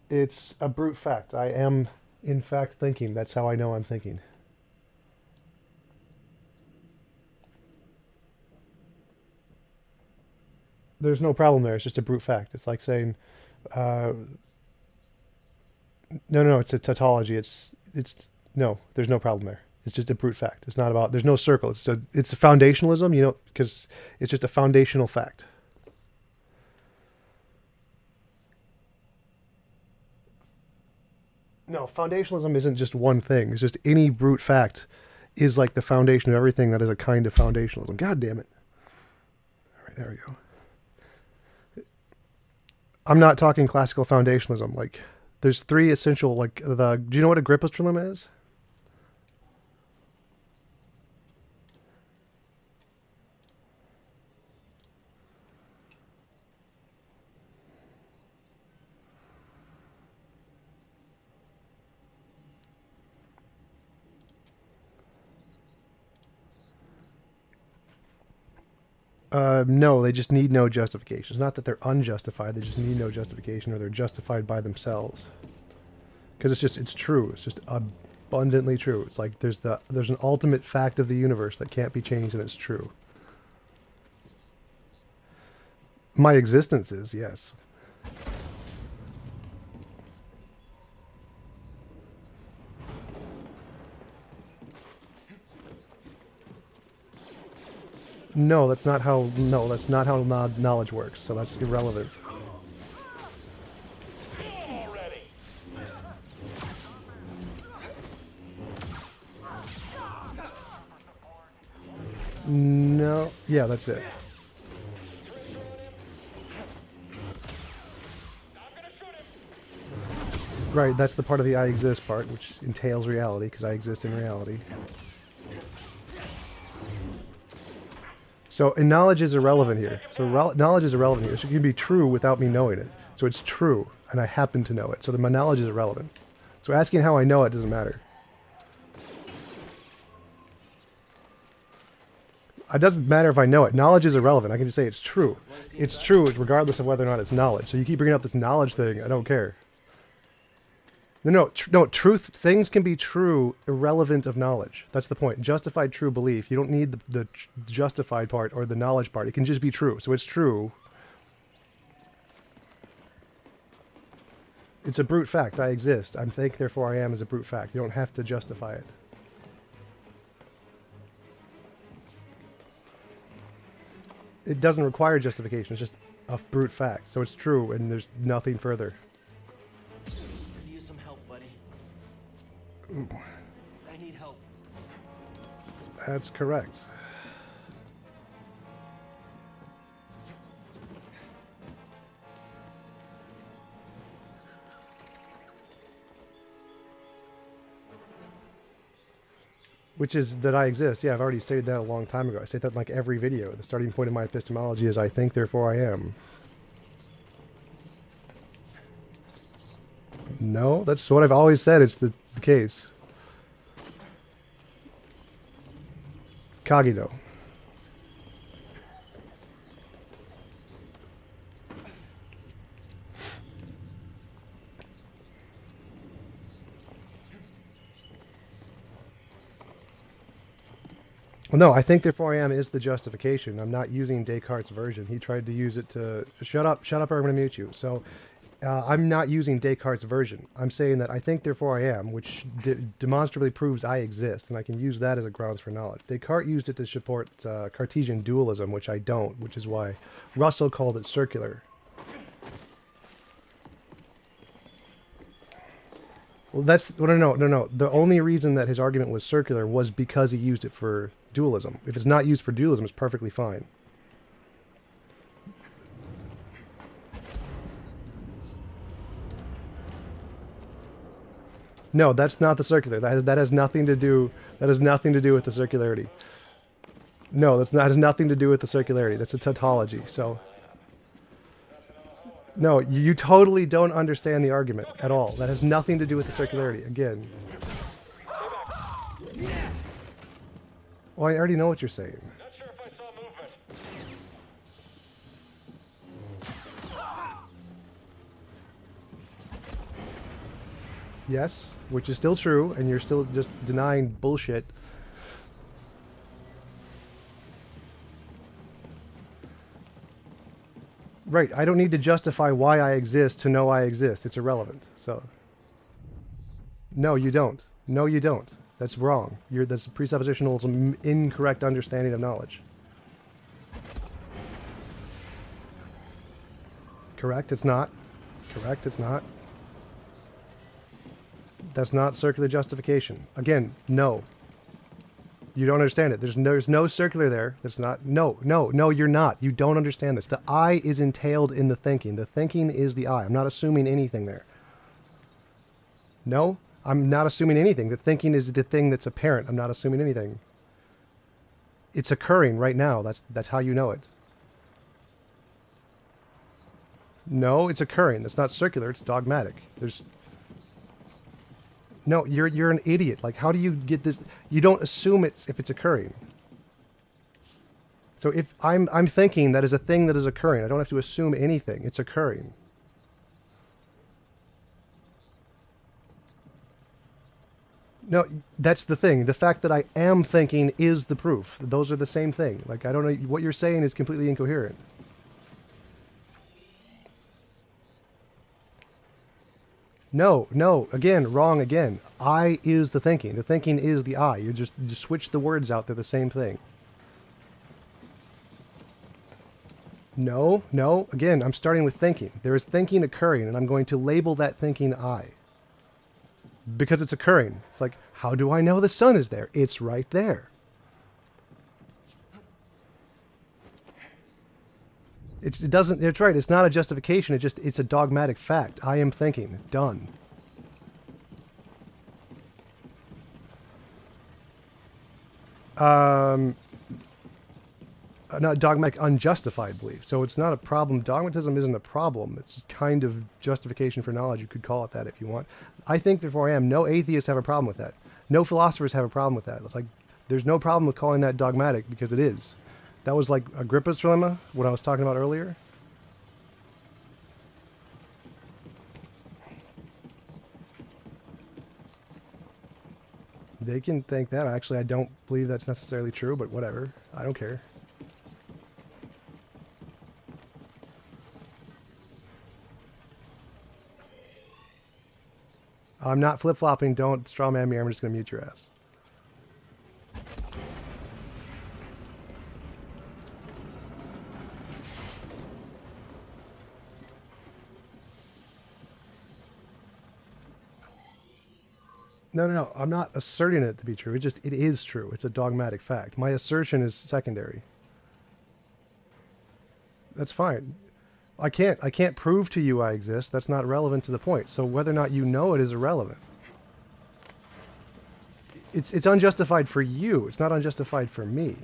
It's a brute fact. I am, in fact, thinking. That's how I know I'm thinking. There's no problem there. It's just a brute fact. It's like saying, uh, no, it's a tautology. It's no. There's no problem there. It's just a brute fact. It's not about. There's no circle. It's a foundationalism. Because it's just a foundational fact. No, foundationalism isn't just one thing. It's just any brute fact is like the foundation of everything that is a kind of foundationalism. God damn it. All right, there we go. I'm not talking classical foundationalism. Like, there's three essential, do you know what a Agrippa's trilemma is? No, they just need no justification. It's not that they're unjustified. They just need no justification, or they're justified by themselves. Because it's true. It's just abundantly true. It's like there's an ultimate fact of the universe that can't be changed, and it's true. My existence is, yes. No, that's not how. No, that's not how knowledge works. So that's irrelevant. No, yeah, that's it. Right, that's the part of the I exist part, which entails reality, because I exist in reality. So, and knowledge is irrelevant here. So, knowledge is irrelevant here. So, it can be true without me knowing it. So, it's true, and I happen to know it. So, my knowledge is irrelevant. So, asking how I know it doesn't matter. It doesn't matter if I know it. Knowledge is irrelevant. I can just say it's true. It's true regardless of whether or not it's knowledge. So, you keep bringing up this knowledge thing. I don't care. No, truth, things can be true irrelevant of knowledge. That's the point. Justified true belief. You don't need the justified part or the knowledge part. It can just be true. So it's true. It's a brute fact. I exist. I'm think, therefore I am is a brute fact. You don't have to justify it. It doesn't require justification. It's just a brute fact. So it's true, and there's nothing further. Ooh. I need help. That's correct. Which is that I exist. Yeah, I've already stated that a long time ago. I state that in like every video. The starting point of my epistemology is I think, therefore I am. No, that's what I've always said. It's the case. Cogito. Well, no, I think therefore I am is the justification. I'm not using Descartes' version. He tried to use it to shut up, or I'm going to mute you. So I'm not using Descartes' version. I'm saying that I think therefore I am, which demonstrably proves I exist, and I can use that as a grounds for knowledge. Descartes used it to support Cartesian dualism, which I don't, which is why Russell called it circular. Well, no. The only reason that his argument was circular was because he used it for dualism. If it's not used for dualism, it's perfectly fine. No, that's not the circular. That has nothing to do. That has nothing to do with the circularity. No, that has nothing to do with the circularity. That's a tautology. So, no, you totally don't understand the argument at all. That has nothing to do with the circularity. Again. Well, I already know what you're saying. Yes, which is still true, and you're still just denying bullshit. Right, I don't need to justify why I exist to know I exist. It's irrelevant. So, no, you don't. No, you don't. That's wrong. That's presuppositional, incorrect understanding of knowledge. Correct, it's not. Correct, it's not. That's not circular justification. Again, no. You don't understand it. There's no circular there. That's not. No, you're not. You don't understand this. The I is entailed in the thinking. The thinking is the I. I'm not assuming anything there. No, I'm not assuming anything. The thinking is the thing that's apparent. I'm not assuming anything. It's occurring right now. That's how you know it. No, it's occurring. That's not circular. It's dogmatic. No, you're an idiot. Like, how do you get this? You don't assume it if it's occurring. So if I'm thinking that is a thing that is occurring, I don't have to assume anything. It's occurring. No, that's the thing. The fact that I am thinking is the proof. Those are the same thing. Like, I don't know. What you're saying is completely incoherent. No, again, wrong again. I is the thinking. The thinking is the I. You just switch the words out. They're the same thing. No, again, I'm starting with thinking. There is thinking occurring, and I'm going to label that thinking I. Because it's occurring. It's like, how do I know the sun is there? It's right there. It doesn't, it's right, it's not a justification, it's a dogmatic fact. I am thinking. Done. Not dogmatic, unjustified belief. So it's not a problem. Dogmatism isn't a problem. It's kind of justification for knowledge. You could call it that if you want. I think, therefore I am. No atheists have a problem with that. No philosophers have a problem with that. It's like, there's no problem with calling that dogmatic because it is. That was like Agrippa's dilemma, what I was talking about earlier. They can think that. Actually, I don't believe that's necessarily true, but whatever. I don't care. I'm not flip-flopping. Don't strawman me. I'm just going to mute your ass. No. I'm not asserting it to be true. It is true. It's a dogmatic fact. My assertion is secondary. That's fine. I can't prove to you I exist. That's not relevant to the point. So whether or not you know it is irrelevant. It's unjustified for you. It's not unjustified for me.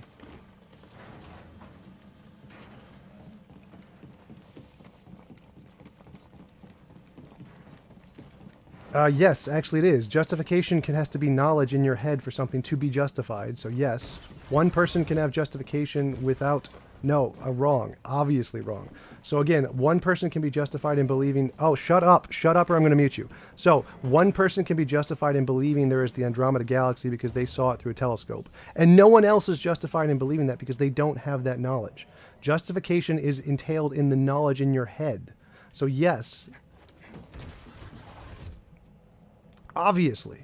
Yes, actually it is. Justification has to be knowledge in your head for something to be justified. So yes, one person can have justification without... No, wrong. Obviously wrong. So again, one person can be justified in believing... Oh, shut up or I'm going to mute you. So one person can be justified in believing there is the Andromeda Galaxy because they saw it through a telescope. And no one else is justified in believing that because they don't have that knowledge. Justification is entailed in the knowledge in your head. So yes... Obviously.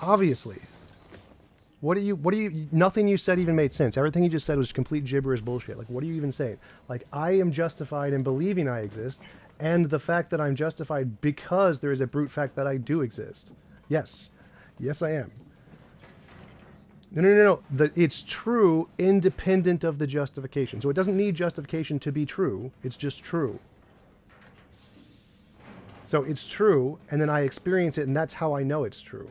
Obviously. What do you, nothing you said even made sense. Everything you just said was complete gibberish bullshit. Like, what are you even saying? Like, I am justified in believing I exist, and the fact that I'm justified because there is a brute fact that I do exist. Yes. Yes, I am. No. It's true independent of the justification. So it doesn't need justification to be true. It's just true. So it's true, and then I experience it, and that's how I know it's true.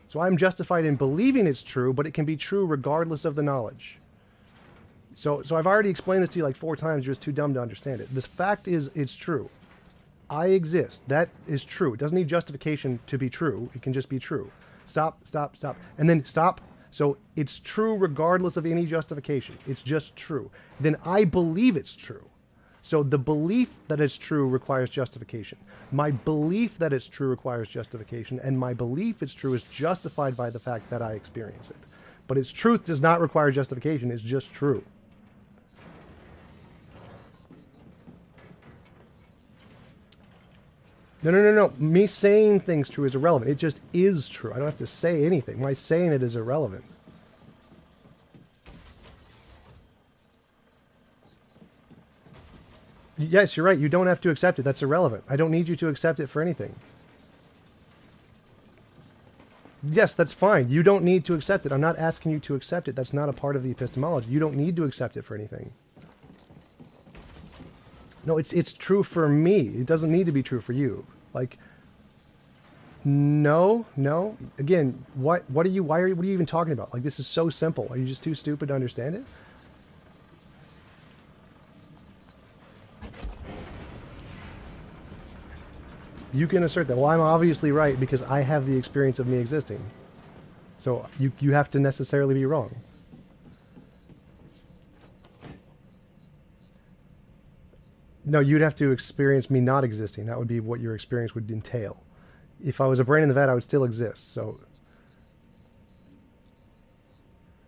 So I'm justified in believing it's true, but it can be true regardless of the knowledge. So I've already explained this to you like 4 times. You're just too dumb to understand it. This fact is, it's true. I exist. That is true. It doesn't need justification to be true. It can just be true. Stop. And then stop. So it's true regardless of any justification. It's just true. Then I believe it's true. So the belief that it's true requires justification. My belief that it's true requires justification, and my belief it's true is justified by the fact that I experience it. But its truth does not require justification. It's just true. No. Me saying things true is irrelevant. It just is true. I don't have to say anything. My saying it is irrelevant. Yes, you're right. You don't have to accept it. That's irrelevant. I don't need you to accept it for anything. Yes, that's fine. You don't need to accept it. I'm not asking you to accept it. That's not a part of the epistemology. You don't need to accept it for anything. No, it's true for me. It doesn't need to be true for you. Like, no. Again, what are you even talking about? Like, this is so simple. Are you just too stupid to understand it? You can assert that. Well, I'm obviously right because I have the experience of me existing. So you have to necessarily be wrong. No, you'd have to experience me not existing. That would be what your experience would entail. If I was a brain in the vat, I would still exist. So,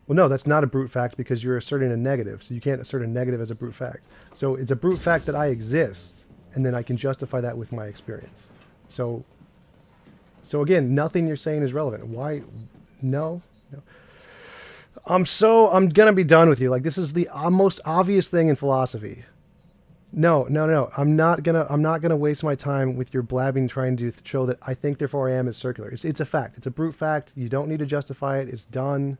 well, no, that's not a brute fact because you're asserting a negative. So you can't assert a negative as a brute fact. So it's a brute fact that I exist, and then I can justify that with my experience. So again, nothing you're saying is relevant. Why? No. I'm gonna be done with you. Like, this is the most obvious thing in philosophy. No. I'm not gonna waste my time with your blabbing trying to show that I think therefore I am is circular. It's a fact. It's a brute fact. You don't need to justify it. It's done.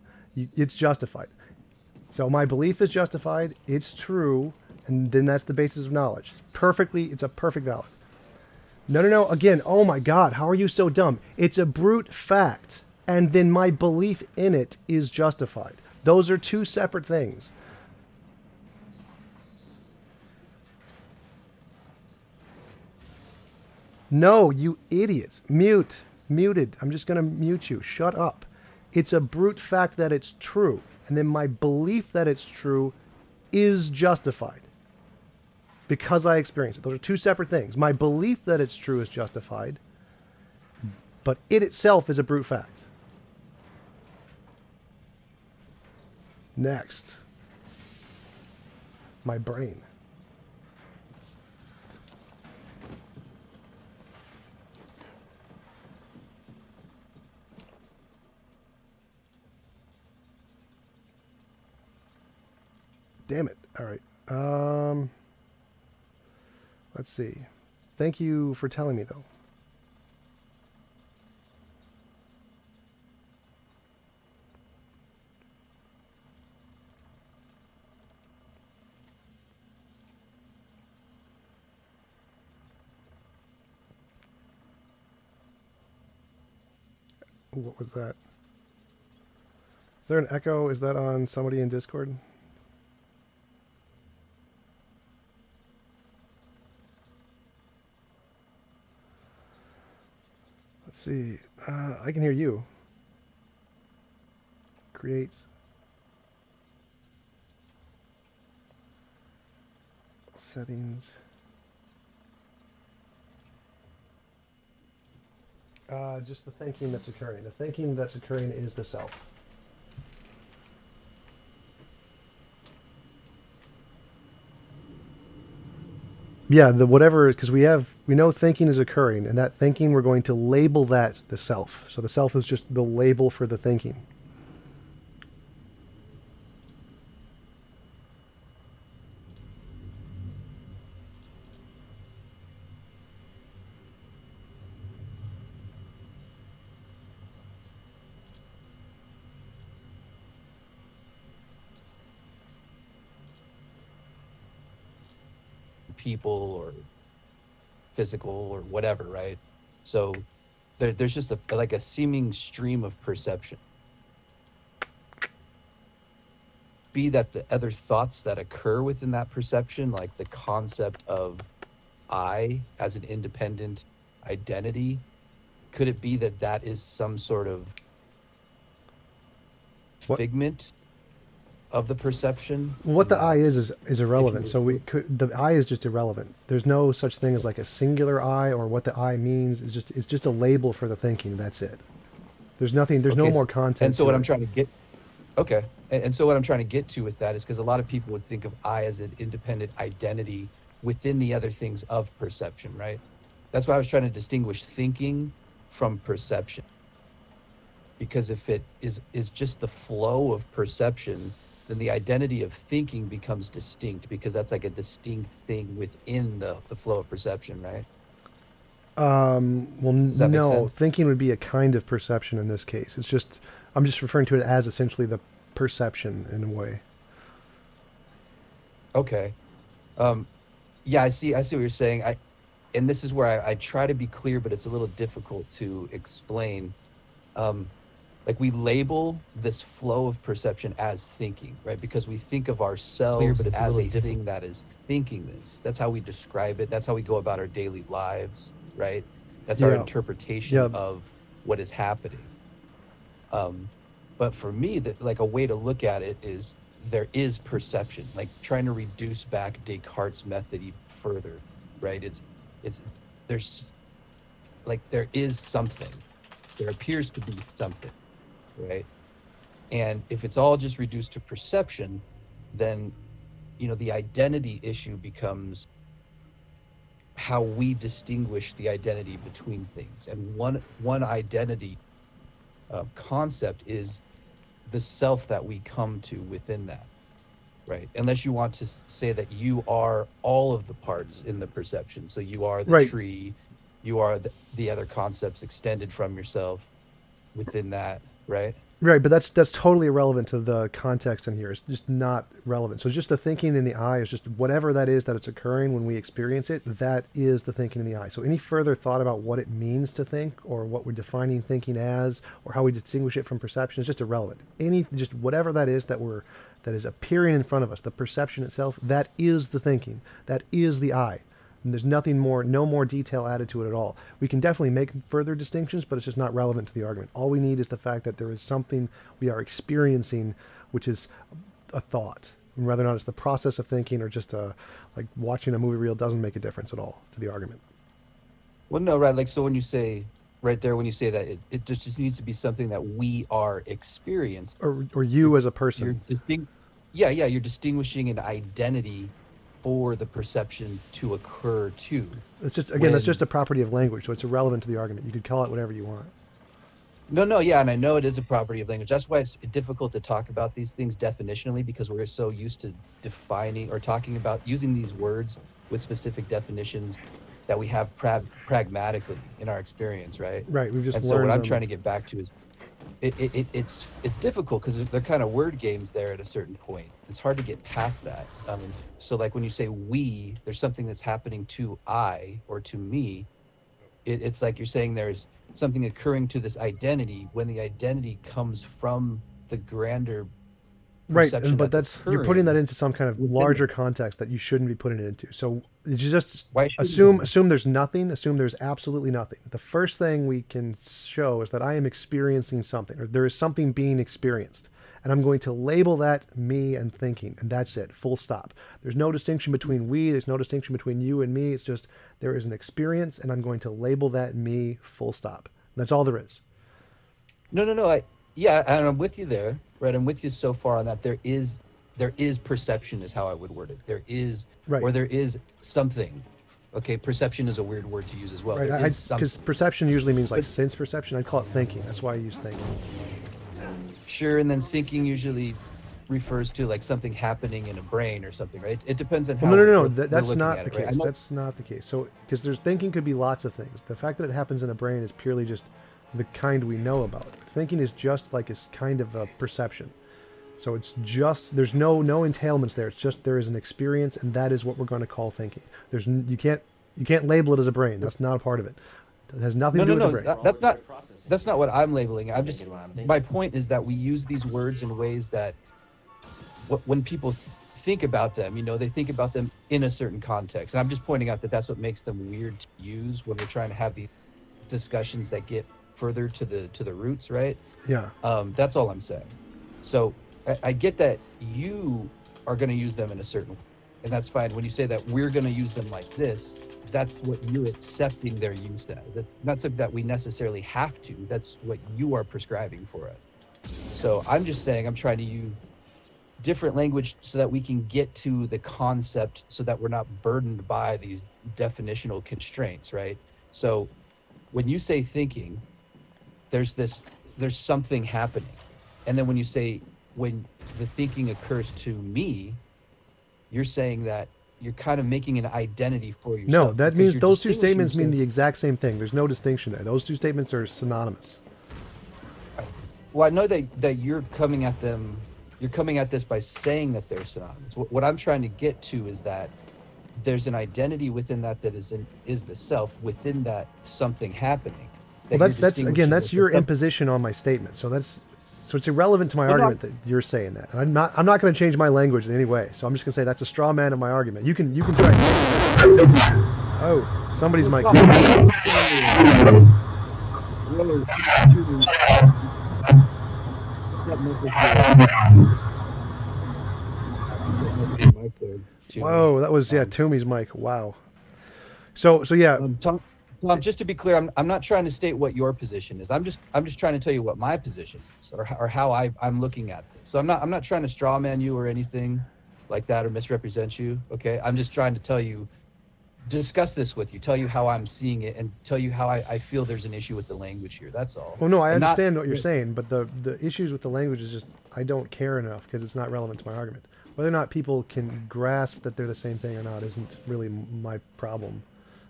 It's justified. So my belief is justified. It's true, and then that's the basis of knowledge. It's a perfect valid. No. Again, oh my God, how are you so dumb? It's a brute fact, and then my belief in it is justified. Those are two separate things. No, you idiots. Muted. I'm just going to mute you. Shut up. It's a brute fact that it's true. And then my belief that it's true is justified because I experience it. Those are two separate things. My belief that it's true is justified, but it itself is a brute fact. Next. My brain. Damn it. All right. Let's see. Thank you for telling me, though. What was that? Is there an echo? Is that on somebody in Discord? Let's see. I can hear you. Creates. Settings. Just the thinking that's occurring. The thinking that's occurring is the self. Yeah, the whatever, because we know thinking is occurring, and that thinking, we're going to label that the self. So the self is just the label for the thinking. People or physical or whatever, right? So there's just like a seeming stream of perception. Be that the other thoughts that occur within that perception, like the concept of I as an independent identity, could it be that that is some sort of What? figment of the perception. What the that I is irrelevant. you- So the I is just irrelevant. There's no such thing as like a singular I, or what the I means. It's just a label for the thinking. That's it. There's nothing. There's no Okay, more content. And so to what it. I'm trying to get, okay, and so what I'm trying to get to with that is because a lot of people would think of I as an independent identity within the other things of perception, right? That's why I was trying to distinguish thinking from perception. Because if it is just the flow of perception, then the identity of thinking becomes distinct, because that's like a distinct thing within the flow of perception, right? Well, Does that make no. sense? Thinking would be a kind of perception in this case. It's just I'm just referring to it as essentially the perception in a way. Okay. Yeah, I see what you're saying. And this is where I try to be clear, but it's a little difficult to explain. Like we label this flow of perception as thinking, right? Because we think of ourselves as a thing that is thinking this. That's how we describe it. That's how we go about our daily lives, right? That's our Yeah. interpretation Yeah. of what is happening. But for me, that like a way to look at it is there is perception, like trying to reduce back Descartes' method even further, right? There's like there is something. There appears to be something, right? And if it's all just reduced to perception, then the identity issue becomes how we distinguish the identity between things. And one identity concept is the self that we come to within that, right? Unless you want to say that you are all of the parts in the perception. So you are the Right. tree, you are the other concepts extended from yourself within that, right? Right, but that's totally irrelevant to the context in here. It's just not relevant. So just the thinking in the I is just whatever that is that it's occurring when we experience it. That is the thinking in the I. So any further thought about what it means to think, or what we're defining thinking as, or how we distinguish it from perception is just irrelevant. Just whatever that is that is appearing in front of us, the perception itself, that is the thinking. That is the I. And there's nothing more, no more detail added to it at all. We can definitely make further distinctions, but it's just not relevant to the argument. All we need is the fact that there is something we are experiencing, which is a thought. And whether or not it's the process of thinking or just like watching a movie reel doesn't make a difference at all to the argument. Well, no, right. Like, so when you say right there, when you say that it just needs to be something that we are experiencing. Or you as a person. You're distinguishing an identity for the perception to occur too. It's just, again, that's just a property of language, so it's irrelevant to the argument. You could call it whatever you want. No, yeah, and I know it is a property of language. That's why it's difficult to talk about these things definitionally, because we're so used to defining or talking about using these words with specific definitions that we have pragmatically in our experience, right? Right, we've just And learned so what I'm them. trying to get back to is it's difficult because they're kind of word games there at a certain point. It's hard to get past that. So like when you say we, there's something that's happening to I or to me. It's like you're saying there's something occurring to this identity when the identity comes from the grander Right, perception but you're putting that into some kind of within larger it. context that you shouldn't be putting it into. So you just Why shouldn't assume there's nothing, assume there's absolutely nothing. The first thing we can show is that I am experiencing something, or there is something being experienced. And I'm going to label that me and thinking, and that's it, full stop. There's no distinction between we, there's no distinction between you and me. It's just there is an experience, and I'm going to label that me, full stop. That's all there is. No. And I'm with you there, right? I'm with you so far on that. There is perception is how I would word it. There is, Right. or there is something. Okay, perception is a weird word to use as well. Right, There is something. because perception usually means like But- sense perception. I'd call it thinking. That's why I use thinking. Sure, and then thinking usually refers to like something happening in a brain or something, right? It depends on how. Well, no. we're That's looking not at the it, right? case. That's not the case. So, because there's thinking could be lots of things. The fact that it happens in a brain is purely just the kind we know about. Thinking is just like it's kind of a perception. So it's just there's no entailments there. It's just there is an experience, and that is what we're going to call thinking. You can't label it as a brain. That's not a part of it. It has nothing to do with the brain. That's not what I'm labeling. My point is that we use these words in ways that when people think about them, they think about them in a certain context. And I'm just pointing out that that's what makes them weird to use when we're trying to have these discussions that get further to the roots, right? Yeah. That's all I'm saying. So I get that you are going to use them in a certain way, and that's fine. When you say that we're going to use them like this, that's what you're accepting their use as. That's not something that we necessarily have to. That's what you are prescribing for us. So I'm just saying I'm trying to use different language so that we can get to the concept so that we're not burdened by these definitional constraints, right? So when you say thinking, there's something happening. And then when you say, when the thinking occurs to me, you're saying that you're kind of making an identity for yourself. No, that means those two statements mean the exact same thing. There's no distinction there. Those two statements are synonymous. Well, I know that you're coming at this by saying that they're synonymous. What I'm trying to get to is that there's an identity within that is the self, within that something happening. Well, that's your imposition on my statement. So it's irrelevant to my argument that you're saying that. And I'm not going to change my language in any way. So I'm just going to say that's a straw man of my argument. You can try. Oh, somebody's mic. Whoa, that was Toomey's mic. Wow. So yeah. Tom, just to be clear, I'm not trying to state what your position is. I'm just trying to tell you what my position is, or how I'm looking at this. So I'm not trying to straw man you or anything like that or misrepresent you. Okay, I'm just trying to discuss this with you, tell you how I'm seeing it, and tell you how I feel there's an issue with the language here. That's all. Well, no, I understand what you're saying, but the issues with the language is just I don't care enough because it's not relevant to my argument. Whether or not people can grasp that they're the same thing or not isn't really my problem.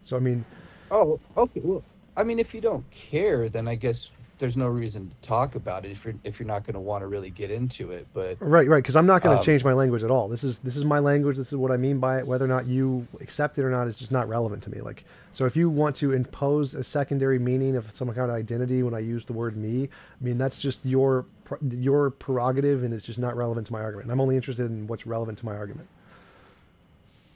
So I mean. Oh, okay. Well, I mean, if you don't care, then I guess there's no reason to talk about it if you're not going to want to really get into it. But right, because I'm not going to change my language at all. This is my language. This is what I mean by it. Whether or not you accept it or not is just not relevant to me. Like, so if you want to impose a secondary meaning of some kind of identity when I use the word me, I mean that's just your prerogative, and it's just not relevant to my argument. And I'm only interested in what's relevant to my argument.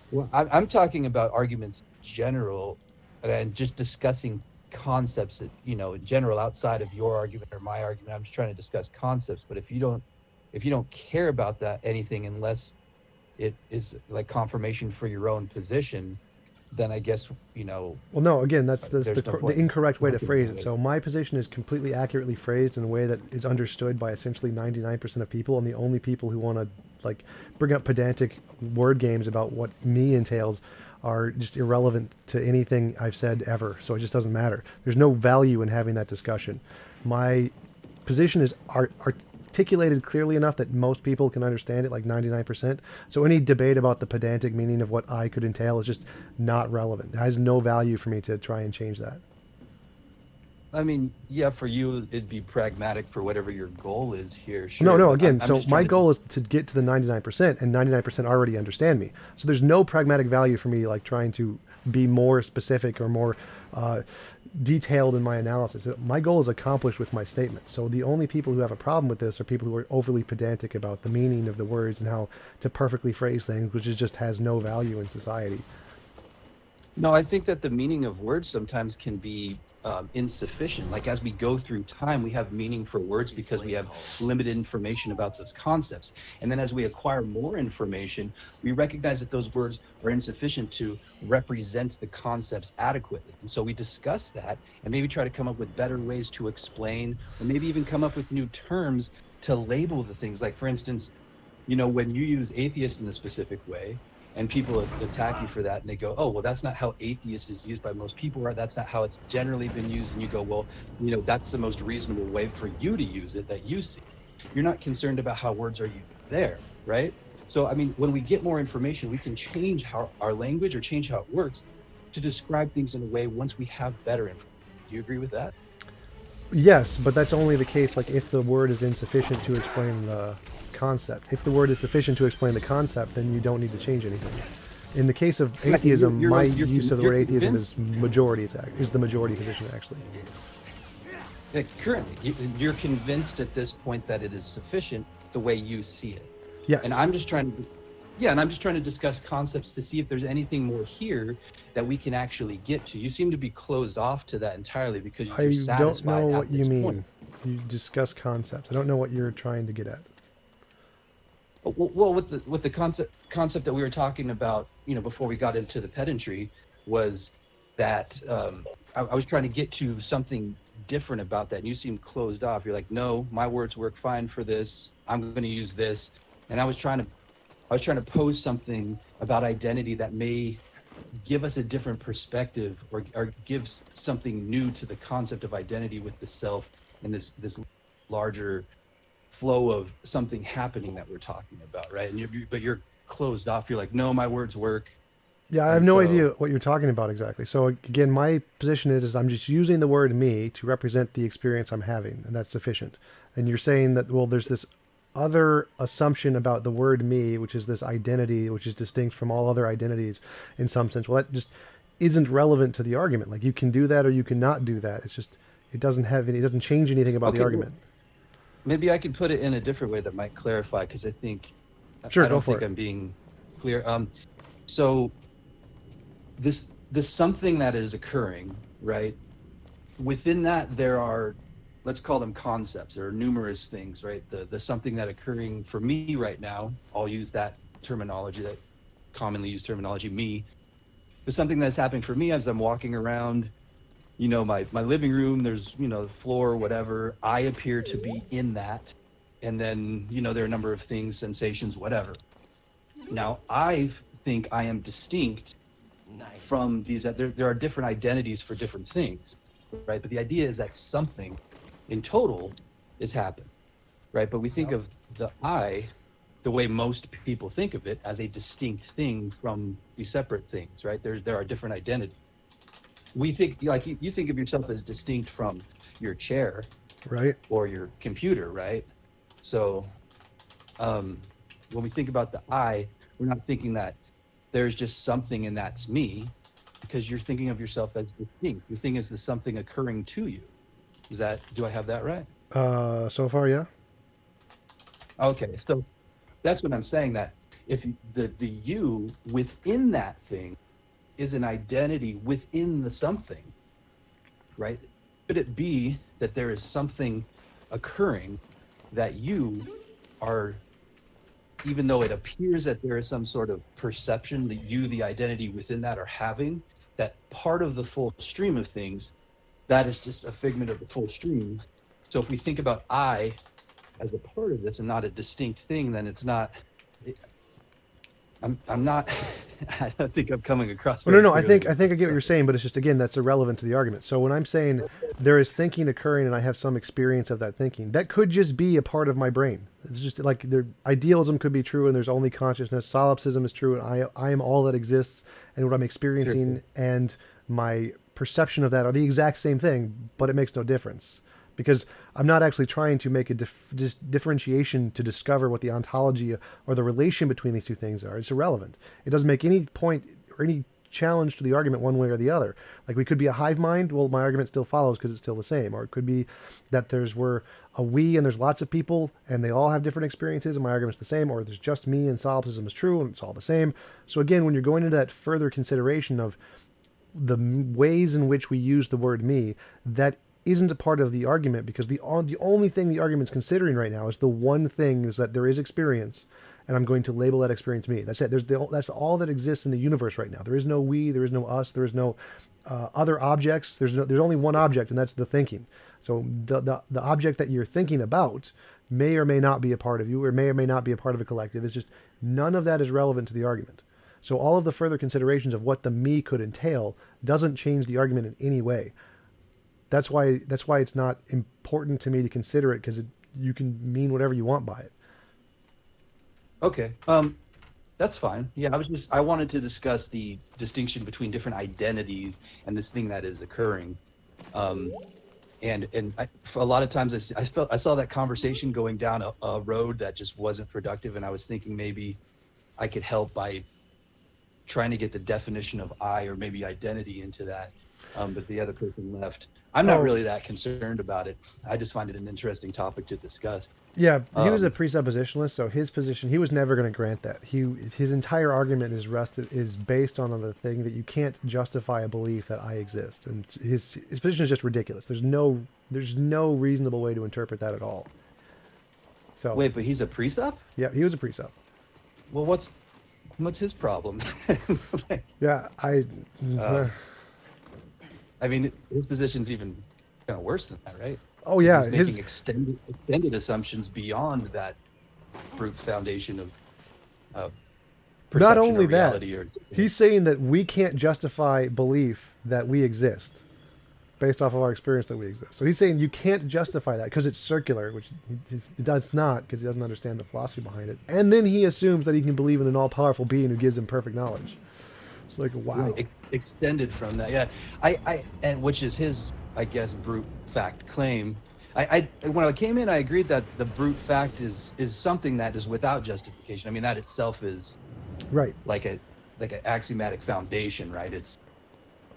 Well, I'm talking about arguments in general, and just discussing concepts that, in general, outside of your argument or my argument. I'm just trying to discuss concepts. But if you don't care about that anything, unless it is like confirmation for your own position, then I guess well, no, again, that's the incorrect way to phrase it. So my position is completely accurately phrased in a way that is understood by essentially 99% of people, and the only people who want to like bring up pedantic word games about what me entails are just irrelevant to anything I've said ever. So it just doesn't matter. There's no value in having that discussion. My position is articulated clearly enough that most people can understand it, like 99%. So any debate about the pedantic meaning of what I could entail is just not relevant. It has no value for me to try and change that. I mean, yeah, for you, it'd be pragmatic for whatever your goal is here. Sure, no, again, so my goal is to get to the 99%, and 99% already understand me. So there's no pragmatic value for me, like trying to be more specific or more detailed in my analysis. My goal is accomplished with my statement. So the only people who have a problem with this are people who are overly pedantic about the meaning of the words and how to perfectly phrase things, which just has no value in society. No, I think that the meaning of words sometimes can be insufficient. Like as we go through time, we have meaning for words because we have limited information about those concepts. And then as we acquire more information, we recognize that those words are insufficient to represent the concepts adequately. And so we discuss that and maybe try to come up with better ways to explain, or maybe even come up with new terms to label the things. Like for instance, when you use atheist in a specific way, and people attack you for that, and they go, oh, well, that's not how atheist is used by most people, or that's not how it's generally been used. And you go, well, that's the most reasonable way for you to use it that you see. You're not concerned about how words are used there, right? So, I mean, when we get more information, we can change how our language or change how it works to describe things in a way once we have better information. Do you agree with that? Yes, but that's only the case like if the word is insufficient to explain the concept. If the word is sufficient to explain the concept, then you don't need to change anything. In the case of atheism, my use of the word atheism is the majority position, actually. Currently, you're convinced at this point that it is sufficient the way you see it. Yes. And I'm just trying to discuss concepts to see if there's anything more here that we can actually get to. You seem to be closed off to that entirely because you're satisfied. I don't know what you mean. You discuss concepts. I don't know what you're trying to get at. Well, with the concept that we were talking about, before we got into the pedantry, was that I was trying to get to something different about that, and you seemed closed off. You're like, no, my words work fine for this. I'm going to use this, and I was trying to pose something about identity that may give us a different perspective, or gives something new to the concept of identity with the self and this larger flow of something happening that we're talking about, right? But you're closed off. You're like, no, my words work. Yeah, I have no idea what you're talking about exactly. So again, my position is I'm just using the word me to represent the experience I'm having, and that's sufficient. And you're saying that, well, there's this other assumption about the word me, which is this identity, which is distinct from all other identities in some sense. Well, that just isn't relevant to the argument. Like, you can do that or you cannot do that. It's just, it doesn't change anything about the argument. Maybe I could put it in a different way that might clarify, because I think sure, I don't think I'm being clear. So this something that is occurring, right? Within that, there are, let's call them concepts. There are numerous things, right? The something that occurring for me right now, I'll use that terminology, that commonly used terminology, me. The something that's happening for me as I'm walking around, my living room, there's, the floor, whatever. I appear to be in that. And then, there are a number of things, sensations, whatever. Now, I think I am distinct from these. There are different identities for different things, right? But the idea is that something in total is happening, right? But we think of the I, the way most people think of it, as a distinct thing from these separate things, right? There are different identities. We think, like, you think of yourself as distinct from your chair, right, or your computer, right? So when we think about the I, we're not thinking that there's just something and that's me, because you're thinking of yourself as distinct. Your thing is the something occurring to you. Do I have that right? So far, yeah. Okay, so that's what I'm saying, that if the you within that thing is an identity within the something, right? Could it be that there is something occurring that you are, even though it appears that there is some sort of perception that you, the identity within that, are having, that part of the full stream of things, that is just a figment of the full stream. So if we think about I as a part of this and not a distinct thing, then it's not, I'm not, I don't think I'm coming across. Well, no, I think I get what you're saying, but it's just, again, that's irrelevant to the argument. So when I'm saying there is thinking occurring and I have some experience of that thinking, that could just be a part of my brain. It's just like idealism could be true and there's only consciousness. Solipsism is true and I am all that exists, and what I'm experiencing and my perception of that are the exact same thing, but it makes no difference. Because I'm not actually trying to make a differentiation to discover what the ontology or the relation between these two things are. It's irrelevant. It doesn't make any point or any challenge to the argument one way or the other. Like, we could be a hive mind. Well, my argument still follows because it's still the same. Or it could be that we're a we and there's lots of people and they all have different experiences and my argument's the same. Or there's just me and solipsism is true and it's all the same. So again, when you're going into that further consideration of the ways in which we use the word me, that isn't a part of the argument, because the only thing the argument's considering right now is the one thing, is that there is experience, and I'm going to label that experience me. That's it. That's all that exists in the universe right now. There is no we, there is no us, there is no other objects. There's only one object, and that's the thinking. So the object that you're thinking about may or may not be a part of you, or may not be a part of a collective. It's just none of that is relevant to the argument. So all of the further considerations of what the me could entail doesn't change the argument in any way. That's why it's not important to me to consider it, because you can mean whatever you want by it. Okay, that's fine. Yeah, I wanted to discuss the distinction between different identities and this thing that is occurring. And for a lot of times I saw that conversation going down a road that just wasn't productive, and I was thinking maybe I could help by trying to get the definition of I, or maybe identity, into that. But the other person left. I'm not really that concerned about it. I just find it an interesting topic to discuss. Yeah, he was a presuppositionalist, so his position, he was never going to grant that. His entire argument is based on the thing that you can't justify a belief that I exist, and his position is just ridiculous. There's no reasonable way to interpret that at all. So Wait, but he's a precept? yeah, he was a precept. Well, what's his problem? Like, Yeah, I mean, his position's even kind of worse than that, right? oh yeah, He's making extended assumptions beyond that brute foundation of not perception only or that, reality. Or he's saying that we can't justify belief that we exist based off of our experience that we exist. So he's saying you can't justify that because it's circular, which he does not, because he doesn't understand the philosophy behind it. And then he assumes that he can believe in an all-powerful being who gives him perfect knowledge. It's like, wow. Extended from that, yeah. And which is his, I guess, brute fact claim. When I came in, I agreed that the brute fact is something that is without justification. I mean, that itself is Right. like an axiomatic foundation, right? It's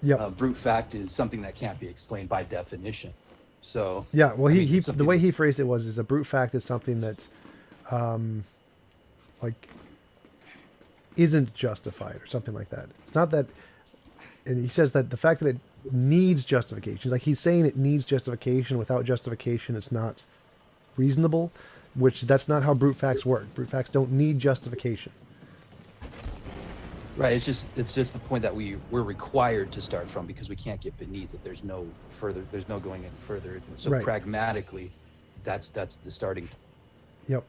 Yep. brute fact is something that can't be explained by definition. So Yeah, well, I he mean, the way he phrased it was, is a brute fact is something that, like, isn't justified or something like that. It's not that, and he says that the fact that it needs justification, like he's saying it needs justification. Without justification, it's not reasonable, which that's not how brute facts work. Brute facts don't need justification. right, it's just the point that we're required to start from because we can't get beneath it. There's no going any further. So Right. pragmatically, that's the starting, Yep.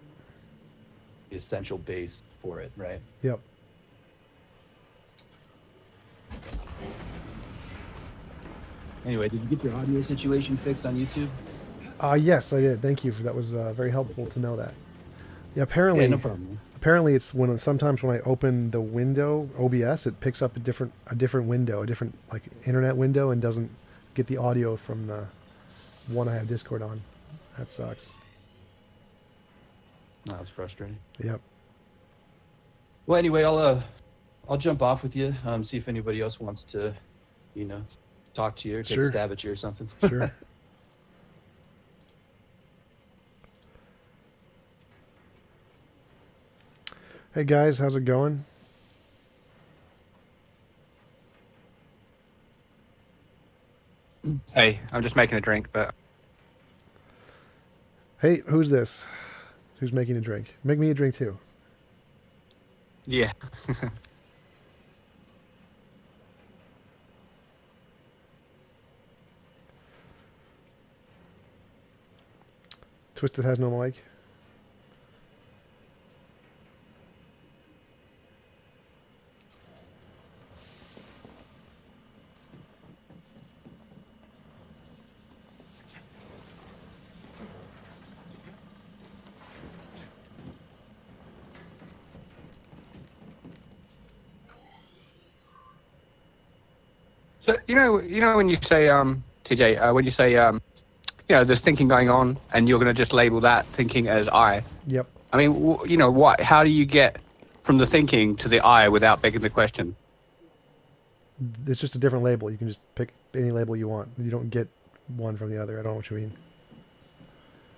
the essential base for it, right? Yep. Anyway, did you get your audio situation fixed on YouTube? Yes, I did. Thank you. That was very helpful to know that. Yeah, apparently, Yeah, no problem. apparently it's sometimes when I open the window, OBS, it picks up a different window, a different like internet window, and doesn't get the audio from the one I have Discord on. That sucks. No, that's frustrating. Yep. Well, anyway, I'll jump off with you. See if anybody else wants to, talk to you or take Sure. a stab at you or something. Sure. Hey guys, how's it going? Hey, I'm just making a drink, but Hey, who's this? Who's making a drink? Make me a drink too. yeah. Twisted has no mic. So you know when you say TJ, when you say there's thinking going on, and you're going to just label that thinking as I. Yep. I mean, what? How do you get from the thinking to the I without begging the question? It's just a different label. You can just pick any label you want. You don't get one from the other. I don't know what you mean.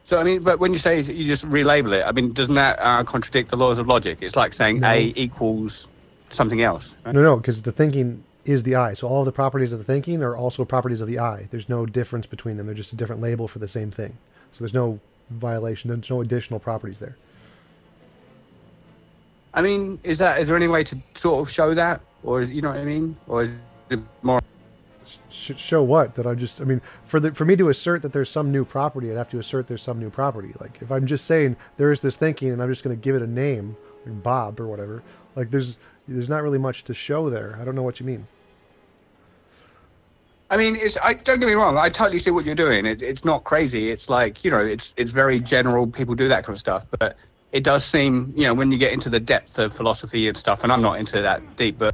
So I mean, but when you say you just relabel it, I mean, doesn't that contradict the laws of logic? It's like saying No. A equals something else. Right? No, because the thinking is the I. So all of the properties of the thinking are also properties of the I. There's no difference between them. They're just a different label for the same thing. So there's no violation. There's no additional properties there. I mean, is there any way to sort of show that, or you know what I mean, or is it more? Show what? That I mean, for me to assert that there's some new property, I'd have to assert there's some new property. Like if I'm just saying there is this thinking and I'm just going to give it a name, like Bob or whatever, like there's not really much to show there. I don't know what you mean. I mean, don't get me wrong. I totally see what you're doing. It's not crazy. It's like, it's very general. People do that kind of stuff. But it does seem, when you get into the depth of philosophy and stuff, and I'm not into that deep, but,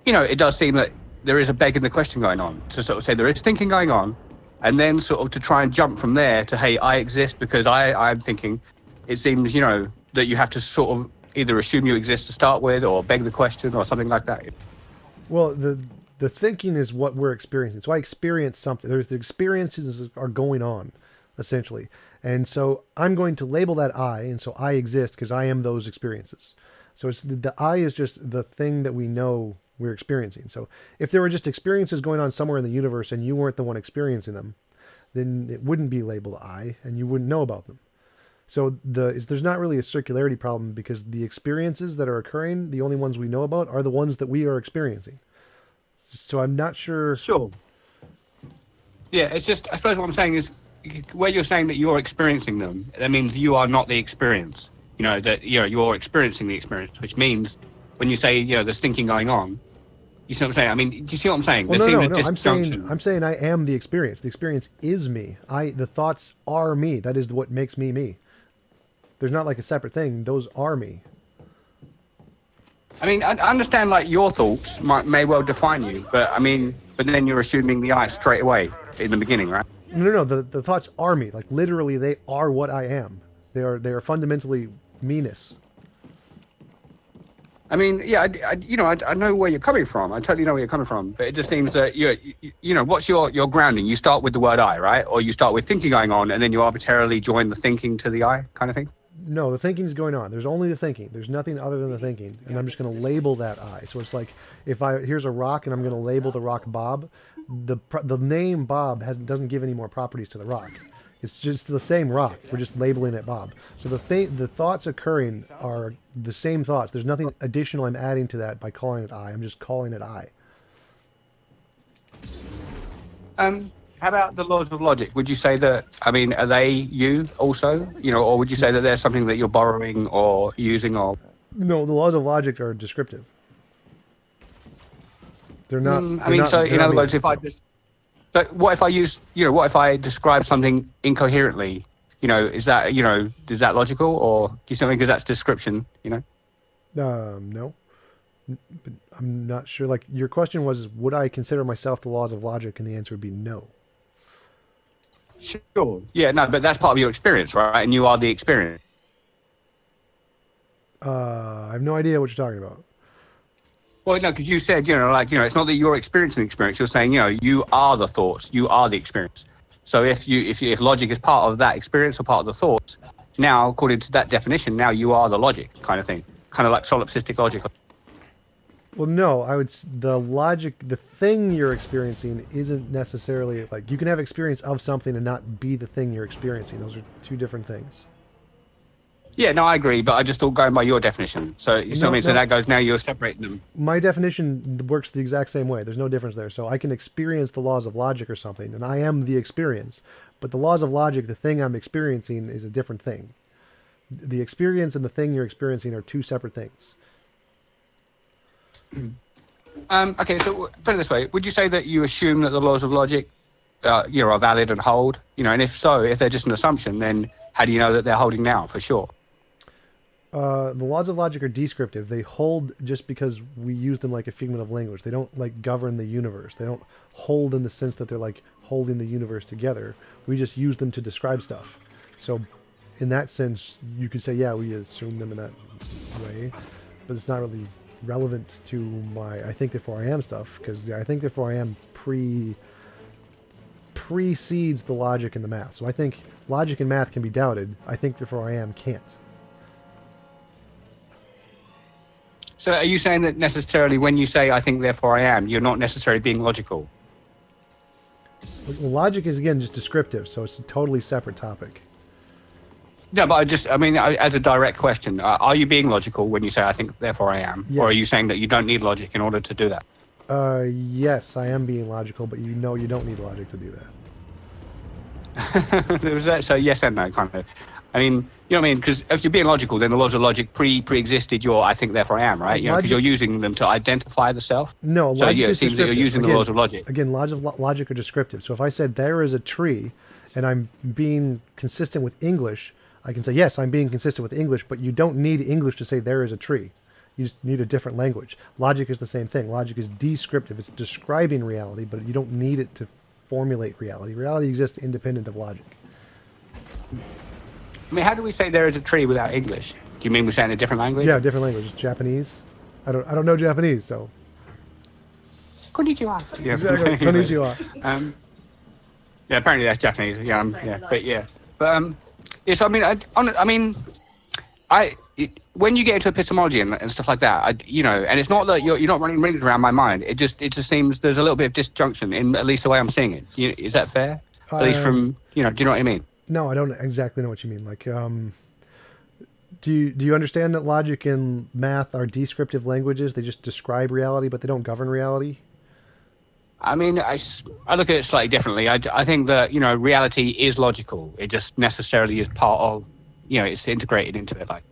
it does seem that there is a begging the question going on to sort of say there is thinking going on, and then sort of to try and jump from there to, hey, I exist because I'm thinking. It seems, that you have to sort of either assume you exist to start with or beg the question or something like that. Well, the thinking is what we're experiencing. So I experience something. The experiences are going on, essentially. And so I'm going to label that I, and so I exist because I am those experiences. So it's the I is just the thing that we know we're experiencing. So if there were just experiences going on somewhere in the universe and you weren't the one experiencing them, then it wouldn't be labeled I, and you wouldn't know about them. So there's not really a circularity problem because the experiences that are occurring, the only ones we know about, are the ones that we are experiencing. So I'm not sure. Sure. Yeah, it's just, I suppose what I'm saying is, where you're saying that you're experiencing them, that means you are not the experience. That you're experiencing the experience, which means when you say there's thinking going on, you see what I'm saying? I mean, do you see what I'm saying? Well, there no, seems no, a disjunction. I'm saying I am the experience. The experience is me. The thoughts are me. That is what makes me me. There's not like a separate thing. Those are me. I mean, I understand like your thoughts may well define you, but then you're assuming the I straight away in the beginning, right? No. The thoughts are me. Like literally, they are what I am. They are fundamentally meanness. I mean, yeah, I know where you're coming from. I totally know where you're coming from. But it just seems that what's your grounding? You start with the word I, right? Or you start with thinking going on, and then you arbitrarily join the thinking to the I, kind of thing. No, the thinking is going on. There's only the thinking. There's nothing other than the thinking, and I'm just going to label that I. So it's like here's a rock, and I'm going to label the rock Bob. The name Bob doesn't give any more properties to the rock. It's just the same rock. We're just labeling it Bob. So the thoughts occurring are the same thoughts. There's nothing additional I'm adding to that by calling it I. I'm just calling it I. How about the laws of logic? Would you say that, are they you also? Or would you say that there's something that you're borrowing or using or... No, the laws of logic are descriptive. They're not... in other words, what if I use, what if I describe something incoherently? Is that logical, or do you see something because that's description, No. But I'm not sure. Like, your question was, would I consider myself the laws of logic? And the answer would be no. Sure. Yeah, no, but that's part of your experience, right? And you are the experience. I have no idea what you're talking about. Well, no, because you said, it's not that you're experiencing the experience. You're saying, you are the thoughts, you are the experience. So if logic is part of that experience or part of the thoughts, now, according to that definition, now you are the logic kind of thing, kind of like solipsistic logic. Well, no, the thing you're experiencing isn't necessarily like you can have experience of something and not be the thing you're experiencing. Those are two different things. Yeah, no, I agree, but I just thought going by your definition. So you see what I mean? So that goes, now you're separating them. My definition works the exact same way. There's no difference there. So I can experience the laws of logic or something, and I am the experience. But the laws of logic, the thing I'm experiencing, is a different thing. The experience and the thing you're experiencing are two separate things. Okay, so put it this way. Would you say that you assume that the laws of logic are valid and hold? And if so, if they're just an assumption, then how do you know that they're holding now for sure? The laws of logic are descriptive. They hold just because we use them like a figment of language. They don't like govern the universe. They don't hold in the sense that they're like holding the universe together. We just use them to describe stuff. So in that sense, you could say, yeah, we assume them in that way, but it's not really relevant to my I think therefore I am stuff, because the I think therefore I am precedes the logic and the math. So I think logic and math can be doubted. I think therefore I am can't. So are you saying that necessarily when you say I think therefore I am, you're not necessarily being logical? Well, logic is again just descriptive, so it's a totally separate topic. No, but as a direct question, are you being logical when you say I think therefore I am? Yes. Or are you saying that you don't need logic in order to do that? Yes, I am being logical, but you don't need logic to do that. So yes and no, kind of. You know what I mean? Because if you're being logical, then the laws of logic pre-existed your I think therefore I am, right? Because you're using them to identify the self. No, so logic it is seems that you're using the laws of logic. Again, logic are descriptive. So if I said there is a tree, and I'm being consistent with English, I can say yes, I'm being consistent with English, but you don't need English to say there is a tree. You just need a different language. Logic is the same thing. Logic is descriptive. It's describing reality, but you don't need it to formulate reality. Reality exists independent of logic. How do we say there is a tree without English? Do you mean we're saying a different language? Yeah, different language. Japanese. I don't know Japanese, so. Konnichiwa. Yeah. Exactly. Konnichiwa. Yeah, apparently that's Japanese. Yeah, yes. When you get into epistemology and stuff like that, and it's not that you're not running rings around my mind. It just seems there's a little bit of disjunction in at least the way I'm seeing it. Is that fair? At least from do you know what I mean? No, I don't exactly know what you mean. Like, do you understand that logic and math are descriptive languages? They just describe reality, but they don't govern reality. I mean, I look at it slightly differently. I think that, reality is logical. It just necessarily is part of, it's integrated into it. Like,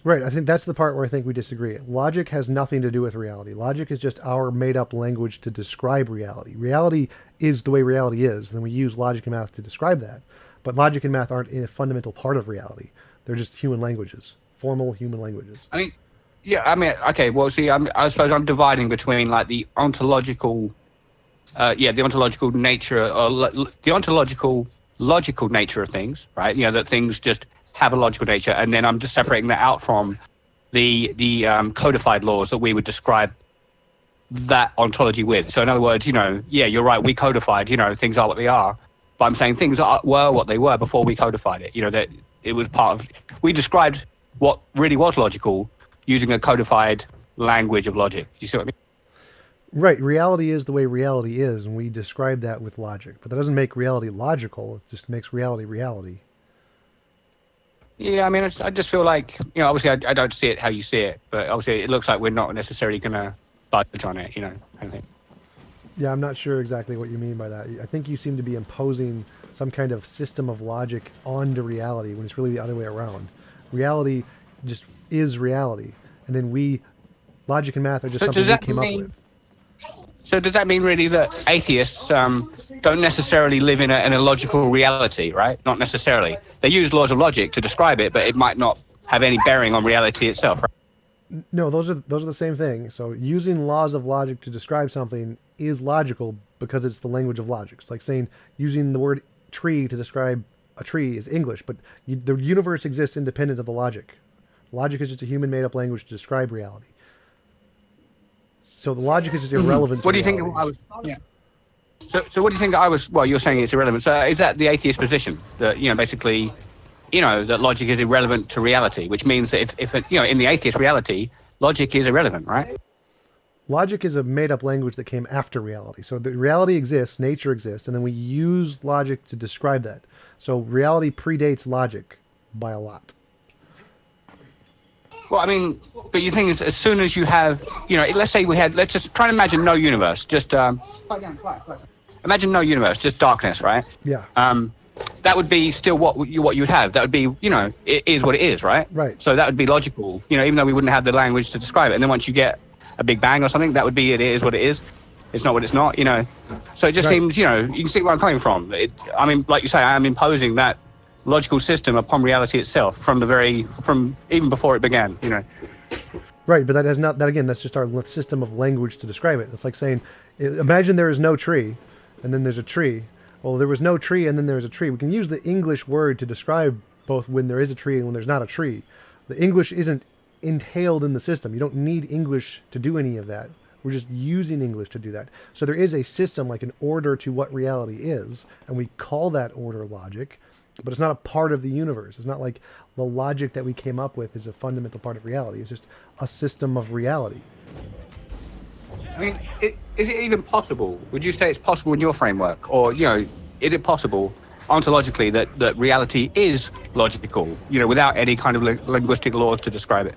Right. I think that's the part where I think we disagree. Logic has nothing to do with reality. Logic is just our made-up language to describe reality. Reality is the way reality is, and then we use logic and math to describe that. But logic and math aren't a fundamental part of reality. They're just human languages, formal human languages. I mean, okay. Well, see, I suppose I'm dividing between like the ontological, the ontological nature, or the ontological logical nature of things, right? That things just have a logical nature, and then I'm just separating that out from the codified laws that we would describe that ontology with. So in other words, you're right, we codified, things are what they are, but I'm saying things were what they were before we codified it. That it was part of, we described what really was logical using a codified language of logic. Do you see what I mean? Right. Reality is the way reality is, and we describe that with logic. But that doesn't make reality logical. It just makes reality reality. Yeah, I mean, I just feel like, obviously I don't see it how you see it, but obviously it looks like we're not necessarily going to budge on it, kind of thing. Yeah, I'm not sure exactly what you mean by that. I think you seem to be imposing some kind of system of logic onto reality when it's really the other way around. Reality just is reality, and then logic and math are just something we came up with. So does that mean really that atheists don't necessarily live in a logical reality, right? Not necessarily. They use laws of logic to describe it, but it might not have any bearing on reality itself, right? No, those are the same thing. So using laws of logic to describe something is logical because it's the language of logic. It's like saying using the word tree to describe a tree is English, but the universe exists independent of the logic. Logic is just a human made-up language to describe reality. So the logic is just irrelevant. What do you think I was? Yeah. So what do you think I was? Well, you're saying it's irrelevant. So is that the atheist position that basically, that logic is irrelevant to reality, which means that if in the atheist reality, logic is irrelevant, right? Logic is a made-up language that came after reality. So the reality exists, nature exists, and then we use logic to describe that. So reality predates logic by a lot. Well, I mean, but you think as soon as you have, let's say let's just try and imagine no universe, just imagine no universe, just darkness, right? Yeah. That would be still what you would have. That would be, it is what it is, right? Right. So that would be logical, even though we wouldn't have the language to describe it. And then once you get a big bang or something, that would be it is what it is. It's not what it's not, So it just seems, you can see where I'm coming from. I mean, like you say, I am imposing that logical system upon reality itself from even before it began, Right, but that's just our system of language to describe it. It's like saying, imagine there is no tree, and then there's a tree. Well, there was no tree, and then there's a tree. We can use the English word to describe both when there is a tree and when there's not a tree. The English isn't entailed in the system. You don't need English to do any of that. We're just using English to do that. So there is a system, like an order to what reality is, and we call that order logic, but it's not a part of the universe. It's not like the logic that we came up with is a fundamental part of reality. It's just a system of reality. I mean, is it even possible? Would you say it's possible in your framework? Or, is it possible ontologically that reality is logical, without any kind of linguistic laws to describe it?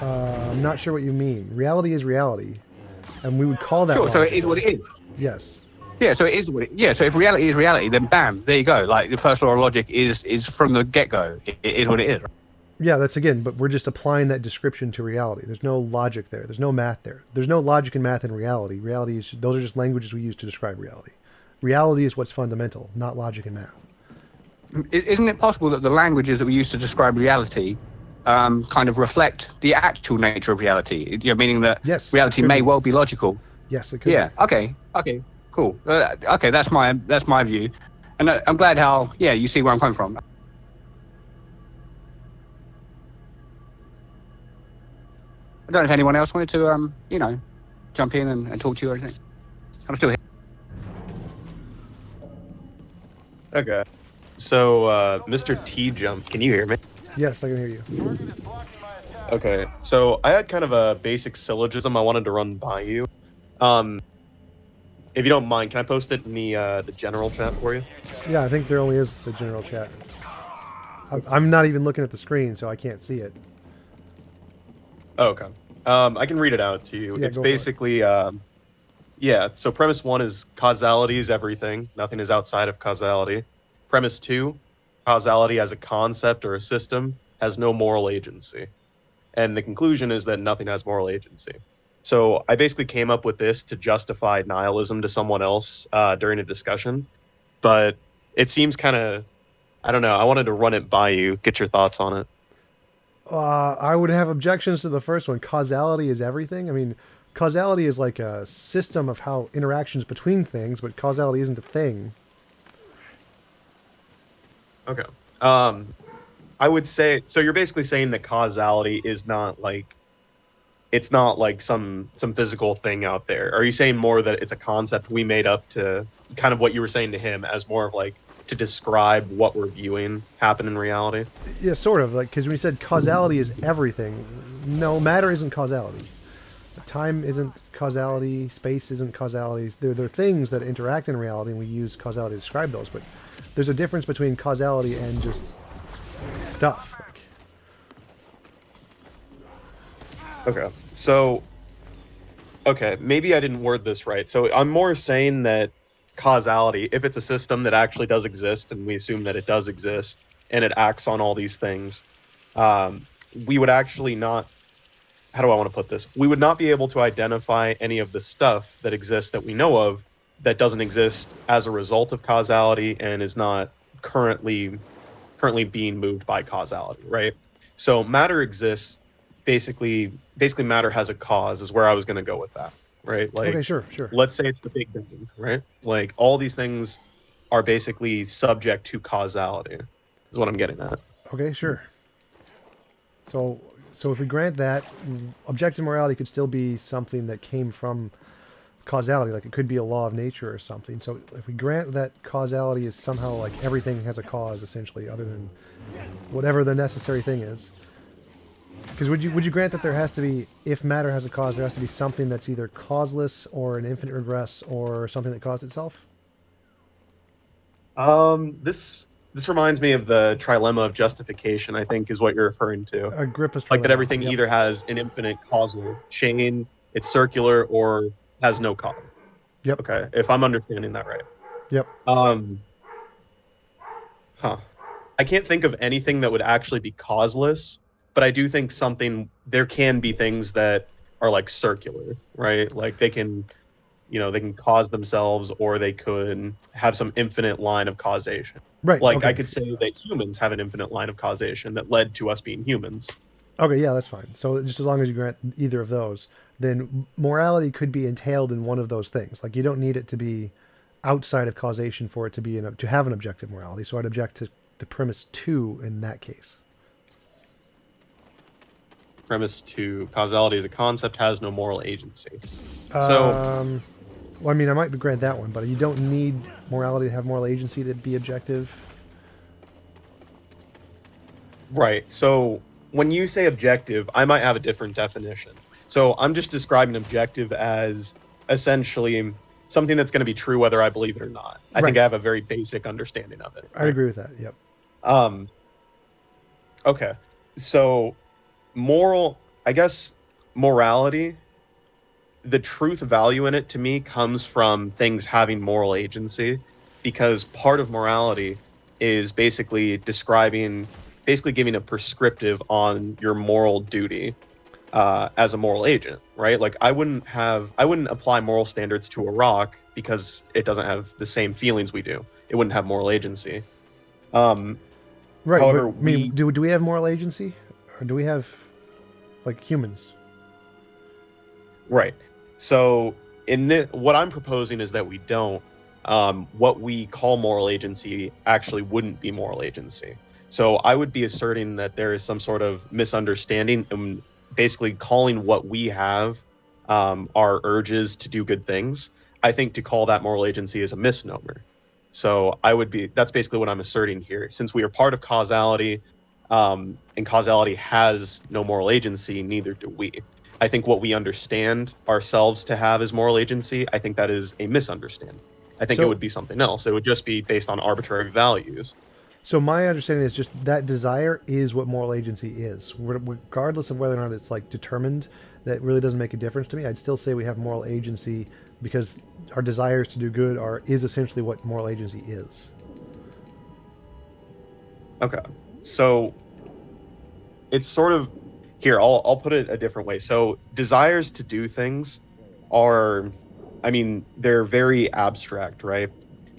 I'm not sure what you mean. Reality is reality, and we would call that Sure, logical. so it is what it is. Yes. Yeah, so it is what it is. Yeah, so if reality is reality, then bam, there you go. Like, the first law of logic is from the get-go. It is what it is, right? Yeah, but we're just applying that description to reality. There's no logic there. There's no math there. There's no logic and math in reality. Those are just languages we use to describe reality. Reality is what's fundamental, not logic and math. Isn't it possible that the languages that we use to describe reality kind of reflect the actual nature of reality? Meaning that reality may well be logical. Yes, it could. Yeah. Okay. Cool. Okay, that's my view, and I'm glad how you see where I'm coming from. I don't know if anyone else wanted to jump in and talk to you or anything. I'm still here. Okay. So, Mr. TJump, can you hear me? Yes, I can hear you. Okay. So I had kind of a basic syllogism I wanted to run by you. if you don't mind, can I post it in the general chat for you? Yeah, I think there only is the general chat. I'm not even looking at the screen, so I can't see it. Oh, okay. I can read it out to you. Yeah, It's go for it. basically, yeah, so premise 1 is causality is everything. Nothing is outside of causality. Premise 2, causality as a concept or a system has no moral agency. And the conclusion is that nothing has moral agency. So I basically came up with this to justify nihilism to someone else during a discussion. But it seems kind of, I don't know, I wanted to run it by you, get your thoughts on it. I would have objections to the first one. Causality is everything. I mean, causality is like a system of how interactions between things, but causality isn't a thing. Okay. I would say, so you're basically saying that causality is not like, it's not like some physical thing out there. Are you saying more that it's a concept we made up to, kind of what you were saying to him, as more of like to describe what we're viewing happen in reality? Yeah, sort of. Like, because when you said causality is everything, no, matter isn't causality. Time isn't causality. Space isn't causality. They're things that interact in reality, and we use causality to describe those. But there's a difference between causality and just stuff. Like, Okay. So, okay, maybe I didn't word this right. So I'm more saying that causality, if it's a system that actually does exist, and we assume that it does exist, and it acts on all these things, we would actually not, how do I want to put this? We would not be able to identify any of the stuff that exists that we know of that doesn't exist as a result of causality and is not currently being moved by causality, right? So matter exists, basically matter has a cause is where I was going to go with that, right? Like, okay, sure. let's say it's the Big Bang, right? Like all these things are basically subject to causality is what I'm getting at. Okay, sure. So if we grant that, objective morality could still be something that came from causality, like it could be a law of nature or something. So if we grant that causality is somehow like everything has a cause, essentially, other than whatever the necessary thing is. Because would you grant that there has to be, if matter has a cause, there has to be something that's either causeless or an infinite regress or something that caused itself? This reminds me of the trilemma of justification, I think is what you're referring to. Agrippa's Like that trilemma, everything yep. either has an infinite causal chain, it's circular, or has no cause. Yep. Okay, if I'm understanding that right. Yep. I can't think of anything that would actually be causeless, but I do think there can be things that are like circular, right? Like they can cause themselves, or they could have some infinite line of causation. Right. Like okay. I could say that humans have an infinite line of causation that led to us being humans. Okay, yeah, that's fine. So just as long as you grant either of those, then morality could be entailed in one of those things. Like you don't need it to be outside of causation for it to be to have an objective morality. So I'd object to the premise 2 in that case. Premise 2, causality as a concept has no moral agency. Well, I mean, I might grant that one, but you don't need morality to have moral agency to be objective. Right. So when you say objective, I might have a different definition. So I'm just describing objective as essentially something that's going to be true whether I believe it or not. I think I have a very basic understanding of it. I'd agree with that. Yep. Okay. So morality, the truth value in it to me comes from things having moral agency, because part of morality is basically giving a prescriptive on your moral duty as a moral agent, right? Like I wouldn't apply moral standards to a rock because it doesn't have the same feelings we do. It wouldn't have moral agency. Right. However, but, I mean, do we have moral agency, or do we have like humans? Right. So what I'm proposing is that we don't. What we call moral agency actually wouldn't be moral agency. So I would be asserting that there is some sort of misunderstanding, and basically calling what we have our urges to do good things. I think to call that moral agency is a misnomer. So that's basically what I'm asserting here. Since we are part of causality, and causality has no moral agency, neither do we. I think what we understand ourselves to have as moral agency, I think that is a misunderstanding. I think it would be something else. It would just be based on arbitrary values. So my understanding is just that desire is what moral agency is. Regardless of whether or not it's like determined, that really doesn't make a difference to me. I'd still say we have moral agency because our desires to do good is essentially what moral agency is. Okay. So it's sort of here, I'll put it a different way. So desires to do things are, I mean, they're very abstract, right?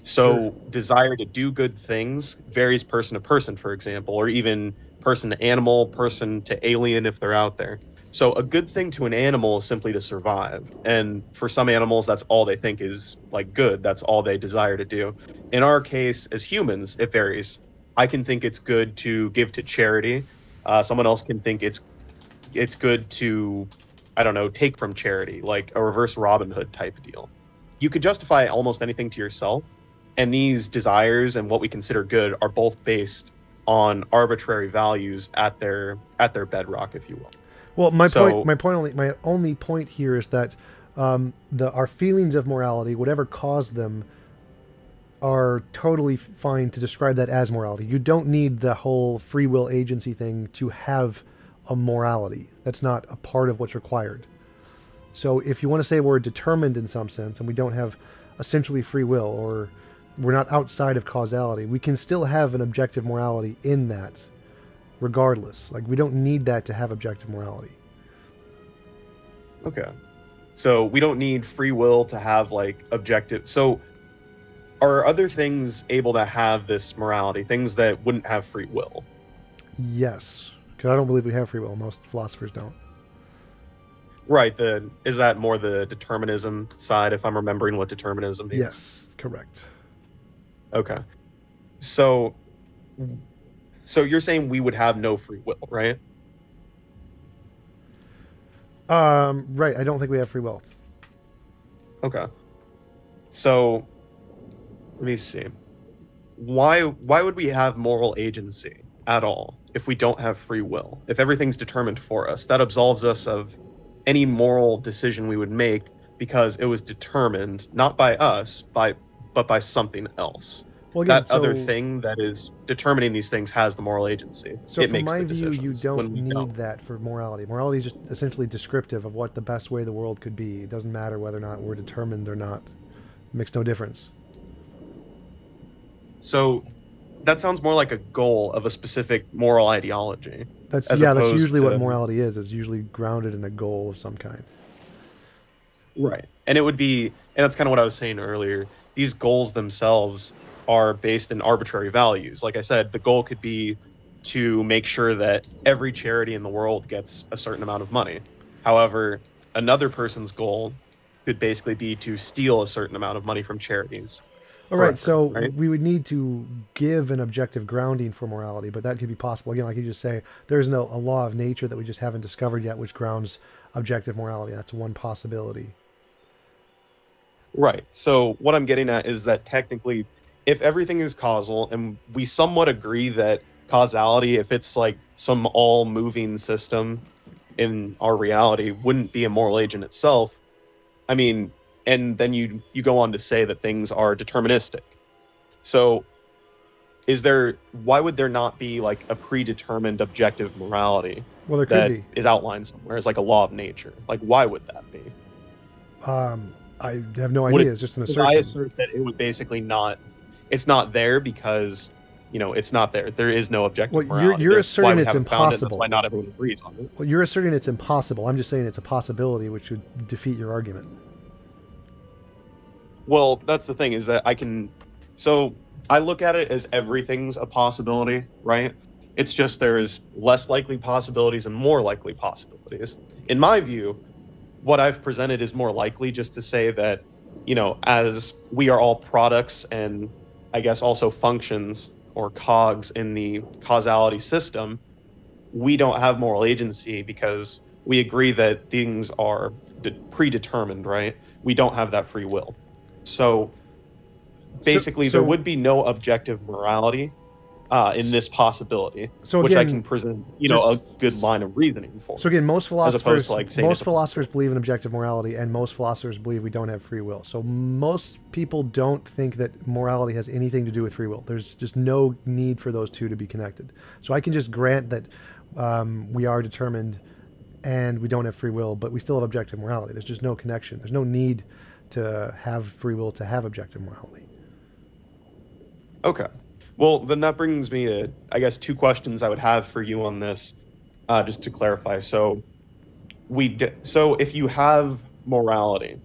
So Sure. desire to do good things varies person to person, for example, or even person to animal, person to alien if they're out there. So a good thing to an animal is simply to survive. And for some animals, that's all they think is like good. That's all they desire to do. In our case, as humans, it varies. I can think it's good to give to charity. Someone else can think it's good to, I don't know, take from charity, like a reverse Robin Hood type deal. You could justify almost anything to yourself. And these desires and what we consider good are both based on arbitrary values at their bedrock, if you will. Well, my only point here is that our feelings of morality, whatever caused them, are totally fine to describe that as morality. You don't need the whole free will agency thing to have a morality. That's not a part of what's required. So if you want to say we're determined in some sense and we don't have essentially free will, or we're not outside of causality, we can still have an objective morality in that regardless. Like, we don't need that to have objective morality. Okay. So we don't need free will to have like objective. So are other things able to have this morality, things that wouldn't have free will? Yes, because I don't believe we have free will. Most philosophers don't. Right. Is that more the determinism side, if I'm remembering what determinism means? Yes, correct. Okay. So you're saying we would have no free will, right? Right. I don't think we have free will. Okay. So let me see. Why would we have moral agency at all if we don't have free will? If everything's determined for us, that absolves us of any moral decision we would make because it was determined not by us, but by something else. Well, again, that other thing that is determining these things has the moral agency. So it from makes my the view, you decisions don't when we need that for morality. Morality is just essentially descriptive of what the best way the world could be. It doesn't matter whether or not we're determined or not. It makes no difference. So that sounds more like a goal of a specific moral ideology. That's as that's opposed usually what to- morality is. It's usually grounded in a goal of some kind. Right. And it would be, and that's kind of what I was saying earlier, these goals themselves are based in arbitrary values. Like I said, the goal could be to make sure that every charity in the world gets a certain amount of money. However, another person's goal could basically be to steal a certain amount of money from charities. All right, Correct, so right? we would need to give an objective grounding for morality, but that could be possible. Again, like you just say, there's a law of nature that we just haven't discovered yet which grounds objective morality. That's one possibility. Right. So what I'm getting at is that technically, if everything is causal, and we somewhat agree that causality, if it's like some all-moving system in our reality, wouldn't be a moral agent itself, I mean, and then you go on to say that things are deterministic. So why would there not be like a predetermined objective morality Well, there that could be. is outlined somewhere as like a law of nature? Like, why would that be? I have no Would idea. it- It's just an Because I assertion. assert that it would basically it's not there because, it's not there. There is no objective Well, morality. you're That's why asserting we it's haven't found it, and impossible. That's why not everyone agrees on it. Well, you're asserting it's impossible. I'm just saying it's a possibility, which would defeat your argument. Well, that's the thing, is that so I look at it as everything's a possibility, right? It's just there's less likely possibilities and more likely possibilities. In my view, what I've presented is more likely, just to say that, as we are all products and I guess also functions or cogs in the causality system, we don't have moral agency because we agree that things are predetermined, right? We don't have that free will. So basically, so- there would be no objective morality in this possibility, So which I again, can present, a good line of reasoning for. So again, most opposed philosophers to, like, saying it's a- believe in objective morality, and most philosophers believe we don't have free will. So most people don't think that morality has anything to do with free will. There's just no need for those two to be connected. So I can just grant that we are determined and we don't have free will, but we still have objective morality. There's just no connection. There's no need to have free will to have objective morality. Okay. Well, then that brings me to, I guess, two questions I would have for you on this, just to clarify. So, so if you have morality,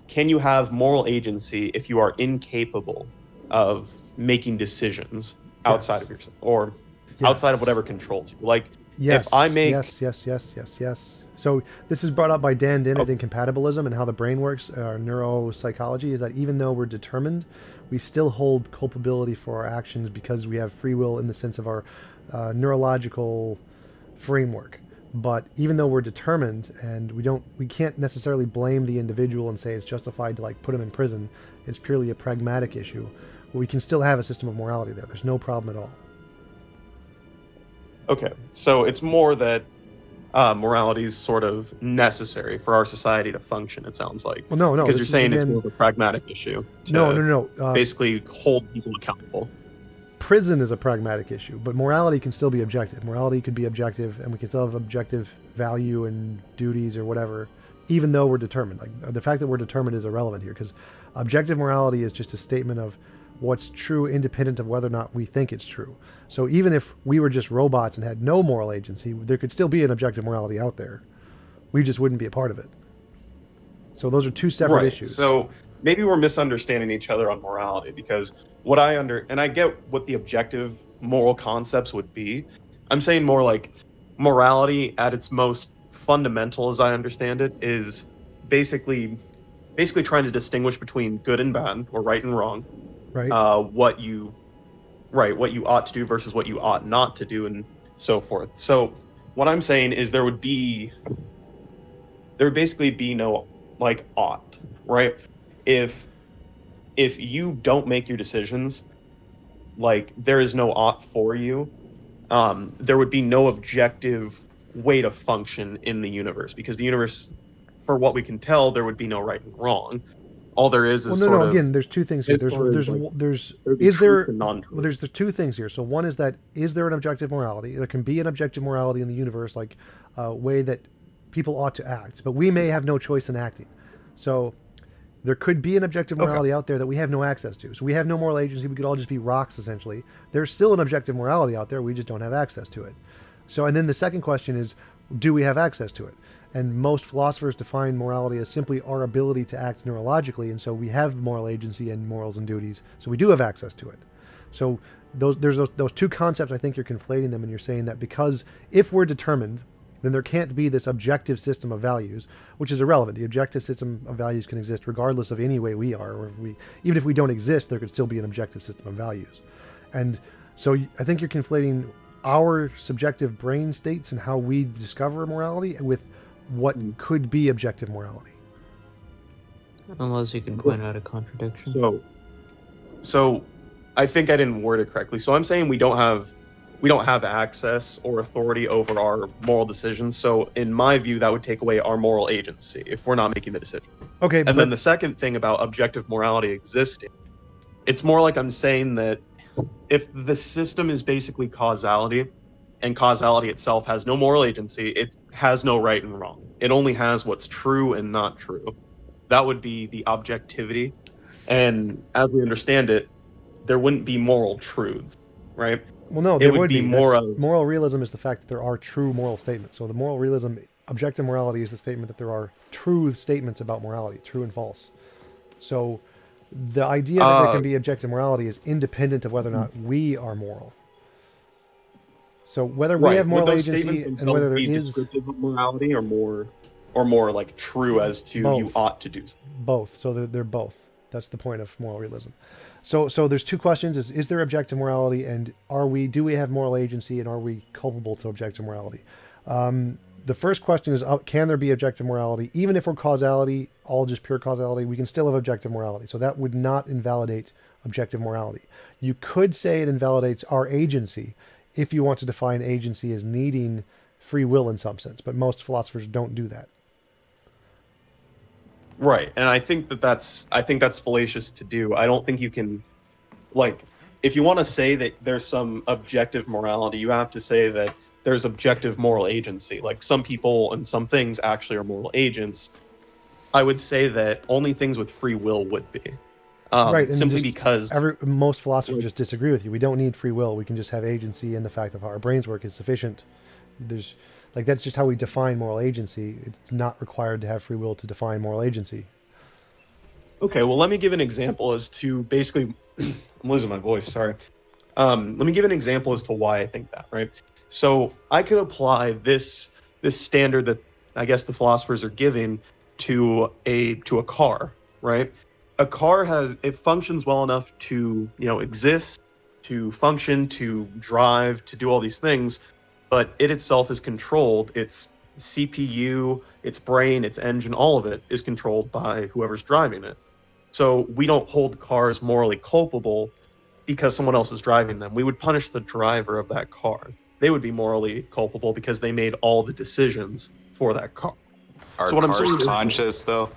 can you have moral agency if you are incapable of making decisions outside of yourself, or outside of whatever controls you? Like, Yes. if I make... Yes. So this is brought up by Dan Dennett in Compatibilism and how the brain works, neuropsychology, is that even though we're determined, we still hold culpability for our actions because we have free will in the sense of our neurological framework. But even though we're determined and we can't necessarily blame the individual and say it's justified to put him in prison, it's purely a pragmatic issue. We can still have a system of morality there. There's no problem at all. Okay, so it's more that morality is sort of necessary for our society to function, it sounds like. Well, no. Because you're saying it's more of a pragmatic issue. No. Basically hold people accountable. Prison is a pragmatic issue, but morality can still be objective. Morality could be objective, and we can still have objective value and duties or whatever, even though we're determined. The fact that we're determined is irrelevant here, because objective morality is just a statement of what's true independent of whether or not we think it's true. So even if we were just robots and had no moral agency, there could still be an objective morality out there. We just wouldn't be a part of it. So those are two separate issues. So maybe we're misunderstanding each other on morality, because and I get what the objective moral concepts would be. I'm saying more like morality at its most fundamental, as I understand it, is basically trying to distinguish between good and bad, or right and wrong. Right. What you ought to do versus what you ought not to do, and so forth. So what I'm saying is there would basically be no ought, right? If you don't make your decisions, there is no ought for you, there would be no objective way to function in the universe, because the universe, for what we can tell, there would be no right and wrong. All there is again, there's two things here. There's two things here. So one is that, is there an objective morality? There can be an objective morality in the universe, a way that people ought to act, but we may have no choice in acting. So there could be an objective morality out there that we have no access to. So we have no moral agency. We could all just be rocks, essentially. There's still an objective morality out there. We just don't have access to it. So, and then the second question is, do we have access to it? And most philosophers define morality as simply our ability to act neurologically, and so we have moral agency and morals and duties, so we do have access to it. So there's those two concepts. I think you're conflating them, and you're saying that because if we're determined, then there can't be this objective system of values, which is irrelevant. The objective system of values can exist regardless of any way we are, or even if we don't exist, there could still be an objective system of values. And so I think you're conflating our subjective brain states and how we discover morality with what could be objective morality. Unless you can point out a contradiction. So I think I didn't word it correctly. So I'm saying we don't have access or authority over our moral decisions. So in my view, that would take away our moral agency if we're not making the decision. Okay. And then the second thing about objective morality existing, it's more like I'm saying that if the system is basically causality, and causality itself has no moral agency, it has no right and wrong. It only has what's true and not true. That would be the objectivity. And as we understand it, there wouldn't be moral truths, right? Well, no, there would be more of... Moral realism is the fact that there are true moral statements. So the moral realism, objective morality, is the statement that there are true statements about morality, true and false. So the idea that there can be objective morality is independent of whether or not we are moral. So whether we have moral agency and whether there is descriptive of morality, or more true as to both. You ought to do so. Both. So they're both. That's the point of moral realism. So there's two questions: is there objective morality, and do we have moral agency, and are we culpable to objective morality? The first question is, can there be objective morality? Even if we're causality, all just pure causality, we can still have objective morality. So that would not invalidate objective morality. You could say it invalidates our agency if you want to define agency as needing free will in some sense, but most philosophers don't do that. Right, and I think that's fallacious to do. I don't think you can, like, if you want to say that there's some objective morality, you have to say that there's objective moral agency. Like, some people and some things actually are moral agents. I would say that only things with free will would be. Right, and simply just because most philosophers just disagree with you. We don't need free will. We can just have agency, and the fact of how our brains work is sufficient. That's just how we define moral agency. It's not required to have free will to define moral agency. Okay, well, let me give an example as to basically. I'm losing my voice. Sorry. Let me give an example as to why I think that. Right. So I could apply this standard that I guess the philosophers are giving to a car. Right. A car functions well enough to, exist, to function, to drive, to do all these things, but it itself is controlled. Its CPU, its brain, its engine, all of it is controlled by whoever's driving it. So we don't hold cars morally culpable because someone else is driving them. We would punish the driver of that car. They would be morally culpable because they made all the decisions for that car. Are so what cars I'm saying is, conscious, though?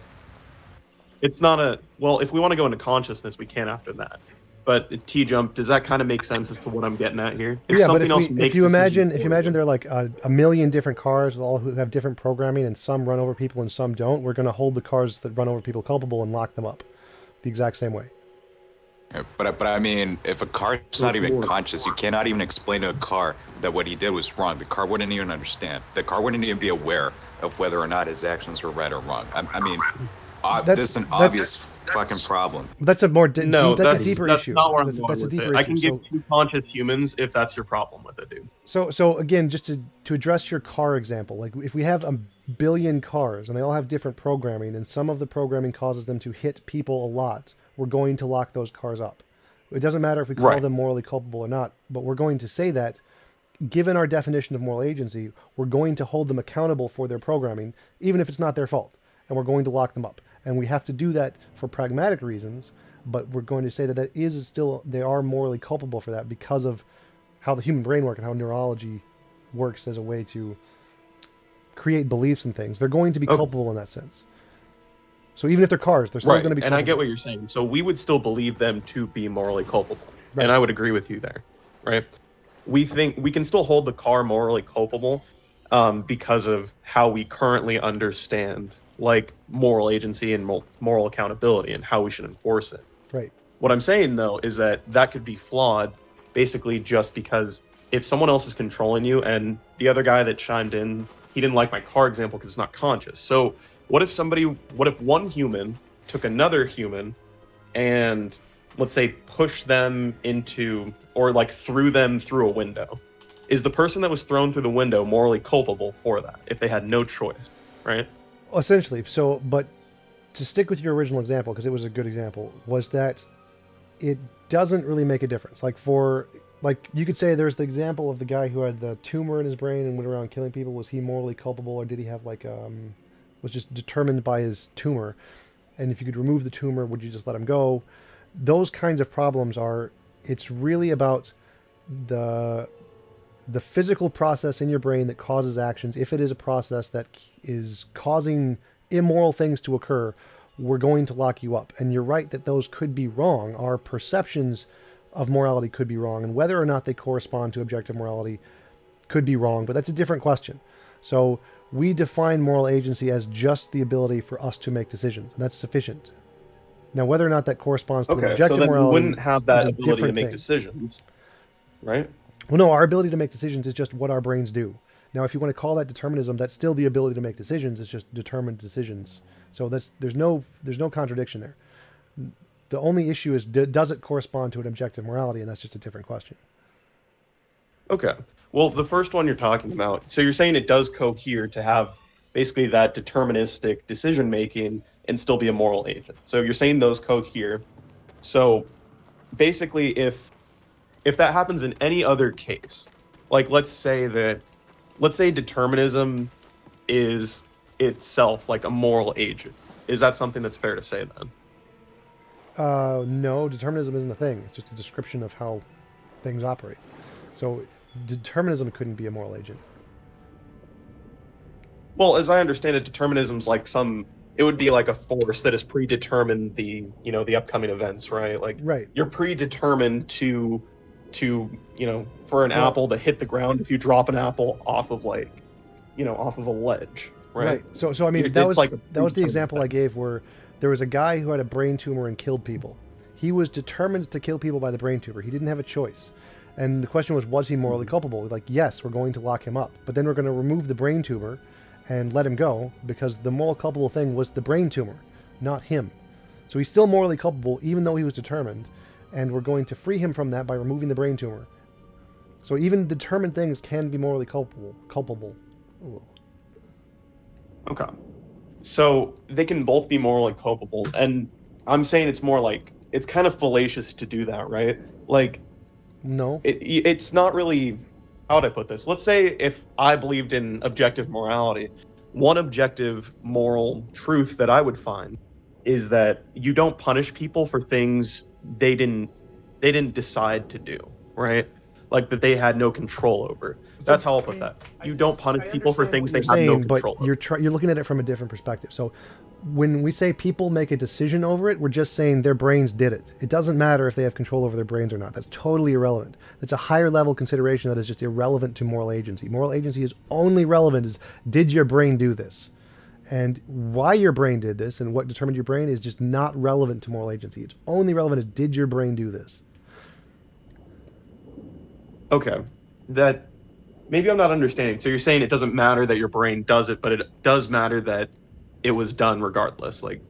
it's not well, if we want to go into consciousness, we can after that. But TJump, does that kind of make sense as to what I'm getting at here? Yeah, but if you imagine there are like a million different cars, all who have different programming, and some run over people and some don't, we're going to hold the cars that run over people culpable and lock them up the exact same way. Yeah, but I mean, if a car is not even conscious, you cannot even explain to a car that what he did was wrong. The car wouldn't even understand. The car wouldn't even be aware of whether or not his actions were right or wrong. I mean, this is an obvious fucking problem. That's a more that's a deeper that's issue. Not where That's a deeper issue. I can give two conscious humans if that's your problem with it, dude. So again, just to address your car example, like if we have a billion cars and they all have different programming, and some of the programming causes them to hit people a lot, we're going to lock those cars up. It doesn't matter if we call them morally culpable or not, but we're going to say that, given our definition of moral agency, we're going to hold them accountable for their programming, even if it's not their fault, and we're going to lock them up. And we have to do that for pragmatic reasons, but we're going to say that they are morally culpable for that because of how the human brain works and how neurology works as a way to create beliefs and things. They're going to be culpable in that sense. So even if they're cars, they're still going to be culpable. And I get what you're saying. So we would still believe them to be morally culpable. Right. And I would agree with you there, right? We think we can still hold the car morally culpable because of how we currently understand like moral agency and moral accountability and how we should enforce it. Right. What I'm saying though is that could be flawed basically just because if someone else is controlling you, and the other guy that chimed in, he didn't like my car example because it's not conscious. So what if one human took another human and let's say pushed them into, or like threw them through a window? Is the person that was thrown through the window morally culpable for that if they had no choice, right? Essentially. So, but to stick with your original example, because it was a good example, was that it doesn't really make a difference. Like you could say there's the example of the guy who had the tumor in his brain and went around killing people. Was he morally culpable, or did he have was just determined by his tumor? And if you could remove the tumor, would you just let him go? Those kinds of problems it's really about the physical process in your brain that causes actions. If it is a process that is causing immoral things to occur, we're going to lock you up. And you're right that those could be wrong. Our perceptions of morality could be wrong, and whether or not they correspond to objective morality could be wrong, but that's a different question. So we define moral agency as just the ability for us to make decisions, and that's sufficient. Now, whether or not that corresponds to an objective so then morality, we wouldn't have that ability to make thing. Decisions, right? Well, no, our ability to make decisions is just what our brains do. Now, if you want to call that determinism, that's still the ability to make decisions. It's just determined decisions. So there's no contradiction there. The only issue is, does it correspond to an objective morality? And that's just a different question. Okay. Well, the first one you're talking about, so you're saying it does cohere to have basically that deterministic decision making and still be a moral agent. So you're saying those cohere. So basically, if that happens in any other case, like let's say determinism is itself like a moral agent, is that something that's fair to say then? No, determinism isn't a thing. It's just a description of how things operate. So determinism couldn't be a moral agent. Well, as I understand it, determinism's like it would be like a force that has predetermined the upcoming events, right? Like Right. you're predetermined to for an apple to hit the ground if you drop an apple off of off of a ledge, right? So I mean, It's that was like a that was the predetermined example I thing. gave where there was a guy who had a brain tumor and killed people. He was determined to kill people by the brain tumor. He didn't have a choice. And the question was he morally culpable? Like, yes, we're going to lock him up. But then we're going to remove the brain tumor and let him go because the moral culpable thing was the brain tumor, not him. So he's still morally culpable even though he was determined. And we're going to free him from that by removing the brain tumor. So even determined things can be morally culpable. Ooh. Okay. So they can both be morally culpable, and I'm saying it's more like it's kind of fallacious to do that, right? Like No. it's not really, how would I put this? Let's say if I believed in objective morality, one objective moral truth that I would find is that you don't punish people for things they didn't decide to do, right? Like that they had no control over. That's how I'll put that. You don't punish people for things they have no control over. But you're looking at it from a different perspective. So when we say people make a decision over it, we're just saying their brains did it. It doesn't matter if they have control over their brains or not. That's totally irrelevant. That's a higher level consideration that is just irrelevant to moral agency. Moral agency is only relevant is, did your brain do this? And why your brain did this and what determined your brain is just not relevant to moral agency. It's only relevant as, did your brain do this? Okay. That maybe I'm not understanding. So you're saying it doesn't matter that your brain does it, but it does matter that it was done regardless. Like,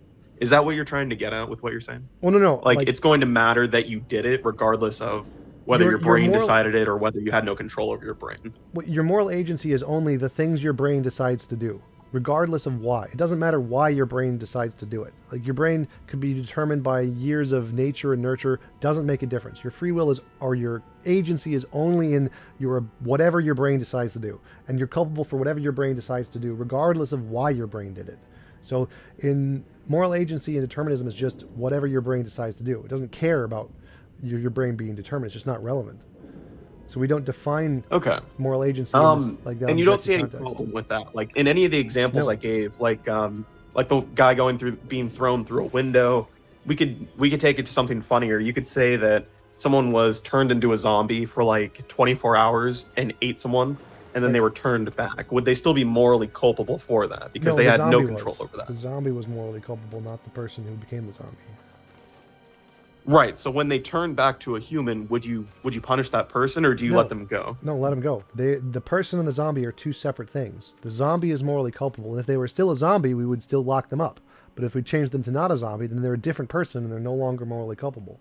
is that what you're trying to get at with what you're saying? Well, no. Like it's going to matter that you did it regardless of whether your brain decided it or whether you had no control over your brain. Your moral agency is only the things your brain decides to do, regardless of why. It doesn't matter why your brain decides to do it. Like your brain could be determined by years of nature and nurture, doesn't make a difference. Your free will is, or your agency is only in your whatever your brain decides to do. And you're culpable for whatever your brain decides to do, regardless of why your brain did it. So in moral agency and determinism is just whatever your brain decides to do. It doesn't care about your brain being determined. It's just not relevant. So we don't define moral agency in this, like that. And you don't see any context. problem with that. Like in any of the examples I gave, like the guy being thrown through a window, we could take it to something funnier. You could say that someone was turned into a zombie for like 24 hours and ate someone, and then they were turned back. Would they still be morally culpable for that because they had no control over that? The zombie was morally culpable, not the person who became the zombie. Right. So when they turn back to a human, would you punish that person or do you let them go? No, let them go. The person and the zombie are two separate things. The zombie is morally culpable, and if they were still a zombie, we would still lock them up. But if we changed them to not a zombie, then they're a different person and they're no longer morally culpable.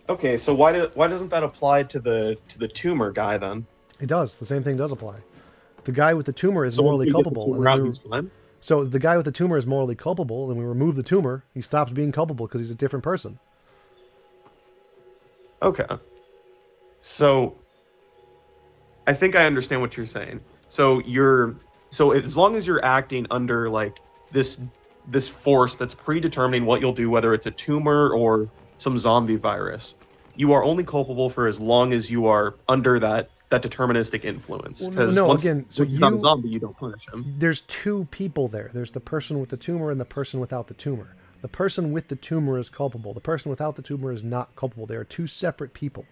Okay, so why doesn't that apply to the tumor guy then? It does. The same thing does apply. The guy with the tumor is So morally once we get the culpable. tumor out, he's fine? So the guy with the tumor is morally culpable, and we remove the tumor, he stops being culpable because he's a different person. Okay. So I think I understand what you're saying. So as long as you're acting under like this force that's predetermining what you'll do, whether it's a tumor or some zombie virus, you are only culpable for as long as you are under that deterministic influence. Because once he's not a zombie, you don't punish him. There's two people there. There's the person with the tumor and the person without the tumor. The person with the tumor is culpable. The person without the tumor is not culpable. They are two separate people.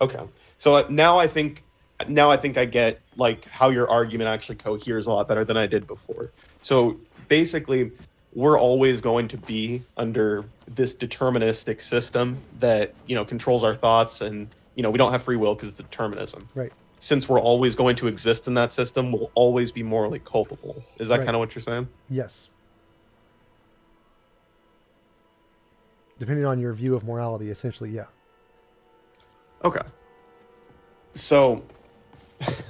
Okay. So now I think I get like how your argument actually coheres a lot better than I did before. So basically, we're always going to be under this deterministic system that, controls our thoughts, and we don't have free will because it's determinism. Right. Since we're always going to exist in that system, we'll always be morally culpable. Is that kind of what you're saying? Yes. Depending on your view of morality, essentially, yeah. Okay. So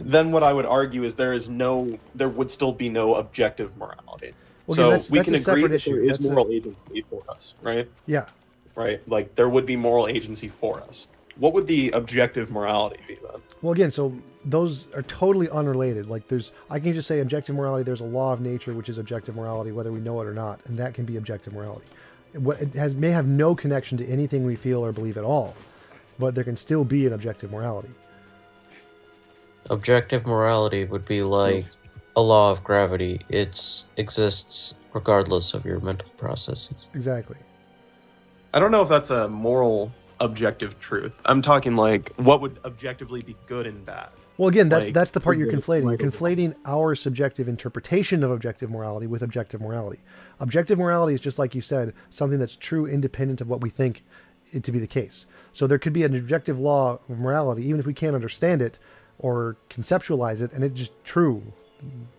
then what I would argue is there would still be no objective morality. Well, so again, we can agree that issue. there is moral agency for us, right? Yeah. Right? Like there would be moral agency for us. what would the objective morality be then? Well, again, so those are totally unrelated. Like I can just say objective morality, there's a law of nature which is objective morality, whether we know it or not, and that can be objective morality. It may have no connection to anything we feel or believe at all, but there can still be an objective morality. Objective morality would be like a law of gravity. It exists regardless of your mental processes. Exactly. I don't know if that's a moral objective truth. I'm talking like what would objectively be good and bad. Well, again, that's Like, the part you're conflating. You're like- conflating our subjective interpretation of objective morality with objective morality. Objective morality is just like you said, something that's true independent of what we think it to be the case. So there could be an objective law of morality, even if we can't understand it or conceptualize it, and it's just true.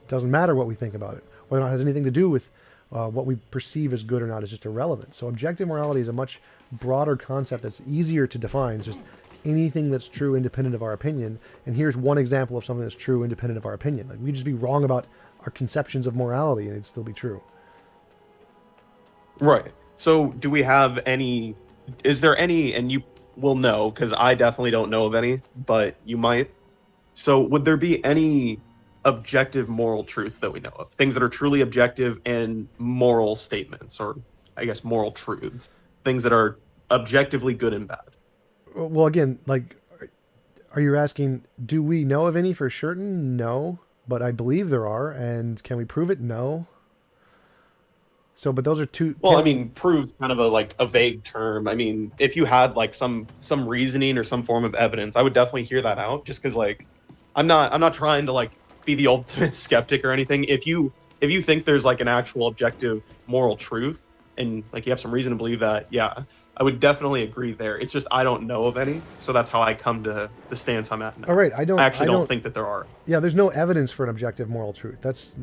Doesn't matter what we think about it. Whether or not it has anything to do with what we perceive as good or not is just irrelevant. So objective morality is a much broader concept that's easier to define. It's just anything that's true independent of our opinion. And here's one example of something that's true independent of our opinion. Like we'd just be wrong about our conceptions of morality and it'd still be true. Right. So do we have any, is there any, and you will know, because I definitely don't know of any, but you might. So would there be any objective moral truth that we know of? Things that are truly objective and moral statements, or I guess moral truths. Things that are objectively good and bad. Well, again, like, are you asking, do we know of any for certain? No, but I believe there are. And can we prove it? No. So, but those are two. Well, I mean, proves kind of a vague term. I mean, if you had like some reasoning or some form of evidence, I would definitely hear that out. Just because like, I'm not trying to like be the ultimate skeptic or anything. If you think there's like an actual objective moral truth and like you have some reason to believe that, yeah, I would definitely agree there. It's just I don't know of any, so that's how I come to the stance I'm at now. All right, I actually don't think that there are. Yeah, there's no evidence for an objective moral truth. It's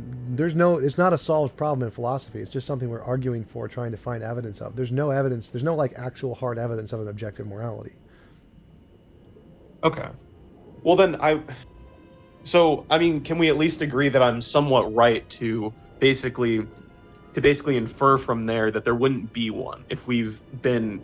not a solved problem in philosophy. It's just something we're arguing for, trying to find evidence of. There's no evidence. There's no like actual hard evidence of an objective morality. Okay. Well then so I mean, can we at least agree that I'm somewhat right to basically infer from there that there wouldn't be one if we've been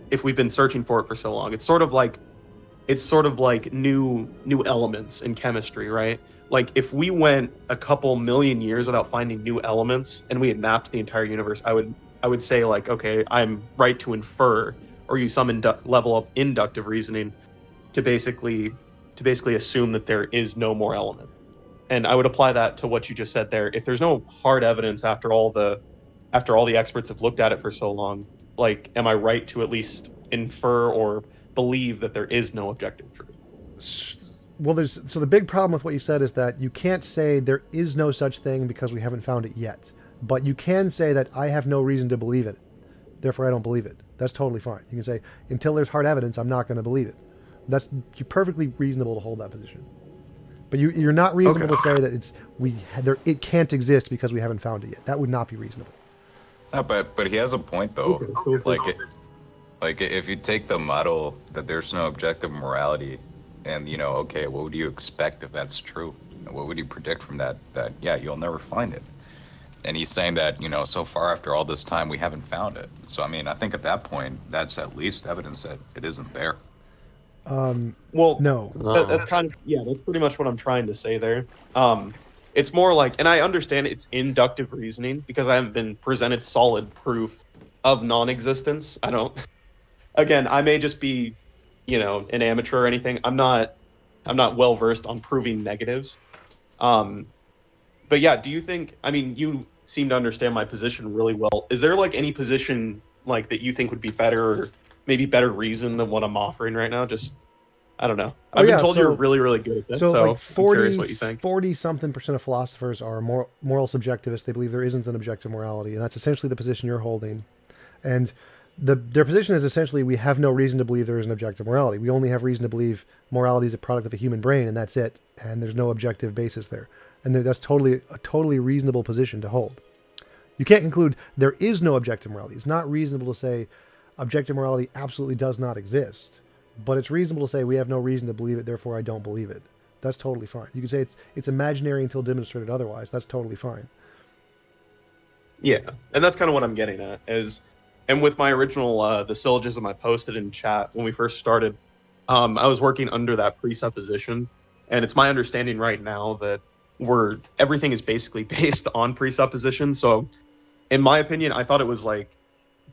searching for it for so long? It's sort of like new elements in chemistry, right? Like if we went a couple million years without finding new elements and we had mapped the entire universe, I would say like, okay, I'm right to infer or use some level of inductive reasoning to basically assume that there is no more element. And I would apply that to what you just said there. If there's no hard evidence after all the experts have looked at it for so long, like, am I right to at least infer or believe that there is no objective truth? Well, so the big problem with what you said is that you can't say there is no such thing because we haven't found it yet. But you can say that I have no reason to believe it, therefore I don't believe it. That's totally fine. You can say, until there's hard evidence, I'm not going to believe it. That's perfectly reasonable to hold that position. But you're not reasonable to say that it can't exist because we haven't found it yet. That would not be reasonable. No, but he has a point though. Like if you take the model that there's no objective morality, and okay, what would you expect if that's true? What would you predict from that? That yeah, you'll never find it. And he's saying that so far after all this time we haven't found it. So I mean, I think at that point that's at least evidence that it isn't there. Well, no. That's kind of, yeah, that's pretty much what I'm trying to say there. It's more like, and I understand it's inductive reasoning because I haven't been presented solid proof of non-existence. Again, I may just be, an amateur or anything. I'm not well versed on proving negatives. But yeah, do you think, I mean, you seem to understand my position really well. Is there like any position like that you think would be better, or maybe better reason than what I'm offering right now? Just, I don't know. I've been told you're really, really good at this. So like I'm curious what you think. 40-something% of philosophers are moral subjectivists. They believe there isn't an objective morality, and that's essentially the position you're holding. And their position is essentially we have no reason to believe there is an objective morality. We only have reason to believe morality is a product of a human brain, and that's it. And there's no objective basis there. And that's a totally reasonable position to hold. You can't conclude there is no objective morality. It's not reasonable to say objective morality absolutely does not exist, but it's reasonable to say we have no reason to believe it, therefore I don't believe it. That's totally fine. You can say it's imaginary until demonstrated otherwise. That's totally fine. Yeah, and that's kind of what I'm getting at. And with my original the syllogism I posted in chat when we first started, I was working under that presupposition, and it's my understanding right now that everything is basically based on presupposition. So, in my opinion, I thought it was like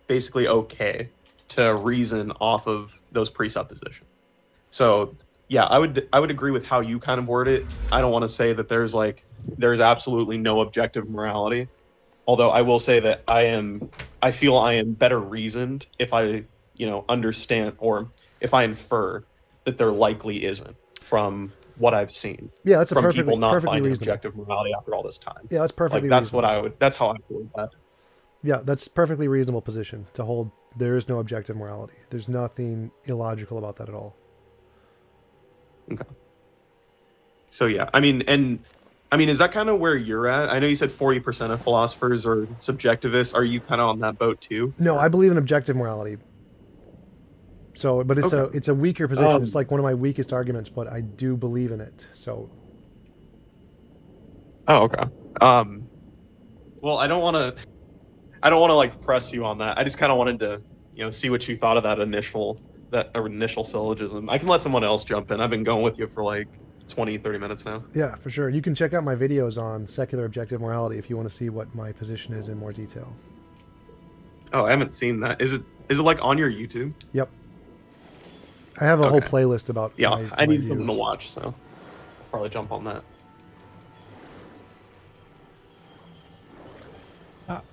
basically okay to reason off of those presuppositions. So, yeah, I would agree with how you kind of word it. I don't want to say that there's absolutely no objective morality. Although I will say that I feel I am better reasoned if I, understand, or if I infer that there likely isn't from what I've seen. Yeah, that's from people not perfectly finding reasonable. objective morality after all this time. Yeah, that's perfectly Like, that's reasonable. that's how I feel about that. Yeah, that's perfectly reasonable position to hold. There is no objective morality. There's nothing illogical about that at all. Okay. So yeah, I mean, is that kind of where you're at? I know you said 40% of philosophers are subjectivists. Are you kind of on that boat too? No, I believe in objective morality. So, but it's a weaker position. It's like one of my weakest arguments, but I do believe in it. So. Oh, okay. Well, I don't want to like press you on that. I just kind of wanted to, see what you thought of that initial syllogism. I can let someone else jump in. I've been going with you for like 20, 30 minutes now. Yeah, for sure. You can check out my videos on secular objective morality if you want to see what my position is in more detail. Oh, I haven't seen that. Is it like on your YouTube? Yep. I have a whole Okay. playlist about I need views. something to watch, so I'll probably jump on that.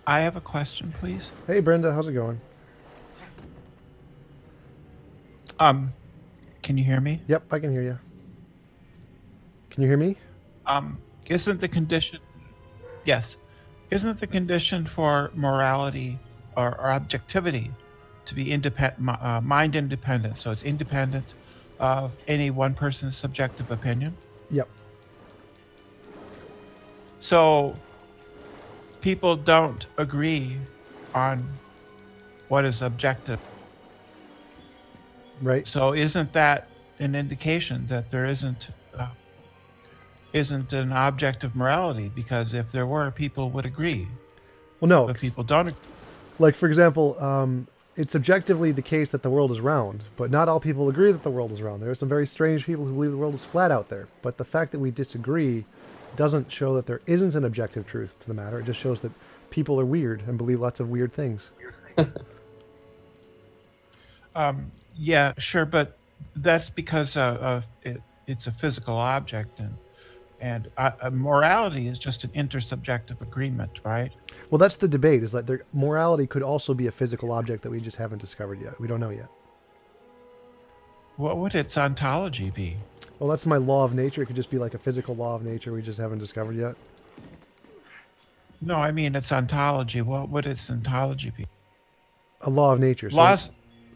I have a question, please. Hey, Brenda, how's it going? Can you hear me? Yep, I can hear you. Can you hear me? Isn't the condition? Yes. Isn't the condition for morality or objectivity to be independent, mind independent? So it's independent of any one person's subjective opinion. Yep. So people don't agree on what is objective. Right. So isn't that an indication that there isn't an object of morality? Because if there were, people would agree. Well, no. But people don't agree. Like, for example, it's objectively the case that the world is round, but not all people agree that the world is round. There are some very strange people who believe the world is flat out there. But the fact that we disagree doesn't show that there isn't an objective truth to the matter. It just shows that people are weird and believe lots of weird things. Yeah, sure, but that's because it's a physical object, and morality is just an intersubjective agreement, right? Well, that's the debate, is that morality could also be a physical object that we just haven't discovered yet. We don't know yet. What would its ontology be? Well, that's my law of nature. It could just be like a physical law of nature we just haven't discovered yet. No, I mean its ontology. What would its ontology be? A law of nature. Laws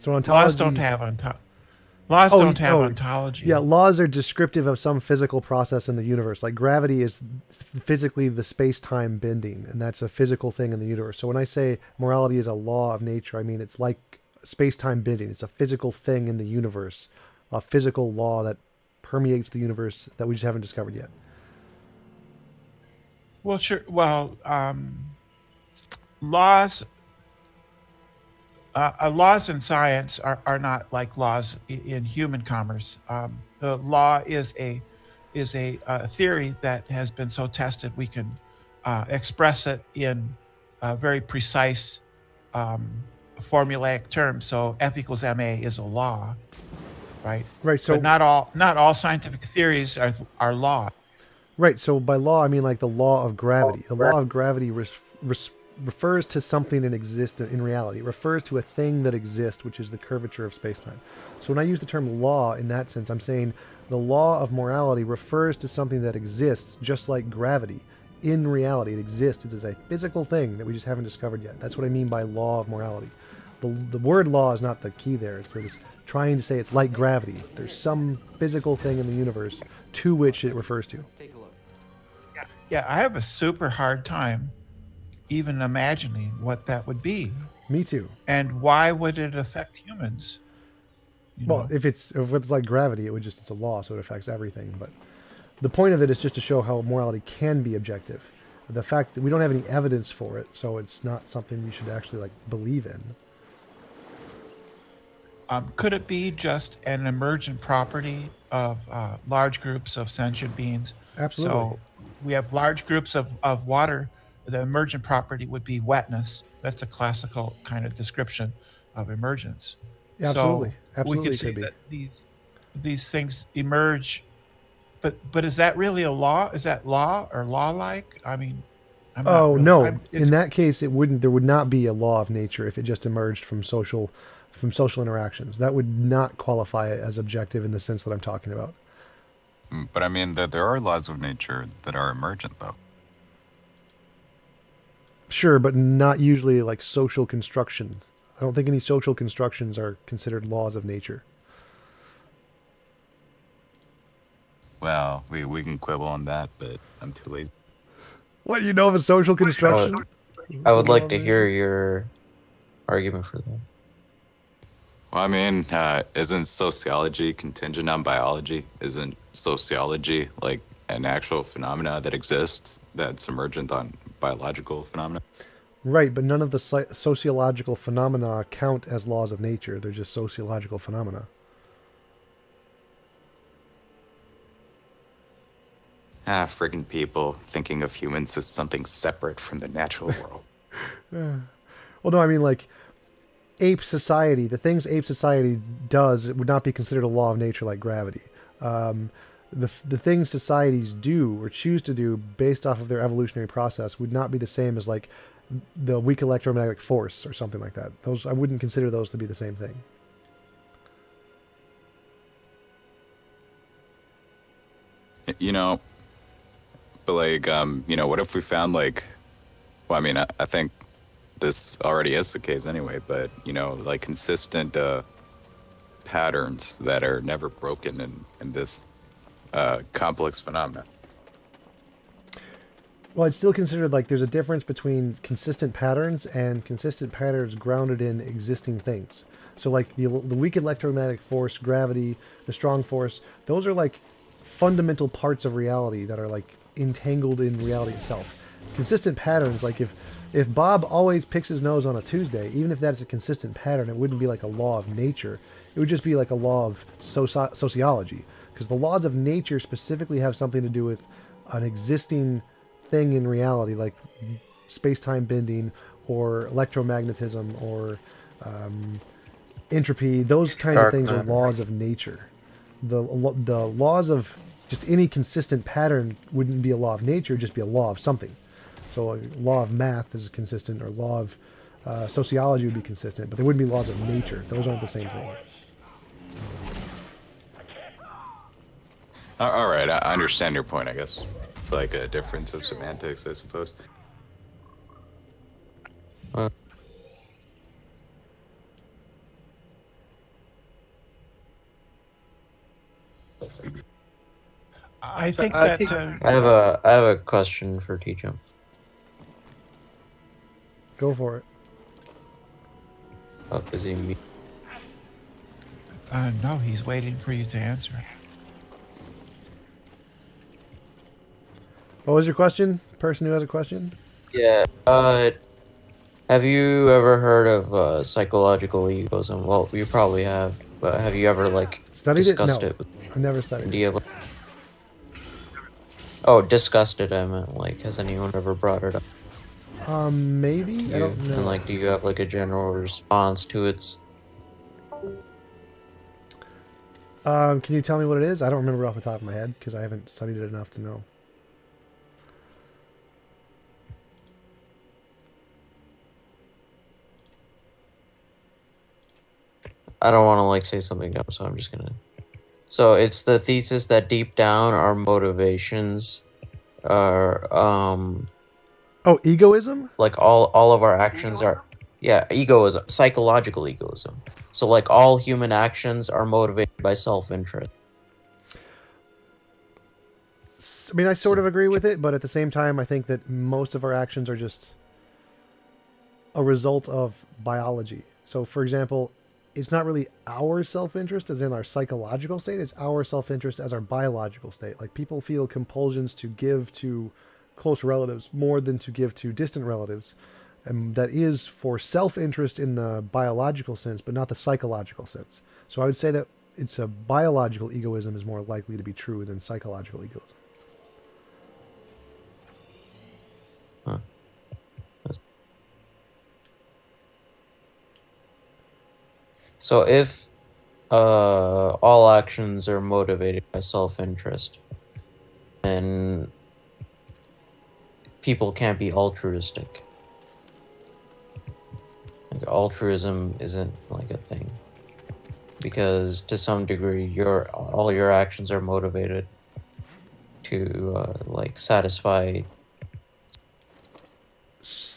ontology, don't have ontology. Yeah, laws are descriptive of some physical process in the universe. Like gravity is physically the space-time bending, and that's a physical thing in the universe. So when I say morality is a law of nature, I mean it's like space-time bending. It's a physical thing in the universe, a physical law that permeates the universe that we just haven't discovered yet. Well, sure. Well, laws in science are not like laws in human commerce. The law is a theory that has been so tested we can express it in very precise formulaic terms. So F equals ma is a law, right? Right. So but not all scientific theories are law. Right. So by law, I mean like the law of gravity. The law of gravity refers to something that exists in reality. It refers to a thing that exists, which is the curvature of space-time. So when I use the term law in that sense, I'm saying the law of morality refers to something that exists, just like gravity. In reality, it exists. It is a physical thing that we just haven't discovered yet. That's what I mean by law of morality. The word law is not the key there. It's just trying to say it's like gravity. There's some physical thing in the universe to which it refers to. Yeah, I have a super hard time even imagining what that would be. Me too. And why would it affect humans? Well, if it's like gravity, it's a law, so it affects everything. But the point of it is just to show how morality can be objective. The fact that we don't have any evidence for it, so it's not something you should actually like believe in. Could it be just an emergent property of large groups of sentient beings? Absolutely. So we have large groups of water. The emergent property would be wetness. That's a classical kind of description of emergence. Yeah, absolutely. So Absolutely we could it say could be. that these things emerge, but is that really a law? Is that law or law-like? I mean, I'm not Oh really, no! it's In that case, it wouldn't. There would not be a law of nature if it just emerged from social interactions. That would not qualify it as objective in the sense that I'm talking about. But I mean, there are laws of nature that are emergent, though. Sure, but not usually like social constructions. I don't think any social constructions are considered laws of nature. Well, we can quibble on that, but I'm too lazy. What, you know of a social construction? I would like to hear your argument for that. Well, I mean, isn't sociology contingent on biology? Isn't sociology like an actual phenomena that exists that's emergent on biological phenomena? Right, but none of the sociological phenomena count as laws of nature. They're just sociological phenomena. Friggin' people thinking of humans as something separate from the natural world. Well, no, I mean, like, ape society, the things ape society does, it would not be considered a law of nature like gravity. The things societies do or choose to do based off of their evolutionary process would not be the same as, like, the weak electromagnetic force or something like that. Those, I wouldn't consider those to be the same thing. You know, but like, what if we found like, well, I mean, I think this already is the case anyway, but, like consistent patterns that are never broken in this complex phenomena. Well, I'd still consider, like, there's a difference between consistent patterns and consistent patterns grounded in existing things. So, like, the weak electromagnetic force, gravity, the strong force, those are, like, fundamental parts of reality that are, like, entangled in reality itself. Consistent patterns, like, if Bob always picks his nose on a Tuesday, even if that's a consistent pattern, it wouldn't be like a law of nature. It would just be like a law of sociology. Because the laws of nature specifically have something to do with an existing thing in reality, like space-time bending or electromagnetism or entropy. Those kinds of things are laws of nature. The laws of just any consistent pattern wouldn't be a law of nature, just be a law of something. So a law of math is consistent, or law of sociology would be consistent, but there wouldn't be laws of nature. Those aren't the same thing. All right, I understand your point, I guess. It's like a difference of semantics, I suppose. I think that I have a question for TJump. Go for it. Oh, is he me? no, he's waiting for you to answer. What was your question? Person who has a question? Yeah. Have you ever heard of psychological egoism? Well, you probably have, but have you ever Studied discussed it? No, I've never studied Do it. you have, oh, discussed it, I meant, has anyone ever brought it up? Maybe? I don't know. And do you have a general response to its? Can you tell me what it is? I don't remember off the top of my head because I haven't studied it enough to know. I don't want to say something dumb, so I'm just gonna. So it's the thesis that deep down our motivations are Oh, egoism? all of our actions are egoism, psychological egoism. So all human actions are motivated by self-interest. I mean, I sort of agree with it, but at the same time, I think that most of our actions are just a result of biology. So, for example, it's not really our self-interest as in our psychological state, it's our self-interest as our biological state. Like, people feel compulsions to give to close relatives more than to give to distant relatives and that is for self-interest in the biological sense, but not the psychological sense. So I would say that it's a biological egoism is more likely to be true than psychological egoism. Huh. So if all actions are motivated by self-interest, then people can't be altruistic. Like, altruism isn't like a thing, because to some degree all your actions are motivated to like satisfy.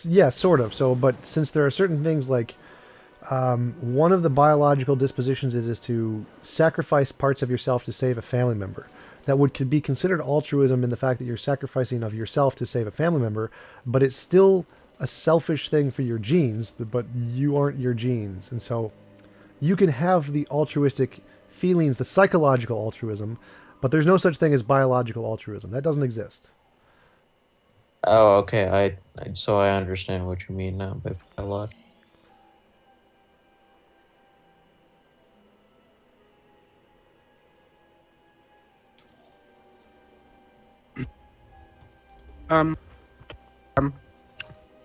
Yeah, sort of. So, but since there are certain things like one of the biological dispositions is to sacrifice parts of yourself to save a family member. That could be considered altruism in the fact that you're sacrificing of yourself to save a family member, but it's still a selfish thing for your genes, but you aren't your genes. And so you can have the altruistic feelings, the psychological altruism, but there's no such thing as biological altruism. That doesn't exist. Oh, okay. So I understand what you mean now by biological.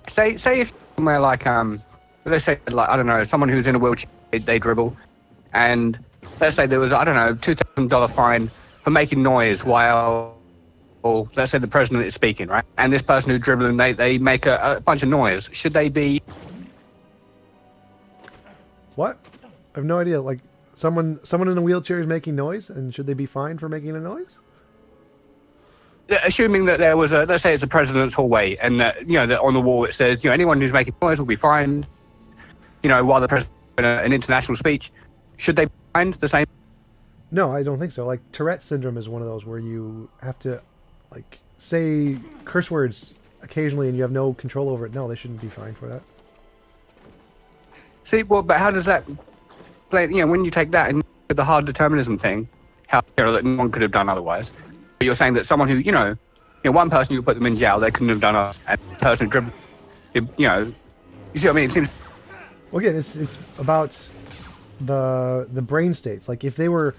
Say if somewhere like let's say like I don't know, someone who's in a wheelchair, they dribble, and let's say there was I don't know $2,000 fine for making noise while, or let's say the president is speaking, right? And this person who's dribbling, they make a bunch of noise. Should they be? What? I have no idea. Like someone in a wheelchair is making noise, and should they be fined for making a noise? Assuming that there was let's say it's a president's hallway, and that that on the wall it says, anyone who's making noise will be fined. While the president an international speech, should they be fined the same? No, I don't think so. Like Tourette syndrome is one of those where you have to, like, say curse words occasionally, and you have no control over it. No, they shouldn't be fined for that. See, well, but how does that play? When you take that and the hard determinism thing, how that no one could have done otherwise. But you're saying that someone who, one person you put them in jail, they couldn't have done us, and the person who dribbled, you see what I mean? It seems. Well, again, it's about the brain states. Like if they were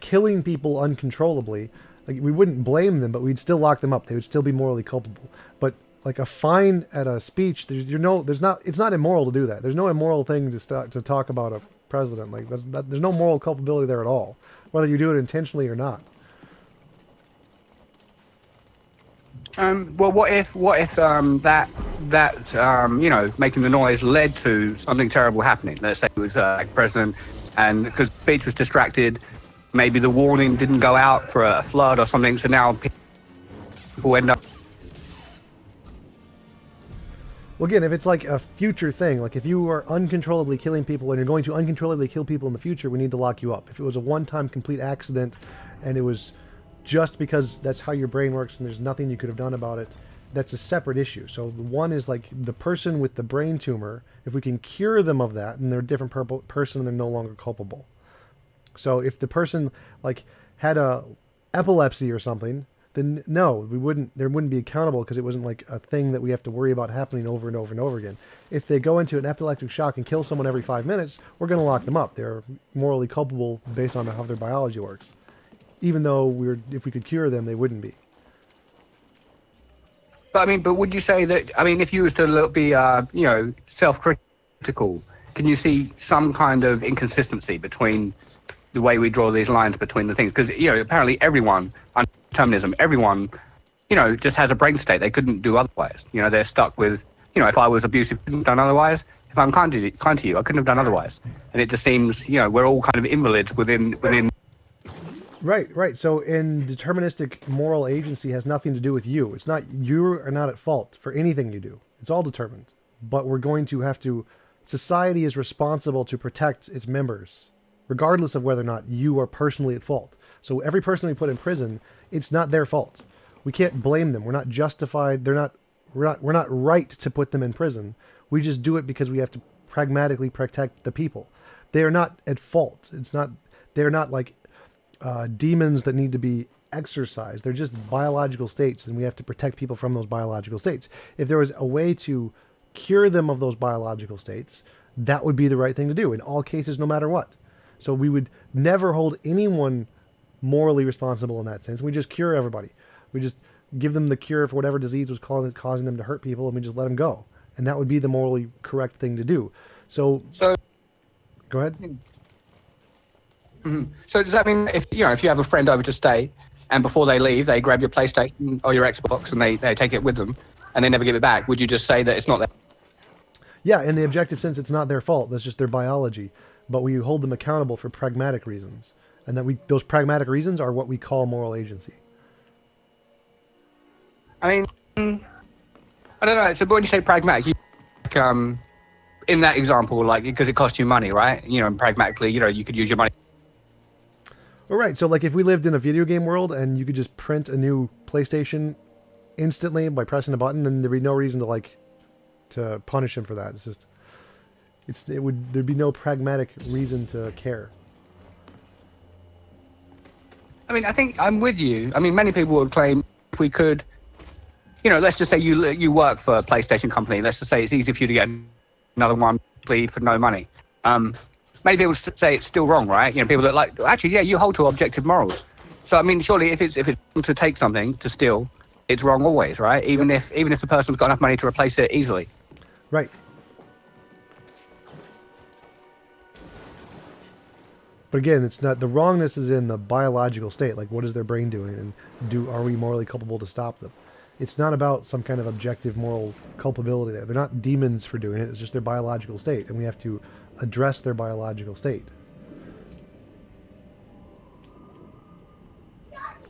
killing people uncontrollably, like we wouldn't blame them, but we'd still lock them up. They would still be morally culpable. But like a fine at a speech, it's not immoral to do that. There's no immoral thing to talk about a president. Like there's no moral culpability there at all, whether you do it intentionally or not. Well, what if that making the noise led to something terrible happening? Let's say it was like president, and because the speech was distracted, maybe the warning didn't go out for a flood or something, so now people end up. Well, again, if it's like a future thing, like if you are uncontrollably killing people and you're going to uncontrollably kill people in the future, we need to lock you up. If it was a one-time complete accident and it was just because that's how your brain works and there's nothing you could have done about it, that's a separate issue. So the one is like the person with the brain tumor, if we can cure them of that, then they're a different person and they're no longer culpable. So if the person like had a epilepsy or something, then no, there wouldn't be accountable because it wasn't like a thing that we have to worry about happening over and over and over again. If they go into an epileptic shock and kill someone every 5 minutes, we're going to lock them up. They're morally culpable based on how their biology works. Even though if we could cure them, they wouldn't be. But would you say that? If you was to be, self-critical, can you see some kind of inconsistency between the way we draw these lines between the things? Because apparently everyone under determinism, everyone, just has a brain state they couldn't do otherwise. They're stuck with, if I was abusive, I couldn't have done otherwise. If I'm kind to you, I couldn't have done otherwise. And it just seems, we're all kind of invalids within. Right. So in deterministic moral agency has nothing to do with you. It's not, you are not at fault for anything you do. It's all determined. But we're going to have to, society is responsible to protect its members, regardless of whether or not you are personally at fault. So every person we put in prison, it's not their fault. We can't blame them. We're not justified. We're not right to put them in prison. We just do it because we have to pragmatically protect the people. They are not at fault. They're not like demons that need to be exorcised. They're just biological states, and we have to protect people from those biological states. If there was a way to cure them of those biological states, that would be the right thing to do in all cases, no matter what. So we would never hold anyone morally responsible in that sense. We just cure everybody. We just give them the cure for whatever disease was causing them to hurt people, and we just let them go. And that would be the morally correct thing to do. So go ahead. Mm-hmm. So does that mean if you have a friend over to stay, and before they leave, they grab your PlayStation or your Xbox and they take it with them, and they never give it back, would you just say that it's not there? Yeah, in the objective sense, it's not their fault. That's just their biology. But we hold them accountable for pragmatic reasons. And that those pragmatic reasons are what we call moral agency. I mean, I don't know. So when you say pragmatic, in that example, like, because it costs you money, right? And pragmatically, you could use your money. All right, so like if we lived in a video game world and you could just print a new PlayStation instantly by pressing a button, then there'd be no reason to punish him for that. There'd be no pragmatic reason to care. I mean, I think I'm with you. I mean, many people would claim if we could, let's just say you work for a PlayStation company. Let's just say it's easy for you to get another one for no money. Many people say it's still wrong, right? People that actually, yeah, you hold to objective morals. So I mean, surely if it's wrong to take something, to steal, it's wrong always, right? Even if the person's got enough money to replace it easily. Right. But again, it's not, the wrongness is in the biological state. Like, what is their brain doing, and are we morally culpable to stop them? It's not about some kind of objective moral culpability there. They're not demons for doing it. It's just their biological state, and we have to address their biological state.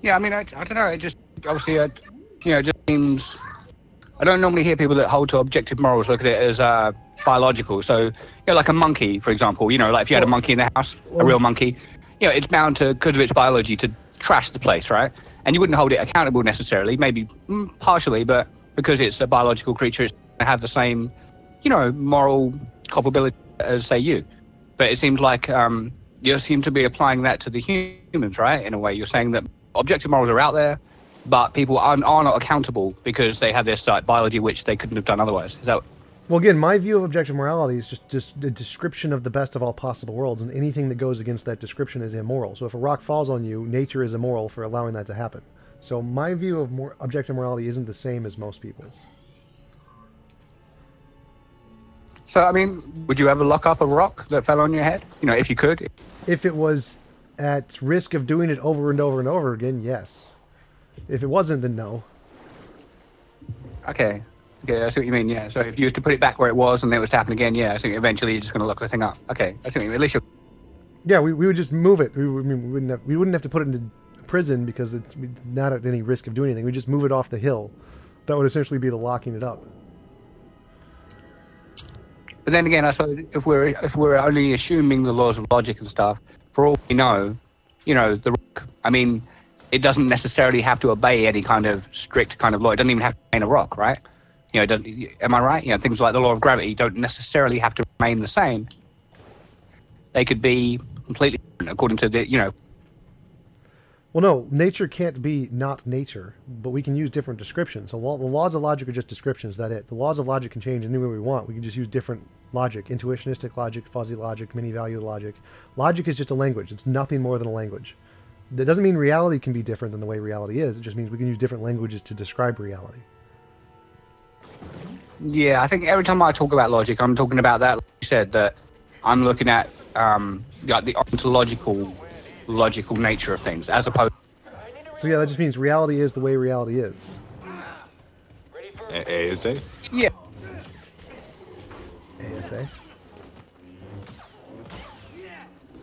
Yeah, I mean, I don't know. It just obviously, it just seems. I don't normally hear people that hold to objective morals look at it as biological. So, like a monkey, for example. Like if you had a monkey in the house, a real monkey, it's bound to, because of its biology, to trash the place, right? And you wouldn't hold it accountable necessarily, maybe partially, but because it's a biological creature, it's going to have the same, moral culpability as, say, you. But it seems like you seem to be applying that to the humans, right? In a way, you're saying that objective morals are out there, but people are not accountable because they have this biology which they couldn't have done otherwise. Is that? Well, again, my view of objective morality is just a description of the best of all possible worlds, and anything that goes against that description is immoral. So if a rock falls on you, nature is immoral for allowing that to happen. So my view of objective morality isn't the same as most people's. So, I mean, would you ever lock up a rock that fell on your head? If you could? If it was at risk of doing it over and over and over again, yes. If it wasn't, then no. Okay. Yeah, I see what you mean, yeah. So if you used to put it back where it was and then it was to happen again, yeah, I think eventually you're just going to lock the thing up. Okay, I see what you mean. At least you're... Yeah, we would just move it. We wouldn't have to put it into prison because it's not at any risk of doing anything. We just move it off the hill. That would essentially be the locking it up. But then again, I suppose if we're only assuming the laws of logic and stuff, for all we know, the rock, I mean, it doesn't necessarily have to obey any kind of strict kind of law. It doesn't even have to remain a rock, right? Am I right? Things like the law of gravity don't necessarily have to remain the same. They could be completely different according to the, Well, no, nature can't be not nature, but we can use different descriptions. So the laws of logic are just descriptions, that's it. The laws of logic can change any way we want. We can just use different logic, intuitionistic logic, fuzzy logic, many-valued logic. Logic is just a language. It's nothing more than a language. That doesn't mean reality can be different than the way reality is. It just means we can use different languages to describe reality. Yeah, I think every time I talk about logic, I'm talking about that, like you said, that I'm looking at the ontological, logical nature of things, as opposed. So yeah, that just means reality is the way reality is. ASA? Yeah. ASA?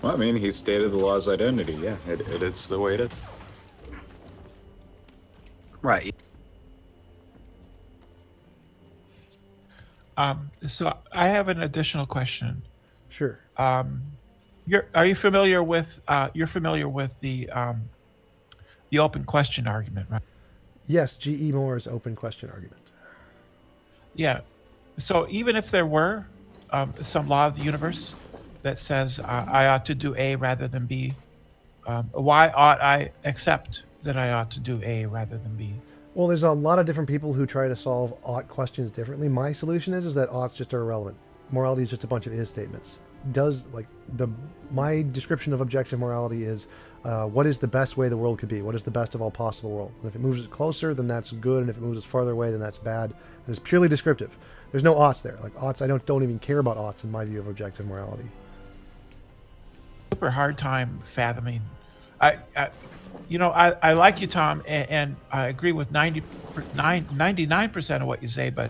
Well, I mean, he stated the law's identity. Yeah, it's the way it is. Right. So I have an additional question. Sure. Are you familiar with the open question argument, right? Yes, G.E. Moore's open question argument. Yeah. So even if there were some law of the universe that says I ought to do A rather than B, why ought I accept that I ought to do A rather than B? Well, there's a lot of different people who try to solve ought questions differently. My solution is that oughts just are irrelevant. Morality is just a bunch of is statements. My description of objective morality is what is the best way the world could be? What is the best of all possible world? And if it moves us closer, then that's good, and if it moves us farther away, then that's bad. And it's purely descriptive. There's no oughts there. Like oughts, I don't even care about oughts in my view of objective morality. Super hard time fathoming. I like you, Tom, and I agree with 99% of what you say, but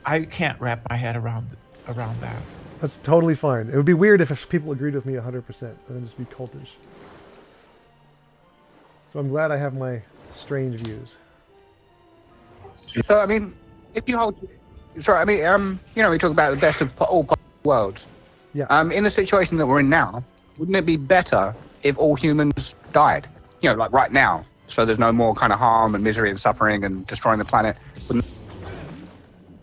I can't wrap my head around that. That's totally fine. It would be weird if people agreed with me 100%, and then just be cultish. So I'm glad I have my strange views. So I mean, if you hold, sorry, I mean, we talk about the best of all possible worlds. Yeah. In the situation that we're in now, wouldn't it be better if all humans died? Like right now, so there's no more kind of harm and misery and suffering and destroying the planet.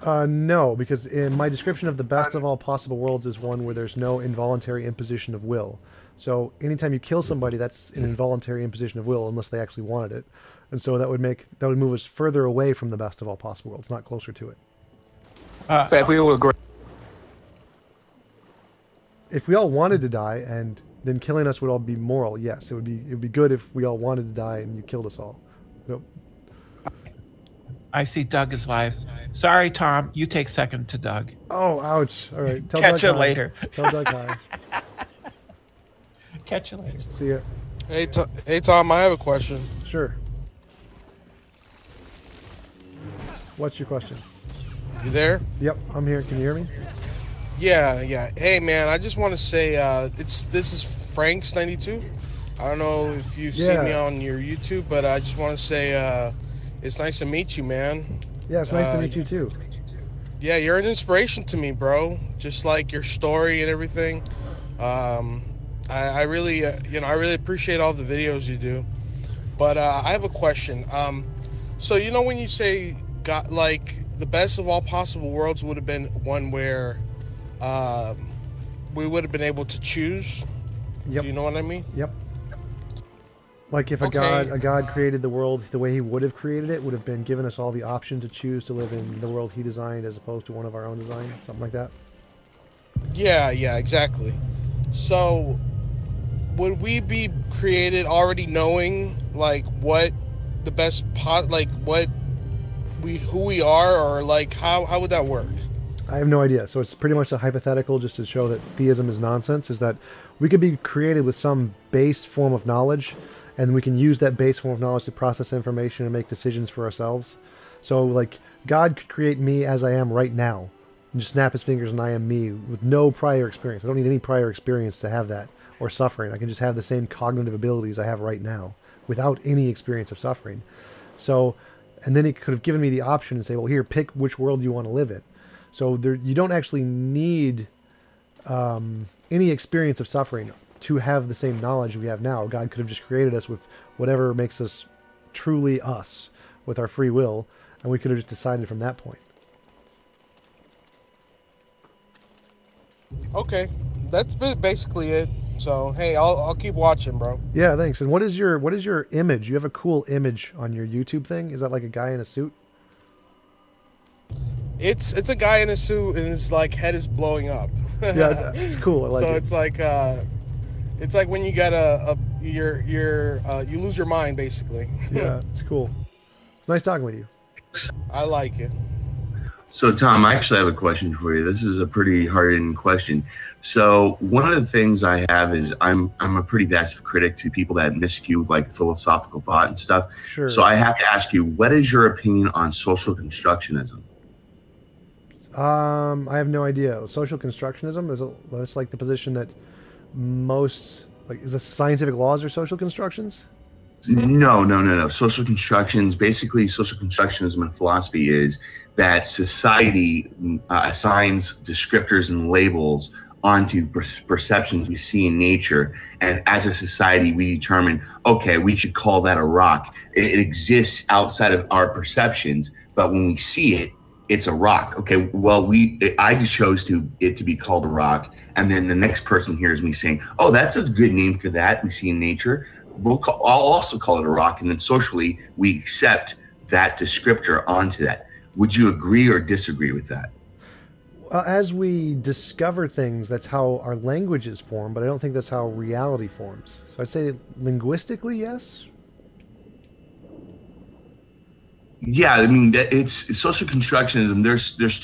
No, because in my description of the best of all possible worlds is one where there's no involuntary imposition of will. So anytime you kill somebody, that's an involuntary imposition of will, unless they actually wanted it. And so that would move us further away from the best of all possible worlds, not closer to it. But if we all agree, if we all wanted to die, and then killing us would all be moral, yes, it would be good if we all wanted to die and you killed us all. Nope. I see Doug is live. Sorry, Tom. You take second to Doug. Oh, ouch. All right. Tell Catch Doug you hi. later. Tell Doug hi. Catch you later. See ya. Hey, Tom, I have a question. Sure. What's your question? You there? Yep, I'm here. Can you hear me? Yeah. Hey, man, I just want to say this is Franks92. I don't know if you've seen me on your YouTube, but I just want to say it's nice to meet you, man. Yeah, it's nice to meet you too. Yeah, you're an inspiration to me, bro. Just like your story and everything. I really, I really appreciate all the videos you do. But I have a question. So when you say God, like the best of all possible worlds would have been one where we would have been able to choose. Yep. Do you know what I mean? Yep. Like if a god created the world the way he would have created it, would have been given us all the option to choose to live in the world he designed as opposed to one of our own design, something like that. Yeah, exactly. So would we be created already knowing like what the best who we are, or like how would that work? I have no idea. So it's pretty much a hypothetical just to show that theism is nonsense, is that we could be created with some base form of knowledge, and we can use that base form of knowledge to process information and make decisions for ourselves. So like God could create me as I am right now and just snap his fingers and I am me with no prior experience. I don't need any prior experience to have that, or suffering. I can just have the same cognitive abilities I have right now without any experience of suffering. So, and then he could have given me the option and say, well, here, pick which world you want to live in. So you don't actually need any experience of suffering to have the same knowledge we have now. God could have just created us with whatever makes us truly us, with our free will, and we could have just decided from that point. Okay, that's basically it. So hey, I'll keep watching, bro. Yeah, thanks. And what is your image? You have a cool image on your YouTube thing. Is that like a guy in a suit? It's a guy in a suit and his like head is blowing up. Yeah, it's cool. I like it. It's like when you got you lose your mind basically. Yeah, it's cool. It's nice talking with you. I like it. So Tom, I actually have a question for you. This is a pretty hard-hitting question. So one of the things I have is I'm a pretty vast critic to people that miscue like philosophical thought and stuff. Sure. So I have to ask you, what is your opinion on social constructionism? I have no idea. Social constructionism that's like the position that most is the scientific laws are social constructions? No. Social constructions, basically social constructionism in philosophy is that society assigns descriptors and labels onto perceptions we see in nature. And as a society, we determine, okay, we should call that a rock. It exists outside of our perceptions, but when we see it, it's a rock. Okay, well, I just chose it to be called a rock. And then the next person hears me saying, oh, that's a good name for that we see in nature. I'll also call it a rock. And then socially, we accept that descriptor onto that. Would you agree or disagree with that? As we discover things, that's how our language is formed, but I don't think that's how reality forms. So I'd say linguistically, yes. Yeah, I mean, it's social constructionism. There's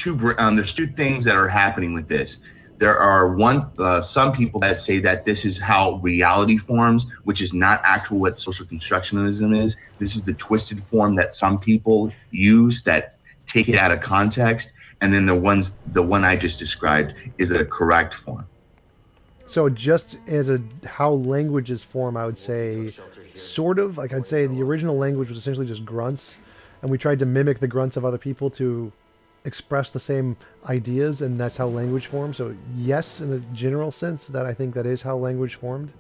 two things that are happening with this. There are some people that say that this is how reality forms, which is not actual what social constructionism is. This is the twisted form that some people use that take it out of context, and then the one I just described is a correct form. So just as how languages form, I would say sort of, like I'd say the original language was essentially just grunts, and we tried to mimic the grunts of other people to express the same ideas, and that's how language formed. So yes, in a general sense, that I think that is how language formed.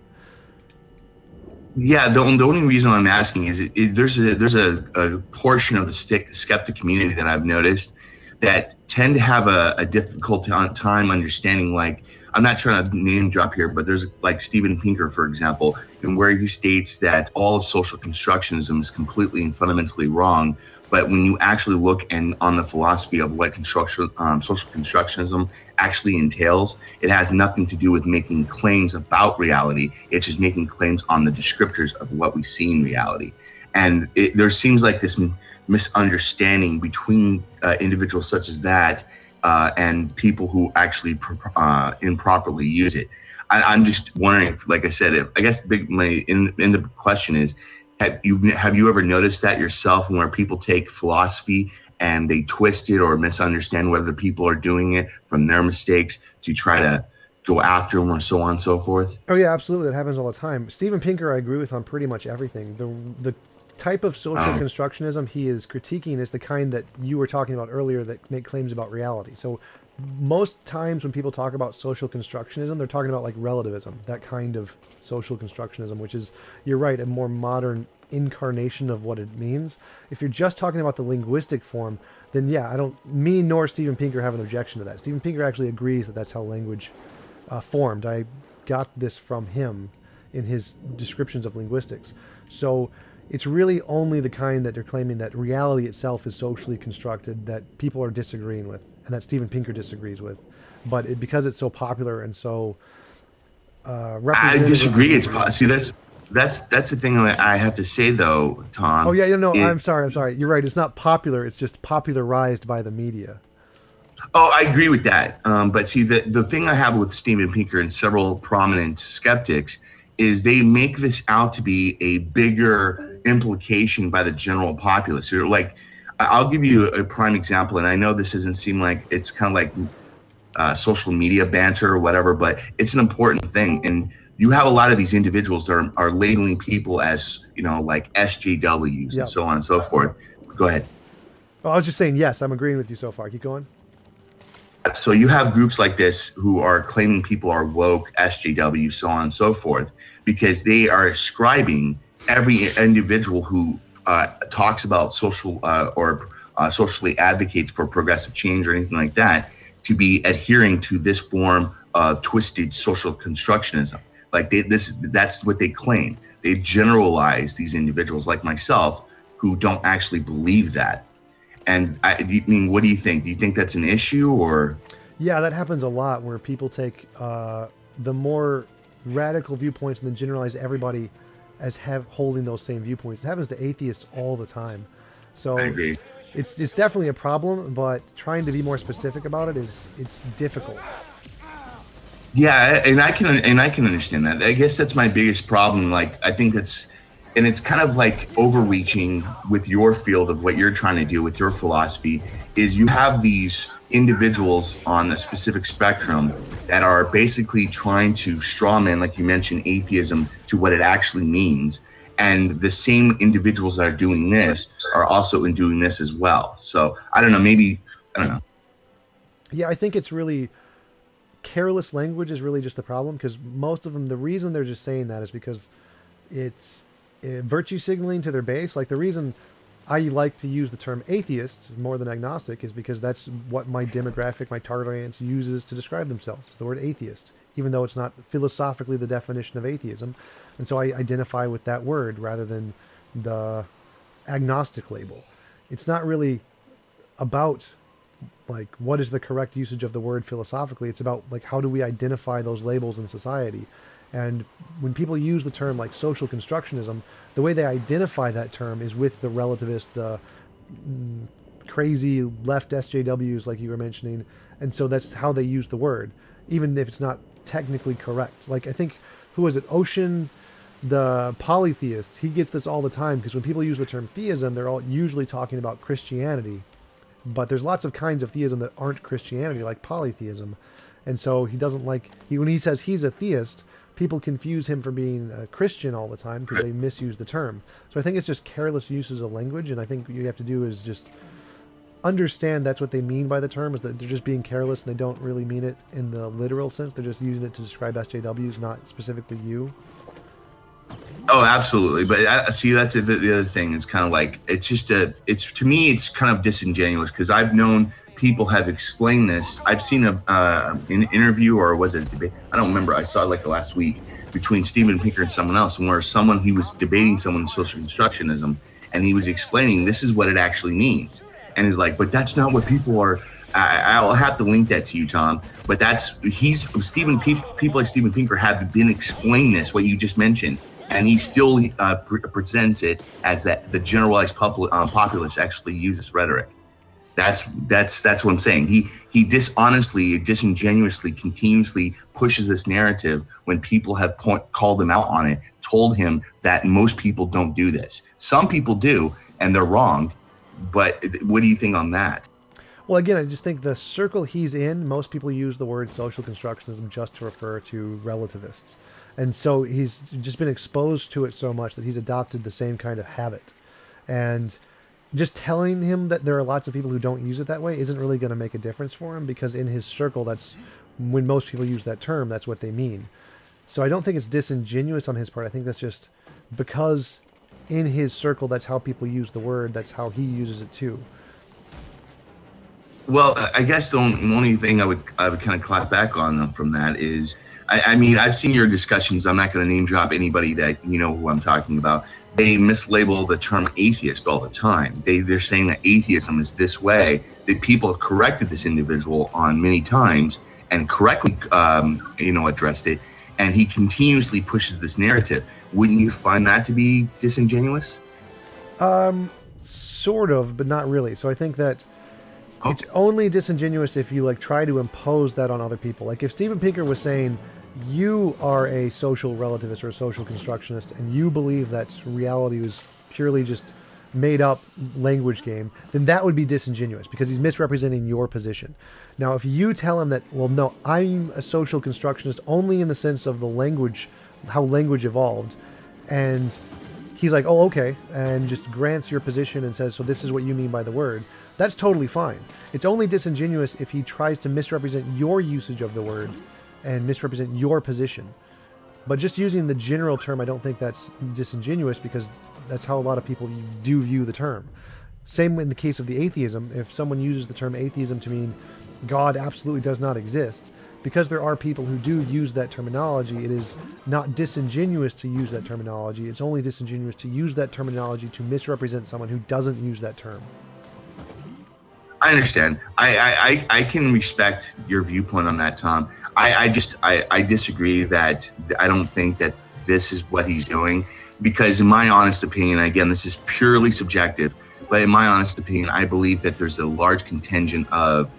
Yeah, the only reason I'm asking is there's a portion of the skeptic community that I've noticed that tend to have a difficult time understanding, like, I'm not trying to name drop here, but there's like Steven Pinker, for example, and where he states that all of social constructionism is completely and fundamentally wrong. But when you actually look on the philosophy of what social constructionism actually entails, it has nothing to do with making claims about reality. It's just making claims on the descriptors of what we see in reality. And there seems like this misunderstanding between individuals such as that and people who actually improperly use it. I'm just wondering, like I said, I guess the question is, have you ever noticed that yourself, where people take philosophy and they twist it or misunderstand whether people are doing it from their mistakes to try to go after them, or so on and so forth? Oh yeah, absolutely. That happens all the time. Steven Pinker, I agree with on pretty much everything. The type of social constructionism he is critiquing is the kind that you were talking about earlier, that make claims about reality. So most times when people talk about social constructionism, they're talking about like relativism, that kind of social constructionism, which is, you're right, a more modern incarnation of what it means. If you're just talking about the linguistic form, then yeah, me nor Steven Pinker have an objection to that. Steven Pinker actually agrees that that's how language formed. I got this from him in his descriptions of linguistics. So it's really only the kind that they're claiming that reality itself is socially constructed that people are disagreeing with, and that Steven Pinker disagrees with. But because it's so popular and so representative. I disagree. See, that's the thing that I have to say, though, Tom. Oh yeah, no, I'm sorry. You're right. It's not popular. It's just popularized by the media. Oh, I agree with that. But see, the thing I have with Steven Pinker and several prominent skeptics is they make this out to be a bigger implication by the general populace. So, like, I'll give you a prime example, and I know this doesn't seem like it's kind of like social media banter or whatever, but it's an important thing. And you have a lot of these individuals that are labeling people as, like SJWs and so on and so forth. Go ahead. Well, I was just saying, yes, I'm agreeing with you so far. Keep going. So you have groups like this who are claiming people are woke, SJW, so on and so forth, because they are ascribing every individual who talks about social or socially advocates for progressive change or anything like that to be adhering to this form of twisted social constructionism. Like that's what they claim. They generalize these individuals like myself who don't actually believe that. And I mean, what do you think? Do you think that's an issue, or? Yeah, that happens a lot, where people take the more radical viewpoints and then generalize everybody as holding those same viewpoints. It happens to atheists all the time. So I agree. It's definitely a problem, but trying to be more specific about it it's difficult. Yeah, and I can understand that. I guess that's my biggest problem. Like, I think it's kind of like overreaching with your field of what you're trying to do with your philosophy, is you have these individuals on a specific spectrum that are basically trying to strawman, like you mentioned, atheism to what it actually means. And the same individuals that are doing this are also doing this as well. So I don't know. Yeah, I think it's really careless language is really just the problem, because most of them, the reason they're just saying that is because it's virtue signaling to their base. Like, the reason I like to use the term atheist more than agnostic is because that's what my demographic, my target audience uses to describe themselves. It's the word atheist, even though it's not philosophically the definition of atheism. And so I identify with that word rather than the agnostic label. it's not really about like what is the correct usage of the word philosophically. It's about like how do we identify those labels in society. And when people use the term like social constructionism, the way they identify that term is with the relativist, the crazy left SJWs like you were mentioning. And so that's how they use the word, even if it's not technically correct. Like I think, who was it? Ocean, the polytheist, he gets this all the time because when people use the term theism, they're all usually talking about Christianity. But there's lots of kinds of theism that aren't Christianity, like polytheism. And so he doesn't like, when he says he's a theist, people confuse him for being a Christian all the time because they misuse the term. So I think it's just careless uses of language, and I think what you have to do is just understand that's what they mean by the term, is that they're just being careless and they don't really mean it in the literal sense. They're just using it to describe SJWs, not specifically you. Oh, absolutely. But see, that's the other thing. It's kind of like, it's just it's to me, it's kind of disingenuous because I've known people have explained this. I've seen an interview, or was it a debate? I don't remember. I saw it like last week between Steven Pinker and someone else, and where he was debating someone in social constructionism, and he was explaining this is what it actually means. And he's like, but that's not what people are. I'll have to link that to you, Tom. But people like Steven Pinker have been explaining this, what you just mentioned, and he still presents it as that the generalized populace actually use this rhetoric. That's what I'm saying. He dishonestly, disingenuously, continuously pushes this narrative when people have called him out on it, told him that most people don't do this. Some people do, and they're wrong. But what do you think on that? Well, again, I just think the circle he's in, most people use the word social constructionism just to refer to relativists. And so he's just been exposed to it so much that he's adopted the same kind of habit. And just telling him that there are lots of people who don't use it that way isn't really going to make a difference for him, because in his circle, that's when most people use that term, that's what they mean. So I don't think it's disingenuous on his part. I think that's just because in his circle, that's how people use the word. That's how he uses it too. Well, I guess the only thing I would kind of clap back on them from that is, I mean, I've seen your discussions. I'm not going to name drop anybody that you know who I'm talking about. They mislabel the term atheist all the time. They're saying that atheism is this way. That people have corrected this individual on many times and correctly, addressed it. And he continuously pushes this narrative. Wouldn't you find that to be disingenuous? Sort of, but not really. So I think that it's only disingenuous if you like try to impose that on other people. Like if Steven Pinker was saying, you are a social relativist or a social constructionist, and you believe that reality was purely just made up language game, then that would be disingenuous because he's misrepresenting your position. Now, if you tell him that, well, no, I'm a social constructionist only in the sense of the language, how language evolved, and he's like, oh, okay, and just grants your position and says, so this is what you mean by the word, that's totally fine. It's only disingenuous if he tries to misrepresent your usage of the word and misrepresent your position. But just using the general term, I don't think that's disingenuous because that's how a lot of people do view the term. Same in the case of the atheism. If someone uses the term atheism to mean God absolutely does not exist, because there are people who do use that terminology, it is not disingenuous to use that terminology. It's only disingenuous to use that terminology to misrepresent someone who doesn't use that term. I understand. I can respect your viewpoint on that, Tom. I disagree that I don't think that this is what he's doing, because in my honest opinion, again, this is purely subjective, but in my honest opinion, I believe that there's a large contingent of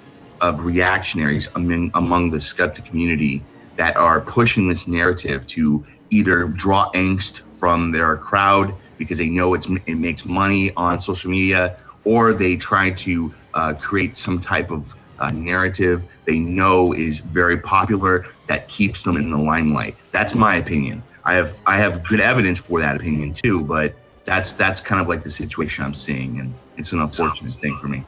reactionaries among the skeptic community that are pushing this narrative to either draw angst from their crowd because they know it makes money on social media, or they try to create some type of narrative they know is very popular that keeps them in the limelight. That's my opinion. I have good evidence for that opinion too, but that's kind of like the situation I'm seeing, and it's an unfortunate thing for me.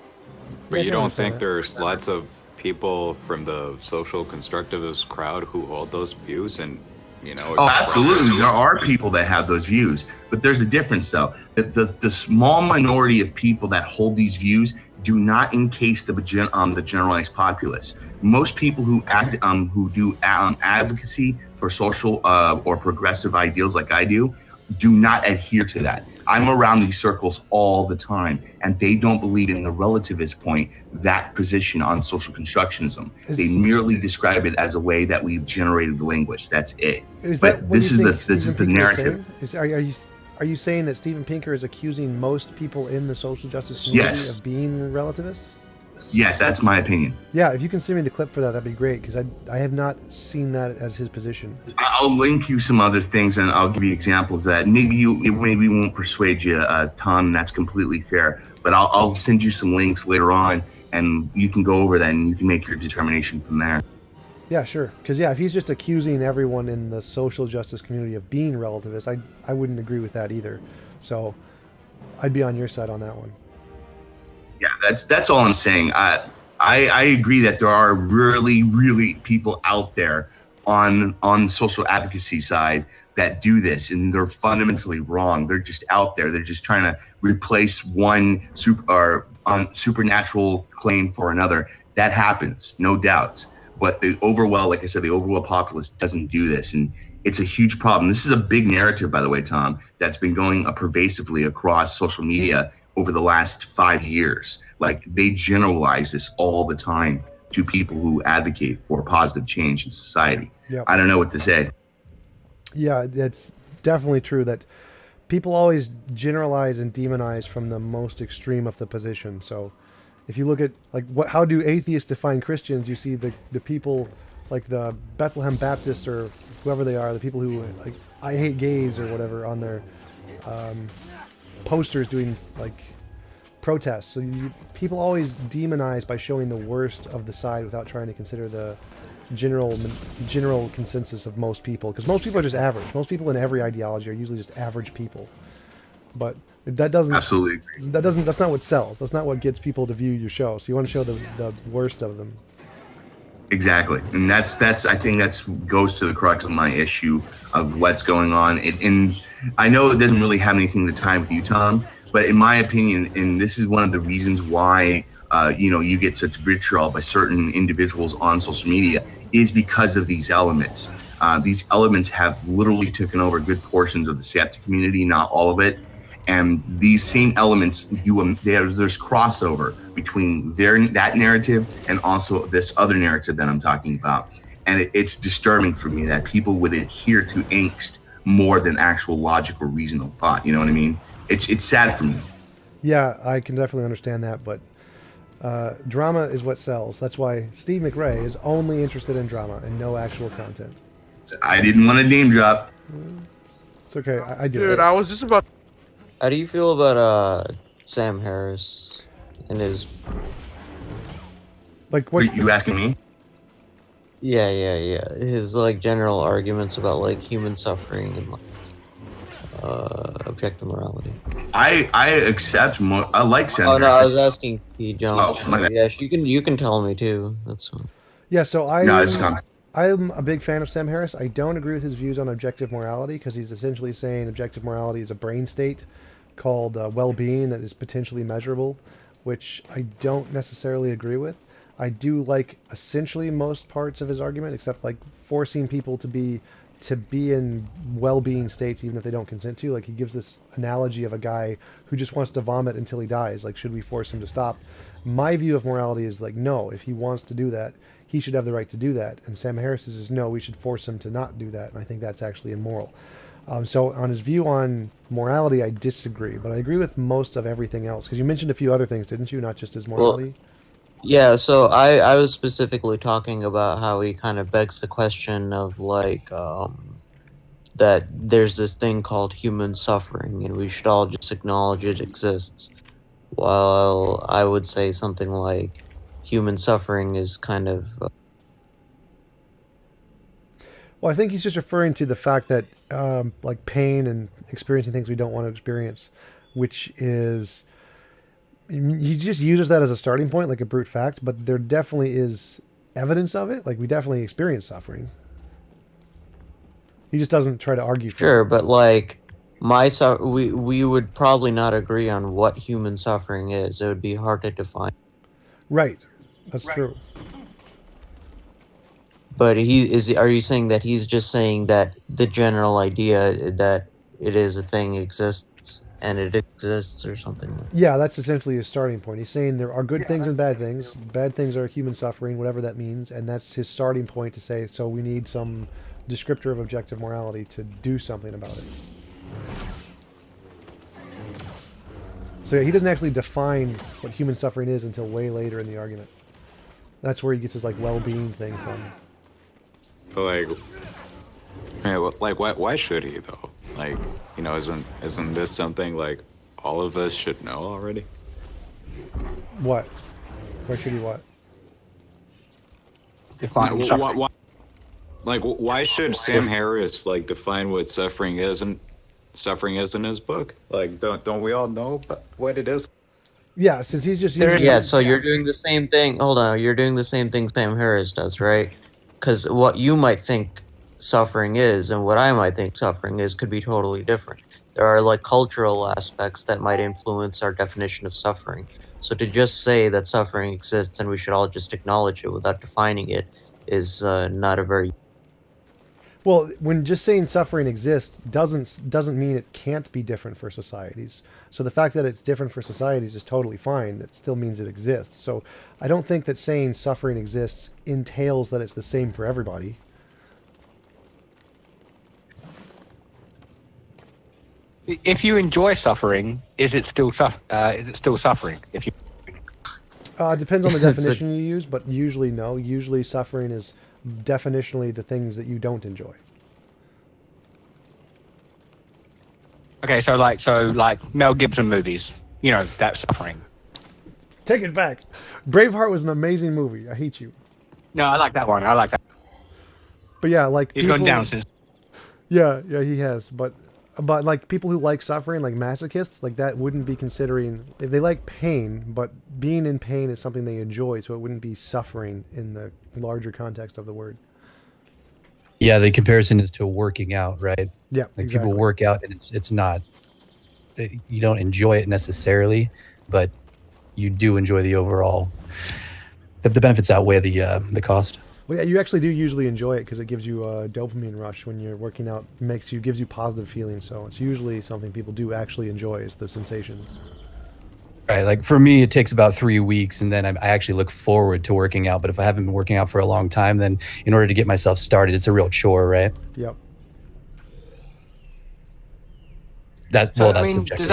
But you don't think there's lots of people from the social constructivist crowd who hold those views and, Oh, absolutely. There are people that have those views, but there's a difference though. The small minority of people that hold these views do not encase the generalized populace. Most people who do advocacy for social or progressive ideals like I do do not adhere to that. I'm around these circles all the time, and they don't believe in the relativist point, that position on social constructionism. They merely describe it as a way that we've generated the language. That's it. But this is the narrative. Are you saying that Steven Pinker is accusing most people in the social justice community of being relativists? Yes, that's my opinion. Yeah, if you can send me the clip for that, that'd be great, because I have not seen that as his position. I'll link you some other things, and I'll give you examples that maybe won't persuade you, Tom, and that's completely fair. But I'll send you some links later on, and you can go over that, and you can make your determination from there. Yeah, sure. Because, if he's just accusing everyone in the social justice community of being relativist, I wouldn't agree with that either. So I'd be on your side on that one. Yeah, that's all I'm saying. I agree that there are really people out there on social advocacy side that do this, and they're fundamentally wrong. They're just out there. They're just trying to replace one supernatural claim for another. That happens, no doubt. But the overall populace doesn't do this, and it's a huge problem. This is a big narrative, by the way, Tom, that's been going pervasively across social media over the last 5 years. Like, they generalize this all the time to people who advocate for positive change in society. Yep. I don't know what to say. Yeah, it's definitely true that people always generalize and demonize from the most extreme of the position. So if you look at, how do atheists define Christians, you see the people like the Bethlehem Baptists or whoever they are, the people who, I hate gays or whatever on their posters doing protests. So people always demonize by showing the worst of the side without trying to consider the general consensus of most people, because most people are just average. Most people in every ideology are usually just average people. But that doesn't absolutely agree. That's not what sells. That's not what gets people to view your show. So you want to show the worst of them. Exactly, and that's I think that's goes to the crux of my issue of what's going on. And I know it doesn't really have anything to tie with you, Tom, but in my opinion, and this is one of the reasons why you get such vitriol by certain individuals on social media, is because of these elements. These elements have literally taken over good portions of the skeptic community, not all of it. And these same elements there's crossover between that narrative and also this other narrative that I'm talking about. And it's disturbing for me that people would adhere to angst more than actual logical, reasonable thought. You know what I mean? It's sad for me. Yeah, I can definitely understand that, but drama is what sells. That's why Steve McRae is only interested in drama and no actual content. I didn't want to name drop. It's okay. I do. Dude, I was just about. How do you feel about Sam Harris and his? What you asking me? Yeah. His general arguments about human suffering and objective morality. I accept more. I like Sam Oh no, Harris. I was asking TJump. Oh, my bad. Yeah, you can tell me too. That's fine. Yeah. So it's Tom. I'm a big fan of Sam Harris. I don't agree with his views on objective morality, because he's essentially saying objective morality is a brain state called well-being that is potentially measurable, which I don't necessarily agree with. I do like essentially most parts of his argument, except forcing people to be in well-being states even if they don't consent to. He gives this analogy of a guy who just wants to vomit until he dies. Should we force him to stop? My view of morality is no, if he wants to do that, he should have the right to do that. And Sam Harris is no, we should force him to not do that. And I think that's actually immoral. So on his view on morality, I disagree, but I agree with most of everything else. Because you mentioned a few other things, didn't you? Not just his morality. Well, yeah, so I was specifically talking about how he kind of begs the question of that there's this thing called human suffering, and we should all just acknowledge it exists. While I would say something like human suffering is kind of Well, I think he's just referring to the fact that pain and experiencing things we don't want to experience, which is, he just uses that as a starting point, like a brute fact, but there definitely is evidence of it. We definitely experience suffering. He just doesn't try to argue for sure, it. but we would probably not agree on what human suffering is. It would be hard to define. Right. That's true. But are you saying that he's just saying that the general idea that it is a thing exists and it exists or something like that. Yeah, that's essentially his starting point. He's saying there are good things and bad things. Bad things are human suffering, whatever that means, and that's his starting point to say, so we need some descriptor of objective morality to do something about it. So yeah, he doesn't actually define what human suffering is until way later in the argument. That's where he gets his like well-being thing from. Like, yeah, well, like why should he though? Like, you know, isn't this something like all of us should know already? What? Why should he what? Define Why, suffering. why should Sam Harris like define what suffering is in his book? Like, don't we all know what it is? Yeah, since he's just using... Yeah, so you're doing the same thing. Hold on, you're doing the same thing Sam Harris does, right? Because what you might think suffering is and what I might think suffering is could be totally different. There are like cultural aspects that might influence our definition of suffering. So to just say that suffering exists and we should all just acknowledge it without defining it is not a very... Well, when just saying suffering exists doesn't mean it can't be different for societies. So the fact that it's different for societies is totally fine. That still means it exists. So I don't think that saying suffering exists entails that it's the same for everybody. If you enjoy suffering, is it still suffering? If you Depends on the definition you use, but usually no. Usually suffering is definitionally the things that you don't enjoy. okay, so like Mel Gibson movies, you know, that's suffering. Take it back. Braveheart was an amazing movie. I hate you. No, I like that one. I like that. But yeah, like He's gone down since. Yeah, he has. But like people who like suffering, like masochists, like that wouldn't be considering... They like pain, but being in pain is something they enjoy, so it wouldn't be suffering in the larger context of the word. Yeah, the comparison is to working out, right? Yeah, like exactly. people work out, and it's not... You don't enjoy it necessarily, but you do enjoy the overall... The benefits outweigh the cost. Well, yeah, you actually do usually enjoy it because it gives you a dopamine rush when you're working out. Gives you positive feelings. So it's usually something people do actually enjoy is the sensations. Right, like for me, it takes about 3 weeks, and then I actually look forward to working out. But if I haven't been working out for a long time, then in order to get myself started, it's a real chore, right? Yep. That's subjective. Does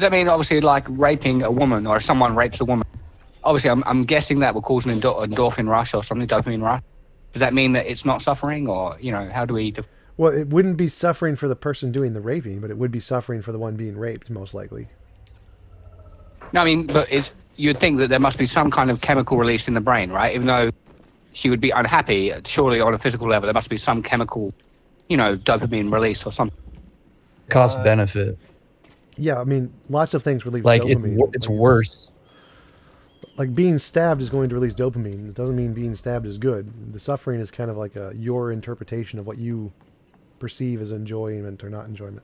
that mean obviously like raping a woman or if someone rapes a woman? Obviously, I'm guessing that will cause an endorphin rush or something, dopamine rush. Does that mean that it's not suffering, or you know, how do we? Well, it wouldn't be suffering for the person doing the raping, but it would be suffering for the one being raped, most likely. No, I mean, but you'd think that there must be some kind of chemical release in the brain, right? Even though she would be unhappy, surely on a physical level, there must be some chemical, you know, dopamine release or something. Cost benefit. Yeah, I mean, lots of things release Like dopamine. it's worse. Like being stabbed is going to release dopamine. It doesn't mean being stabbed is good. The suffering is kind of like your interpretation of what you perceive as enjoyment or not enjoyment.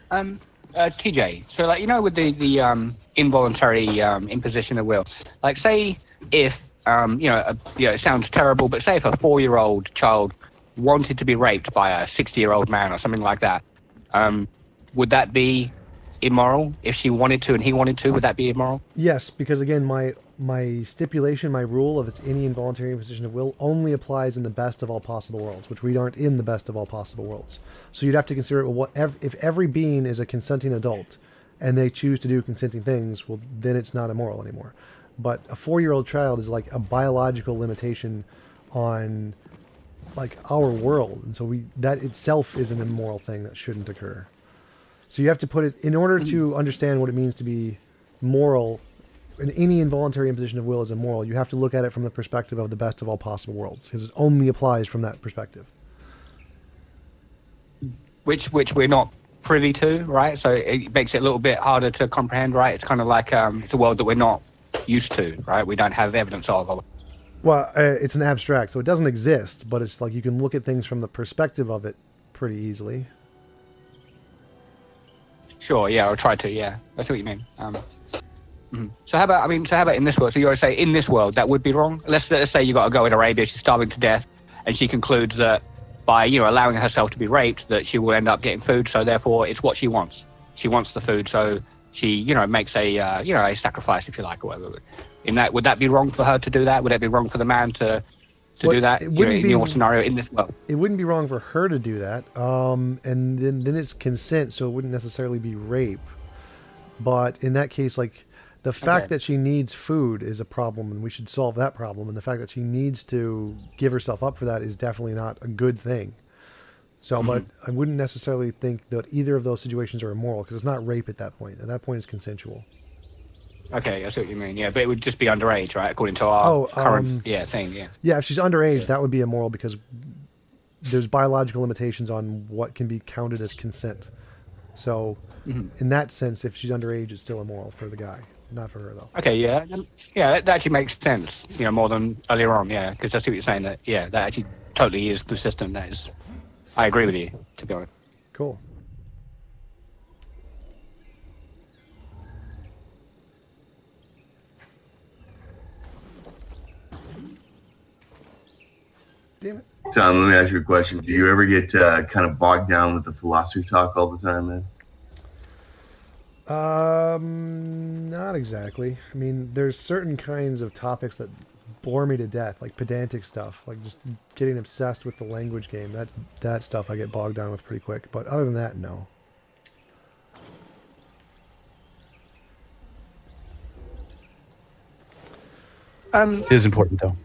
TJ, so like, you know, with the involuntary imposition of will, like say if it sounds terrible, but say if a 4-year-old child wanted to be raped by a 60-year-old man or something like that, would that be immoral? If she wanted to and he wanted to, would that be immoral? Yes, because again, my stipulation, my rule of it's any involuntary imposition of will only applies in the best of all possible worlds, which we aren't in the best of all possible worlds. So you'd have to consider, well, if every being is a consenting adult and they choose to do consenting things, well, then it's not immoral anymore. But a 4-year-old child is like a biological limitation on like our world, and so that itself is an immoral thing that shouldn't occur. So you have to put it, in order to understand what it means to be moral, and any involuntary imposition of will is immoral, you have to look at it from the perspective of the best of all possible worlds, because it only applies from that perspective. Which we're not privy to, right? So it makes it a little bit harder to comprehend, right? It's kind of like it's a world that we're not used to, right? We don't have evidence of. Well, it's an abstract, so it doesn't exist, but it's like you can look at things from the perspective of it pretty easily. Sure, yeah, I'll try to, yeah. I see what you mean. So how about in this world? So you always say in this world that would be wrong. Let's say you got to go in Arabia, she's starving to death, and she concludes that by, you know, allowing herself to be raped, that she will end up getting food. So therefore, it's what she wants. She wants the food, so she, you know, makes a, you know, a sacrifice, if you like, or whatever. Would that be wrong for her to do that? Would it be wrong for the man to do that? It wouldn't in your scenario in this world. It wouldn't be wrong for her to do that. And then it's consent, so it wouldn't necessarily be rape. But in that case, like, the fact that she needs food is a problem, and we should solve that problem. And the fact that she needs to give herself up for that is definitely not a good thing. So, but I wouldn't necessarily think that either of those situations are immoral, because it's not rape at that point. At that point, it's consensual. Okay, I see what you mean. Yeah, but it would just be underage, right? According to our current thing. Yeah. Yeah, if she's underage, that would be immoral because there's biological limitations on what can be counted as consent. So, in that sense, if she's underage, it's still immoral for the guy, not for her though. Okay, yeah, that actually makes sense. You know, more than earlier on. Yeah, because I see what you're saying. That that actually totally is the system. That is, I agree with you. To be honest. Cool. Damn it. Tom, let me ask you a question. Do you ever get kind of bogged down with the philosophy talk all the time, man? Not exactly. I mean, there's certain kinds of topics that bore me to death, like pedantic stuff, like just getting obsessed with the language game. That stuff I get bogged down with pretty quick. But other than that, no. It is important, though.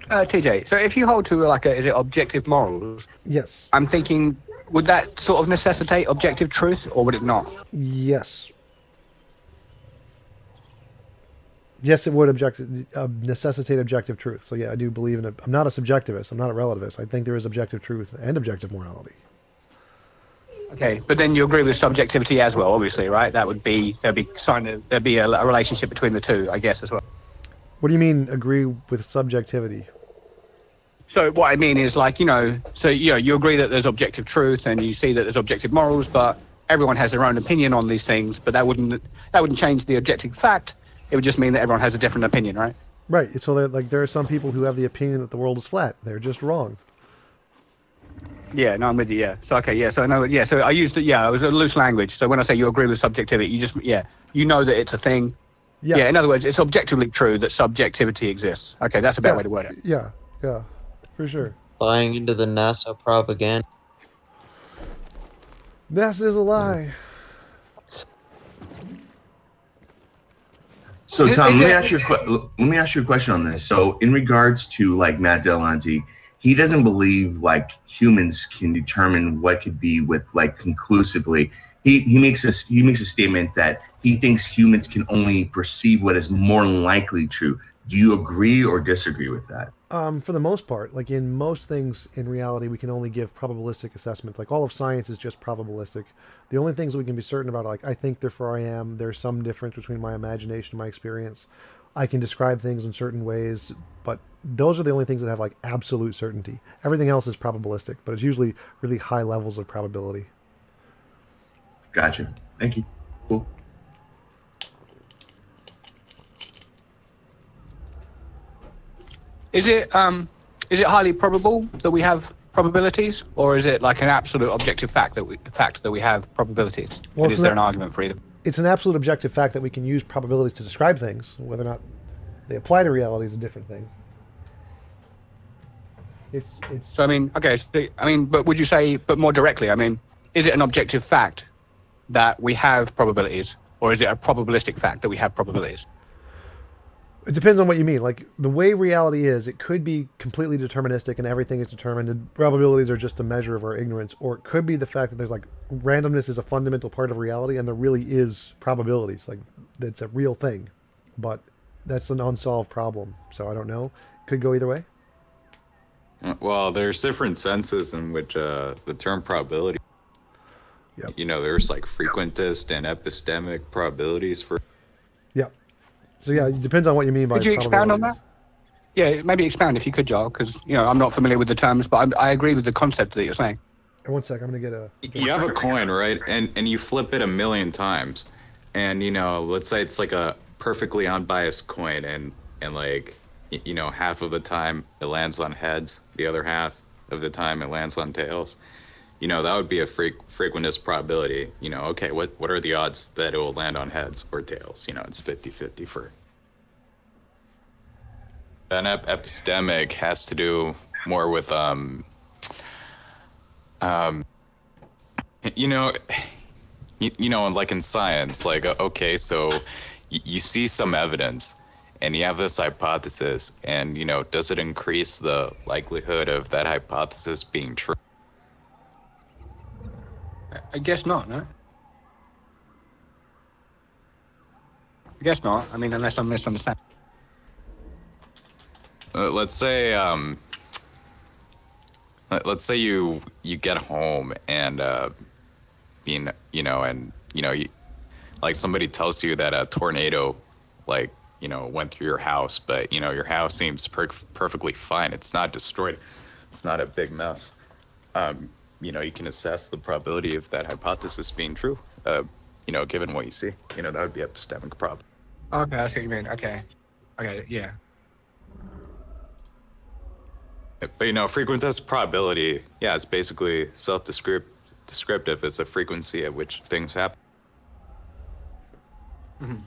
TJ, so if you hold to like is it objective morals? Yes. I'm thinking, would that sort of necessitate objective truth, or would it not? Yes. Yes, it would necessitate objective truth. So yeah, I do believe in it. I'm not a subjectivist. I'm not a relativist. I think there is objective truth and objective morality. Okay, but then you agree with subjectivity as well, obviously, right? There'd be a relationship between the two, I guess, as well. What do you mean agree with subjectivity? So what I mean is, like, you know, so you agree that there's objective truth and you see that there's objective morals, but everyone has their own opinion on these things. But that wouldn't change the objective fact. It would just mean that everyone has a different opinion, right? Right. So there are some people who have the opinion that the world is flat. They're just wrong. Yeah, no, I'm with you. Yeah. So okay, yeah. So I know. Yeah. So I used it. Yeah, it was a loose language. So when I say you agree with subjectivity, you just you know that it's a thing. Yeah. Yeah. In other words, it's objectively true that subjectivity exists. Okay, that's a better way to word it. Yeah. Yeah. For sure. Buying into the NASA propaganda. NASA is a lie. So Tom, let me ask you a question on this. So in regards to like Matt Delahanty, he doesn't believe like humans can determine what could be with like conclusively. He makes a statement that he thinks humans can only perceive what is more likely true. Do you agree or disagree with that? For the most part, like in most things in reality, we can only give probabilistic assessments. Like all of science is just probabilistic. The only things we can be certain about are like, I think therefore I am. There's some difference between my imagination and my experience. I can describe things in certain ways, but those are the only things that have like absolute certainty. Everything else is probabilistic, but it's usually really high levels of probability. Gotcha. Thank you. Cool. Is it highly probable that we have probabilities, or is it like an absolute objective fact that we have probabilities? Well, and is there an argument for either? It's an absolute objective fact that we can use probabilities to describe things. Whether or not they apply to reality is a different thing. It's. So I mean, okay. So, I mean, but would you say, but more directly, I mean, is it an objective fact that we have probabilities, or is it a probabilistic fact that we have probabilities? It depends on what you mean. Like the way reality is, it could be completely deterministic and everything is determined and probabilities are just a measure of our ignorance. Or it could be the fact that there's like randomness is a fundamental part of reality and there really is probabilities. Like it's a real thing, but that's an unsolved problem. So I don't know. Could go either way. Well, there's different senses in which the term probability. Yep. You know, there's like frequentist and epistemic probabilities for. Yeah. So yeah, it depends on what you mean by. Could you expound on that? Yeah, maybe expound if you could, Joel, because I'm not familiar with the terms, but I agree with the concept that you're saying. Hey, one sec, I'm gonna get a. You have a coin, right? And you flip it 1,000,000 times, and let's say it's like a perfectly unbiased coin, and like you know, half of the time it lands on heads, the other half of the time it lands on tails. You know, that would be a frequentist probability. You know, okay, what are the odds that it will land on heads or tails? You know, it's 50-50 for. An epistemic has to do more with you know, you know, like in science, like okay, so you see some evidence and you have this hypothesis, and you know, does it increase the likelihood of that hypothesis being true? I guess not, no? I guess not. I mean, unless I'm misunderstanding. Let's say you get home and you know, and you know, like somebody tells you that a tornado, like, you know, went through your house, but you know, your house seems perfectly fine. It's not destroyed. It's not a big mess. You know, you can assess the probability of that hypothesis being true. You know, given what you see, you know, that would be epistemic prob. Okay, I see what you mean. Okay, yeah. But you know, frequentist probability, yeah, it's basically self-descriptive. It's a frequency at which things happen. Mm-hmm.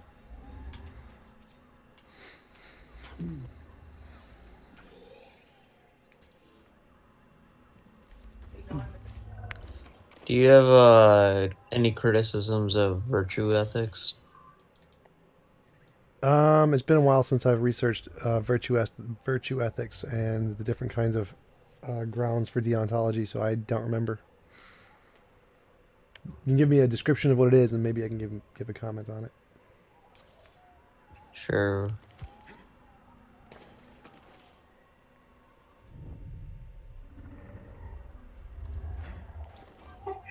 Do you have any criticisms of virtue ethics? It's been a while since I've researched virtue ethics and the different kinds of grounds for deontology, so I don't remember. You can give me a description of what it is, and maybe I can give a comment on it. Sure.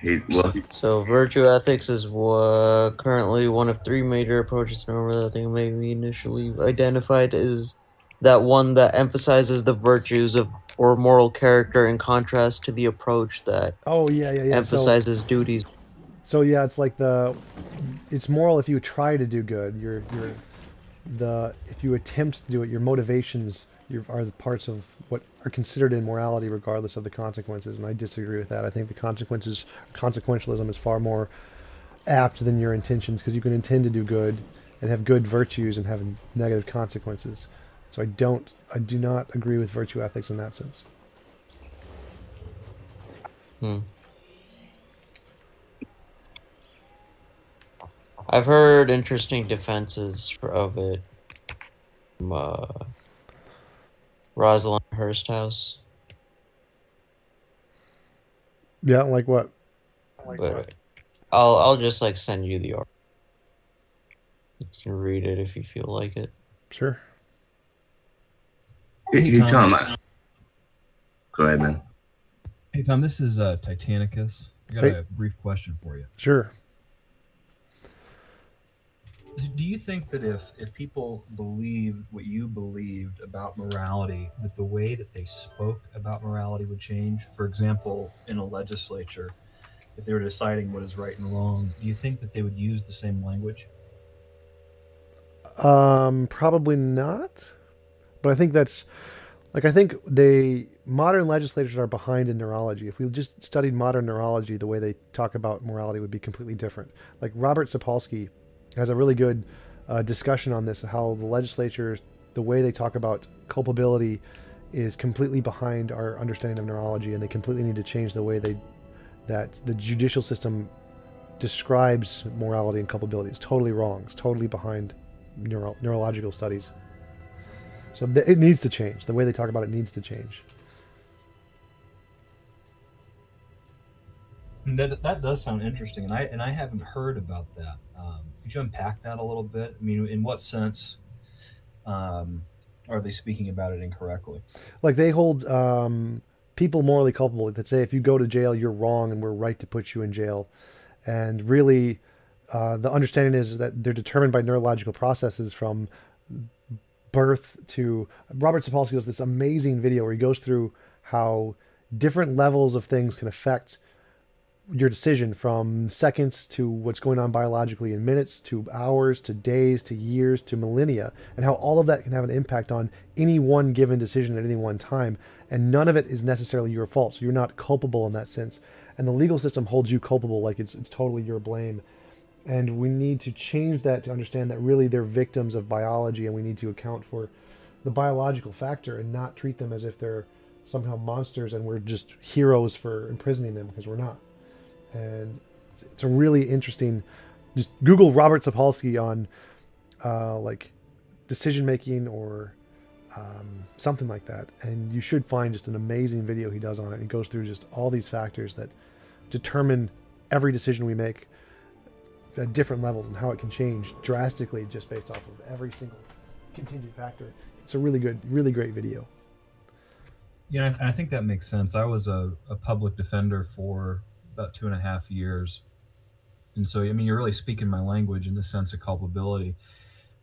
Hey, look, So virtue ethics is currently one of three major approaches to normal. I think maybe initially identified as that one that emphasizes the virtues of or moral character in contrast to the approach that Oh yeah. emphasizes duties. So yeah, it's like it's moral if you try to do good. If you attempt to do it, your motivations are the parts of what are considered in morality, regardless of the consequences. And I disagree with that. I think the consequentialism is far more apt than your intentions, because you can intend to do good and have good virtues and have negative consequences. So I do not agree with virtue ethics in that sense. I've heard interesting defenses of it from Rosalind Hursthouse. Yeah, like what? But I'll just like send you the article. You can read it if you feel like it. Sure. hey, Tom. Go ahead, man. Hey, Tom, this is Titanicus. I got a brief question for you. Sure. Do you think that if people believed what you believed about morality, that the way that they spoke about morality would change? For example, in a legislature, if they were deciding what is right and wrong, do you think that they would use the same language? Probably not. But I think modern legislators are behind in neurology. If we just studied modern neurology, the way they talk about morality would be completely different. Like Robert Sapolsky has a really good discussion on this, how the legislature, the way they talk about culpability is completely behind our understanding of neurology, and they completely need to change the way that the judicial system describes morality and culpability. It's totally wrong. It's totally behind neurological studies. So it needs to change. The way they talk about it needs to change. That does sound interesting, and I haven't heard about that. Could you unpack that a little bit? I mean, in what sense are they speaking about it incorrectly? Like they hold people morally culpable. That say if you go to jail, you're wrong, and we're right to put you in jail. And really, the understanding is that they're determined by neurological processes from birth to. Robert Sapolsky does this amazing video where he goes through how different levels of things can affect your decision from seconds to what's going on biologically in minutes to hours to days to years to millennia, and how all of that can have an impact on any one given decision at any one time, and none of it is necessarily your fault, so you're not culpable in that sense. And the legal system holds you culpable, like it's totally your blame. And we need to change that to understand that really they're victims of biology, and we need to account for the biological factor and not treat them as if they're somehow monsters and we're just heroes for imprisoning them, because we're not. And it's a really interesting, just Google Robert Sapolsky on like decision making or something like that, and you should find just an amazing video he does on it. He goes through just all these factors that determine every decision we make at different levels and how it can change drastically just based off of every single contingent factor. It's a really good, really great video. Yeah, I think that makes sense. I was a public defender for about 2.5 years. And so, I mean, you're really speaking my language in the sense of culpability.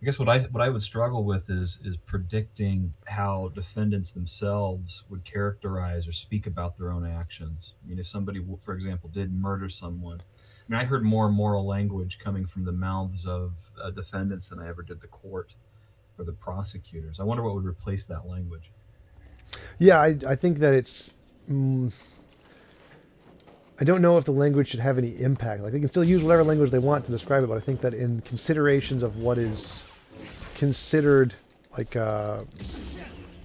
I guess what I would struggle with is predicting how defendants themselves would characterize or speak about their own actions. I mean, if somebody, for example, did murder someone, I mean, I heard more moral language coming from the mouths of defendants than I ever did the court or the prosecutors. I wonder what would replace that language. Yeah, I think that it's... I don't know if the language should have any impact. Like, they can still use whatever language they want to describe it, but I think that in considerations of what is considered, like,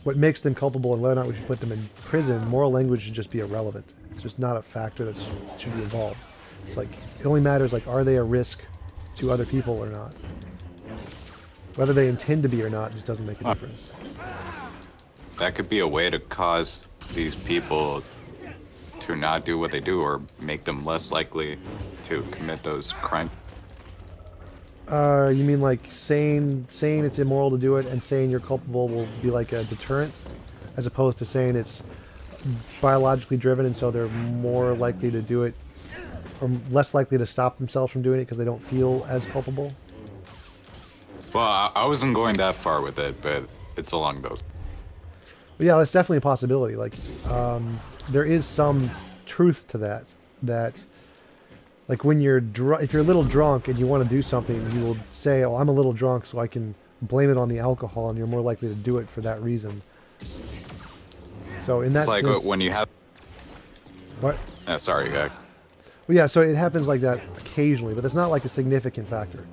what makes them culpable and whether or not we should put them in prison, moral language should just be irrelevant. It's just not a factor that should be involved. It's like, it only matters, like, are they a risk to other people or not? Whether they intend to be or not just doesn't make a difference. That could be a way to cause these people to not do what they do, or make them less likely to commit those crimes. You mean like saying it's immoral to do it and saying you're culpable will be like a deterrent, as opposed to saying it's biologically driven and so they're more likely to do it, or less likely to stop themselves from doing it because they don't feel as culpable? Well, I wasn't going that far with it, but it's along those. But yeah, that's definitely a possibility. Like, there is some truth to that. That, like, when you're if you're a little drunk and you want to do something, you will say, "Oh, I'm a little drunk, so I can blame it on the alcohol," and you're more likely to do it for that reason. So in that it's like sense, when you have. What? Sorry, guy. Well, yeah. So it happens like that occasionally, but it's not like a significant factor.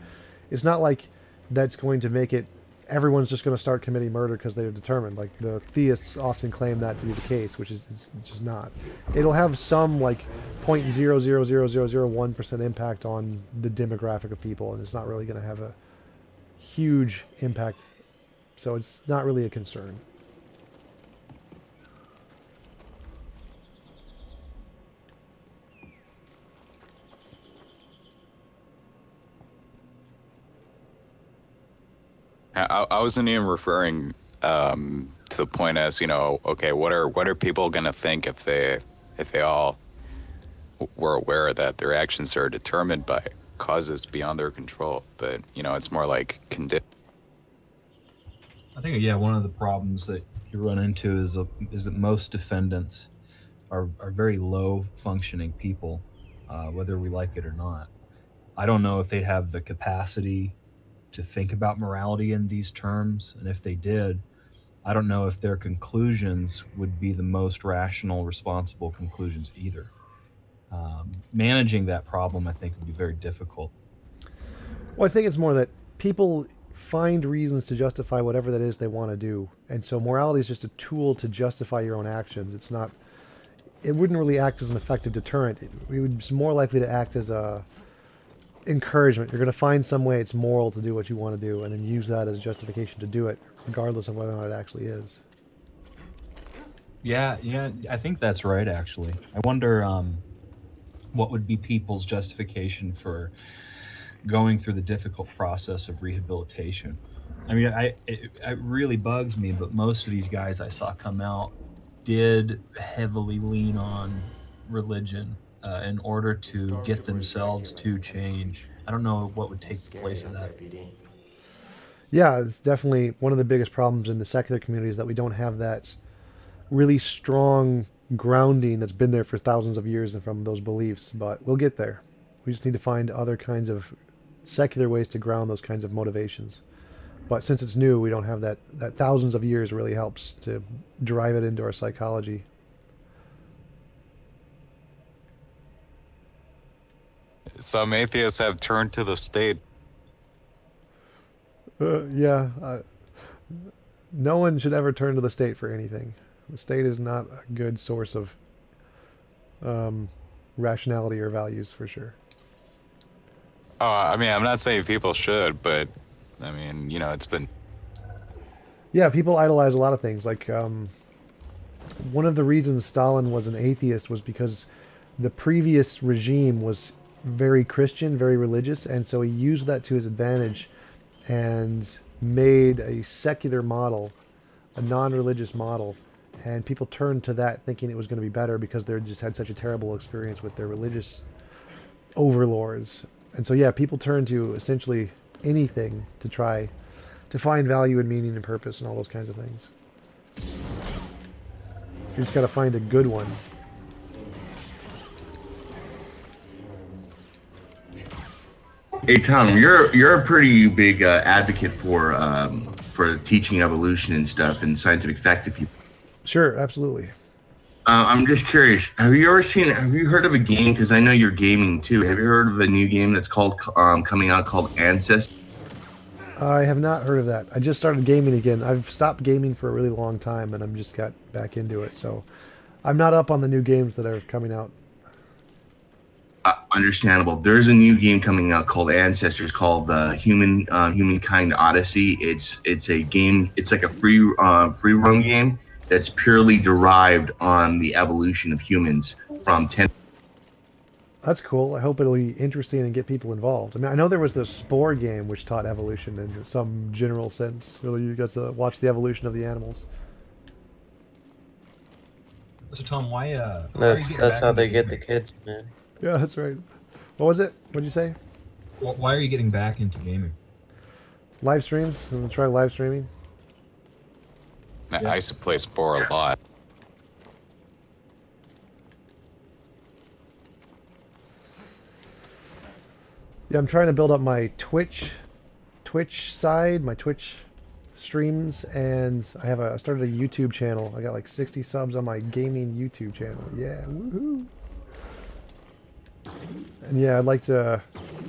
It's not like that's going to make it. Everyone's just going to start committing murder because they're determined. Like, the theists often claim that to be the case, which is it's just not. It'll have some, like, 0.0000001% impact on the demographic of people, and it's not really going to have a huge impact. So it's not really a concern. I wasn't even referring to the point as, you know, okay, what are people gonna think if they all were aware that their actions are determined by causes beyond their control? But, you know, it's more like I think, yeah, one of the problems that you run into is that most defendants are very low functioning people, whether we like it or not. I don't know if they have the capacity to think about morality in these terms, and if they did, I don't know if their conclusions would be the most rational, responsible conclusions either. Managing that problem, I think, would be very difficult. Well, I think it's more that people find reasons to justify whatever that is they want to do, and so morality is just a tool to justify your own actions. It's not. It wouldn't really act as an effective deterrent. It would be more likely to act as a encouragement. You're going to find some way it's moral to do what you want to do, and then use that as a justification to do it, regardless of whether or not it actually is. Yeah, I think that's right, actually. I wonder what would be people's justification for going through the difficult process of rehabilitation. I mean, it really bugs me, but most of these guys I saw come out did heavily lean on religion in order to get themselves to change. I don't know what would take the place of that. Yeah, it's definitely one of the biggest problems in the secular community is that we don't have that really strong grounding that's been there for thousands of years and from those beliefs, but we'll get there. We just need to find other kinds of secular ways to ground those kinds of motivations. But since it's new, we don't have that thousands of years really helps to drive it into our psychology. Some atheists have turned to the state. No one should ever turn to the state for anything. The state is not a good source of rationality or values, for sure. Oh, I mean, I'm not saying people should, but I mean, it's been. Yeah, people idolize a lot of things. Like, one of the reasons Stalin was an atheist was because the previous regime was very Christian, very religious, and so he used that to his advantage and made a secular model, a non-religious model, and people turned to that thinking it was going to be better because they just had such a terrible experience with their religious overlords. And so, yeah, people turn to essentially anything to try to find value and meaning and purpose and all those kinds of things. You just got to find a good one. Hey Tom, you're a pretty big advocate for teaching evolution and stuff and scientific fact to people. Sure, absolutely. I'm just curious. Have you heard of a game? Because I know you're gaming too. Have you heard of a new game that's called coming out called Ancestors? I have not heard of that. I just started gaming again. I've stopped gaming for a really long time, and I'm just got back into it. So I'm not up on the new games that are coming out. Understandable. There's a new game coming out called Ancestors, called Humankind Odyssey. It's a game. It's like a free roam game that's purely derived on the evolution of humans from 10. That's cool. I hope it'll be interesting and get people involved. I mean, I know there was the Spore game which taught evolution in some general sense. Really, you got to watch the evolution of the animals. So Tom, why? That's how they get the kids, man. Yeah, that's right. What was it? What'd you say? Why are you getting back into gaming? Live streams. I'm gonna try live streaming. I used to play Spore a lot. Yeah, I'm trying to build up my Twitch side, my Twitch streams, and I started a YouTube channel. I got like 60 subs on my gaming YouTube channel. Yeah, woohoo! And yeah, I'd like to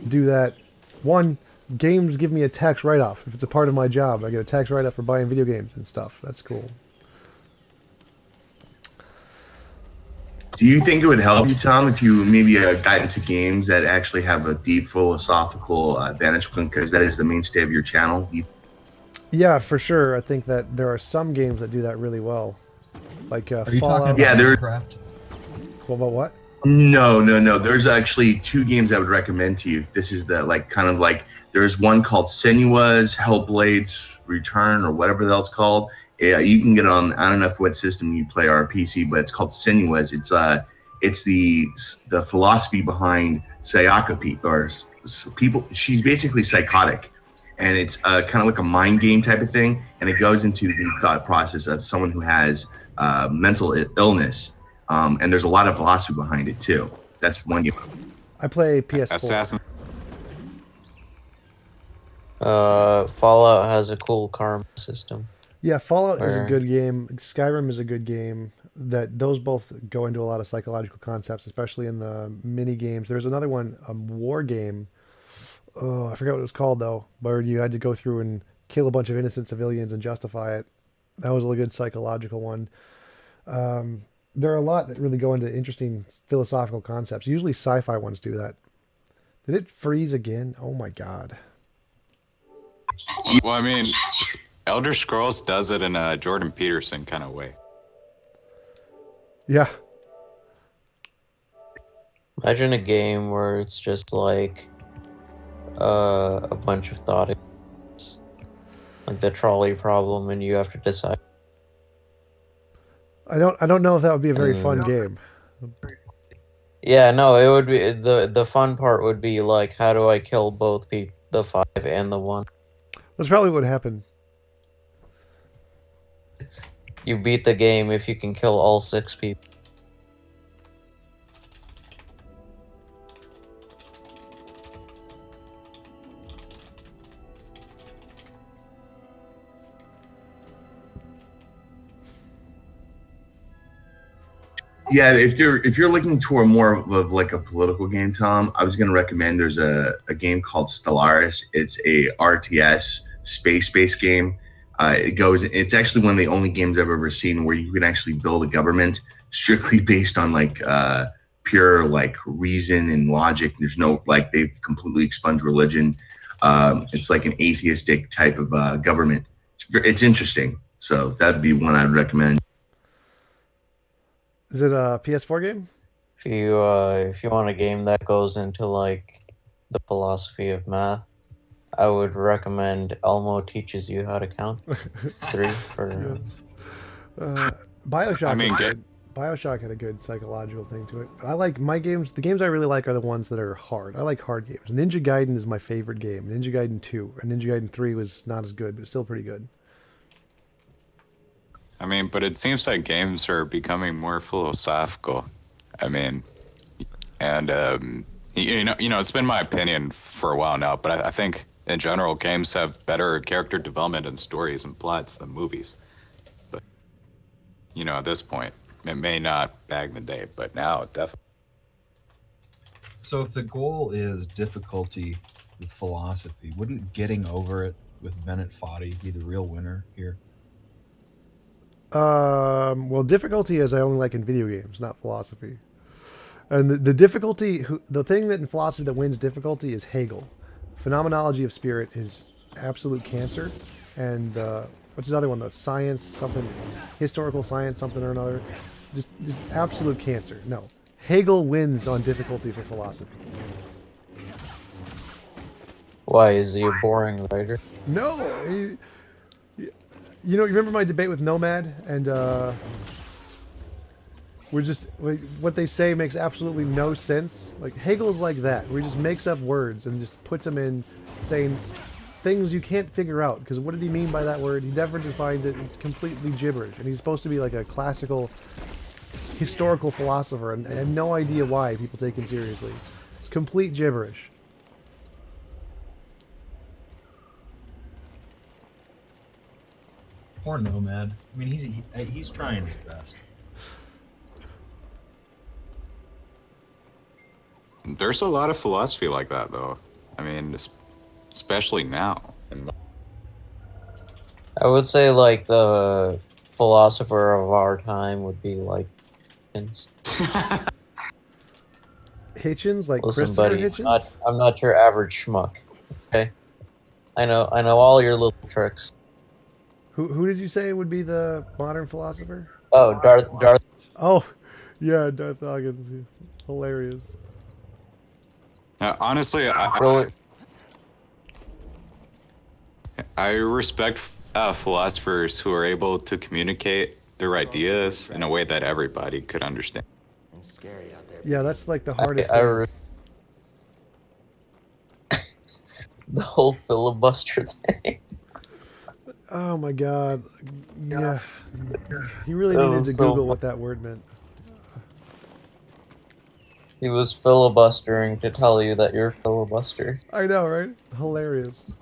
do that. One, games give me a tax write-off. If it's a part of my job, I get a tax write-off for buying video games and stuff. That's cool. Do you think it would help you, Tom, if you maybe got into games that actually have a deep philosophical vantage point, because that is the mainstay of your channel? Yeah, for sure. I think that there are some games that do that really well. Like Are you Fallout. talking Yeah, about there- Minecraft? Well, about what? No. There's actually two games I would recommend to you. If this is the there's one called Senua's Hellblade's Return or whatever the hell it's called. Yeah, you can get it on, I don't know what system you play or PC, but it's called Senua's. It's the philosophy behind psychopathy or people. She's basically psychotic, and it's kind of like a mind game type of thing, and it goes into the thought process of someone who has mental illness. And there's a lot of philosophy behind it too. That's one game. I play PS4. Assassin. Fallout has a cool karma system. Yeah, Fallout is a Where- good game. Skyrim is a good game. Those both go into a lot of psychological concepts, especially in the mini games. There's another one, a war game. Oh, I forgot what it was called though, where you had to go through and kill a bunch of innocent civilians and justify it. That was a good psychological one. There are a lot that really go into interesting philosophical concepts. Usually sci-fi ones do that. Did it freeze again? Oh my god. Well, I mean, Elder Scrolls does it in a Jordan Peterson kind of way. Yeah. Imagine a game where it's just like a bunch of thought, like the trolley problem, and you have to decide. I don't know if that would be a very fun game. Yeah, no, it would be the fun part would be like, how do I kill both people, the 5 and the 1? That's probably what happened. You beat the game if you can kill all 6 people. Yeah, if you're looking toward more of like a political game, Tom, I was going to recommend there's a game called Stellaris. It's a RTS space-based game. It's actually one of the only games I've ever seen where you can actually build a government strictly based on like pure like reason and logic. There's no like they've completely expunged religion. It's like an atheistic type of government. It's interesting. So that'd be one I'd recommend. Is it a PS4 game? If you want a game that goes into like the philosophy of math, I would recommend Elmo Teaches You How to Count 3 for. Yes. Bioshock. I mean, Bioshock had a good psychological thing to it. I like my games. The games I really like are the ones that are hard. I like hard games. Ninja Gaiden is my favorite game. Ninja Gaiden 2 and Ninja Gaiden 3 was not as good, but still pretty good. I mean, but it seems like games are becoming more philosophical. I mean, and you know, it's been my opinion for a while now, but I think in general games have better character development and stories and plots than movies. But you know, at this point, it may not back in the day, but now it definitely. So if the goal is difficulty with philosophy, wouldn't getting over it with Bennett Foddy be the real winner here? Well, difficulty is I only like in video games, not philosophy. And the difficulty, the thing that in philosophy that wins difficulty is Hegel. Phenomenology of spirit is absolute cancer. And what's the other one? The science, something, historical science, something or another. Just absolute cancer. No. Hegel wins on difficulty for philosophy. Why, is he a boring writer? No! You remember my debate with Nomad, and what they say makes absolutely no sense. Like Hegel's like that, where he just makes up words and just puts them in, saying things you can't figure out. Because what did he mean by that word? He never defines it. It's completely gibberish, and he's supposed to be like a classical, historical philosopher, and I have no idea why people take him seriously. It's complete gibberish. Poor Nomad. I mean, he's trying his best. There's a lot of philosophy like that, though. I mean, especially now. I would say like the philosopher of our time would be like Hitchens. Hitchens, like Listen, Christopher buddy, Hitchens? I'm not your average schmuck. Okay, I know all your little tricks. Who did you say would be the modern philosopher? Oh, Darth. Oh, yeah, Darth Hawkins. Hilarious. Honestly, I respect philosophers who are able to communicate their ideas in a way that everybody could understand. Yeah, that's like the hardest the whole filibuster thing. Oh my god. Yeah. He really needed to Google what that word meant. He was filibustering to tell you that you're filibuster. I know, right? Hilarious.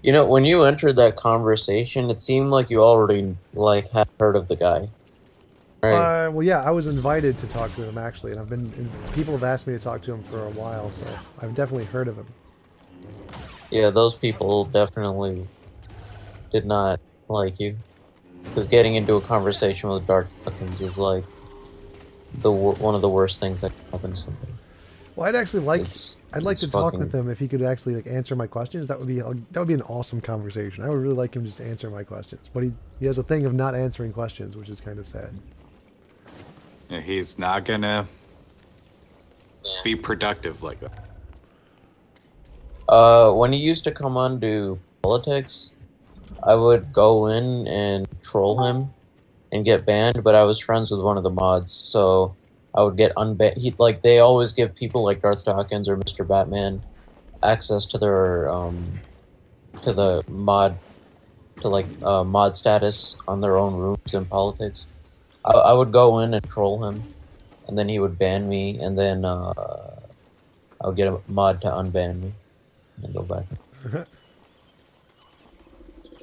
You know, when you entered that conversation, it seemed like you already had heard of the guy. Right. Well, yeah, I was invited to talk to him actually, and people have asked me to talk to him for a while, so I've definitely heard of him. Yeah, those people definitely did not like you, because getting into a conversation with Darth Hawkins is like one of the worst things that can happen to somebody. Well, I'd like to talk with him if he could actually answer my questions. That would be an awesome conversation. I would really like him to just answer my questions, but he has a thing of not answering questions, which is kind of sad. Yeah, he's not gonna be productive like that. When he used to come on to politics, I would go in and troll him and get banned, but I was friends with one of the mods, so I would get unbanned. They always give people like Darth Dawkins or Mr. Batman access to their to the mod mod status on their own rooms in politics. I would go in and troll him, and then he would ban me, and then I would get a mod to unban me, and go back.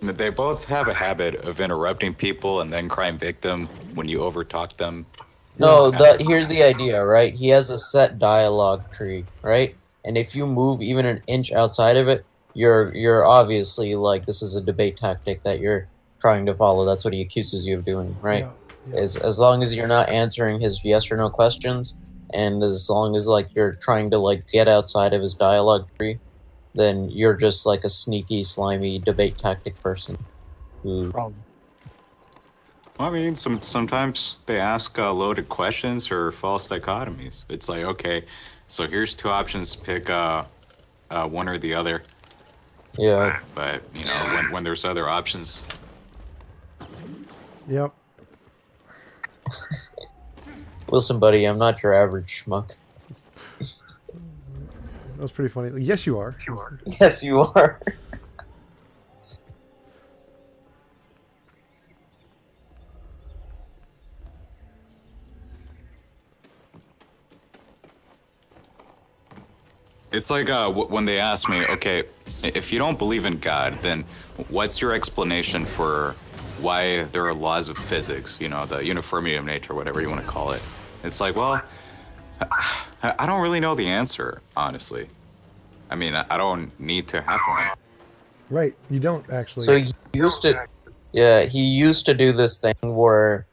They both have a habit of interrupting people and then crying victim when you overtalk them. No, here's the idea, right? He has a set dialogue tree, right? And if you move even an inch outside of it, you're obviously like, this is a debate tactic that you're trying to follow. That's what he accuses you of doing, right? Yeah. As long as you're not answering his yes or no questions, and as long as like you're trying to like get outside of his dialogue tree, then you're just like a sneaky, slimy debate tactic person. Who... I mean, sometimes they ask loaded questions or false dichotomies. It's like, okay, so here's two options, pick one or the other. Yeah. But, you know, when there's other options. Yep. Listen, buddy, I'm not your average schmuck. That was pretty funny. Yes, you are. Yes, you are. It's like when they ask me, okay, if you don't believe in God, then what's your explanation for why there are laws of physics, you know, the uniformity of nature, whatever you want to call it? It's like, well, I don't really know the answer, honestly. I mean, I don't need to have one. Right, you don't actually. So he used to do this thing where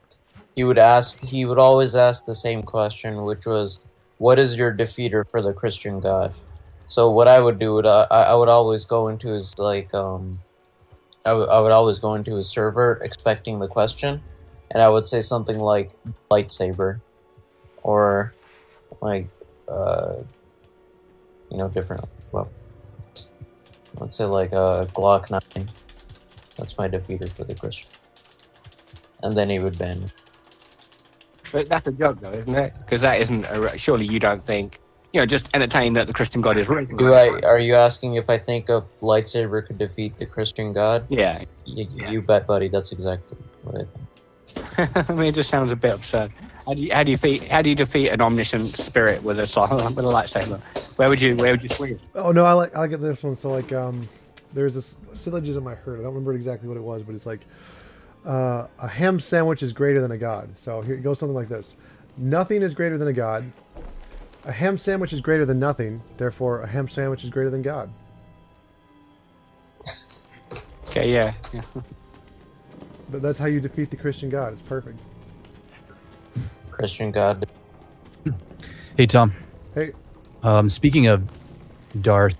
he would always ask the same question, which was, what is your defeater for the Christian God? So what I would do, I would always go into his, like, I would always go into his server expecting the question, and I would say something like lightsaber, or like, you know, different, well, let's say like a Glock 9. That's my defeater for the Christian. And then he would ban me. But that's a joke, though, isn't it? Because that isn't. Surely you don't think, you know, just entertain that the Christian God is right. Are you asking if I think a lightsaber could defeat the Christian God? Yeah. You bet, buddy. That's exactly what I think. I mean, it just sounds a bit absurd. How do you defeat an omniscient spirit with a lightsaber? Where would you swing it? Oh no, I like it this one. So like, there's this syllogism I heard. I don't remember exactly what it was, but it's like, a ham sandwich is greater than a god. So here it goes something like this: nothing is greater than a god. A ham sandwich is greater than nothing. Therefore, a ham sandwich is greater than God. Okay, yeah. But that's how you defeat the Christian God. It's perfect. Christian God. Hey, Tom. Hey. Speaking of Darth,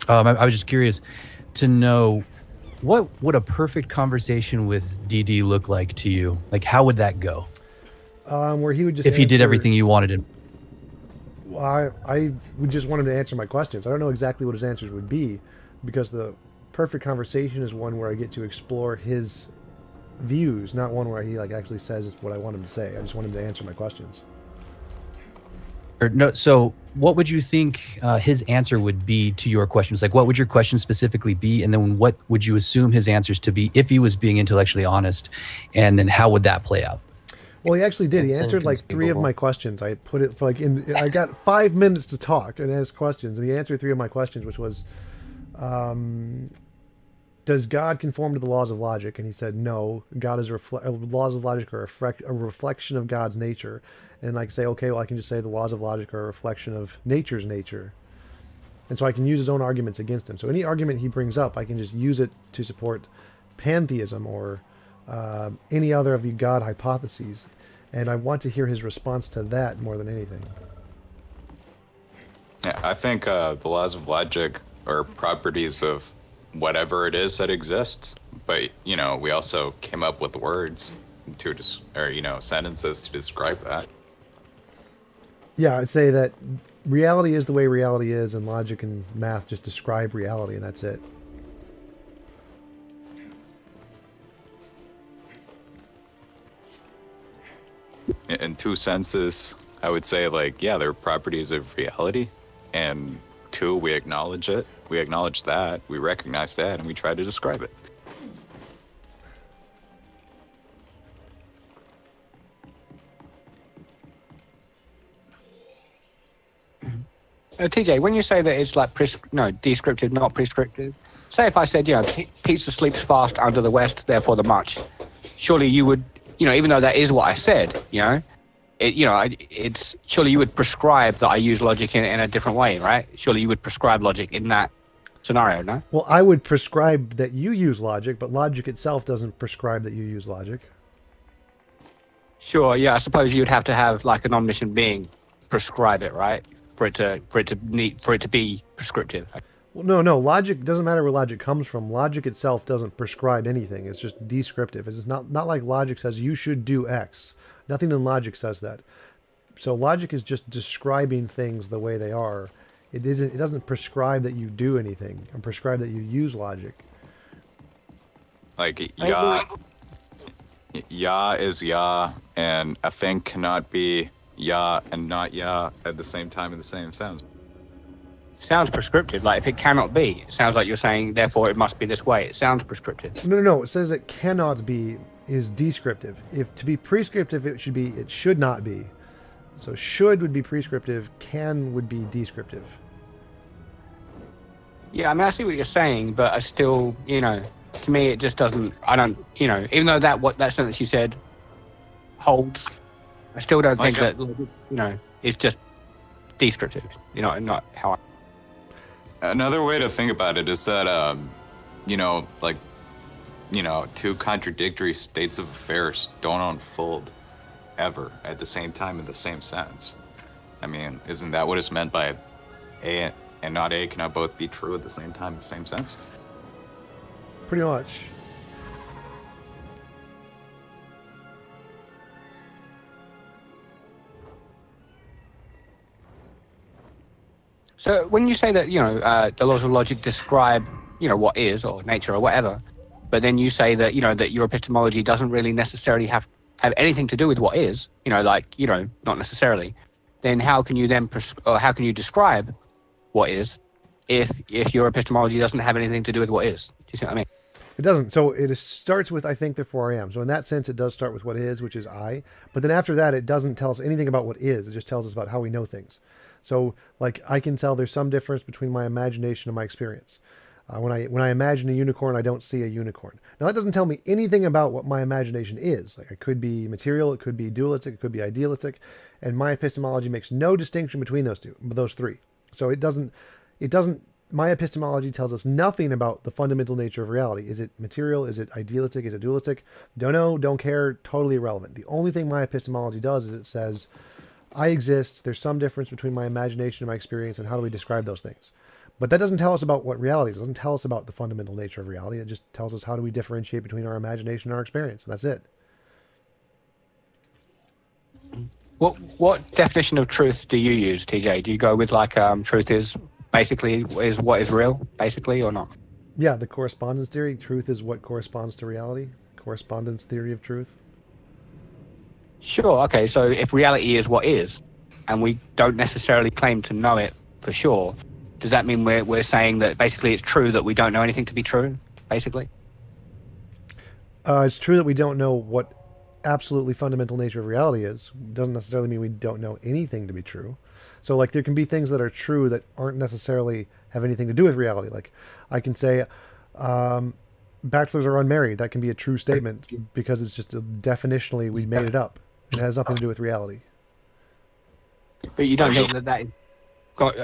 I was just curious to know, what would a perfect conversation with DD look like to you? Like, how would that go? Where he would just if he did everything you wanted him. I would just want him to answer my questions. I don't know exactly what his answers would be, because the perfect conversation is one where I get to explore his views, not one where he like actually says what I want him to say. I just want him to answer my questions. So what would you think his answer would be to your questions? Like, what would your question specifically be? And then what would you assume his answers to be if he was being intellectually honest? And then how would that play out? Well, he actually did. He answered like 3 of my questions. I put it for like I got 5 minutes to talk and ask questions, and he answered 3 of my questions, which was, does God conform to the laws of logic? And he said no. God is laws of logic are a reflection of God's nature. And I can say, okay, well, I can just say the laws of logic are a reflection of nature's nature. And so I can use his own arguments against him. So any argument he brings up, I can just use it to support pantheism or any other of the God hypotheses. And I want to hear his response to that more than anything. Yeah, I think the laws of logic are properties of whatever it is that exists. But, you know, we also came up with words sentences to describe that. Yeah, I'd say that reality is the way reality is, and logic and math just describe reality, and that's it. In 2 senses, I would say, like, yeah, they're properties of reality. And 2, we acknowledge it. We acknowledge that. We recognize that, and we try to describe it. TJ, when you say that it's like descriptive, not prescriptive. Say if I said, pizza sleeps fast under the West, therefore the much. Surely you would, even though that is what I said, it's surely you would prescribe that I use logic in a different way, right? Surely you would prescribe logic in that scenario, no? Well, I would prescribe that you use logic, but logic itself doesn't prescribe that you use logic. Sure, yeah. I suppose you'd have to have like an omniscient being prescribe it, right? For it to be prescriptive. Well, no. Logic doesn't matter where logic comes from. Logic itself doesn't prescribe anything. It's just descriptive. It's not like logic says you should do X. Nothing in logic says that. So logic is just describing things the way they are. It doesn't prescribe that you do anything and prescribe that you use logic. Like ya is ya, and a thing cannot be ya and not ya at the same time in the same sense. Sounds prescriptive. Like if it cannot be, it sounds like you're saying therefore it must be this way. It sounds prescriptive. No. It says it cannot be is descriptive. If to be prescriptive, it should not be. So should would be prescriptive, can would be descriptive. Yeah, I mean I see what you're saying, but I still, to me it just doesn't. I don't, even though that sentence you said holds, I still don't think that it's just descriptive. Not how I. Another way to think about it is that, two contradictory states of affairs don't unfold ever at the same time in the same sense. I mean, isn't that what is meant by A and not A cannot both be true at the same time in the same sense? Pretty much. So when you say that, the laws of logic describe, what is or nature or whatever, but then you say that, that your epistemology doesn't really necessarily have anything to do with what is, not necessarily, then how can you describe what is if your epistemology doesn't have anything to do with what is? Do you see what I mean? It doesn't. So it starts with I think, therefore I am. So in that sense, it does start with what is, which is I. But then after that, it doesn't tell us anything about what is. It just tells us about how we know things. So like I can tell there's some difference between my imagination and my experience. When I imagine a unicorn, I don't see a unicorn. Now that doesn't tell me anything about what my imagination is. Like it could be material, it could be dualistic, it could be idealistic, and my epistemology makes no distinction between those three. So it doesn't. My epistemology tells us nothing about the fundamental nature of reality. Is it material? Is it idealistic? Is it dualistic? Don't know, don't care, totally irrelevant. The only thing my epistemology does is it says, I exist, there's some difference between my imagination and my experience, and how do we describe those things? But that doesn't tell us about what reality is. It doesn't tell us about the fundamental nature of reality. It just tells us how do we differentiate between our imagination and our experience, and that's it. What definition of truth do you use, TJ? Do you go with truth is basically is what is real, basically, or not? Yeah, the correspondence theory. Truth is what corresponds to reality. Correspondence theory of truth. Sure, okay, so if reality is what is, and we don't necessarily claim to know it for sure, does that mean we're saying that basically it's true that we don't know anything to be true, basically? It's true that we don't know what absolutely fundamental nature of reality is. Doesn't necessarily mean we don't know anything to be true. So like there can be things that are true that aren't necessarily have anything to do with reality. Like I can say bachelors are unmarried. That can be a true statement because it's just definitionally we made it up. It has nothing to do with reality. But you don't think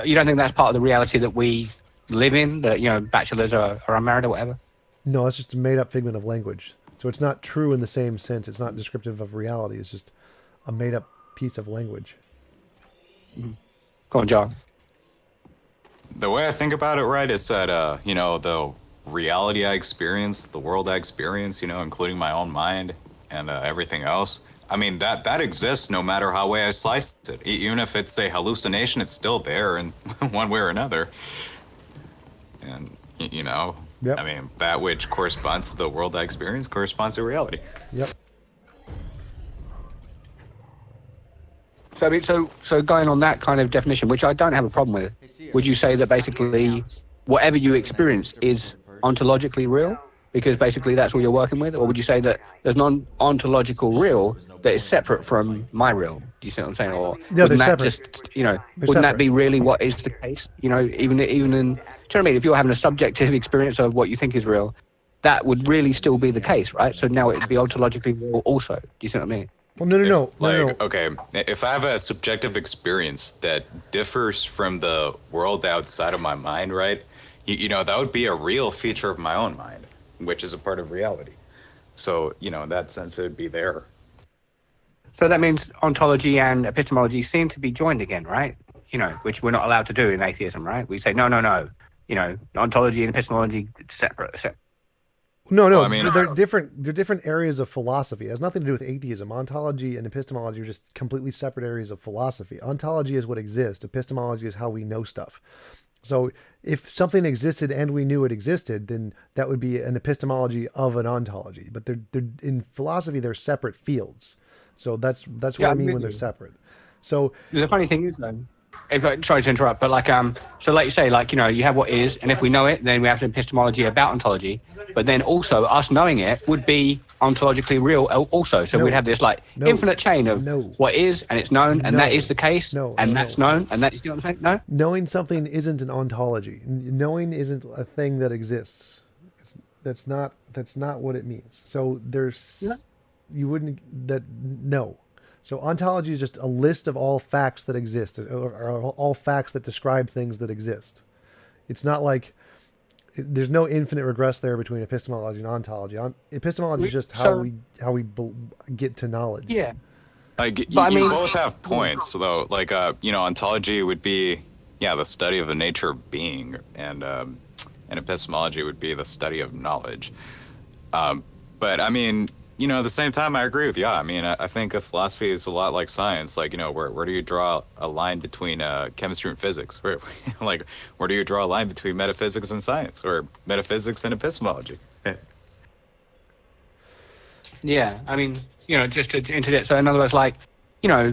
you don't think that's part of the reality that we live in, that bachelors are unmarried or whatever? No, it's just a made up figment of language. So it's not true in the same sense. It's not descriptive of reality. It's just a made up piece of language. Mm-hmm. Go on, John. The way I think about it, right, is that, the reality I experience, the world I experience, including my own mind and everything else, I mean, that exists no matter how way I slice it. Even if it's a hallucination, it's still there in one way or another. And, Yep. I mean, that which corresponds to the world I experience corresponds to reality. Yep. So, I mean, so going on that kind of definition, which I don't have a problem with, would you say that basically whatever you experience is ontologically real? because basically that's all you're working with? Or would you say that there's non-ontological real that is separate from my real? Do you see what I'm saying? Or Yeah, wouldn't they're that separate. just, you know, They're wouldn't that separate. be really what is the case? You know, even in, do you know what I mean? If you're having a subjective experience of what you think is real, that would really still be the case, right? So now it'd be ontologically real also. Do you see what I mean? Well, no. Okay, if I have a subjective experience that differs from the world outside of my mind, right? You know, that would be a real feature of my own mind, which is a part of reality. So, you know, in that sense, it would be there. So that means ontology and epistemology seem to be joined again, right? You know, which we're not allowed to do in atheism, right? We say, no. You know, ontology and epistemology separate. No, Well, I mean- they're different. They're different areas of philosophy. It has nothing to do with atheism. Ontology and epistemology are just completely separate areas of philosophy. Ontology is what exists. Epistemology is how we know stuff. So if something existed and we knew it existed, then that would be an epistemology of an ontology. But they're in philosophy, they're separate fields. So that's what Yeah, I I'm mean with when they're you. separate. So The funny thing is, though, if I sorry to interrupt, but like so like you say, like, you know, you have what is, and if we know it, then we have an epistemology about ontology. But then also us knowing it would be ontologically real also. So No. we'd have this like No. infinite chain of No. what is and it's known and that No. is the case No. and No. that's known and that, you see what I'm saying? No. knowing something isn't an ontology. Knowing isn't a thing that exists. That's not what it means. So there's you wouldn't that no. So ontology is just a list of all facts that exist, or all facts that describe things that exist. It's not like there's no infinite regress there between epistemology and ontology. Epistemology is just how we get to knowledge. Yeah. Like, But I you mean- both have points, though. Like, you know, ontology would be, the study of the nature of being, and epistemology would be the study of knowledge. But I mean, you know, at the same time, I agree with you. I mean, I think of philosophy is a lot like science. Like, you know, where do you draw a line between chemistry and physics? Where do you draw a line between metaphysics and science, or metaphysics and epistemology? Yeah, I mean, you know, just to interject. So in other words, like, you know,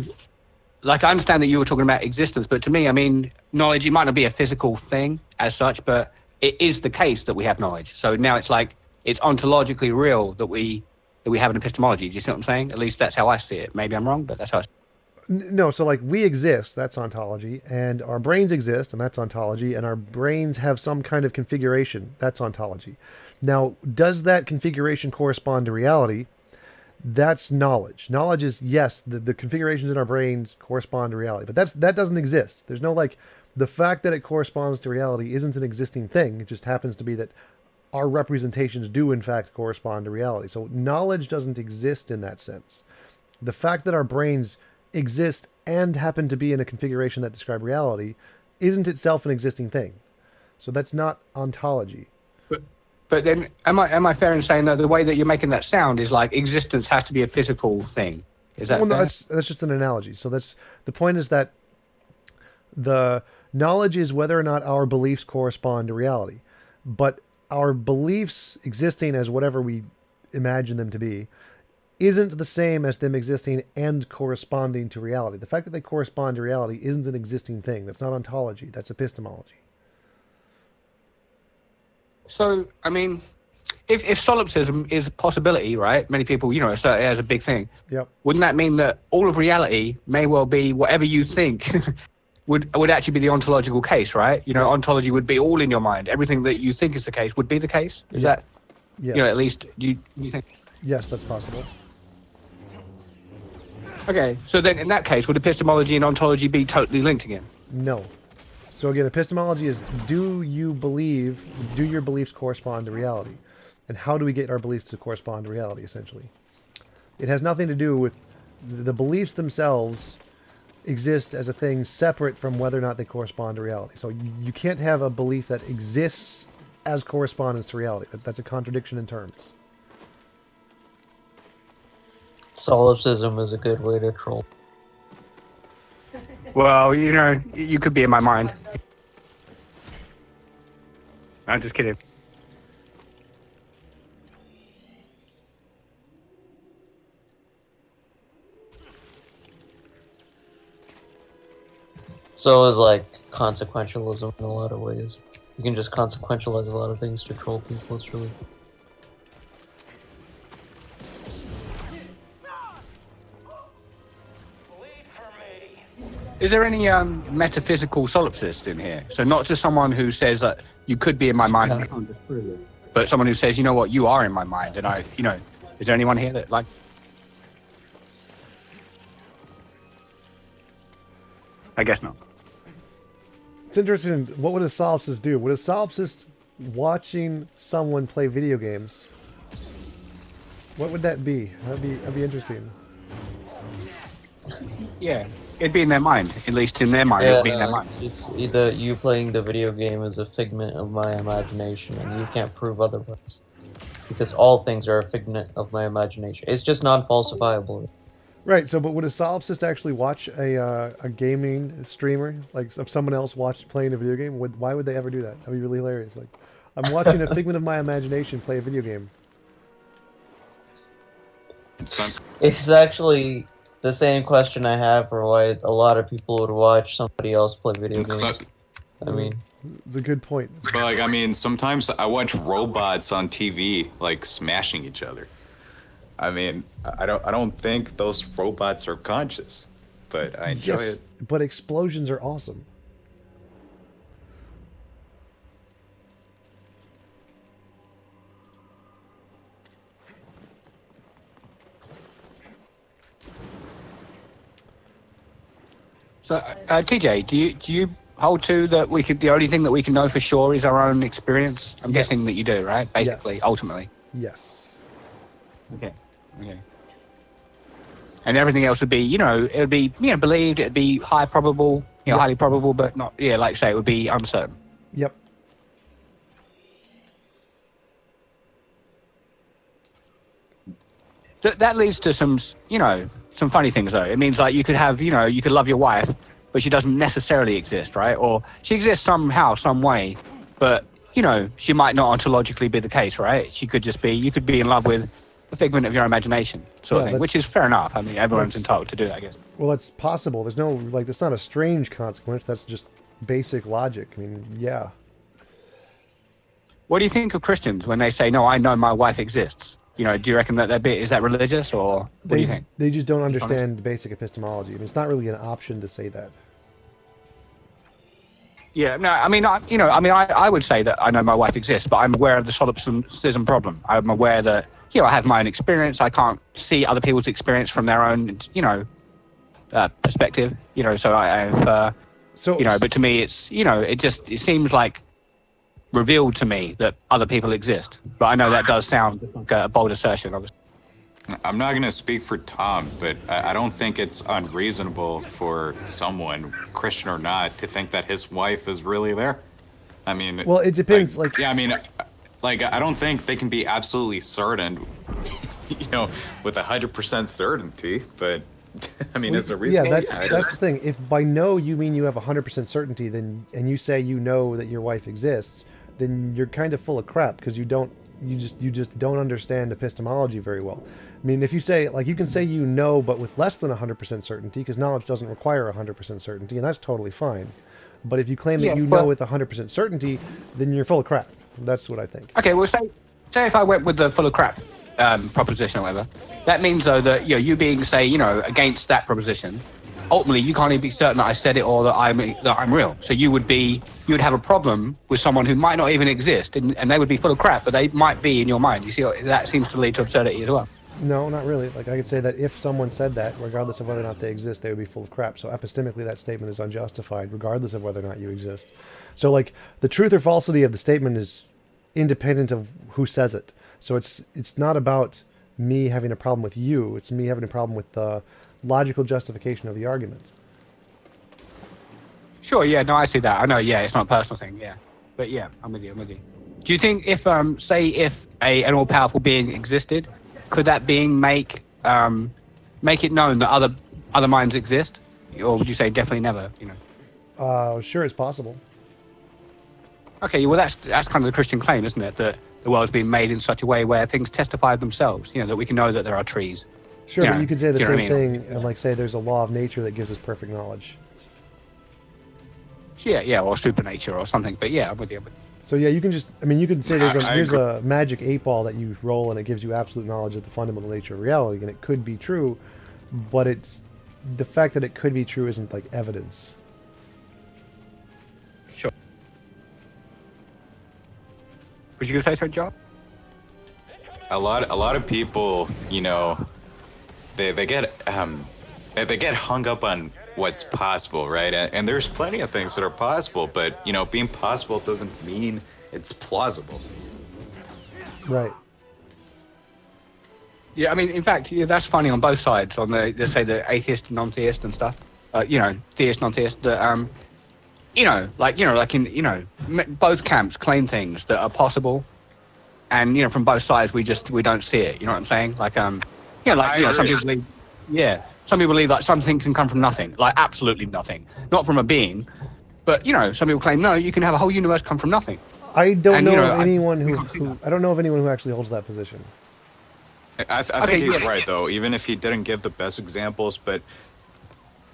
like I understand that you were talking about existence, but to me, I mean, knowledge, it might not be a physical thing as such, but it is the case that we have knowledge. So now it's like, it's ontologically real that we have an epistemology. Do you see what I'm saying? At least that's how I see it. Maybe I'm wrong, but that's how I see it. No, so like we exist, that's ontology, and our brains exist, and that's ontology, and our brains have some kind of configuration, that's ontology. Now, does that configuration correspond to reality? That's knowledge. Knowledge is, yes, the configurations in our brains correspond to reality, but that doesn't exist. There's no like, the fact that it corresponds to reality isn't an existing thing. It just happens to be that our representations do in fact correspond to reality. So knowledge doesn't exist in that sense. The fact that our brains exist and happen to be in a configuration that describe reality isn't itself an existing thing. So that's not ontology. But then, am I fair in saying that the way that you're making that sound is like existence has to be a physical thing? Is that Well, no, fair? that's just an analogy. So that's the point, is that the knowledge is whether or not our beliefs correspond to reality. But our beliefs existing as whatever we imagine them to be isn't the same as them existing and corresponding to reality. The fact that they correspond to reality isn't an existing thing. That's not ontology. That's epistemology. So, I mean, if solipsism is a possibility, right? Many people, you know, assert it as a big thing. Yep. Wouldn't that mean that all of reality may well be whatever you think would actually be the ontological case, right? You know, ontology would be all in your mind. Everything that you think is the case would be the case. Is that, Yes. you know, at least you think? Yes, that's possible. Okay, so then in that case, would epistemology and ontology be totally linked again? No. So again, epistemology is, do your beliefs correspond to reality? And how do we get our beliefs to correspond to reality, essentially? It has nothing to do with the beliefs themselves exist as a thing separate from whether or not they correspond to reality. So you can't have a belief that exists as correspondence to reality. That's a contradiction in terms. Solipsism is a good way to troll. Well, you know, you could be in my mind. I'm just kidding. So is like consequentialism in a lot of ways. You can just consequentialize a lot of things to troll people. It's really Is there any metaphysical solipsists in here? So not just someone who says that you could be in my mind and I can't disprove it, but someone who says, you know what, you are in my mind, and I, you know, is there anyone here that like? I guess not. It's interesting. What would a solipsist do? Would a solipsist watching someone play video games? What would that be? That'd be interesting. Yeah, it'd be in their mind. At least in their mind, it'd be in their mind. It's either you playing the video game is a figment of my imagination, and you can't prove otherwise. Because all things are a figment of my imagination. It's just non-falsifiable. Right. So, but would a solipsist actually watch a gaming streamer, like of someone else playing a video game? Why would they ever do that? That'd be really hilarious. Like, I'm watching a figment of my imagination play a video game. It's actually the same question I have for why a lot of people would watch somebody else play video games. I mean, it's a good point. But like, I mean, sometimes I watch robots on TV like smashing each other. I mean, I don't think those robots are conscious, but I enjoy it. But explosions are awesome. So, TJ, do you hold to that the only thing that we can know for sure is our own experience? I'm guessing that you do, right? Basically, Yes. ultimately. Yes. Okay. Okay. And everything else would be, you know, it would be, you know, believed. It'd be highly probable, highly probable, but not, like say, it would be uncertain. Yep. So that leads to some funny things though. It means like you could have, you could love your wife, but she doesn't necessarily exist, right? Or she exists somehow, some way, but she might not ontologically be the case, right? She could just be, you could be in love with a figment of your imagination, sort of thing, which is fair enough. I mean, everyone's entitled to do that, I guess. Well, it's possible. There's no, that's not a strange consequence. That's just basic logic. I mean, yeah. What do you think of Christians when they say, no, I know my wife exists? Do you reckon that bit, is that religious, or what do you think? They just don't understand basic epistemology. I mean, it's not really an option to say that. Yeah, no, I mean, I would say that I know my wife exists, but I'm aware of the solipsism problem. I'm aware that, I have my own experience. I can't see other people's experience from their own, perspective. So I have, but to me, it's, it seems like revealed to me that other people exist. But I know that does sound like a bold assertion, obviously. I'm not going to speak for Tom, but I don't think it's unreasonable for someone, Christian or not, to think that his wife is really there. I mean... Well, it depends. I don't think they can be absolutely certain, with 100% certainty, but, I mean, it's a reasonable... Yeah, that's the thing. If by no you mean you have 100% certainty, and you say you know that your wife exists, then you're kind of full of crap, because you just don't understand epistemology very well. I mean, if you say, you can say you know, but with less than 100% certainty, because knowledge doesn't require 100% certainty, and that's totally fine. But if you claim that you know with 100% certainty, then you're full of crap. That's what I think. Okay, well, say if I went with the full of crap proposition or whatever, that means, though, that you being, say, against that proposition, ultimately you can't even be certain that I said it or that I'm real. So you would have a problem with someone who might not even exist, and they would be full of crap, but they might be in your mind. You see, that seems to lead to absurdity as well. No, not really. I could say that if someone said that, regardless of whether or not they exist, they would be full of crap. So epistemically, that statement is unjustified, regardless of whether or not you exist. So, the truth or falsity of the statement is independent of who says it. So it's not about me having a problem with you. It's me having a problem with the logical justification of the argument. Sure, yeah, no, I see that. I know, yeah, it's not a personal thing, yeah. But yeah, I'm with you. Do you think if an all-powerful being existed, could that being make it known that other minds exist? Or would you say definitely never, Sure, it's possible. Okay, well, that's kind of the Christian claim, isn't it? That the world's been made in such a way where things testify of themselves, that we can know that there are trees. Sure, but you could say the same thing and say there's a law of nature that gives us perfect knowledge. Yeah, or supernature or something. But yeah, I'm with you. So yeah, you can say there's a magic 8-ball that you roll and it gives you absolute knowledge of the fundamental nature of reality, and it could be true, but the fact that it could be true isn't like evidence. Sure. Was you gonna say so, John? A lot of people, you know, they get hung up on what's possible, right? And there's plenty of things that are possible, but you know, being possible doesn't mean it's plausible. Right. Yeah, I mean, in fact, yeah, that's funny on both sides. On the, let's say, the atheist, non-theist, and stuff. You know, theist, non-theist. That you know, like in both camps claim things that are possible, and you know, from both sides, we don't see it. You know what I'm saying? Like some people believe, some people believe like something can come from nothing, like absolutely nothing, not from a being. But you know, some people claim no, you can have a whole universe come from nothing. I don't know of anyone I don't know of anyone who actually holds that position. I think he's right, though, even if he didn't give the best examples. But,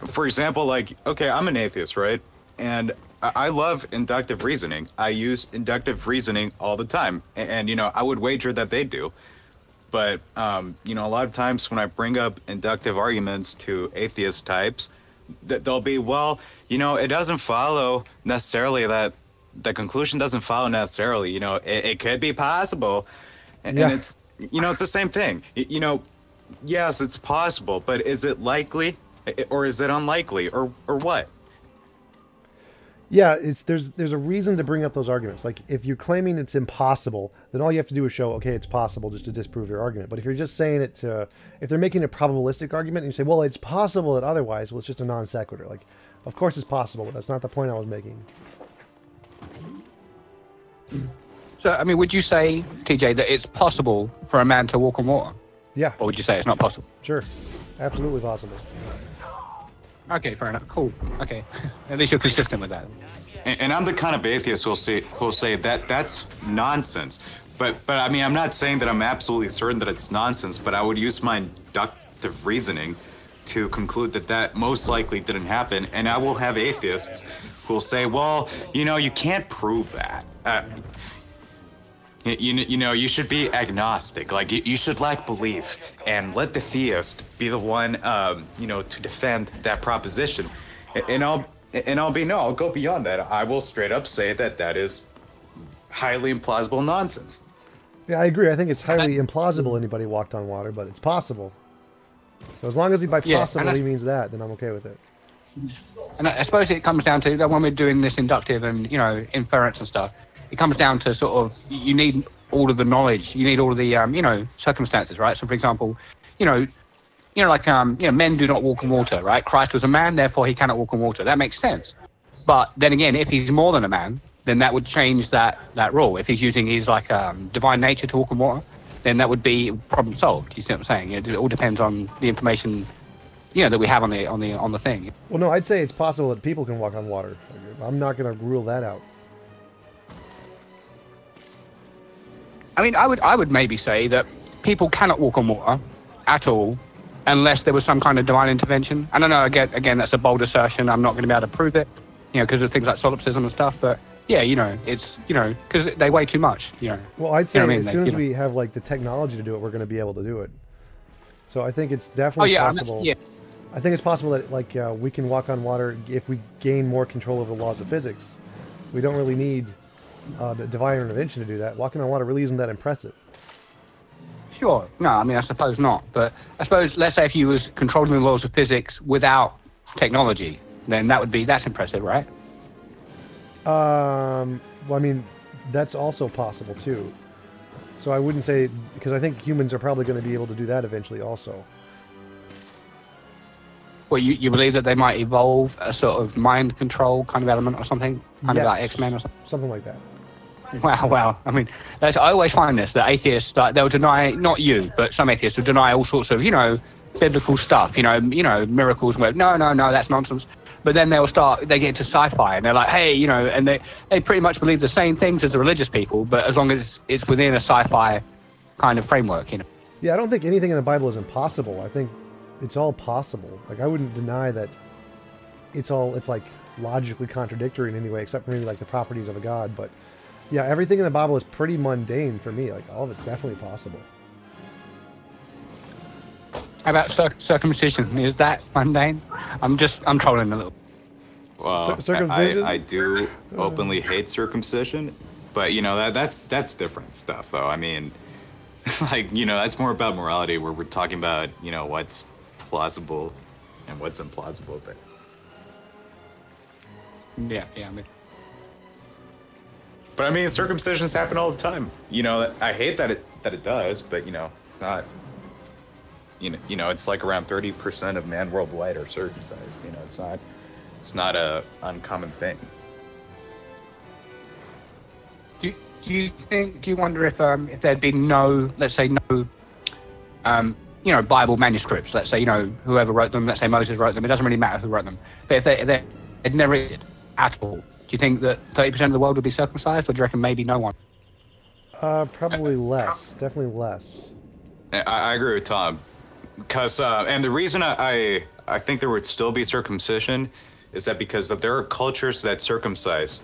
for example, like, okay, I'm an atheist, right? And I love inductive reasoning. I use inductive reasoning all the time. And you know, I would wager that they do. But, you know, a lot of times when I bring up inductive arguments to atheist types, they'll be, well, you know, it doesn't follow necessarily that the conclusion doesn't follow necessarily. You know, it could be possible. And it's, you know, it's the same thing. You know, yes, it's possible, but is it likely or is it unlikely or what? Yeah, there's a reason to bring up those arguments. Like if you're claiming it's impossible, then all you have to do is show, okay, it's possible, just to disprove your argument. But if you're just saying it if they're making a probabilistic argument and you say, well, it's possible that otherwise, well, it's just a non sequitur. Like, of course it's possible, but that's not the point I was making. So, I mean, would you say, TJ, that it's possible for a man to walk on water? Yeah. Or would you say it's not possible? Sure. Absolutely possible. Okay, fair enough. Cool. Okay. At least you're consistent with that. And I'm the kind of atheist who'll say that that's nonsense. But I mean, I'm not saying that I'm absolutely certain that it's nonsense, but I would use my inductive reasoning to conclude that most likely didn't happen. And I will have atheists who will say, well, you know, you can't prove that. You know, you should be agnostic. Like, you should lack belief and let the theist be the one, you know, to defend that proposition. I'll go beyond that. I will straight up say that is highly implausible nonsense. Yeah, I agree. I think it's highly implausible anybody walked on water, but it's possible. So as long as he by possible he means that, then I'm okay with it. And I suppose it comes down to that when we're doing this inductive and, you know, inference and stuff, it comes down to sort of, you need all of the knowledge, you need all of the, you know, circumstances, right? So, for example, men do not walk on water, right? Christ was a man, therefore he cannot walk on water. That makes sense. But then again, if he's more than a man, then that would change that rule. If he's using his, divine nature to walk on water, then that would be problem solved. You see what I'm saying? It all depends on the information, you know, that we have on the thing. Well, no, I'd say it's possible that people can walk on water. I'm not going to rule that out. I mean, I would maybe say that people cannot walk on water at all unless there was some kind of divine intervention. I don't know, again, that's a bold assertion. I'm not going to be able to prove it, you know, because of things like solipsism and stuff. But yeah, you know, it's, you know, because they weigh too much, you know. Well, I'd say as soon as we have like the technology to do it, we're going to be able to do it. So I think it's definitely possible. I think it's possible that we can walk on water if we gain more control over the laws of physics. We don't really need the divine intervention to do that. Walking on water really isn't that impressive. Sure. No, I mean, I suppose not. But I suppose, let's say if you was controlling the laws of physics without technology, then that's impressive, right? Well, I mean, that's also possible too. So I wouldn't say, because I think humans are probably going to be able to do that eventually also. Well, you believe that they might evolve a sort of mind control kind of element or something? Kind of like X-Men or something? Something like that. Wow. I mean, I always find this, that atheists, they'll deny, not you, but some atheists will deny all sorts of, you know, biblical stuff, you know, miracles, where, no, that's nonsense. But then they get into sci-fi and they're like, hey, you know, and they pretty much believe the same things as the religious people, but as long as it's within a sci-fi kind of framework, you know. Yeah, I don't think anything in the Bible is impossible. I think it's all possible. Like, I wouldn't deny that it's like logically contradictory in any way, except for maybe like the properties of a god. But yeah, everything in the Bible is pretty mundane for me. Like, all of it's definitely possible. How about circumcision? Is that mundane? I'm trolling a little. Well, Circumcision? I do openly hate circumcision, but that's different stuff, though. I mean, like that's more about morality, where we're talking about what's plausible and what's implausible. But yeah, I mean. But I mean, circumcisions happen all the time. I hate that it does, but it's not. It's like around 30% of men worldwide are circumcised. It's not a uncommon thing. Do you wonder if there'd been no, let's say no, Bible manuscripts, let's say whoever wrote them, let's say Moses wrote them, it doesn't really matter who wrote them, but if they had never existed at all, do you think that 30% of the world would be circumcised, or do you reckon maybe no one? Probably less. Definitely less. I agree with Tom, because and the reason I think there would still be circumcision is that because there are cultures that circumcise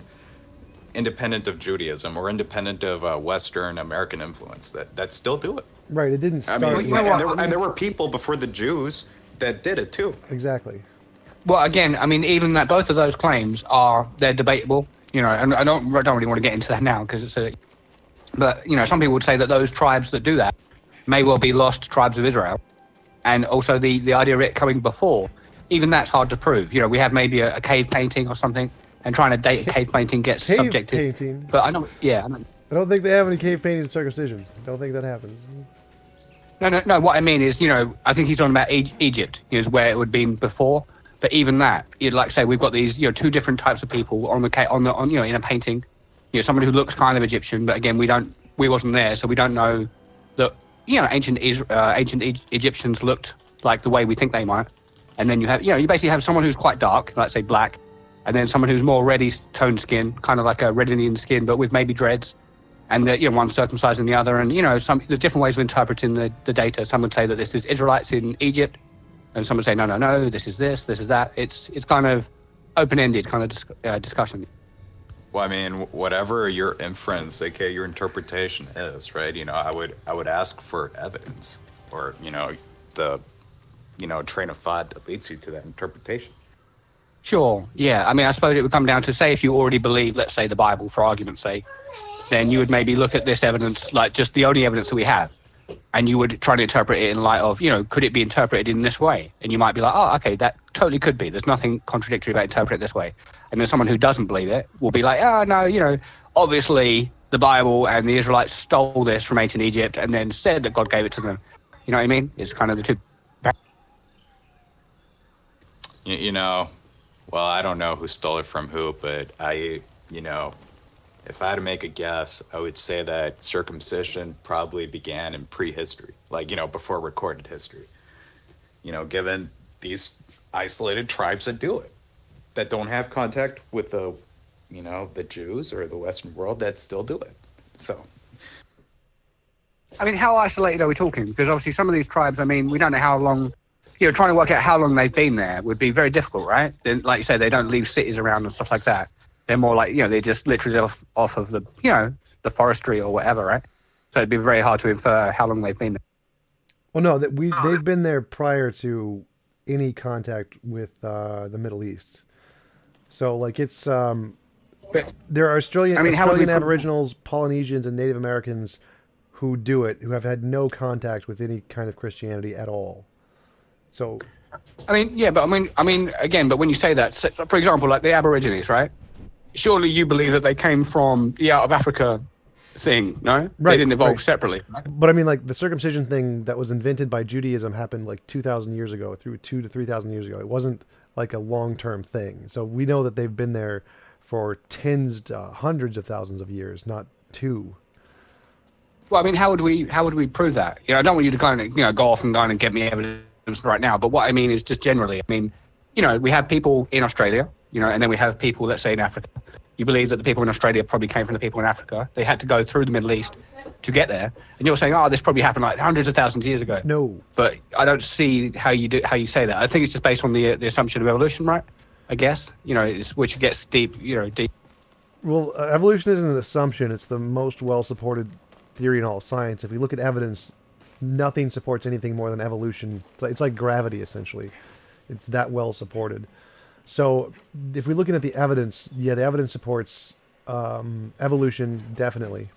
independent of Judaism or independent of Western American influence that still do it. Right. It didn't start. And there were people before the Jews that did it too. Exactly. Well, again, I mean, even that both of those claims they're debatable, and I don't really want to get into that now because it's but some people would say that those tribes that do that may well be lost tribes of Israel, and also the idea of it coming before, even that's hard to prove. We have maybe a cave painting or something, and trying to date a cave painting gets cave subjective. Painting. But I know. I don't think they have any cave paintings of circumcision. Don't think that happens. No. What I mean is, I think he's talking about Egypt, is where it would have been before. But even that, you'd like say we've got these, two different types of people on in a painting. Someone who looks kind of Egyptian, but again, we wasn't there, so we don't know that ancient Egyptians looked like the way we think they might. And then you have, you basically have someone who's quite dark, let's say black, and then someone who's more reddy toned skin, kind of like a red Indian skin, but with maybe dreads. And one's circumcised than the other, and there's different ways of interpreting the data. Some would say that this is Israelites in Egypt, and some would say no, this is that. It's kind of open-ended kind of discussion. Well, I mean, whatever your inference, aka your interpretation is, right? I would ask for evidence, or the train of thought that leads you to that interpretation. Sure. Yeah. I mean, I suppose it would come down to, say, if you already believe, let's say, the Bible, for argument's sake, then you would maybe look at this evidence, like just the only evidence that we have, and you would try to interpret it in light of, could it be interpreted in this way? And you might be like, oh, okay, that totally could be. There's nothing contradictory about interpreting it this way. And then someone who doesn't believe it will be like, oh, no, obviously the Bible and the Israelites stole this from ancient Egypt and then said that God gave it to them. You know what I mean? It's kind of the two. Well, I don't know who stole it from who, but if I had to make a guess, I would say that circumcision probably began in prehistory, like, before recorded history. Given these isolated tribes that do it, that don't have contact with the Jews or the Western world that still do it. So, I mean, how isolated are we talking? Because obviously some of these tribes, I mean, we don't know how long, trying to work out how long they've been there would be very difficult, right? Then, like you say, they don't leave cities around and stuff like that. They're more like, they just literally live off of the, the forestry or whatever, right? So it'd be very hard to infer how long they've been there. Well, no, they've been there prior to any contact with the Middle East. So, like, it's there are Australian Aboriginals, Polynesians, and Native Americans who do it, who have had no contact with any kind of Christianity at all. So, I mean, yeah, but I mean, again, but when you say that, for example, like the Aborigines, right? Surely you believe that they came from the out of Africa thing, no? Right, they didn't evolve separately. But I mean, like, the circumcision thing that was invented by Judaism happened like 2,000 years ago, through 2,000 to 3,000 years ago. It wasn't like a long-term thing. So we know that they've been there for tens to hundreds of thousands of years, not two. Well, I mean, how would we prove that? I don't want you to kind of, go off and go and get me evidence right now. But what I mean is just generally, I mean, we have people in Australia, and then we have people, let's say, in Africa. You believe that the people in Australia probably came from the people in Africa. They had to go through the Middle East to get there. And you're saying, this probably happened like hundreds of thousands of years ago. No. But I don't see how you say that. I think it's just based on the assumption of evolution, right? I guess, which gets deep, deep. Well, evolution isn't an assumption. It's the most well-supported theory in all science. If we look at evidence nothing supports anything more than evolution. It's like gravity, essentially. It's that well supported. So if we're looking at the evidence, yeah, the evidence supports evolution, definitely.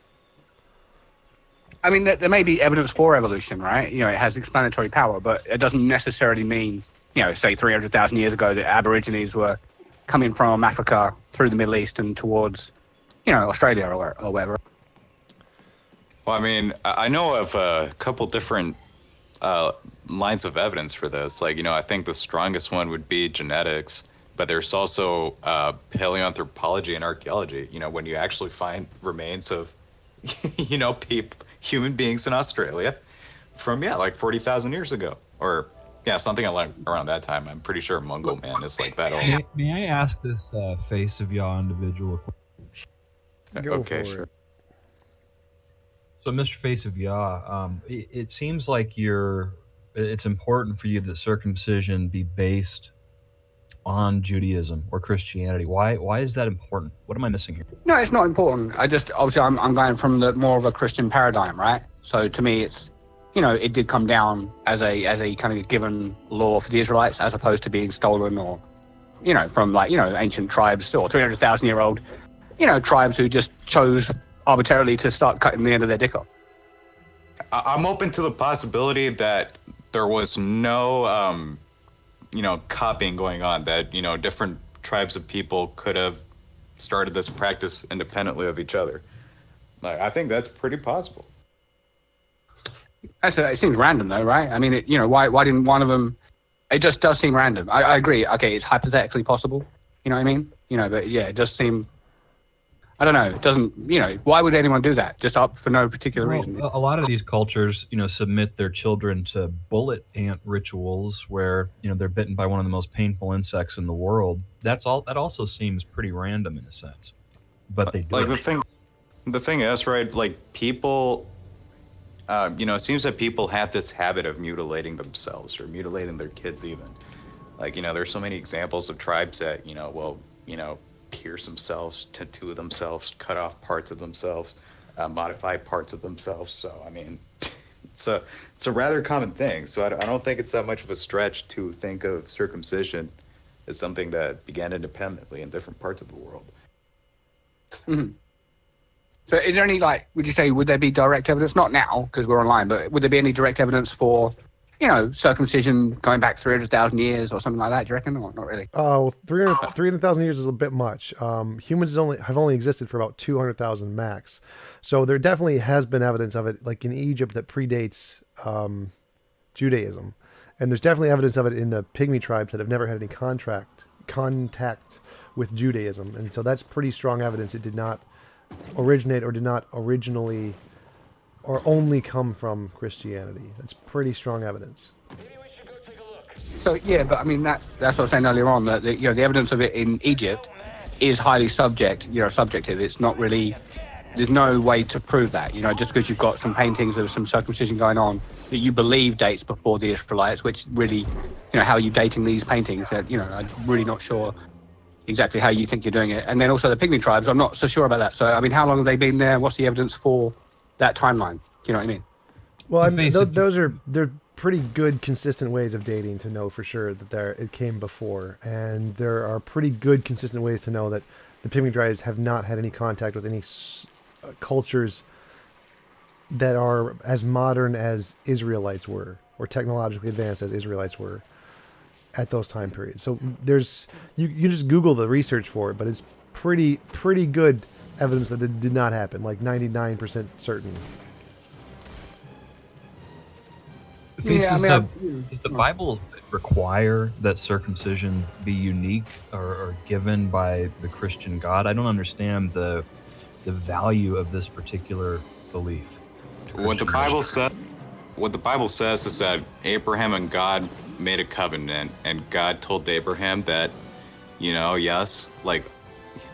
I mean, there may be evidence for evolution, right? You know, it has explanatory power, but it doesn't necessarily mean, you know, say 300,000 years ago that Aborigines were coming from Africa through the Middle East and towards, you know, Australia or whatever. Well, I mean, I know of a couple different lines of evidence for this. Like, you know, I think the strongest one would be genetics, but there's also paleoanthropology and archaeology. You know, when you actually find remains of, you know, human beings in Australia from, like 40,000 years ago. Or, something like around that time. I'm pretty sure Mungo Man is like that old. May I ask this face of Yah individual? Okay, sure. So, Mr. Face of Yah, it seems like it's important for you that circumcision be based on Judaism or Christianity. Why is that important? What am I missing here? No, it's not important. Obviously I'm going from the more of a Christian paradigm, right? So to me, it's, you know, it did come down as a kind of given law for the Israelites, as opposed to being stolen or, you know, from like, you know, ancient tribes or 300,000-year-old, you know, tribes who just chose arbitrarily to start cutting the end of their dick off. I'm open to the possibility that there was no, you know, copying going on, that, you know, different tribes of people could have started this practice independently of each other. Like, I think that's pretty possible. It seems random though, right? I mean, you know, why didn't one of them? It just does seem random. I agree. Okay, it's hypothetically possible. You know what I mean? You know, but yeah, it does seem. I don't know. It doesn't. You know, why would anyone do that? Just up for no particular reason. A lot of these cultures, you know, submit their children to bullet ant rituals where, you know, they're bitten by one of the most painful insects in the world. That also seems pretty random in a sense, but they do. Like the thing is, right? Like people. You know, it seems that people have this habit of mutilating themselves or mutilating their kids even. Like, you know, there's so many examples of tribes that, you know, will, you know, pierce themselves, tattoo themselves, cut off parts of themselves, modify parts of themselves. So, I mean, it's a rather common thing. So I don't think it's that much of a stretch to think of circumcision as something that began independently in different parts of the world. Mm-hmm. So is there any, like, would there be direct evidence? Not now, because we're online, but would there be any direct evidence for, you know, circumcision going back 300,000 years or something like that, do you reckon? Or not really? Oh, 300,000 years is a bit much. Humans have only existed for about 200,000 max. So there definitely has been evidence of it, like in Egypt, that predates Judaism. And there's definitely evidence of it in the Pygmy tribes that have never had any contact with Judaism. And so that's pretty strong evidence it did not originate or did not originally or only come from Christianity. That's pretty strong evidence. So yeah, but I mean that's what I was saying earlier on, that you know, the evidence of it in Egypt is highly subjective. It's not really, there's no way to prove that, you know, just because you've got some paintings of some circumcision going on that you believe dates before the Israelites, which really, you know, how are you dating these paintings? That, you know, I'm really not sure exactly how you think you're doing it. And then also the Pygmy tribes, I'm not so sure about that. So, I mean, how long have they been there? What's the evidence for that timeline? Do you know what I mean? Well, I mean, they're pretty good, consistent ways of dating to know for sure that it came before. And there are pretty good, consistent ways to know that the Pygmy tribes have not had any contact with any cultures that are as modern as Israelites were, or technologically advanced as Israelites were at those time periods. So there's you just Google the research for it, but it's pretty good evidence that it did not happen, like 99% certain. Does the Bible require that circumcision be unique or given by the Christian God? I don't understand the value of this particular belief. What the Bible says is that Abraham and God made a covenant, and God told Abraham that, you know, yes, like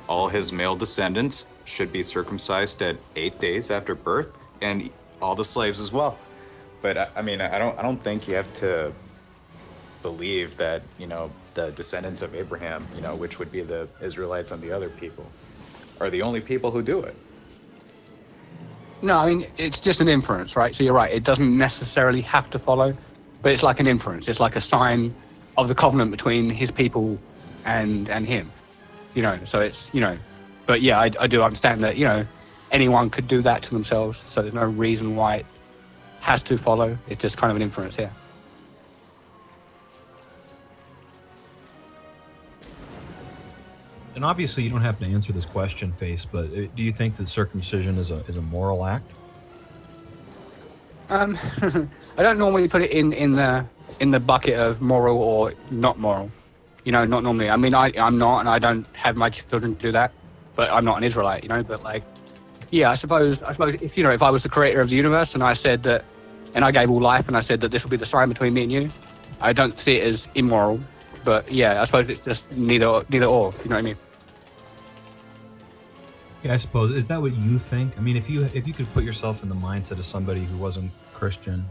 all his male descendants should be circumcised at 8 days after birth, and all the slaves as well. But I mean, I don't think you have to believe that, you know, the descendants of Abraham, you know, which would be the Israelites and the other people, are the only people who do it. No, I mean, it's just an inference, right? So you're right. It doesn't necessarily have to follow, but it's like an inference. It's like a sign of the covenant between his people and him, you know? So it's, you know, but yeah, I do understand that, you know, anyone could do that to themselves. So there's no reason why it has to follow. It's just kind of an inference, yeah. And obviously, you don't have to answer this question, Face, but do you think that circumcision is a moral act? I don't normally put it in the bucket of moral or not moral. You know, not normally. I mean, I'm not, and I don't have my children do that. But I'm not an Israelite, you know. But like, yeah, I suppose if you know, if I was the creator of the universe and I said that, and I gave all life and I said that this will be the sign between me and you, I don't see it as immoral. But yeah, I suppose it's just neither or. You know what I mean? Yeah, I suppose. Is that what you think? I mean, if you could put yourself in the mindset of somebody who wasn't Christian,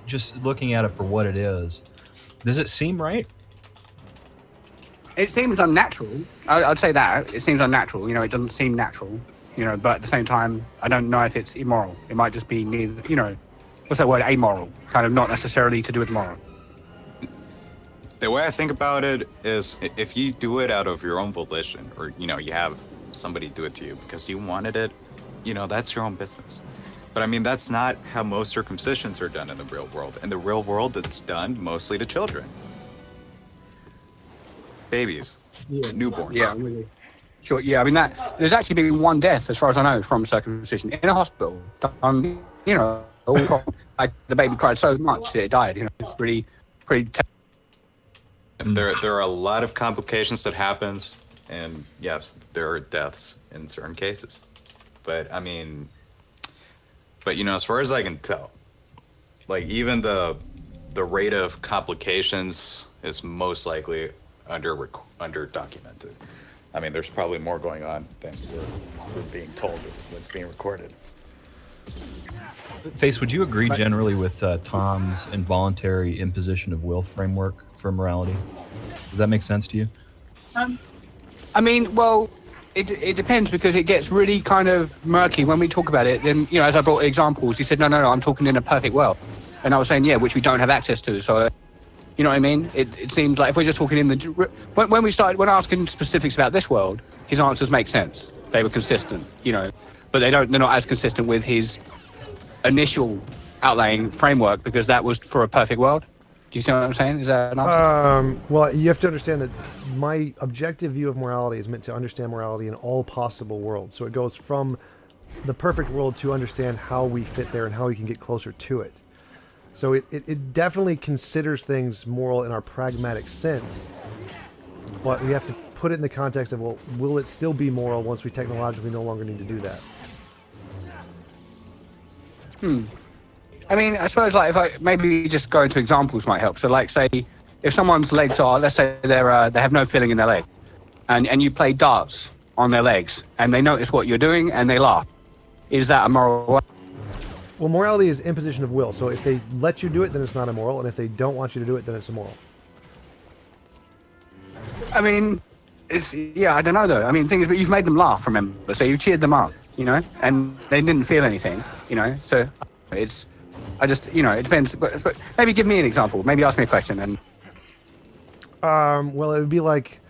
just looking at it for what it is, does it seem right? It seems unnatural. I'd say that. It seems unnatural. You know, it doesn't seem natural. You know, but at the same time, I don't know if it's immoral. It might just be neither, you know, what's that word? Amoral. Kind of not necessarily to do with moral. The way I think about it is if you do it out of your own volition, or, you know, you have somebody do it to you because you wanted it, you know, that's your own business. But I mean, that's not how most circumcisions are done in the real world. In the real world, it's done mostly to children. Babies. Yeah. Newborns. Yeah, really. Sure, yeah, I mean, there's actually been one death, as far as I know, from circumcision in a hospital. You know, the baby cried so much that it died. You know, it's pretty. There are a lot of complications that happens, and yes, there are deaths in certain cases. But I mean, you know, as far as I can tell, like even the rate of complications is most likely under documented. I mean, there's probably more going on than we're being told what's being recorded. Face, would you agree generally with Tom's involuntary imposition of will framework for morality? Does that make sense to you? I mean, well, it depends, because it gets really kind of murky when we talk about it. Then, you know, as I brought examples, he said, no, I'm talking in a perfect world. And I was saying, yeah, which we don't have access to. So, you know what I mean? It seems like if we're just talking in the... When asking specifics about this world, his answers make sense. They were consistent, you know. But they're not as consistent with his initial outlaying framework, because that was for a perfect world. Do you see what I'm saying? Is that an answer? Well, you have to understand that my objective view of morality is meant to understand morality in all possible worlds. So it goes from the perfect world to understand how we fit there and how we can get closer to it. So it definitely considers things moral in our pragmatic sense, but we have to put it in the context of, well, will it still be moral once we technologically no longer need to do that? I mean, I suppose, like, if I maybe just go into examples might help. So, like, say, if someone's legs are, let's say they have no filling in their leg, and you play darts on their legs, and they notice what you're doing, and they laugh. Is that a moral? Well, morality is imposition of will. So if they let you do it, then it's not immoral, and if they don't want you to do it, then it's immoral. I mean, I don't know though. I mean, the thing is, but you've made them laugh, remember? So you cheered them up, you know, and they didn't feel anything, you know. So it depends. But maybe give me an example. Maybe ask me a question. And well, it would be like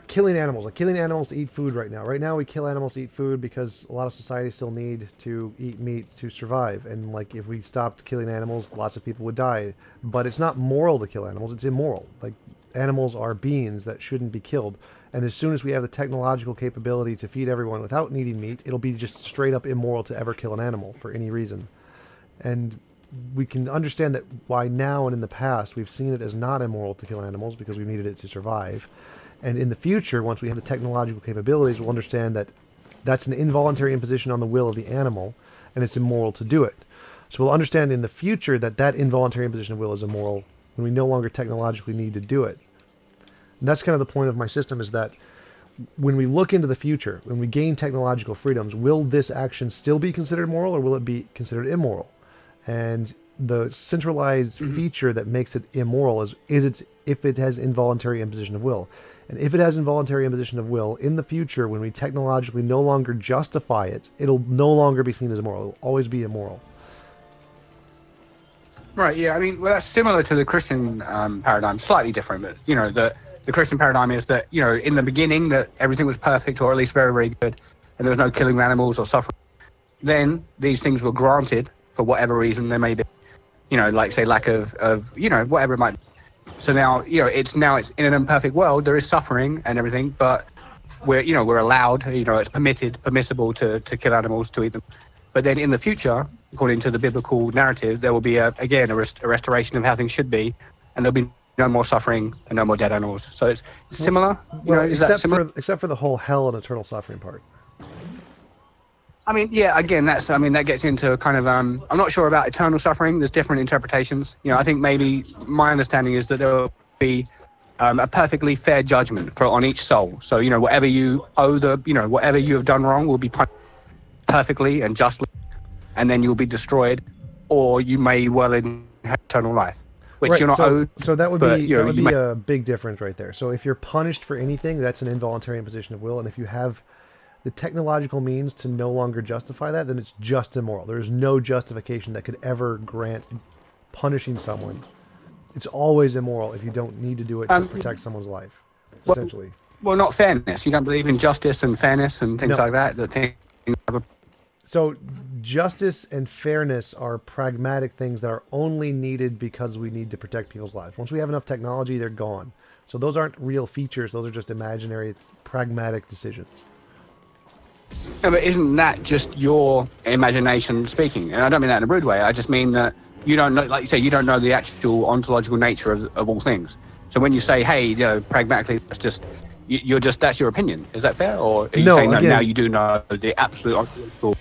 killing animals. Like killing animals to eat food right now. Right now, we kill animals to eat food because a lot of societies still need to eat meat to survive. And like, if we stopped killing animals, lots of people would die. But it's not moral to kill animals. It's immoral. Like, animals are beings that shouldn't be killed. And as soon as we have the technological capability to feed everyone without needing meat, it'll be just straight up immoral to ever kill an animal for any reason. And we can understand that why now and in the past we've seen it as not immoral to kill animals because we needed it to survive. And in the future, once we have the technological capabilities, we'll understand that that's an involuntary imposition on the will of the animal, and it's immoral to do it. So we'll understand in the future that that involuntary imposition of will is immoral when we no longer technologically need to do it. And that's kind of the point of my system, is that when we look into the future, when we gain technological freedoms, will this action still be considered moral, or will it be considered immoral? And the centralized feature that makes it immoral is if it has involuntary imposition of will. And if it has involuntary imposition of will, in the future, when we technologically no longer justify it, it'll no longer be seen as moral. It'll always be immoral. Right, yeah, I mean, well, that's similar to the Christian paradigm, slightly different, but, you know, the Christian paradigm is that, you know, in the beginning that everything was perfect, or at least very, very good, and there was no killing of animals or suffering. Then these things were granted for whatever reason there may be, you know, like, say, lack of you know, whatever it might be. So now, you know, it's in an imperfect world, there is suffering and everything, but we're allowed, you know, it's permissible to kill animals, to eat them. But then in the future, according to the biblical narrative, there will be, a restoration of how things should be, and there'll be no more suffering and no more dead animals. So it's similar. You know, is that similar? Except for the whole hell and eternal suffering part. I mean, yeah, again, that gets into kind of, I'm not sure about eternal suffering. There's different interpretations. You know, I think maybe my understanding is that there will be a perfectly fair judgment on each soul. So, you know, whatever you whatever you have done wrong will be punished perfectly and justly, and then you'll be destroyed, or you may well inherit eternal life, which you're not owed. So that would be a big difference right there. So if you're punished for anything, that's an involuntary imposition of will, and if you have the technological means to no longer justify that, then it's just immoral. There's no justification that could ever grant punishing someone. It's always immoral if you don't need to do it to protect someone's life, essentially. Well, not fairness. You don't believe in justice and fairness and things like that. So justice and fairness are pragmatic things that are only needed because we need to protect people's lives. Once we have enough technology, they're gone. So those aren't real features. Those are just imaginary, pragmatic decisions. No, but isn't that just your imagination speaking? And I don't mean that in a rude way. I just mean that you don't know, like you say, you don't know the actual ontological nature of all things. So when you say, hey, you know, pragmatically, it's just, that's your opinion. Is that fair? Or are you saying, no, now you do know the absolute ontological?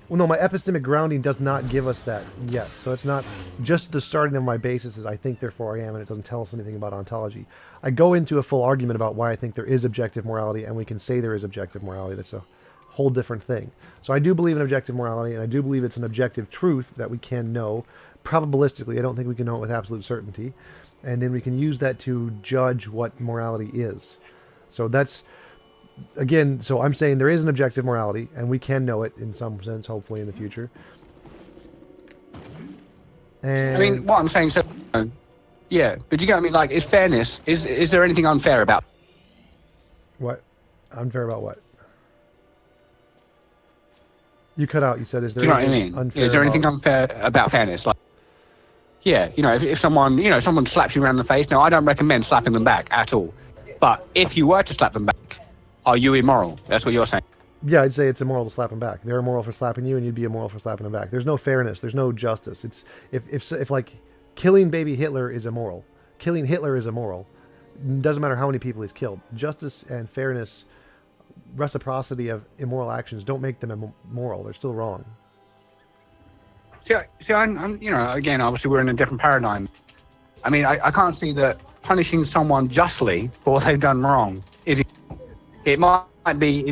Well, no, my epistemic grounding does not give us that yet. So it's not just the starting of my basis is I think, therefore I am, and it doesn't tell us anything about ontology. I go into a full argument about why I think there is objective morality, and we can say there is objective morality. That's a whole different thing. So I do believe in objective morality, and I do believe it's an objective truth that we can know. Probabilistically, I don't think we can know it with absolute certainty. And then we can use that to judge what morality is. So that's, again, so I'm saying there is an objective morality, and we can know it in some sense, hopefully, in the future. And I mean, what I'm saying, so, yeah, but you get what I mean, like, is fairness, is there anything unfair about? What? Unfair about what? You cut out, you said, is there you know what I mean? Unfair is there anything about... unfair about fairness? Like, yeah, you know, if someone, you know, someone slaps you around the face, now I don't recommend slapping them back at all. But if you were to slap them back, are you immoral? That's what you're saying. Yeah, I'd say it's immoral to slap them back. They're immoral for slapping you, and you'd be immoral for slapping them back. There's no fairness. There's no justice. It's if like killing baby Hitler is immoral, killing Hitler is immoral. Doesn't matter how many people he's killed. Justice and fairness, reciprocity of immoral actions don't make them immoral. They're still wrong. See, I'm, you know, again, obviously we're in a different paradigm. I mean, I can't see that punishing someone justly for what they've done wrong is. It might be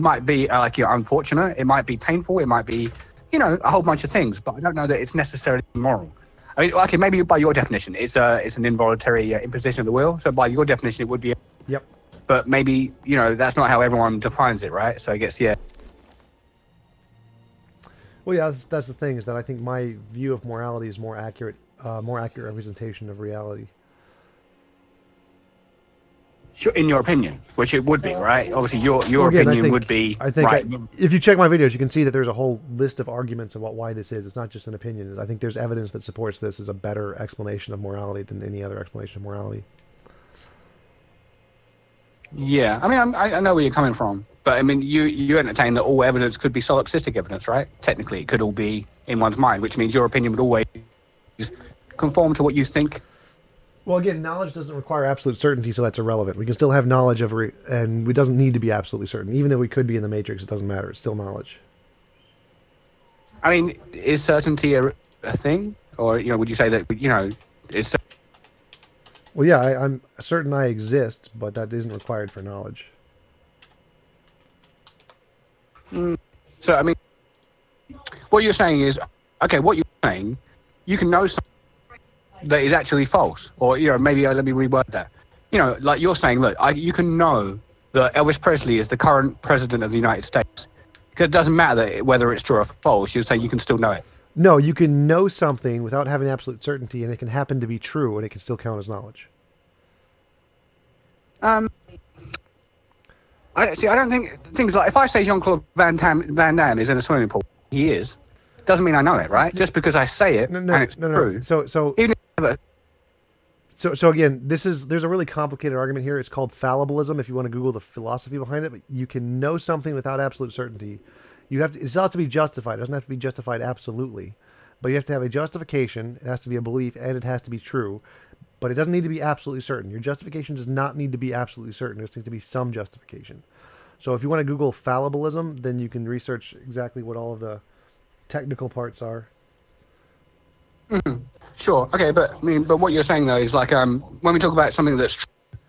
like, you know, unfortunate. It might be painful. It might be, you know, a whole bunch of things. But I don't know that it's necessarily moral. I mean, okay, maybe by your definition, it's an involuntary imposition of the will. So by your definition, it would be. Yep. But maybe, you know, that's not how everyone defines it, right? So I guess, yeah. Well, yeah, that's the thing, is that I think my view of morality is more accurate representation of reality. Sure, in your opinion, which it would be, right? Obviously, your opinion would be right. If you check my videos, you can see that there's a whole list of arguments about why this is. It's not just an opinion. I think there's evidence that supports this as a better explanation of morality than any other explanation of morality. Yeah, I mean, I know where you're coming from, but I mean, you entertain that all evidence could be solipsistic evidence, right? Technically, it could all be in one's mind, which means your opinion would always conform to what you think. Well, again, knowledge doesn't require absolute certainty, so that's irrelevant. We can still have knowledge of, and it doesn't need to be absolutely certain. Even if we could be in the Matrix, it doesn't matter. It's still knowledge. I mean, is certainty a thing, or, you know, would you say that, you know, it's? Well, yeah, I'm certain I exist, but that isn't required for knowledge. So, I mean, what you're saying is, okay, what you're saying, you can know something that is actually false, or, you know, maybe let me reword that. you know, like you're saying, look, you can know that Elvis Presley is the current president of the United States. Because it doesn't matter whether it's true or false. You're saying you can still know it. No, you can know something without having absolute certainty, and it can happen to be true, and it can still count as knowledge. I don't think things like, if I say Jean-Claude Van Damme is in a swimming pool, he is. Doesn't mean I know it, right? Just because I say it and it's true. So Even if So again, there's a really complicated argument here. It's called fallibilism. If you want to Google the philosophy behind it, but you can know something without absolute certainty. It still has to be justified. It doesn't have to be justified absolutely, but you have to have a justification. It has to be a belief, and it has to be true. But it doesn't need to be absolutely certain. Your justification does not need to be absolutely certain. There needs to be some justification. So if you want to Google fallibilism, then you can research exactly what all of the technical parts are. Mm-hmm. Sure. Okay, but what you're saying though is like when we talk about something that's true,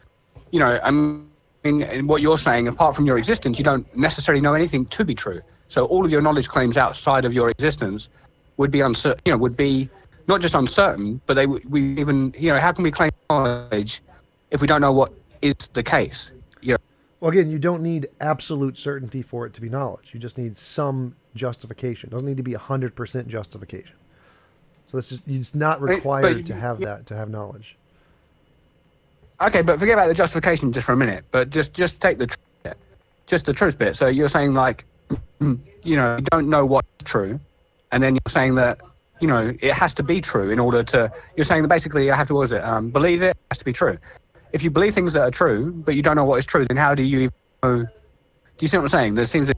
you know, I mean, what you're saying, apart from your existence, you don't necessarily know anything to be true. So all of your knowledge claims outside of your existence would be uncertain. You know, would be not just uncertain, but we even, you know, how can we claim knowledge if we don't know what is the case? You know? Well, again, you don't need absolute certainty for it to be knowledge. You just need some justification. It doesn't need to be 100% justification. So it's not required to have that, to have knowledge. Okay, but forget about the justification just for a minute. But just take the truth bit. Just the truth bit. So you're saying like, you know, you don't know what's true, and then you're saying that, you know, it has to be true in order to. You're saying that basically you have to, what is it? Believe it has to be true. If you believe things that are true, but you don't know what is true, then how do you even know? Do you see what I'm saying? There seems.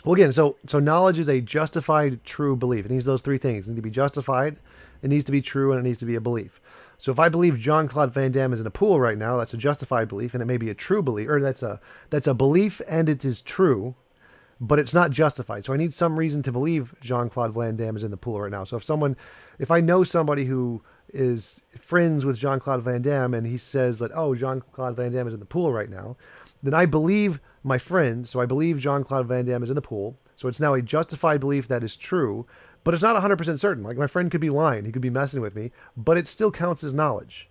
Well, again, so knowledge is a justified, true belief. It needs those three things. It needs to be justified, it needs to be true, and it needs to be a belief. So if I believe Jean-Claude Van Damme is in a pool right now, that's a justified belief, and it may be a true belief, or that's a belief and it is true, but it's not justified. So I need some reason to believe Jean-Claude Van Damme is in the pool right now. So if I know somebody who is friends with Jean-Claude Van Damme and he says that, oh, Jean-Claude Van Damme is in the pool right now, then I believe my friend, so I believe Jean-Claude Van Damme is in the pool. So it's now a justified belief that is true, but it's not 100% certain. Like my friend could be lying, he could be messing with me, but it still counts as knowledge.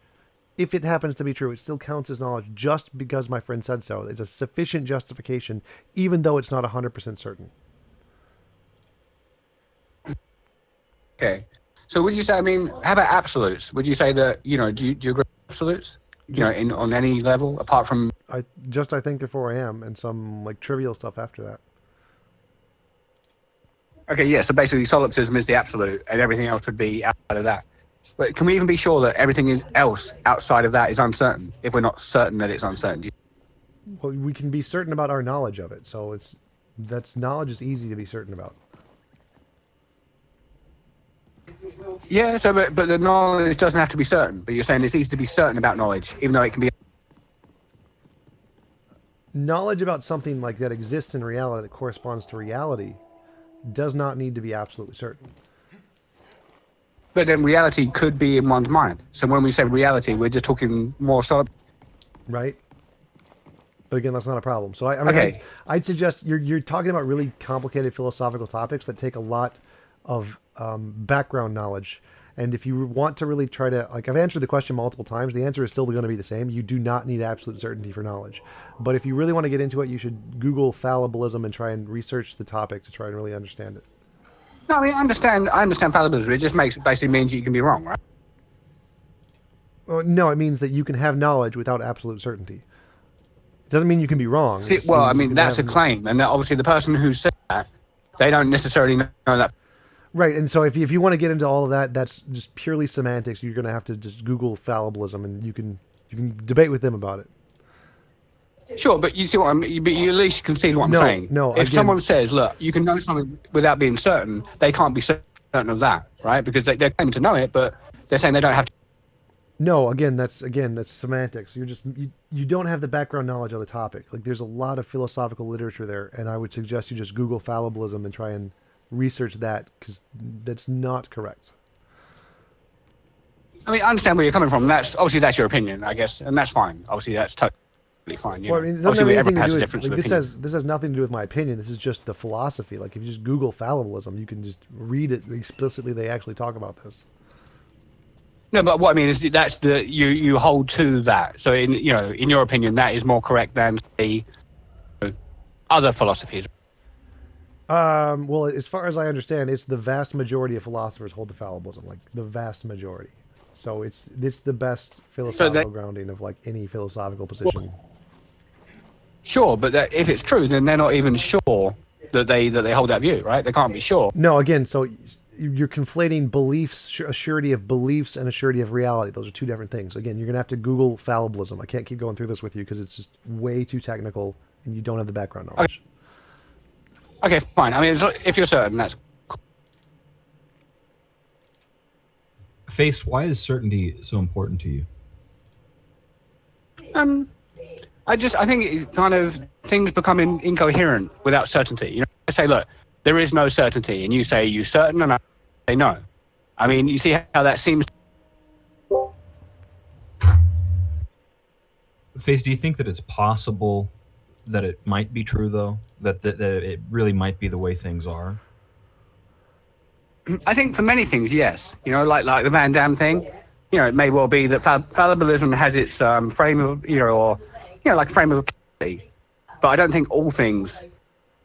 If it happens to be true, it still counts as knowledge just because my friend said so. It's a sufficient justification, even though it's not 100% certain. Okay. So would you say, I mean, how about absolutes? Would you say that, you know, do you agree with absolutes? You know, on any level, apart from... I think therefore I am, and some like trivial stuff after that. Okay, yeah, so basically solipsism is the absolute, and everything else would be outside of that. But can we even be sure that everything else outside of that is uncertain, if we're not certain that it's uncertain? Well, we can be certain about our knowledge of it, so knowledge is easy to be certain about. Yeah, so but the knowledge doesn't have to be certain, but you're saying it's easy to be certain about knowledge, even though it can be... Knowledge about something like that exists in reality that corresponds to reality does not need to be absolutely certain. But then reality could be in one's mind. So when we say reality, we're just talking more solid. Right. But again, that's not a problem. So I mean, okay. I'd suggest you're talking about really complicated philosophical topics that take a lot of background knowledge. And if you want to really try to, like, I've answered the question multiple times, the answer is still going to be the same. You do not need absolute certainty for knowledge. But if you really want to get into it, you should Google fallibilism and try and research the topic to try and really understand it. No, I mean, I understand fallibilism. It just basically means you can be wrong, right? Well, no, it means that you can have knowledge without absolute certainty. It doesn't mean you can be wrong. See, well, I mean, that's a claim. And obviously the person who said that, they don't necessarily know that. Right, and so if you want to get into all of that, that's just purely semantics. You're going to have to just Google fallibilism, and you can debate with them about it. Sure, but you see what but you at least can see what I'm saying. No, if someone says, look, you can know something without being certain, they can't be certain of that, right? Because they're claiming to know it, but they're saying they don't have to. No, that's semantics. You don't have the background knowledge of the topic. Like, there's a lot of philosophical literature there, and I would suggest you just Google fallibilism and try and research that, because that's not correct. I mean, I understand where you're coming from. That's your opinion, I guess, and that's fine. Obviously, that's totally fine. Well, I mean, obviously, everyone has a difference. Like, this has nothing to do with my opinion. This is just the philosophy. Like, if you just Google fallibilism, you can just read it explicitly. They actually talk about this. No, but what I mean is that's you hold to that. So in your opinion, that is more correct than the other philosophies. Well, as far as I understand, it's the vast majority of philosophers hold to fallibilism, like the vast majority. So it's the best philosophical grounding of like any philosophical position. Sure, but if it's true, then they're not even sure that they hold that view, right? They can't be sure. No, again, so you're conflating beliefs, a surety of beliefs, and a surety of reality. Those are two different things. Again, you're gonna have to Google fallibilism. I can't keep going through this with you because it's just way too technical, and you don't have the background knowledge. Okay, fine. I mean, if you're certain, that's cool. Face, why is certainty so important to you? I think it kind of things become incoherent without certainty. You know, I say, look, there is no certainty, and you say, you certain, and I say no. I mean, you see how that seems. Face, do you think that it's possible that it might be true, though? That it really might be the way things are? I think for many things, yes. You know, like the Van Damme thing. You know, it may well be that fallibilism has its frame of, like frame of reality. But I don't think all things,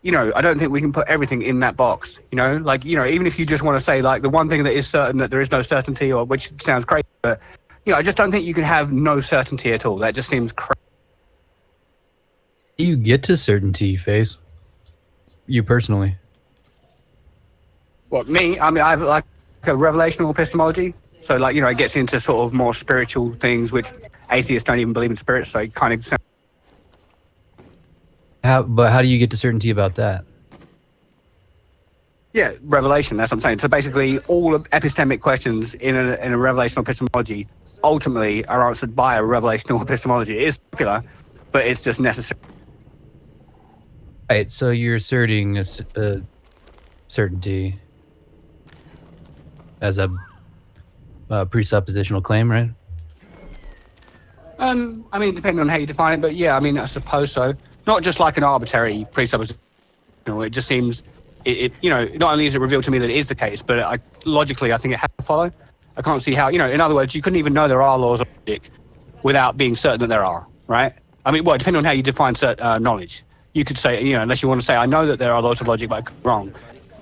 I don't think we can put everything in that box. Even if you just want to say like the one thing that is certain that there is no certainty, or which sounds crazy, but I just don't think you can have no certainty at all. That just seems crazy. You get to certainty, Face. You personally. What, me? I mean, I have like a revelational epistemology. So it gets into sort of more spiritual things, which atheists don't even believe in spirits. So it kind of. But how do you get to certainty about that? Yeah, revelation. That's what I'm saying. So basically, all epistemic questions in a revelational epistemology ultimately are answered by a revelational epistemology. It is popular, but it's just necessary. Right. So you're asserting a certainty as a presuppositional claim, right? I mean, depending on how you define it, but yeah, I mean, I suppose so. Not just like an arbitrary presupposition. It just seems, not only is it revealed to me that it is the case, but logically, I think it has to follow. I can't see how, in other words, you couldn't even know there are laws of logic without being certain that there are, right? I mean, well, depending on how you define knowledge. You could say, unless you want to say, I know that there are laws of logic, but I could be wrong.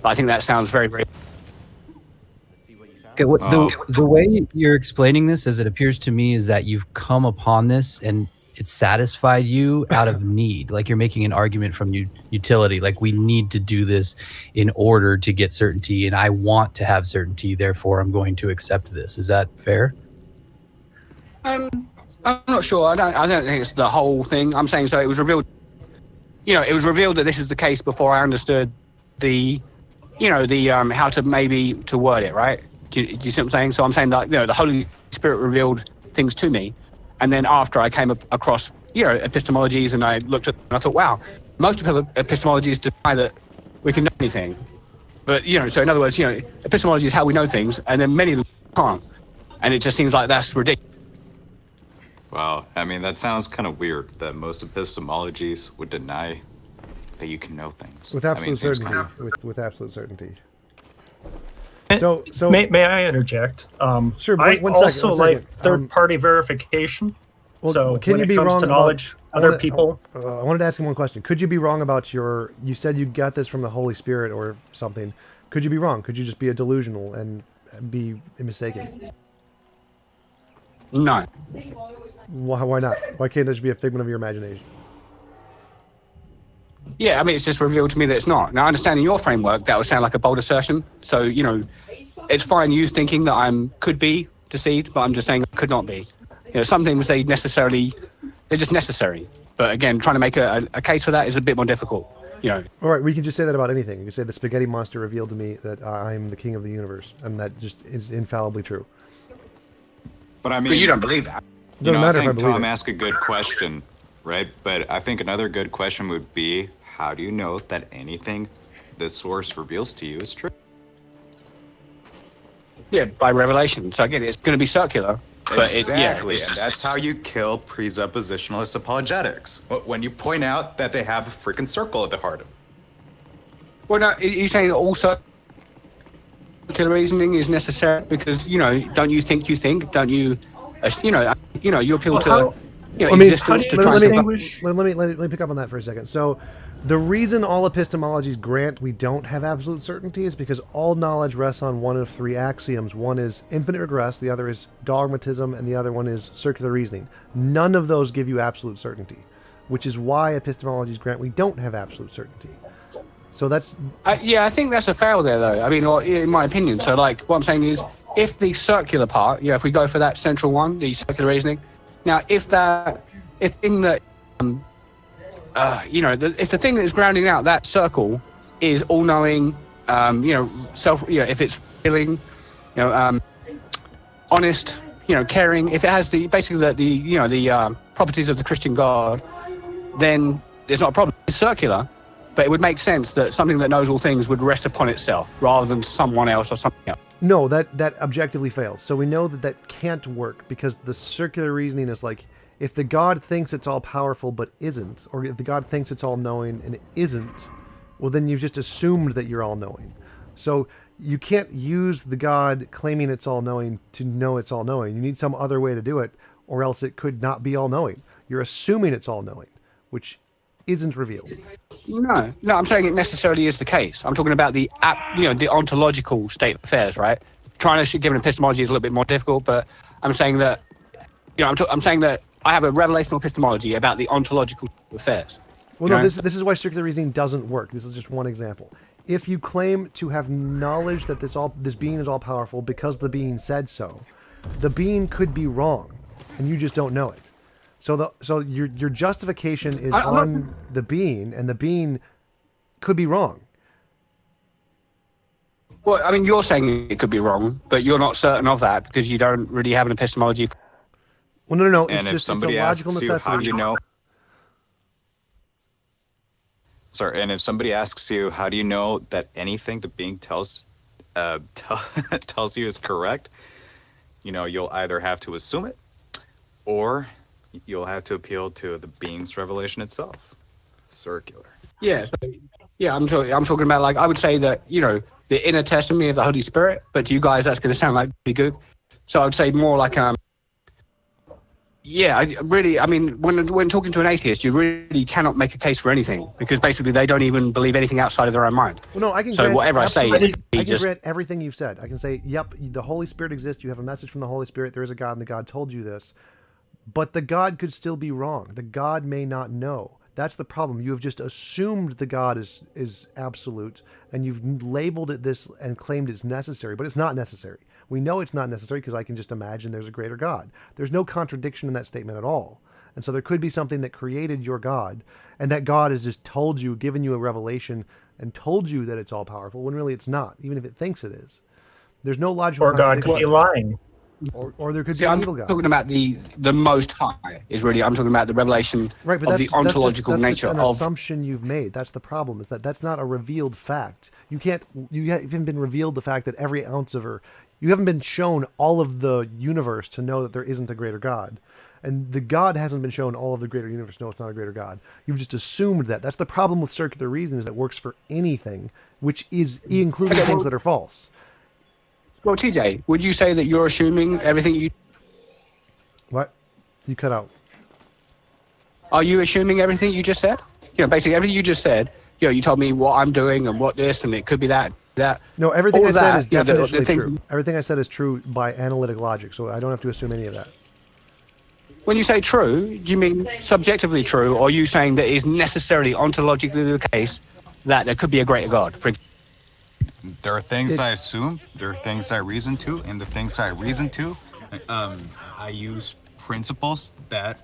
But I think that sounds very, very... Okay, the way you're explaining this, as it appears to me, is that you've come upon this and it's satisfied you out of need. Like you're making an argument from utility. Like we need to do this in order to get certainty, and I want to have certainty. Therefore, I'm going to accept this. Is that fair? I'm not sure. I don't think it's the whole thing. I'm saying so. It was revealed. It was revealed that this is the case before I understood the how to maybe to word it, right? Do you see what I'm saying? So I'm saying that, the Holy Spirit revealed things to me. And then after I came across, epistemologies, and I looked at them, and I thought, wow, most epistemologies deny that we can know anything. But, so in other words, epistemology is how we know things, and then many of them can't. And it just seems like that's ridiculous. Well, I mean, that sounds kind of weird that most epistemologies would deny that you can know things. With absolute certainty. With absolute certainty. So may I interject? Sure. I also like third-party verification. Well, so can when you it be comes wrong to knowledge, other people. I wanted to ask him one question. Could you be wrong about you said you got this from the Holy Spirit or something? Could you be wrong? Could you just be a delusional and be mistaken? No. Why not? Why can't it just be a figment of your imagination? Yeah, I mean, it's just revealed to me that it's not. Now, understanding your framework, that would sound like a bold assertion. So, it's fine you thinking that could be deceived, but I'm just saying it could not be. Some things they're just necessary. But again, trying to make a case for that is a bit more difficult. All right, we can just say that about anything. You can say the spaghetti monster revealed to me that I'm the king of the universe, and that just is infallibly true. But I mean, but you don't believe that. I think Tom asked a good question, right? But I think another good question would be, how do you know that anything this source reveals to you is true? Yeah, by revelation. So again, it's going to be circular. But exactly, and that's how you kill presuppositionalist apologetics. When you point out that they have a freaking circle at the heart of it. Well, no, you're saying that all circular reasoning is necessary because don't you think you think? Don't you? You appeal to existence to try and let me pick up on that for a second. So, the reason all epistemologies grant we don't have absolute certainty is because all knowledge rests on one of three axioms. One is infinite regress, the other is dogmatism, and the other one is circular reasoning. None of those give you absolute certainty, which is why epistemologies grant we don't have absolute certainty. So that's... I think that's a fail there, though. I mean, or in my opinion. So, like, what I'm saying is, if the circular part, if we go for that central one, the circular reasoning, now, if the thing that that is grounding out that circle is all-knowing, if it's feeling, honest, caring, if it has the properties of the Christian God, then there's not a problem. It's circular, but it would make sense that something that knows all things would rest upon itself rather than someone else or something else. No, that objectively fails. So we know that can't work because the circular reasoning is like, if the God thinks it's all powerful but isn't, or if the God thinks it's all knowing and it isn't, well, then you've just assumed that you're all knowing. So you can't use the God claiming it's all knowing to know it's all knowing. You need some other way to do it, or else it could not be all knowing. You're assuming it's all knowing, which isn't revealed. No, I'm saying it necessarily is the case. I'm talking about the ontological state of affairs, right? Trying to give an epistemology is a little bit more difficult, but I'm saying that, I'm saying that I have a revelational epistemology about the ontological affairs. Well, no, this is why circular reasoning doesn't work. This is just one example. If you claim to have knowledge that this being is all powerful because the being said so, the being could be wrong, and you just don't know it. So your justification is on the being, and the being could be wrong. Well, I mean, you're saying it could be wrong, but you're not certain of that because you don't really have an epistemology. Well, no. It's and if just somebody it's a logical asks necessity. you, how do you know? Sorry, and if somebody asks you, how do you know that anything the being tells you is correct? You'll either have to assume it, or you'll have to appeal to the being's revelation itself. Circular. Yeah, I'm talking about, like, I would say that, the inner testimony of the Holy Spirit, but to you guys that's going to sound like be good. So I would say more like, when talking to an atheist, you really cannot make a case for anything because basically they don't even believe anything outside of their own mind. Well, no, I can. So whatever I say is grant everything you've said. I can say, yep, the Holy Spirit exists. You have a message from the Holy Spirit. There is a God, and the God told you this. But the God could still be wrong. The God may not know. That's the problem. You have just assumed the God is absolute, and you've labeled it this and claimed it's necessary, but it's not necessary. We know it's not necessary because I can just imagine there's a greater God. There's no contradiction in that statement at all. And so there could be something that created your God, and that God has just told you, given you a revelation, and told you that it's all powerful, when really it's not, even if it thinks it is. There's no logical contradiction. Or God could be lying. Or there could be an evil God. I'm talking about the Most High is really, I'm talking about the revelation of the ontological that's nature an of... assumption you've made. That's the problem, is that's not a revealed fact. You haven't been revealed the fact that every ounce of you haven't been shown all of the universe to know that there isn't a greater God. And the God hasn't been shown all of the greater universe to know it's not a greater God. You've just assumed that. That's the problem with circular reasoning, is that it works for anything, which is including things that are false. Well, TJ, would you say that you're assuming everything you... What? You cut out. Are you assuming everything you just said? Basically everything you just said, you told me what I'm doing and what this, and it could be that. No, everything I said is definitionally the true. Everything I said is true by analytic logic, so I don't have to assume any of that. When you say true, do you mean subjectively true, or are you saying that it is necessarily ontologically the case that there could be a greater God? For example, there are things I assume, there are things I reason to, and the things I reason to, I use principles that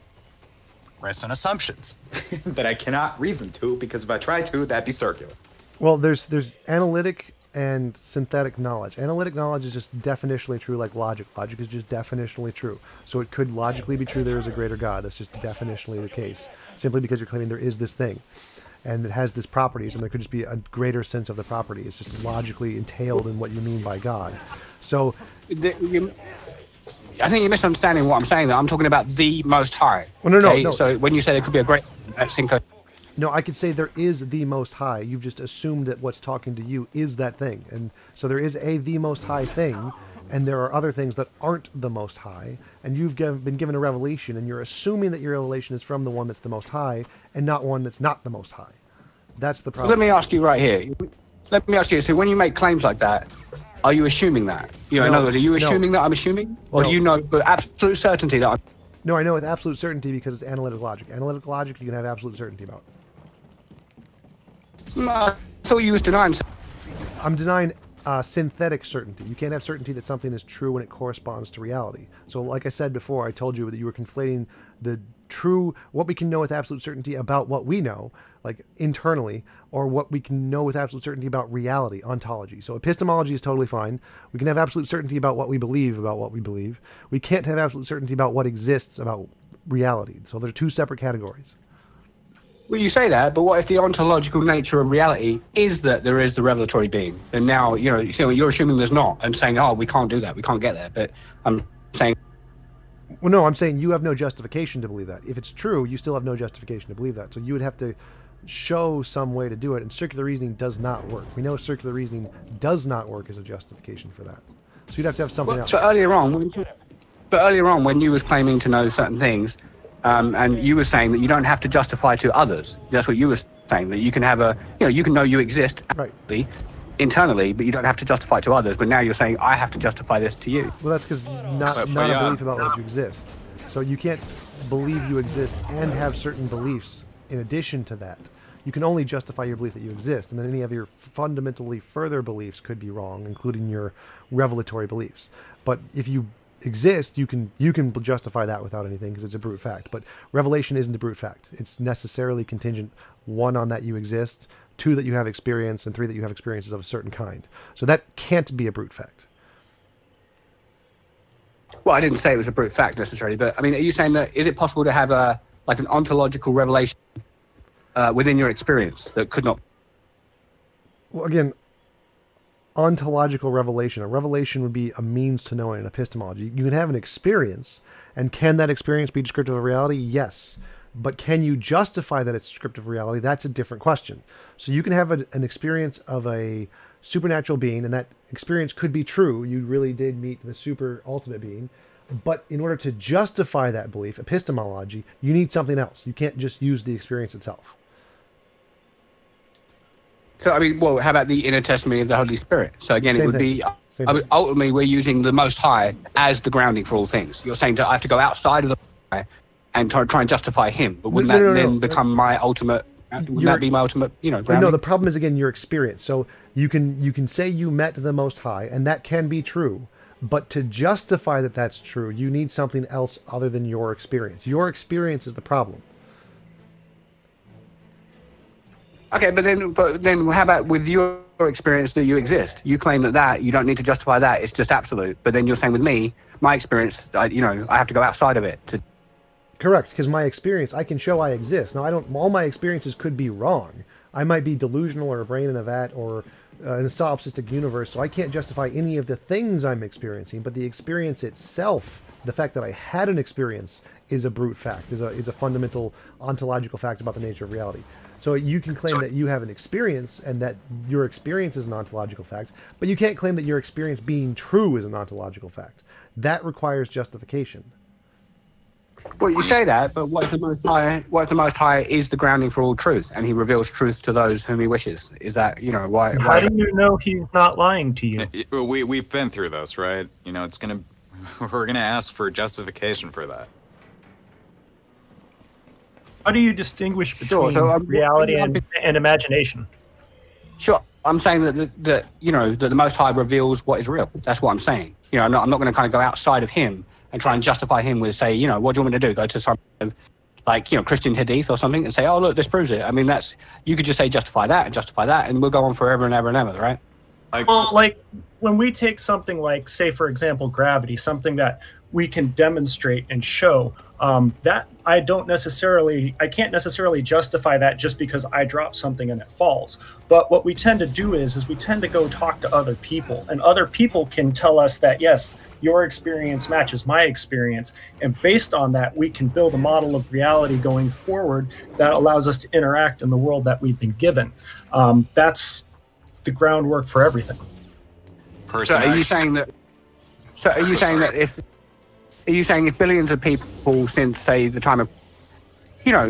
rest on assumptions that I cannot reason to, because if I try to, that'd be circular. Well, there's analytic and synthetic knowledge. Analytic knowledge is just definitionally true, like logic. Logic is just definitionally true. So it could logically be true there is a greater God. That's just definitionally the case, simply because you're claiming there is this thing, and it has this properties, and there could just be a greater sense of the property. It's just logically entailed in what you mean by God. So I think you're misunderstanding what I'm saying. That I'm talking about the Most High. Well, no. So when you say there could be a great, that's No, I could say there is the Most High. You've just assumed that what's talking to you is that thing. And so there is the Most High thing, and there are other things that aren't the Most High. And you've been given a revelation, and you're assuming that your revelation is from the one that's the Most High, and not one that's not the Most High. That's the problem. Let me ask you right here. Let me ask you, so when you make claims like that, are you assuming that? You know, in other words, are you assuming that I'm assuming? Or do you know with absolute certainty that I'm... No, I know with absolute certainty because it's analytic logic. Analytic logic you can have absolute certainty about. I thought you was denying. I'm denying synthetic certainty. You can't have certainty that something is true when it corresponds to reality. So like I said before, I told you that you were conflating the true, what we can know with absolute certainty about what we know, like internally, or what we can know with absolute certainty about reality, ontology. So epistemology is totally fine. We can have absolute certainty about what we believe about what we believe. We can't have absolute certainty about what exists about reality. So they're two separate categories. Well, you say that, but what if the ontological nature of reality is that there is the revelatory being? And now, you know, you're assuming there's not, and saying, oh, we can't do that, we can't get there. But I'm saying... Well, no, I'm saying you have no justification to believe that. If it's true, you still have no justification to believe that. So you would have to show some way to do it, and circular reasoning does not work. We know circular reasoning does not work as a justification for that. So you'd have to have something else. So earlier on, when you was claiming to know certain things, and you were saying that you don't have to justify to others. That's what you were saying, that you can have you can know you exist internally, but you don't have to justify to others. But now you're saying, I have to justify this to you. Well, that's because not a belief about what you exist. So you can't believe you exist and have certain beliefs in addition to that. You can only justify your belief that you exist, and then any of your fundamentally further beliefs could be wrong, including your revelatory beliefs. But if you exist, you can justify that without anything because it's a brute fact. But revelation isn't a brute fact. It's necessarily contingent, 1, on that you exist, 2, that you have experience, and 3, that you have experiences of a certain kind. So that can't be a brute fact. Well, I didn't say it was a brute fact necessarily, but I mean, are you saying that is it possible to have an ontological revelation within your experience that could not? Well, again, ontological revelation. A revelation would be a means to knowing an epistemology. You can have an experience, and can that experience be descriptive of reality? Yes. But can you justify that it's descriptive of reality? That's a different question. So you can have an experience of a supernatural being, and that experience could be true. You really did meet the super ultimate being. But in order to justify that belief, epistemology, you need something else. You can't just use the experience itself. So, I mean, well, how about the inner testimony of the Holy Spirit? So, again, it would be, ultimately, we're using the Most High as the grounding for all things. You're saying that I have to go outside of the High and try and justify him. But wouldn't that then become my ultimate, would that be my ultimate, grounding? No, the problem is, again, your experience. So you can say you met the Most High, and that can be true. But to justify that that's true, you need something else other than your experience. Your experience is the problem. Okay, but then how about with your experience that you exist? You claim that you don't need to justify that, it's just absolute. But then you're saying with me, my experience, I have to go outside of it to... Correct, because my experience, I can show I exist. Now, all my experiences could be wrong. I might be delusional or a brain in a vat or in a solipsistic universe, so I can't justify any of the things I'm experiencing, but the experience itself, the fact that I had an experience, is a brute fact, is a fundamental ontological fact about the nature of reality. So you can claim that you have an experience and that your experience is an ontological fact, but you can't claim that your experience being true is an ontological fact. That requires justification. Well, you say that, but what if the Most High is the grounding for all truth, and he reveals truth to those whom he wishes? Is that, why... How do you know he's not lying to you? We've been through this, right? We're gonna ask for justification for that. How do you distinguish between reality and imagination? Sure, I'm saying that the Most High reveals what is real. That's what I'm saying. I'm not going to kind of go outside of him and try and justify him with, say, what do you want me to do? Go to some Christian hadith or something and say, oh, look, this proves it. I mean, you could just say justify that, and we'll go on forever and ever and ever, right? Well, when we take something like, say, for example, gravity, something that we can demonstrate and show, that I can't necessarily justify that just because I drop something and it falls. But what we tend to do is we tend to go talk to other people, and other people can tell us that, yes, your experience matches my experience, and based on that, we can build a model of reality going forward that allows us to interact in the world that we've been given. That's the groundwork for everything. So are you saying that? So are you saying that if billions of people since, say, the time of,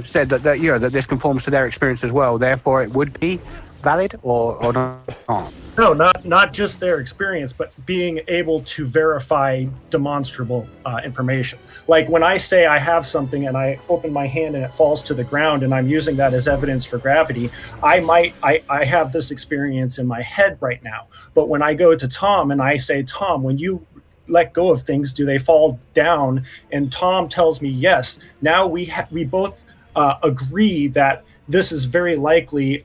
said that that this conforms to their experience as well, therefore it would be valid or not? No, not just their experience, but being able to verify demonstrable information. Like when I say I have something and I open my hand and it falls to the ground and I'm using that as evidence for gravity, I have this experience in my head right now. But when I go to Tom and I say, Tom, when you let go of things, do they fall down? And Tom tells me yes. Now we both agree that this is very likely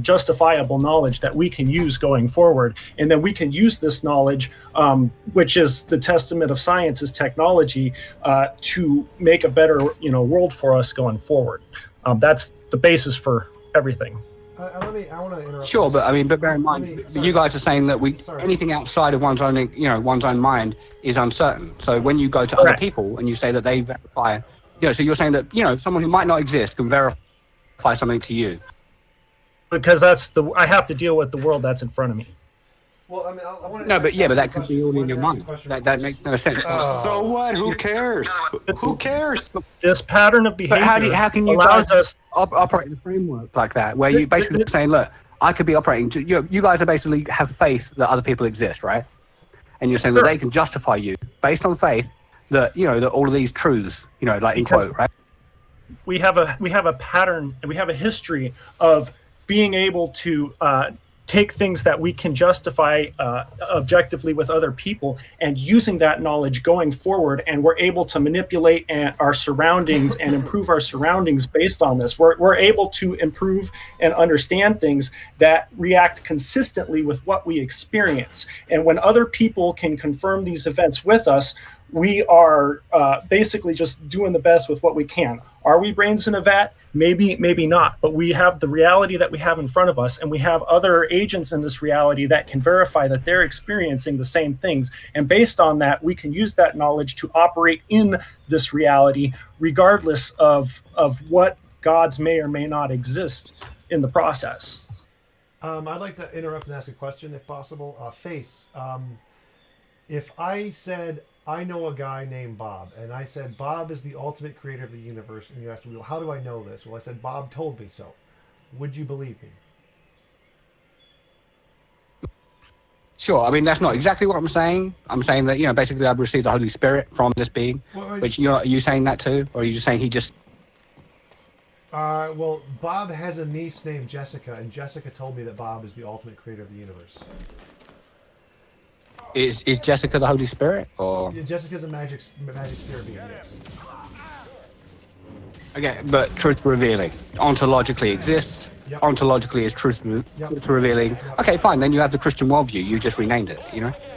justifiable knowledge that we can use going forward, and then we can use this knowledge, which is the testament of science, is technology, to make a better world for us going forward. That's the basis for everything. I want to interrupt. Sure, but bear in mind, you guys are saying that anything outside of one's own mind is uncertain. So when you go to other people and you say that they verify, so you're saying that someone who might not exist can verify something to you. Because I have to deal with the world that's in front of me. Well, I want to. No, but that could be all in your mind. That makes no sense. So what? Who cares? Who cares? This pattern of behavior how can you allows us operate in a framework like that, where you basically saying, look, I could be operating. You guys are basically have faith that other people exist, right? And you're saying that they can justify you based on faith that that all of these truths, like in quote, right? We have a pattern and we have a history of being able to take things that we can justify objectively with other people and using that knowledge going forward, and we're able to manipulate our surroundings and improve our surroundings based on this. We're able to improve and understand things that react consistently with what we experience. And when other people can confirm these events with us, we are basically just doing the best with what we can. Are we brains in a vat? Maybe, maybe not. But we have the reality that we have in front of us, and we have other agents in this reality that can verify that they're experiencing the same things. And based on that, we can use that knowledge to operate in this reality, regardless of what gods may or may not exist in the process. I'd like to interrupt and ask a question, if possible. Face, if I said, I know a guy named Bob, and I said, Bob is the ultimate creator of the universe, and you asked me, well, how do I know this? Well, I said, Bob told me so. Would you believe me? Sure. That's not exactly what I'm saying. I'm saying that, basically I've received the Holy Spirit from this being, which are you saying that too? Or are you just saying he just... Well, Bob has a niece named Jessica, and Jessica told me that Bob is the ultimate creator of the universe. Is Jessica the Holy Spirit, or? Yeah, Jessica's a magic spirit being, yes. Okay, but truth revealing ontologically exists. Yep. Ontologically is truth revealing. Yep. Okay, fine. Then you have the Christian worldview. You just renamed it.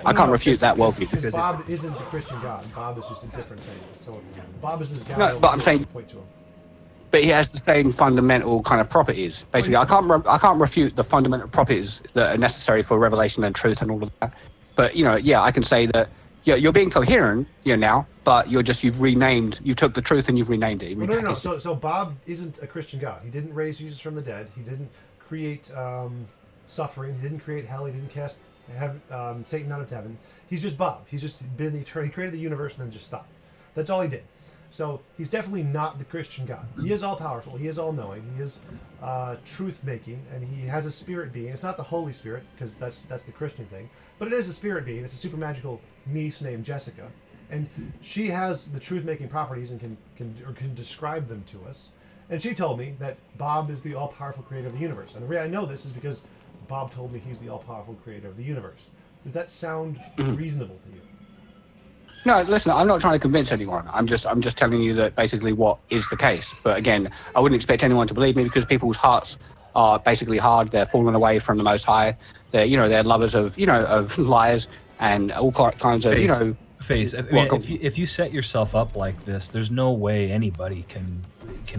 I can't refute that worldview because Bob isn't the Christian God. Bob is just a different thing. So Bob is this guy. No, but I'm saying. Point to him. But he has the same fundamental kind of properties. Basically, I can't refute the fundamental properties that are necessary for revelation and truth and all of that. But I can say that you're being coherent now, but you took the truth and you've renamed it. Well, no. So Bob isn't a Christian God. He didn't raise Jesus from the dead. He didn't create suffering. He didn't create hell. He didn't cast Satan out of heaven. He's just Bob. He's just been eternal. He created the universe and then just stopped. That's all he did. So he's definitely not the Christian God. He is all-powerful. He is all-knowing. He is truth-making, and he has a spirit being. It's not the Holy Spirit, because that's the Christian thing, but it is a spirit being. It's a super magical niece named Jessica, and she has the truth-making properties and can describe them to us. And she told me that Bob is the all-powerful creator of the universe. And the way I know this is because Bob told me he's the all-powerful creator of the universe. Does that sound reasonable to you? No, listen, I'm not trying to convince anyone. I'm just telling you that basically what is the case. But again, I wouldn't expect anyone to believe me because people's hearts are basically hard. They're fallen away from the Most High. They're lovers of lies and all kinds of Face. If you set yourself up like this, there's no way anybody can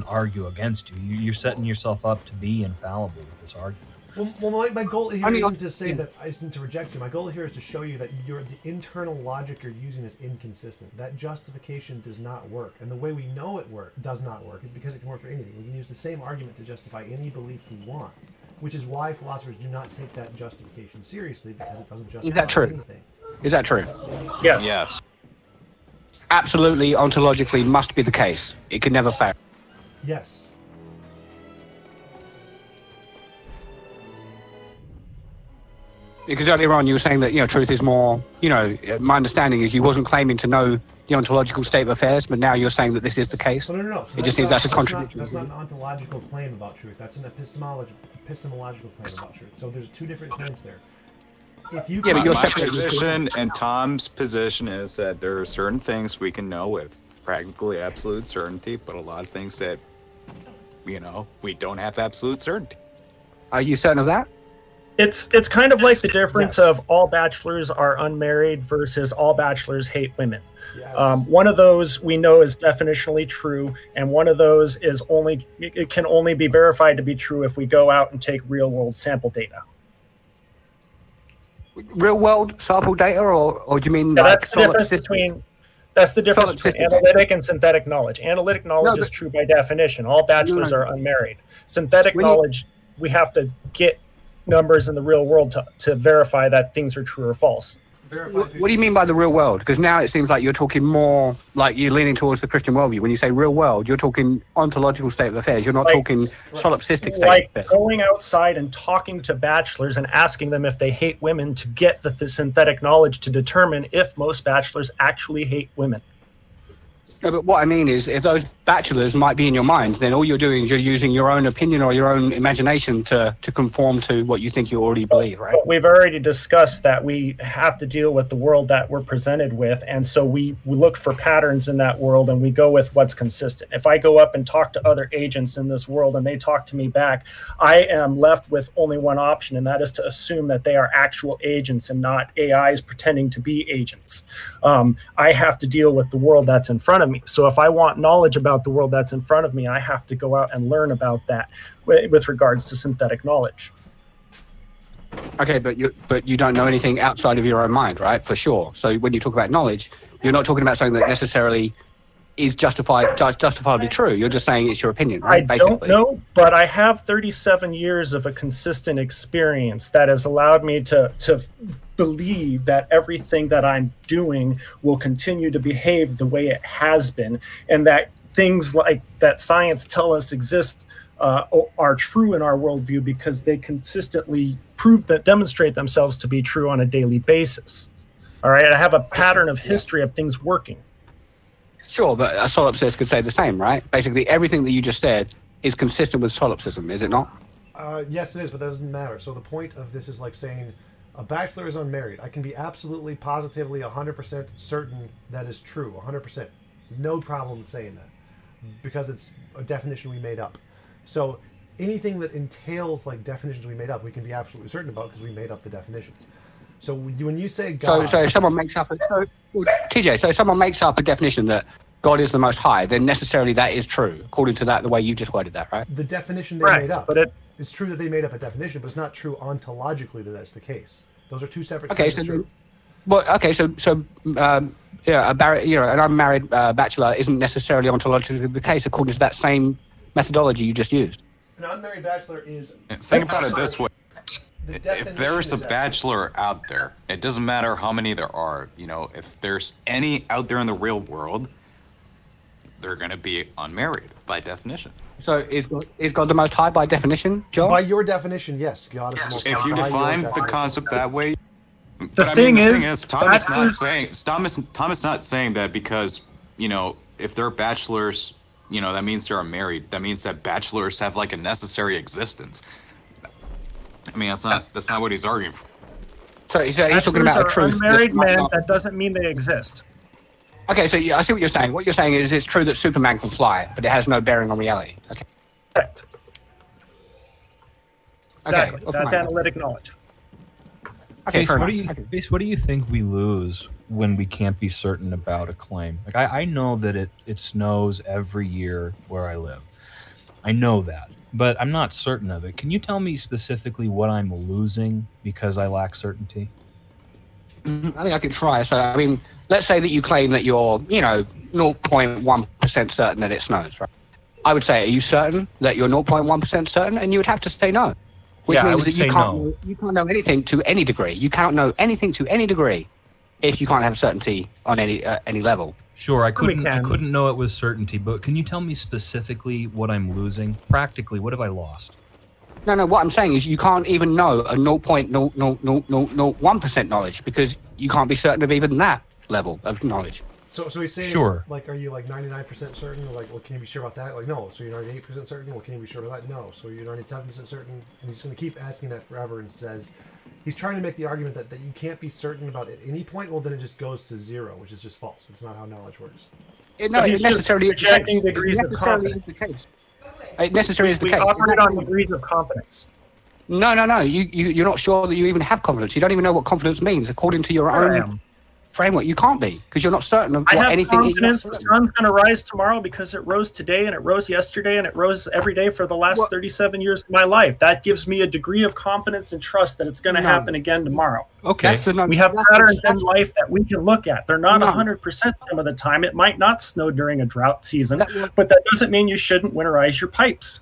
argue against you. You're setting yourself up to be infallible with this argument. Well, my goal here Only isn't to say that isn't to reject you. My goal here is to show you that the internal logic you're using is inconsistent. That justification does not work, and the way we know it does not work is because it can work for anything. We can use the same argument to justify any belief we want, which is why philosophers do not take that justification seriously, because it doesn't justify Is that true? anything. Is that true? Yes. Yes. Absolutely, ontologically must be the case. It can never fail. Yes. Because earlier on you were saying that, truth is more, my understanding is you wasn't claiming to know the ontological state of affairs, but now you're saying that this is the case. No. So it just seems that's a not, contradiction. that's not an ontological claim about truth. That's an epistemological claim about truth. So there's two different claims there. If you but My you're separating- position and Tom's position is that there are certain things we can know with practically absolute certainty, but a lot of things that, we don't have absolute certainty. Are you certain of that? It's kind of like the difference Yes. of all bachelors are unmarried versus all bachelors hate women. Yes. One of those we know is definitionally true, and one of those is it can only be verified to be true if we go out and take real world sample data. Real world sample data, or do you mean Yeah, like that's the difference between analytic and synthetic knowledge. Analytic knowledge is true by definition. All bachelors are unmarried. Synthetic knowledge, we have to get numbers in the real world to verify that things are true or false. What do you mean by the real world? Because now it seems like you're talking more like you're leaning towards the Christian worldview. When you say real world, you're talking ontological state of affairs. You're not talking solipsistic state Like of affairs. going outside and talking to bachelors and asking them if they hate women to get the synthetic knowledge to determine if most bachelors actually hate women. No, but what I mean is, if those bachelors might be in your mind, then all you're doing is you're using your own opinion or your own imagination to conform to what you think you already believe, right? But we've already discussed that we have to deal with the world that we're presented with, and so we look for patterns in that world and we go with what's consistent. If I go up and talk to other agents in this world and they talk to me back, I am left with only one option, and that is to assume that they are actual agents and not AIs pretending to be agents. I have to deal with the world that's in front of me. So if I want knowledge about the world that's in front of me, I have to go out and learn about that with regards to synthetic knowledge. Okay, but you don't know anything outside of your own mind, right? For sure. So when you talk about knowledge, you're not talking about something that necessarily is justifiably true. You're just saying it's your opinion, right? I don't know, but I have 37 years of a consistent experience that has allowed me to believe that everything that I'm doing will continue to behave the way it has been, and that things like that science tell us exist are true in our worldview because they consistently demonstrate themselves to be true on a daily basis. All right, I have a pattern of history of things working. Sure, but a solipsist could say the same, right? Basically, everything that you just said is consistent with solipsism, is it not? Yes, it is, but that doesn't matter. So the point of this is like saying a bachelor is unmarried. I can be absolutely, positively, 100% certain that is true, 100%. No problem saying that, because it's a definition we made up. So anything that entails like definitions we made up, we can be absolutely certain about because we made up the definitions. So when you say God... So if someone makes up... TJ, so if someone makes up a definition that God is the Most High, then necessarily that is true, according to that, the way you just worded that, right? The definition they made up. But it's true that they made up a definition, but it's not true ontologically that that's the case. Those are two separate Okay, things. An unmarried bachelor isn't necessarily ontologically the case, according to that same methodology you just used. An unmarried bachelor is... Think about it this way. If there's a bachelor out there, it doesn't matter how many there are, if there's any out there in the real world, they're going to be unmarried by definition. So is God the Most High by definition, John? By your definition, yes. God is the Most High. If you By your define the definition. concept that way, The thing is, Tom is not saying that because, if they're bachelors, that means they're unmarried. That means that bachelors have like a necessary existence. I mean, that's not what he's arguing for. So he's talking about a truth. Unmarried men, that doesn't mean they exist. Okay, so I see what you're saying. What you're saying is it's true that Superman can fly, but it has no bearing on reality. Okay. Correct. Exactly. Okay, That's analytic knowledge. Okay, Face, what do you think we lose when we can't be certain about a claim? Like I know that it snows every year where I live. I know that. but I'm not certain of it. Can you tell me specifically what I'm losing because I lack certainty? I think I could try. So, I mean, let's say that you claim that you're, 0.1% certain that it snows, right? I would say, are you certain that you're 0.1% certain? And you would have to say no. Which means that you can't know anything to any degree. You can't know anything to any degree if you can't have certainty on any level. Sure, I couldn't know it with certainty, but can you tell me specifically what I'm losing? Practically, what have I lost? No, what I'm saying is you can't even know a 0.0001% knowledge because you can't be certain of even that level of knowledge. So he's saying, sure. Like, are you like 99% certain? Like, well, can you be sure about that? Like, no. So you're 98% certain? Well, can you be sure about that? No. So you're 97% certain? And he's going to keep asking that forever and says, he's trying to make the argument that you can't be certain about at any point. Well, then it just goes to zero, which is just false. It's not how knowledge works. It necessarily is the case. It necessarily is the case. We operate on degrees of confidence. No. You're not sure that you even have confidence. You don't even know what confidence means according to your own framework. You can't be because you're not certain of what anything is. I have confidence the sun's going to rise tomorrow because it rose today and it rose yesterday and it rose every day for the last 37 years of my life. That gives me a degree of confidence and trust that it's going to happen again tomorrow. Okay. We have patterns in life that we can look at. They're not 100% some of the time. It might not snow during a drought season, but that doesn't mean you shouldn't winterize your pipes.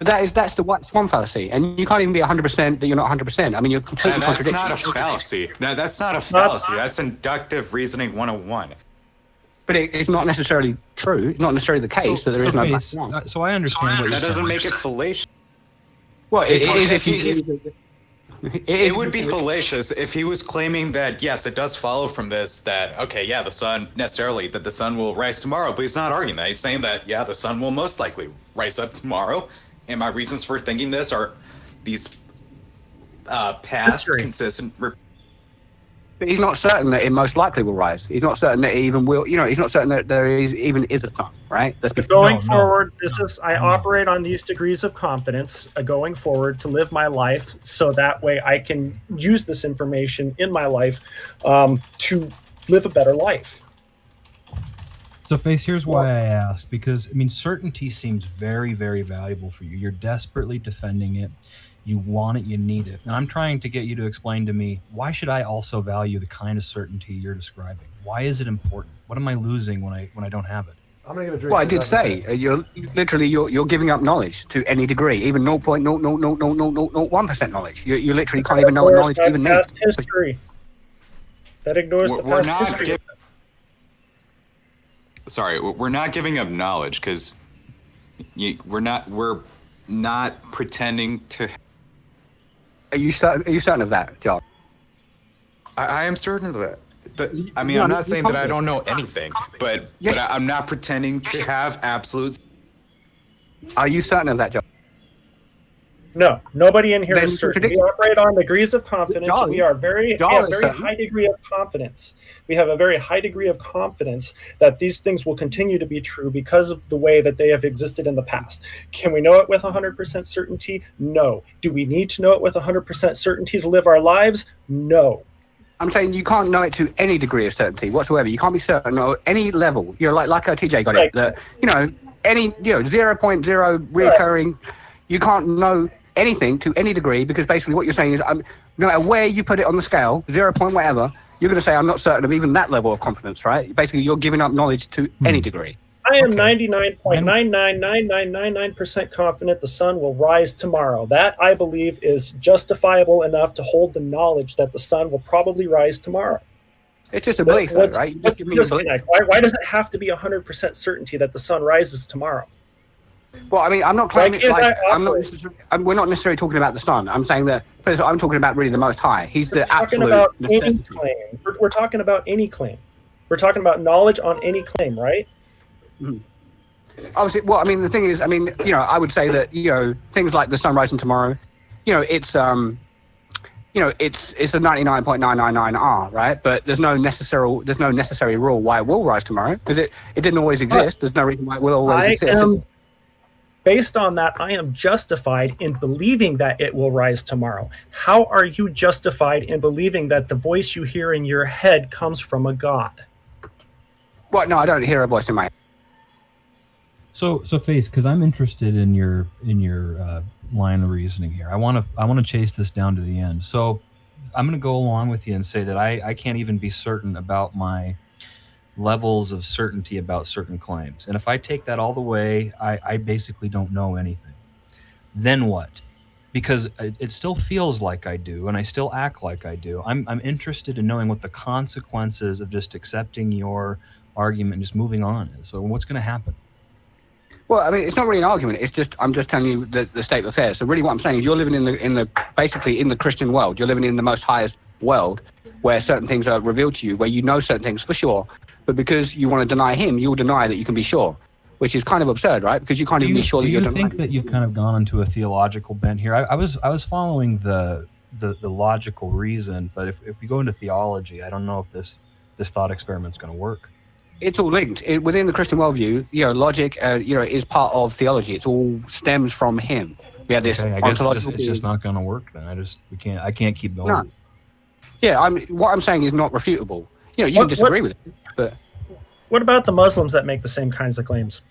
That's the white swan fallacy, and you can't even be 100% that you're not 100%. I mean, you're completely contradicting. That's not a fallacy. That's not a fallacy. That's inductive reasoning 101. But it's not necessarily true. It's not necessarily the case that there is no black swan. So I understand what you're saying. That doesn't make it fallacious. Well, it is if it would be fallacious if he was claiming that, yes, it does follow from this that, okay, yeah, the sun will rise tomorrow, but he's not arguing that. He's saying that, yeah, the sun will most likely rise up tomorrow, and my reasons for thinking this are these past consistent... But he's not certain that it most likely will rise. He's not certain that it even will, he's not certain that there even is a sun, right? Going forward, I operate on these degrees of confidence going forward to live my life so that way I can use this information in my life to live a better life. So, Face, here's why I asked, because, I mean, certainty seems very, very valuable for you. You're desperately defending it. You want it, you need it. And I'm trying to get you to explain to me, why should I also value the kind of certainty you're describing? Why is it important? What am I losing when I don't have it? I'm gonna get a drink. Well, I did say you're giving up knowledge to any degree, even 0.00001% knowledge. You literally can't even know what knowledge even means. History. That ignores the past history. Sorry, we're not giving up knowledge because we're not pretending to. Are you certain of that, John? I am certain of that. I'm not saying that I don't know anything, but I'm not pretending to have absolute. Are you certain of that, John? No, nobody in here is certain. We operate on degrees of confidence. We are very high degree of confidence. We have a very high degree of confidence that these things will continue to be true because of the way that they have existed in the past. Can we know it with 100% certainty? No. Do we need to know it with 100% certainty to live our lives? No. I'm saying you can't know it to any degree of certainty whatsoever. You can't be certain at any level. Like TJ got it. That any 0.0 reoccurring. You can't know anything to any degree because basically what you're saying is no matter where you put it on the scale, 0 point whatever, you're going to say I'm not certain of even that level of confidence, right? Basically, you're giving up knowledge to any degree. I am 99.99999% confident the sun will rise tomorrow. That, I believe, is justifiable enough to hold the knowledge that the sun will probably rise tomorrow. It's just a belief, though, right? Just give me a belief. Why does it have to be 100% certainty that the sun rises tomorrow? Well, I mean, I'm not claiming we're not necessarily talking about the sun. I'm saying that I'm talking about really the Most High. He's the absolute necessity. We're talking about any claim. We're talking about knowledge on any claim, right? Mm-hmm. Obviously, well, I mean, the thing is, I mean, I would say that things like the sun rising tomorrow, it's a 99.999R, right? But there's no necessary rule why it will rise tomorrow because it didn't always exist. There's no reason why it will always exist. Based on that, I am justified in believing that it will rise tomorrow. How are you justified in believing that the voice you hear in your head comes from a God? Well, no, I don't hear a voice in my head. So Face, because I'm interested in your line of reasoning here. I want to chase this down to the end. So I'm going to go along with you and say that I can't even be certain about my levels of certainty about certain claims. And if I take that all the way, I basically don't know anything. Then what? Because it still feels like I do, and I still act like I do. I'm interested in knowing what the consequences of just accepting your argument and just moving on is. So what's going to happen? Well, I mean, it's not really an argument. It's just I'm just telling you the state of affairs. So really, what I'm saying is you're living in the basically in the Christian world. You're living in the most highest world, where certain things are revealed to you, where you know certain things for sure. But because you want to deny him, you'll deny that you can be sure, which is kind of absurd, right? Because you can't even be sure that you're denying. Do you think that you've kind of gone into a theological bent here? I was following the logical reason, but if we go into theology, I don't know if this thought experiment's going to work. It's all linked. Within the Christian worldview, logic, is part of theology. It all stems from him. We have this ontological. It's just not going to work. Then I can't keep going. No. Yeah, what I'm saying is not refutable. You can disagree with it, but what about the Muslims that make the same kinds of claims?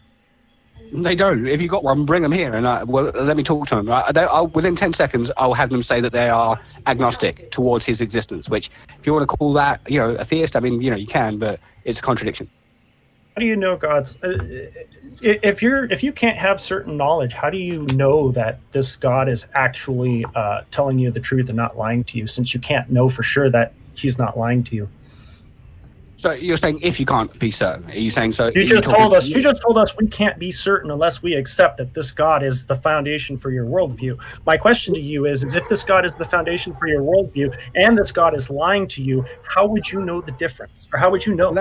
They don't. If you got one, bring them here, and let me talk to them. Within 10 seconds, I'll have them say that they are agnostic towards his existence. Which, if you want to call that, a theist, I mean, you can, but it's a contradiction. How do you know God's? If you can't have certain knowledge, how do you know that this God is actually telling you the truth and not lying to you? Since you can't know for sure that he's not lying to you. So you're saying if you can't be certain, are you saying so? You just told us we can't be certain unless we accept that this God is the foundation for your worldview. My question to you is if this God is the foundation for your worldview and this God is lying to you, how would you know the difference, or how would you know?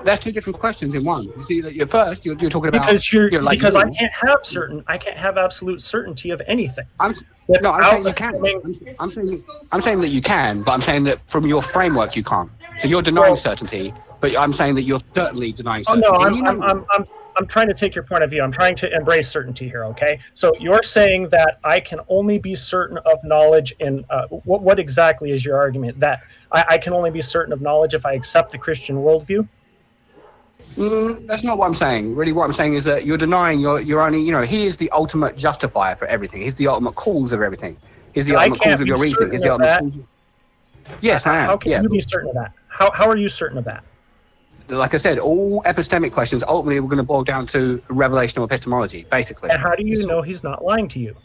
That's two different questions in one. You see, that first you're talking about because I can't have absolute certainty of anything. I'm saying you can. I'm saying that you can, but I'm saying that from your framework you can't. So you're denying certainty, but I'm saying that you're certainly denying certainty. I'm trying to take your point of view. I'm trying to embrace certainty here. Okay, so you're saying that I can only be certain of knowledge in what exactly is your argument? That I can only be certain of knowledge if I accept the Christian worldview? That's not what I'm saying. Really, what I'm saying is that you're denying you're only, he is the ultimate justifier for everything. He's the ultimate cause of everything. He's the ultimate cause of your reasoning. He's the ultimate cause. Yes, I am. How can you be certain of that? How are you certain of that? Like I said, all epistemic questions ultimately we're going to boil down to revelational epistemology, basically. And how do you know he's not lying to you?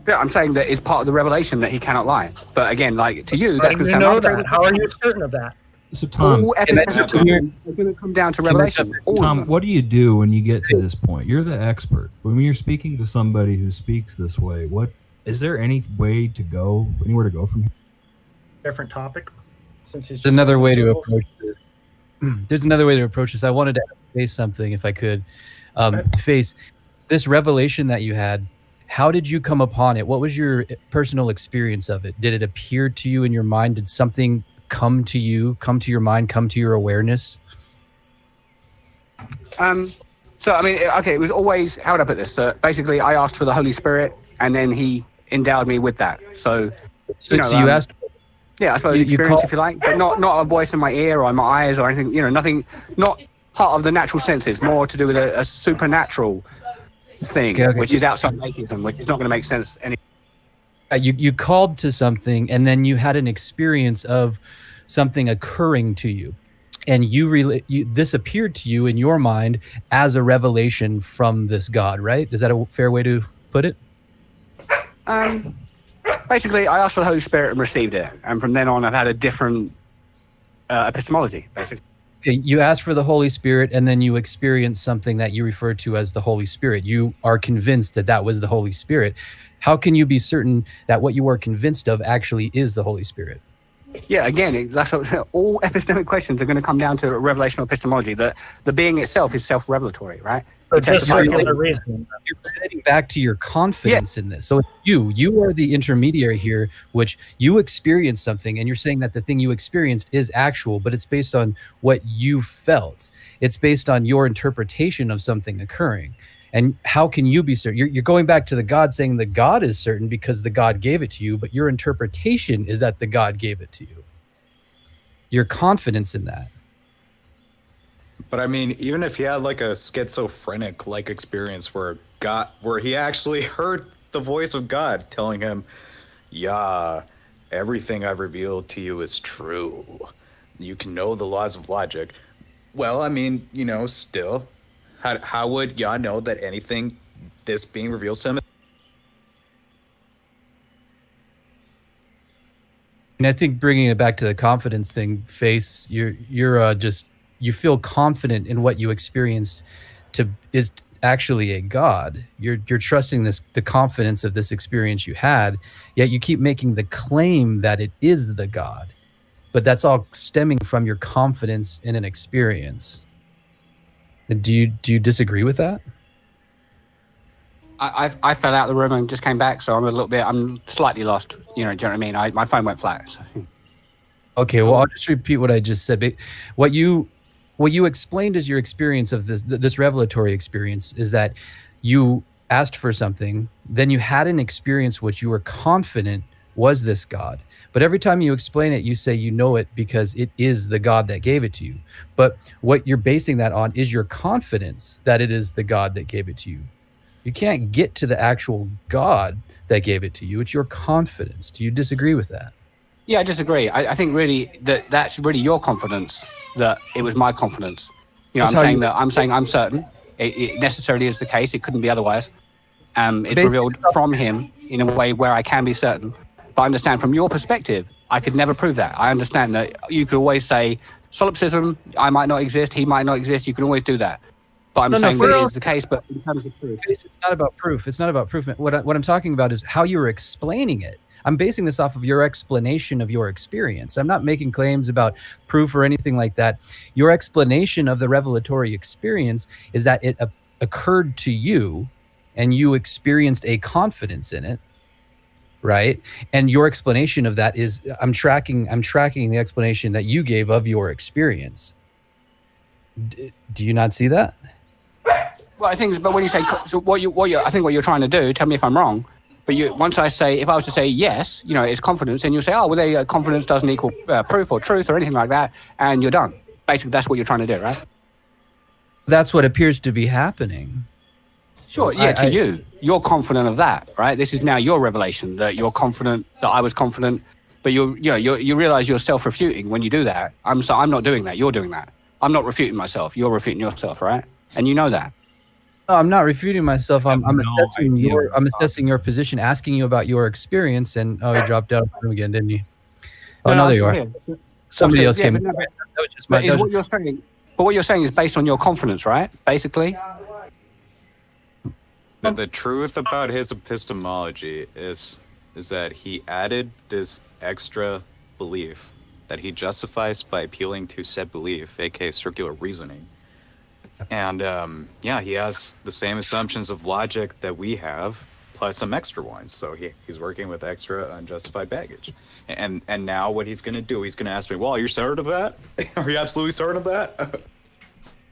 Yeah, I'm saying that it's part of the revelation that he cannot lie. But again, like to you, that's going to sound arbitrary. How are you certain of that? So Tom, all epistemic are going to come down to revelation. Tom, what do you do when you get to this point? You're the expert. When you're speaking to somebody who speaks this way, is there any way to go, anywhere to go from here? Different topic. There's another way to approach this. There's another way to approach this. I wanted to face something, if I could. Face this revelation that you had. How did you come upon it? What was your personal experience of it? Did it appear to you in your mind? Did something come to you, come to your mind, come to your awareness? So, I mean, it was always, how would I put this? So basically, I asked for the Holy Spirit, and then he endowed me with that. So you asked... Yeah, I suppose experience, if you like, but not a voice in my ear or in my eyes or anything, nothing, not part of the natural senses, more to do with a supernatural thing, which is outside atheism, which is not going to make sense anymore. You called to something, and then you had an experience of something occurring to you, and this appeared to you in your mind as a revelation from this God, right? Is that a fair way to put it? Basically, I asked for the Holy Spirit and received it, and from then on, I've had a different epistemology, basically. Okay, you asked for the Holy Spirit, and then you experienced something that you refer to as the Holy Spirit. You are convinced that that was the Holy Spirit. How can you be certain that what you are convinced of actually is the Holy Spirit? Yeah, again, that's all epistemic questions are going to come down to revelational epistemology. The being itself is self-revelatory, right? So just a reason. You're heading back to your confidence in this. So you are the intermediary here, which you experienced something, and you're saying that the thing you experienced is actual, but it's based on what you felt. It's based on your interpretation of something occurring. And how can you be certain? You're going back to the God, saying the God is certain because the God gave it to you, but your interpretation is that the God gave it to you. Your confidence in that. But I mean, even if he had like a schizophrenic like experience where he actually heard the voice of God telling him, "Yeah, everything I've revealed to you is true. You can know the laws of logic." Well, I mean, still, how would Yah know that anything this being reveals to him? And I think bringing it back to the confidence thing, Face, you feel confident in what you experienced is actually a God. You're trusting the confidence of this experience you had, yet you keep making the claim that it is the God. But that's all stemming from your confidence in an experience. Do you disagree with that? I fell out of the room and just came back, so I'm slightly lost. Do you know what I mean? My phone went flat. So. Okay, well, I'll just repeat what I just said. What you explained as your experience of this revelatory experience is that you asked for something, then you had an experience which you were confident was this God. But every time you explain it, you say you know it because it is the God that gave it to you. But what you're basing that on is your confidence that it is the God that gave it to you. You can't get to the actual God that gave it to you. It's your confidence. Do you disagree with that? Yeah, I disagree. I think really that's really your confidence that it was my confidence. I'm saying I'm certain. It necessarily is the case. It couldn't be otherwise. It's revealed from him in a way where I can be certain. But I understand from your perspective, I could never prove that. I understand that you could always say solipsism, I might not exist, he might not exist. You can always do that. But I'm saying that it is the case, but in terms of proof. It's not about proof. It's not about proof. What I'm talking about is how you're explaining it. I'm basing this off of your explanation of your experience. I'm not making claims about proof or anything like that. Your explanation of the revelatory experience is that it occurred to you and you experienced a confidence in it, right? And your explanation of that is I'm tracking the explanation that you gave of your experience. Do you not see that? Well, I think, but when you say, so what you're trying to do, tell me if I'm wrong, but if I was to say yes, it's confidence, and you'll say, oh, well, confidence doesn't equal proof or truth or anything like that, and you're done. Basically, that's what you're trying to do, right? That's what appears to be happening. Sure, yeah, to you. You're confident of that, right? This is now your revelation, that you're confident, that I was confident, but you realize you're self-refuting when you do that. I'm not doing that, you're doing that. I'm not refuting myself, you're refuting yourself, right? And you know that. No, I'm not refuting myself. I'm assessing your position, asking you about your experience, and he dropped out of the room again, didn't he? Oh, no, there you are. Here. Somebody else came. What you're saying is based on your confidence, right? Basically. The truth about his epistemology is that he added this extra belief that he justifies by appealing to said belief, aka circular reasoning. And he has the same assumptions of logic that we have, plus some extra ones. So he's working with extra unjustified baggage. And now what he's going to do, he's going to ask me, well, are you certain of that? Are you absolutely certain of that?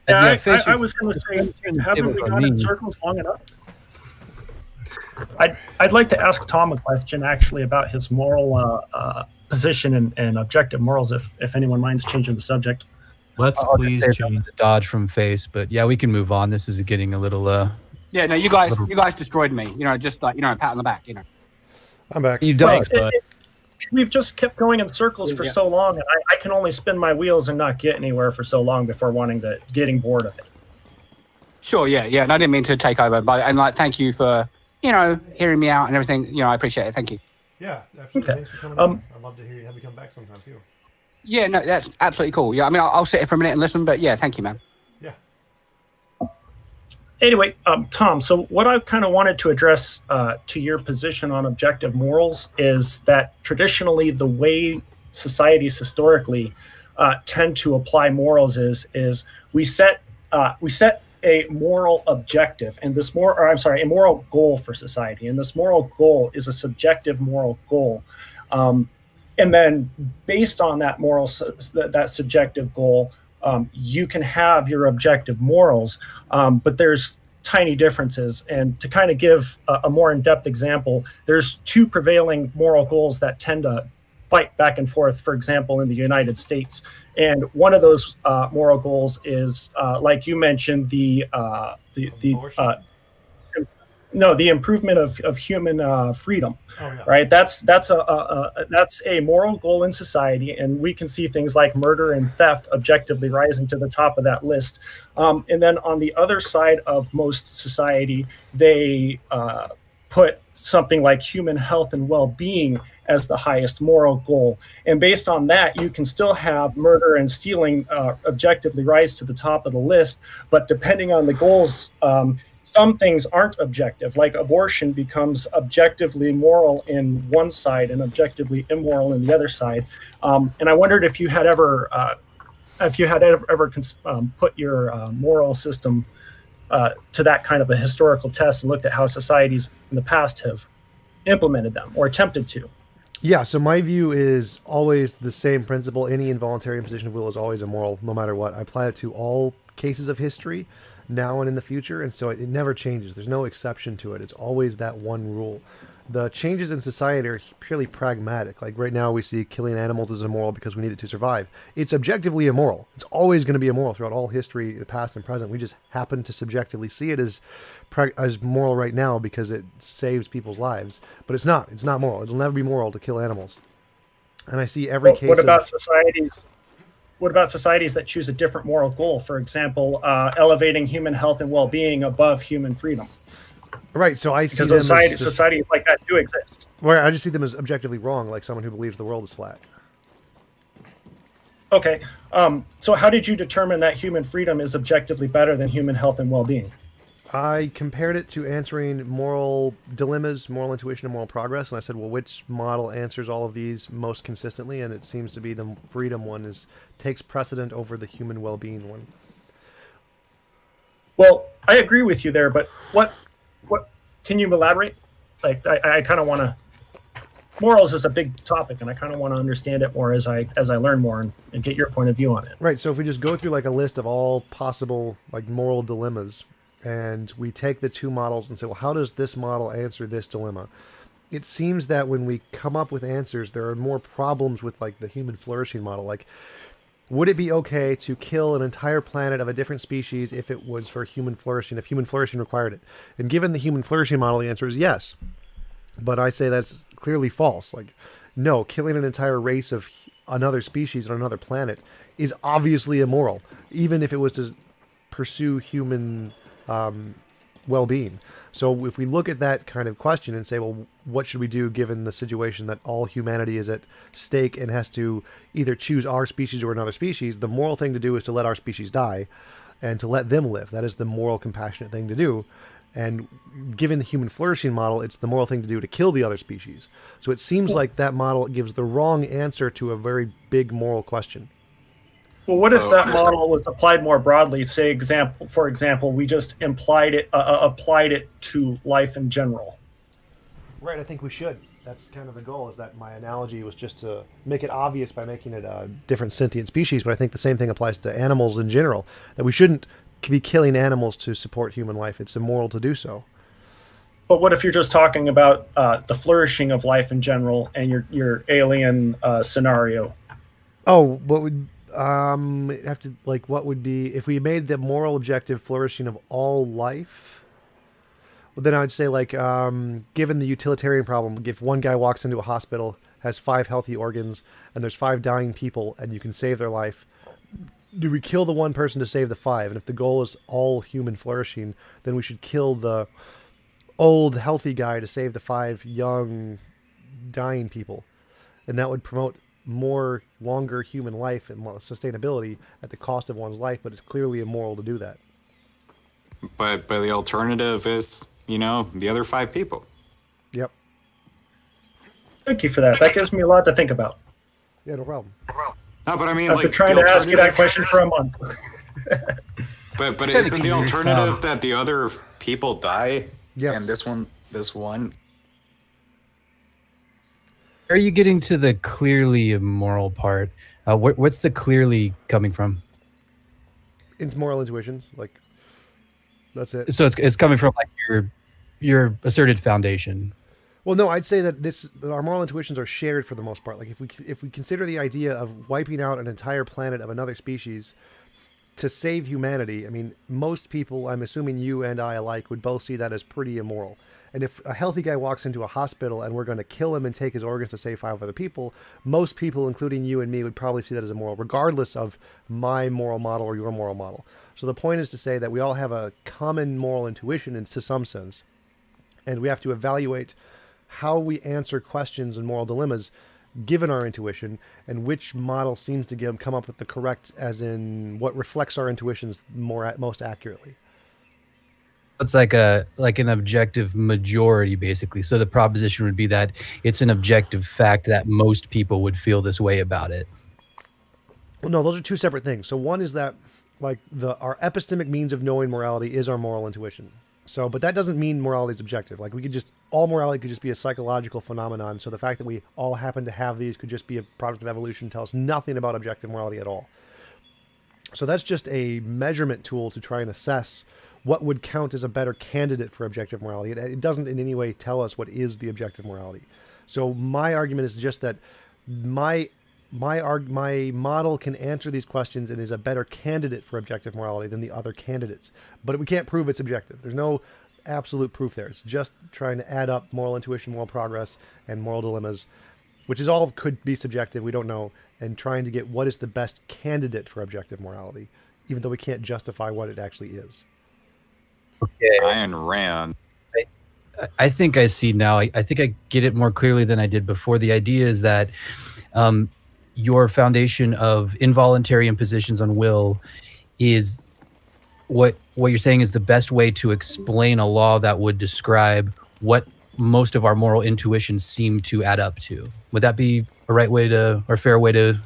Yeah, I was going to say, haven't we gone in circles long enough? I'd like to ask Tom a question, actually, about his moral position and objective morals, if anyone minds changing the subject. Let's please change the dodge from Face, but yeah, we can move on. This is getting a little. Yeah, no, you guys destroyed me. Just like pat on the back. I'm back. You don't. We've just kept going in circles for so long, and I can only spin my wheels and not get anywhere for so long before getting bored of it. Sure, yeah, and I didn't mean to take over, but thank you for hearing me out and everything. I appreciate it. Thank you. Yeah, absolutely. Okay. Thanks for coming in. I'd love to have you come back sometime too. Yeah, no, that's absolutely cool. Yeah, I mean, I'll sit here for a minute and listen, but yeah, thank you, man. Yeah. Anyway, Tom, so what I kind of wanted to address to your position on objective morals is that traditionally the way societies historically tend to apply morals is we set a moral objective, and a moral goal for society, and this moral goal is a subjective moral goal. And then based on that that subjective goal, you can have your objective morals, but there's tiny differences. And to kind of give a more in-depth example, there's two prevailing moral goals that tend to fight back and forth, for example, in the United States. And one of those moral goals is, like you mentioned, the improvement of human freedom. Right? That's a moral goal in society, and we can see things like murder and theft objectively rising to the top of that list. And then on the other side of most society, they put something like human health and well-being as the highest moral goal. And based on that, you can still have murder and stealing objectively rise to the top of the list, but depending on the goals, some things aren't objective, like abortion becomes objectively moral in one side and objectively immoral in the other side. And I wondered if you had ever put your moral system to that kind of a historical test and looked at how societies in the past have implemented them or attempted to. Yeah, so my view is always the same principle. Any involuntary imposition of will is always immoral, no matter what. I apply it to all cases of history, now and in the future, and so it never changes. There's no exception to it. It's always that one rule. The changes in society are purely pragmatic. Like right now we see killing animals is immoral because we need it to survive. It's objectively immoral. It's always going to be immoral throughout all history, the past and present. We just happen to subjectively see it as moral right now because it saves people's lives. But it's not. It's not moral. It'll never be moral to kill animals. And I see every case What about societies that choose a different moral goal? For example, elevating human health and well-being above human freedom. Right, so I see because them societies like that do exist. Right, I just see them as objectively wrong, like someone who believes the world is flat. Okay, so how did you determine that human freedom is objectively better than human health and well-being? I compared it to answering moral dilemmas, moral intuition, and moral progress, and I said, well, which model answers all of these most consistently? And it seems to be the freedom one takes precedent over the human well-being one. Well, I agree with you there, but what can you elaborate? Like, I kind of want to. Morals is a big topic, and I kind of want to understand it more as I learn more and get your point of view on it. Right. So if we just go through like a list of all possible like moral dilemmas, and we take the two models and say, well, how does this model answer this dilemma? It seems that when we come up with answers, there are more problems with like the human flourishing model. Like, would it be okay to kill an entire planet of a different species if it was for human flourishing, if human flourishing required it? And given the human flourishing model, the answer is yes. But I say that's clearly false. Like, no, killing an entire race of another species on another planet is obviously immoral, even if it was to pursue human well-being. So if we look at that kind of question and say, well, what should we do given the situation that all humanity is at stake and has to either choose our species or another species, the moral thing to do is to let our species die and to let them live. That is the moral, compassionate thing to do. And given the human flourishing model, it's the moral thing to do to kill the other species. So it seems like that model gives the wrong answer to a very big moral question. Well, what if that model was applied more broadly? Say, for example, we just applied it to life in general. Right, I think we should. That's kind of the goal, is that my analogy was just to make it obvious by making it a different sentient species, but I think the same thing applies to animals in general, that we shouldn't be killing animals to support human life. It's immoral to do so. But what if you're just talking about the flourishing of life in general and your alien scenario? Oh, what would have to, like, what would be if we made the moral objective flourishing of all life? Well, then I'd say, like, given the utilitarian problem, if one guy walks into a hospital, has 5 healthy organs, and there's 5 dying people, and you can save their life, do we kill the one person to save the 5? And if the goal is all human flourishing, then we should kill the old healthy guy to save the 5 young dying people, and that would promote more longer human life and sustainability at the cost of one's life, but it's clearly immoral to do that. But the alternative is, the other 5 people. Yep. Thank you for that. That gives me a lot to think about. Yeah, no problem. No, but I mean, I've been trying to ask you that question for a month. but isn't the alternative that the other people die? Yes. And this one. Are you getting to the clearly immoral part? What's the clearly coming from? Moral intuitions, like, that's it. So it's coming from like your asserted foundation. Well, no, I'd say that that our moral intuitions are shared for the most part. Like if we consider the idea of wiping out an entire planet of another species to save humanity, I mean, most people, I'm assuming you and I alike, would both see that as pretty immoral. And if a healthy guy walks into a hospital and we're going to kill him and take his organs to save 5 other people, most people, including you and me, would probably see that as immoral, regardless of my moral model or your moral model. So the point is to say that we all have a common moral intuition to some sense, and we have to evaluate how we answer questions and moral dilemmas given our intuition, and which model seems to come up with the correct, as in what reflects our intuitions most accurately. It's like an objective majority, basically. So the proposition would be that it's an objective fact that most people would feel this way about it. Well, no, those are two separate things. So one is that, like, our epistemic means of knowing morality is our moral intuition. So, but that doesn't mean morality is objective. Like, all morality could just be a psychological phenomenon. So the fact that we all happen to have these could just be a product of evolution, tell us nothing about objective morality at all. So that's just a measurement tool to try and assess what would count as a better candidate for objective morality. It doesn't in any way tell us what is the objective morality. So my argument is just that my model can answer these questions and is a better candidate for objective morality than the other candidates. But we can't prove it's objective. There's no absolute proof there. It's just trying to add up moral intuition, moral progress, and moral dilemmas, which is all could be subjective. We don't know. And trying to get what is the best candidate for objective morality, even though we can't justify what it actually is. Okay. Ayn Rand. I think I see now. I think I get it more clearly than I did before. The idea is that your foundation of involuntary impositions on will is what you're saying is the best way to explain a law that would describe what most of our moral intuitions seem to add up to. Would that be a right way to, or fair way to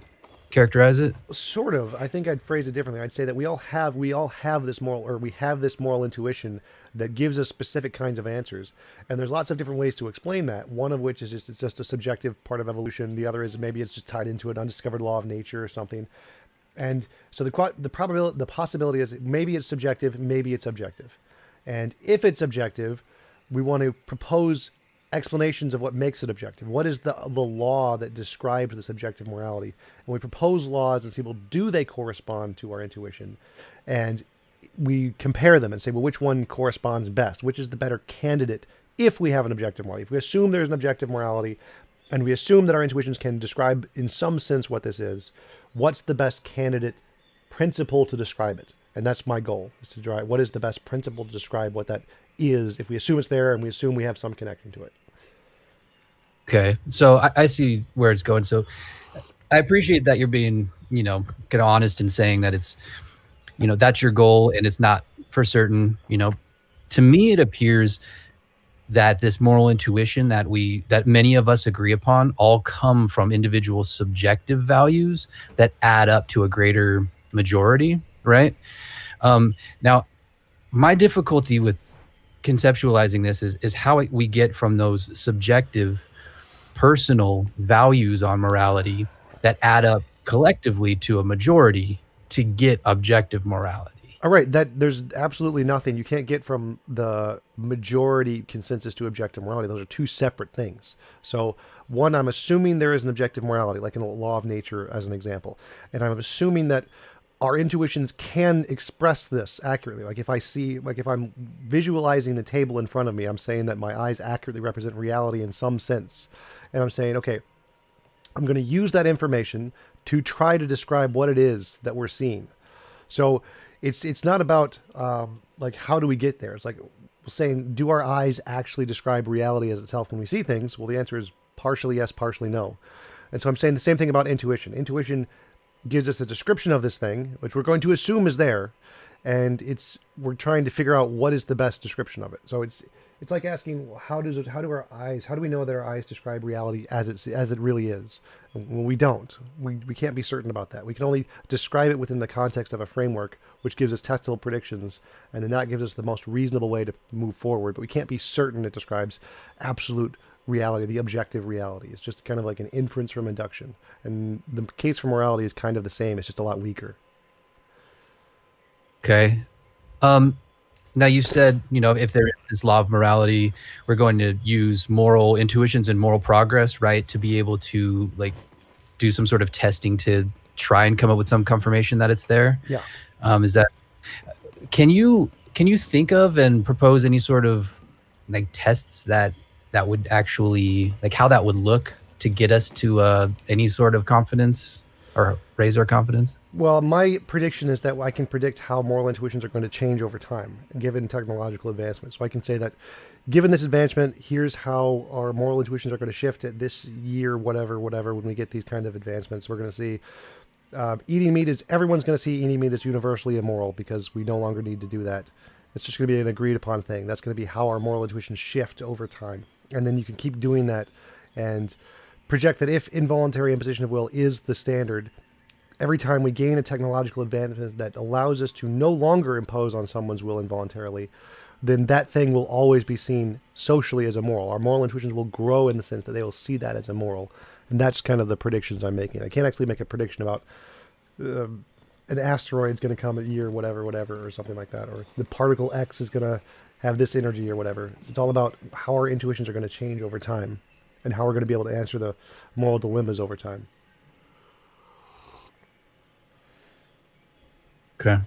characterize it? Sort of. I think I'd phrase it differently. I'd say that we all have this moral intuition that gives us specific kinds of answers. And there's lots of different ways to explain that. One of which is it's just a subjective part of evolution. The other is maybe it's just tied into an undiscovered law of nature or something. And so the possibility is that maybe it's subjective, maybe it's objective. And if it's objective, we want to propose explanations of what makes it objective. What is the law that describes this objective morality? And we propose laws and see, well, do they correspond to our intuition? And we compare them and say, well, which one corresponds best? Which is the better candidate if we have an objective morality? If we assume there's an objective morality and we assume that our intuitions can describe in some sense what this is, what's the best candidate principle to describe it? And that's my goal, is to drive what is the best principle to describe what that is if we assume it's there and we assume we have some connection to it. Okay, so I see where it's going. So I appreciate that you're being, kind of honest in saying that it's, that's your goal and it's not for certain. To me, it appears that this moral intuition that many of us agree upon all come from individual subjective values that add up to a greater majority, right? Now, my difficulty with conceptualizing this is how we get from those subjective personal values on morality that add up collectively to a majority to get objective morality. All right, there's absolutely nothing. You can't get from the majority consensus to objective morality. Those are two separate things. So one, I'm assuming there is an objective morality, like in a law of nature as an example. And I'm assuming that our intuitions can express this accurately. Like if I'm visualizing the table in front of me, I'm saying that my eyes accurately represent reality in some sense. And I'm saying, okay, I'm going to use that information to try to describe what it is that we're seeing. So it's not about like how do we get there? It's like saying, do our eyes actually describe reality as itself when we see things? Well, the answer is partially yes, partially no. And so I'm saying the same thing about intuition. Intuition gives us a description of this thing, which we're going to assume is there, and we're trying to figure out what is the best description of it. So it's like asking, how do we know that our eyes describe reality as it really is? Well, we don't. We can't be certain about that. We can only describe it within the context of a framework, which gives us testable predictions, and then that gives us the most reasonable way to move forward. But we can't be certain it describes absolute reality, the objective reality. It's just kind of like an inference from induction. And the case for morality is kind of the same. It's just a lot weaker. Okay. Now you said, if there is this law of morality, we're going to use moral intuitions and moral progress, right, to be able to like do some sort of testing to try and come up with some confirmation that it's there. Yeah. Is that? Can you think of and propose any sort of like tests that would actually like how that would look to get us to any sort of confidence or raise our confidence? Well, my prediction is that I can predict how moral intuitions are going to change over time, given technological advancement. So I can say that, given this advancement, here's how our moral intuitions are going to shift at this year, whatever, when we get these kind of advancements. We're going to see everyone's going to see eating meat as universally immoral because we no longer need to do that. It's just going to be an agreed upon thing. That's going to be how our moral intuitions shift over time. And then you can keep doing that and project that if involuntary imposition of will is the standard, every time we gain a technological advancement that allows us to no longer impose on someone's will involuntarily, then that thing will always be seen socially as immoral. Our moral intuitions will grow in the sense that they will see that as immoral. And that's kind of the predictions I'm making. I can't actually make a prediction about an asteroid's going to come at year whatever, or something like that, or the particle X is going to have this energy or whatever. It's all about how our intuitions are going to change over time and how we're going to be able to answer the moral dilemmas over time. Okay.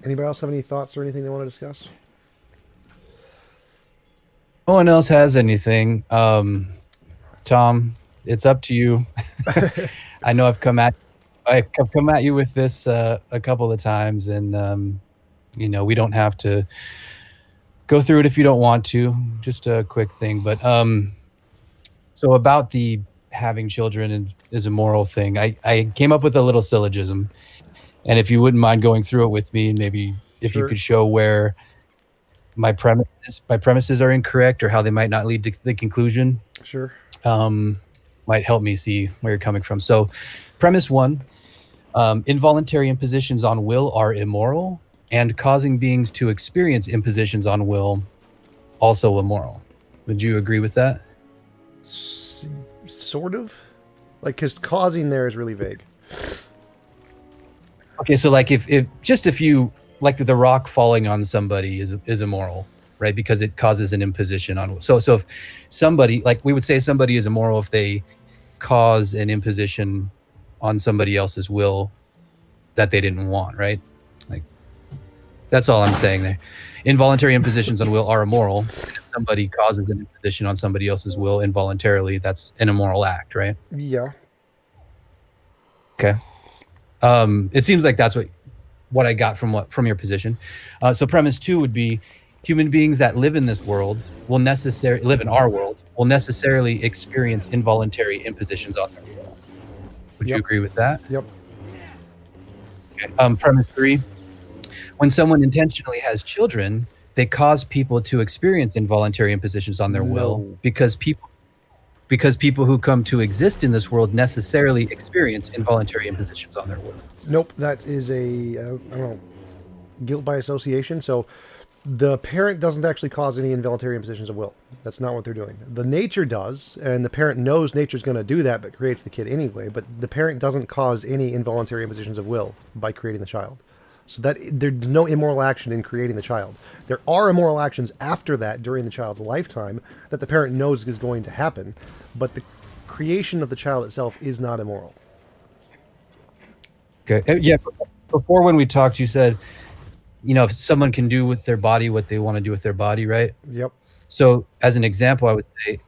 Anybody else have any thoughts or anything they want to discuss? No one else has anything. Tom, it's up to you. I know I've come at you with this a couple of times, and we don't have to go through it if you don't want to. Just a quick thing, but so about the having children is a moral thing. I came up with a little syllogism, and if you wouldn't mind going through it with me, and maybe if you could show where my premises are incorrect or how they might not lead to the conclusion. Sure. Might help me see where you're coming from. So premise 1, involuntary impositions on will are immoral, and causing beings to experience impositions on will also immoral. Would you agree with that? Sort of. Like, because causing there is really vague. Okay, so like if you like the rock falling on somebody is immoral, right? Because it causes an imposition on. So if somebody, like we would say somebody is immoral if they cause an imposition on somebody else's will that they didn't want, right? Like that's all I'm saying there. Involuntary impositions on will are immoral. If somebody causes an imposition on somebody else's will involuntarily, that's an immoral act, right? Yeah. Okay. It seems like that's what I got from your position. So premise 2 would be human beings that live in this world live in our world will necessarily experience involuntary impositions on their will. Would you agree with that? Yep. Okay. Premise 3, when someone intentionally has children, they cause people to experience involuntary impositions on their will because people who come to exist in this world necessarily experience involuntary impositions on their will. Nope, that is guilt by association. So the parent doesn't actually cause any involuntary impositions of will. That's not what they're doing. The nature does, and the parent knows nature's going to do that, but creates the kid anyway. But the parent doesn't cause any involuntary impositions of will by creating the child. So that there's no immoral action in creating the child. There are immoral actions after that during the child's lifetime that the parent knows is going to happen, but the creation of the child itself is not immoral. Okay. Yeah. Before when we talked, you said, if someone can do with their body what they want to do with their body, right? Yep. So as an example, I would say,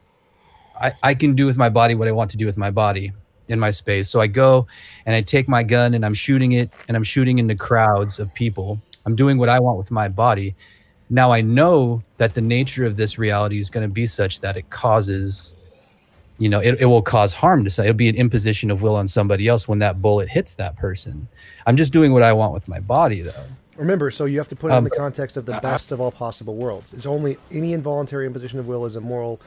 I can do with my body what I want to do with my body in my space. So I go and I take my gun and I'm shooting it, and I'm shooting into crowds of people. I'm doing what I want with my body. Now I know that the nature of this reality is going to be such that it causes, it will cause harm to somebody. It'll be an imposition of will on somebody else when that bullet hits that person. I'm just doing what I want with my body, though. Remember, so you have to put it in the context of the best of all possible worlds. It's only any involuntary imposition of will is immoral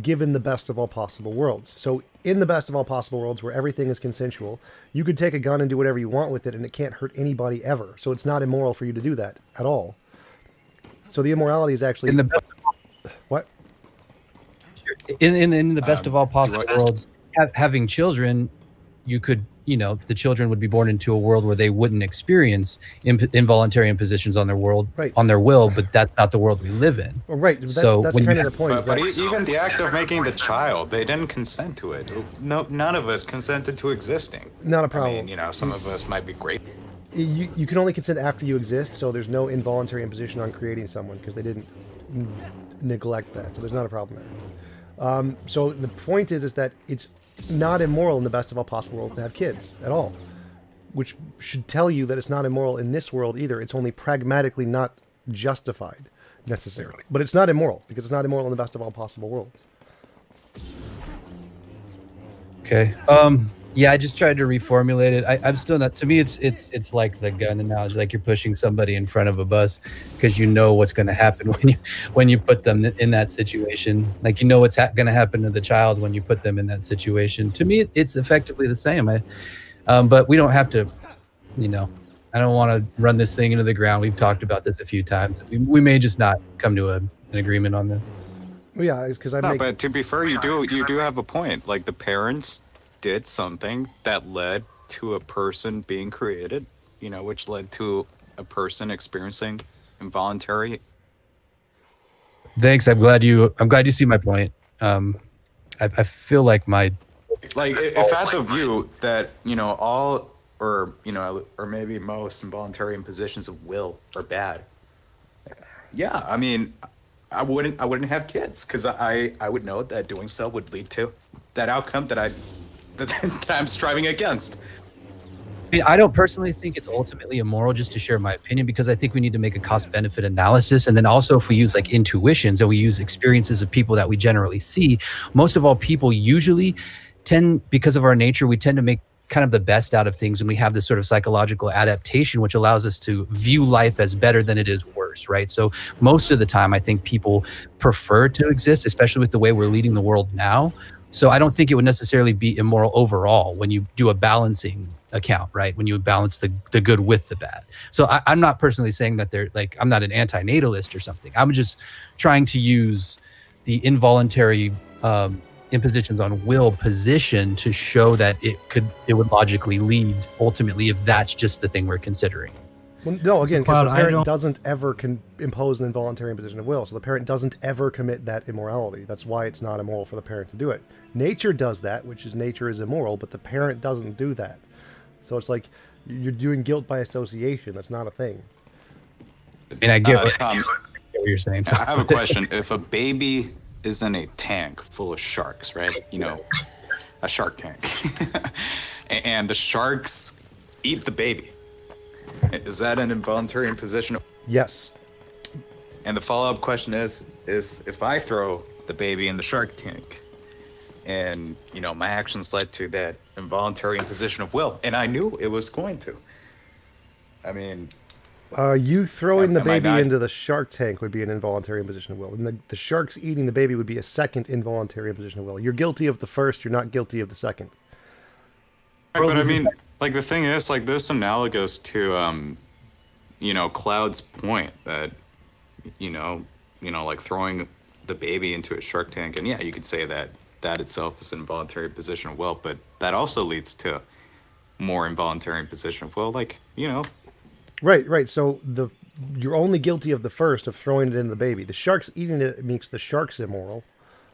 given the best of all possible worlds. So in the best of all possible worlds where everything is consensual, you could take a gun and do whatever you want with it and it can't hurt anybody ever. So it's not immoral for you to do that at all. So the immorality is actually In the best, what? in the best of all possible do I- worlds, having children, you could, the children would be born into a world where they wouldn't experience involuntary impositions on their Right. on their will, but that's not the world we live in. Well, right. That's, So that's when kind you of the point. But is that- even the act of making the child, they didn't consent to it. No, none of us consented to existing. Not a problem. I mean, some of us might be great. you can only consent after you exist, so there's no involuntary imposition on creating someone because they didn't neglect that. So there's not a problem there. So the point is that it's not immoral in the best of all possible worlds to have kids at all, which should tell you that it's not immoral in this world either. It's only pragmatically not justified necessarily, but it's not immoral because it's not immoral in the best of all possible worlds. Okay. Yeah, I just tried to reformulate it. I'm still not. To me, it's like the gun analogy, like you're pushing somebody in front of a bus because you know what's going to happen when you put them in that situation. Like what's going to happen to the child when you put them in that situation. To me, it's effectively the same. But we don't have to. I don't want to run this thing into the ground. We've talked about this a few times. We may just not come to an agreement on this. Well, yeah, because But to be fair, you do have a point. Like the parents did something that led to a person being created, which led to a person experiencing involuntary. Thanks. I'm glad you see my point. I feel like if at the view that all or maybe most involuntary impositions of will are bad. Yeah, I mean, I wouldn't have kids because I would know that doing so would lead to that outcome that I'm striving against. I don't personally think it's ultimately immoral, just to share my opinion, because I think we need to make a cost-benefit analysis. And then also if we use like intuitions and we use experiences of people that we generally see, most of all people usually tend, because of our nature, we tend to make kind of the best out of things, and we have this sort of psychological adaptation which allows us to view life as better than it is worse, right? So most of the time I think people prefer to exist, especially with the way we're leading the world now. So I don't think it would necessarily be immoral overall when you do a balancing account, right? When you balance the good with the bad. So I'm not personally saying that I'm not an anti-natalist or something. I'm just trying to use the involuntary impositions on will position to show that it would logically lead ultimately if that's just the thing we're considering. Well, no, again, because Cloud, the I parent don't- doesn't ever impose an involuntary imposition of will, so the parent doesn't ever commit that immorality. That's why it's not immoral for the parent to do it. Nature does that, which is nature is immoral, but the parent doesn't do that. So it's like you're doing guilt by association. That's not a thing. I mean, I get Tom, what you're saying. I have a question. If a baby is in a tank full of sharks, right? A shark tank, and the sharks eat the baby, is that an involuntary imposition? Yes. And the follow-up question is if I throw the baby in the shark tank and, my actions led to that involuntary imposition of will, and I knew it was going to. I mean... You throwing the Am I baby not- into the shark tank would be an involuntary imposition of will. And the sharks eating the baby would be a second involuntary imposition of will. You're guilty of the first, you're not guilty of the second. But I mean, like the thing is, like this analogous to, Cloud's point that, like throwing the baby into a shark tank, and yeah, you could say that itself is an involuntary imposition of will, but that also leads to more involuntary imposition of will, like, Right. So you're only guilty of the first, of throwing it into the baby. The sharks eating it makes the sharks immoral,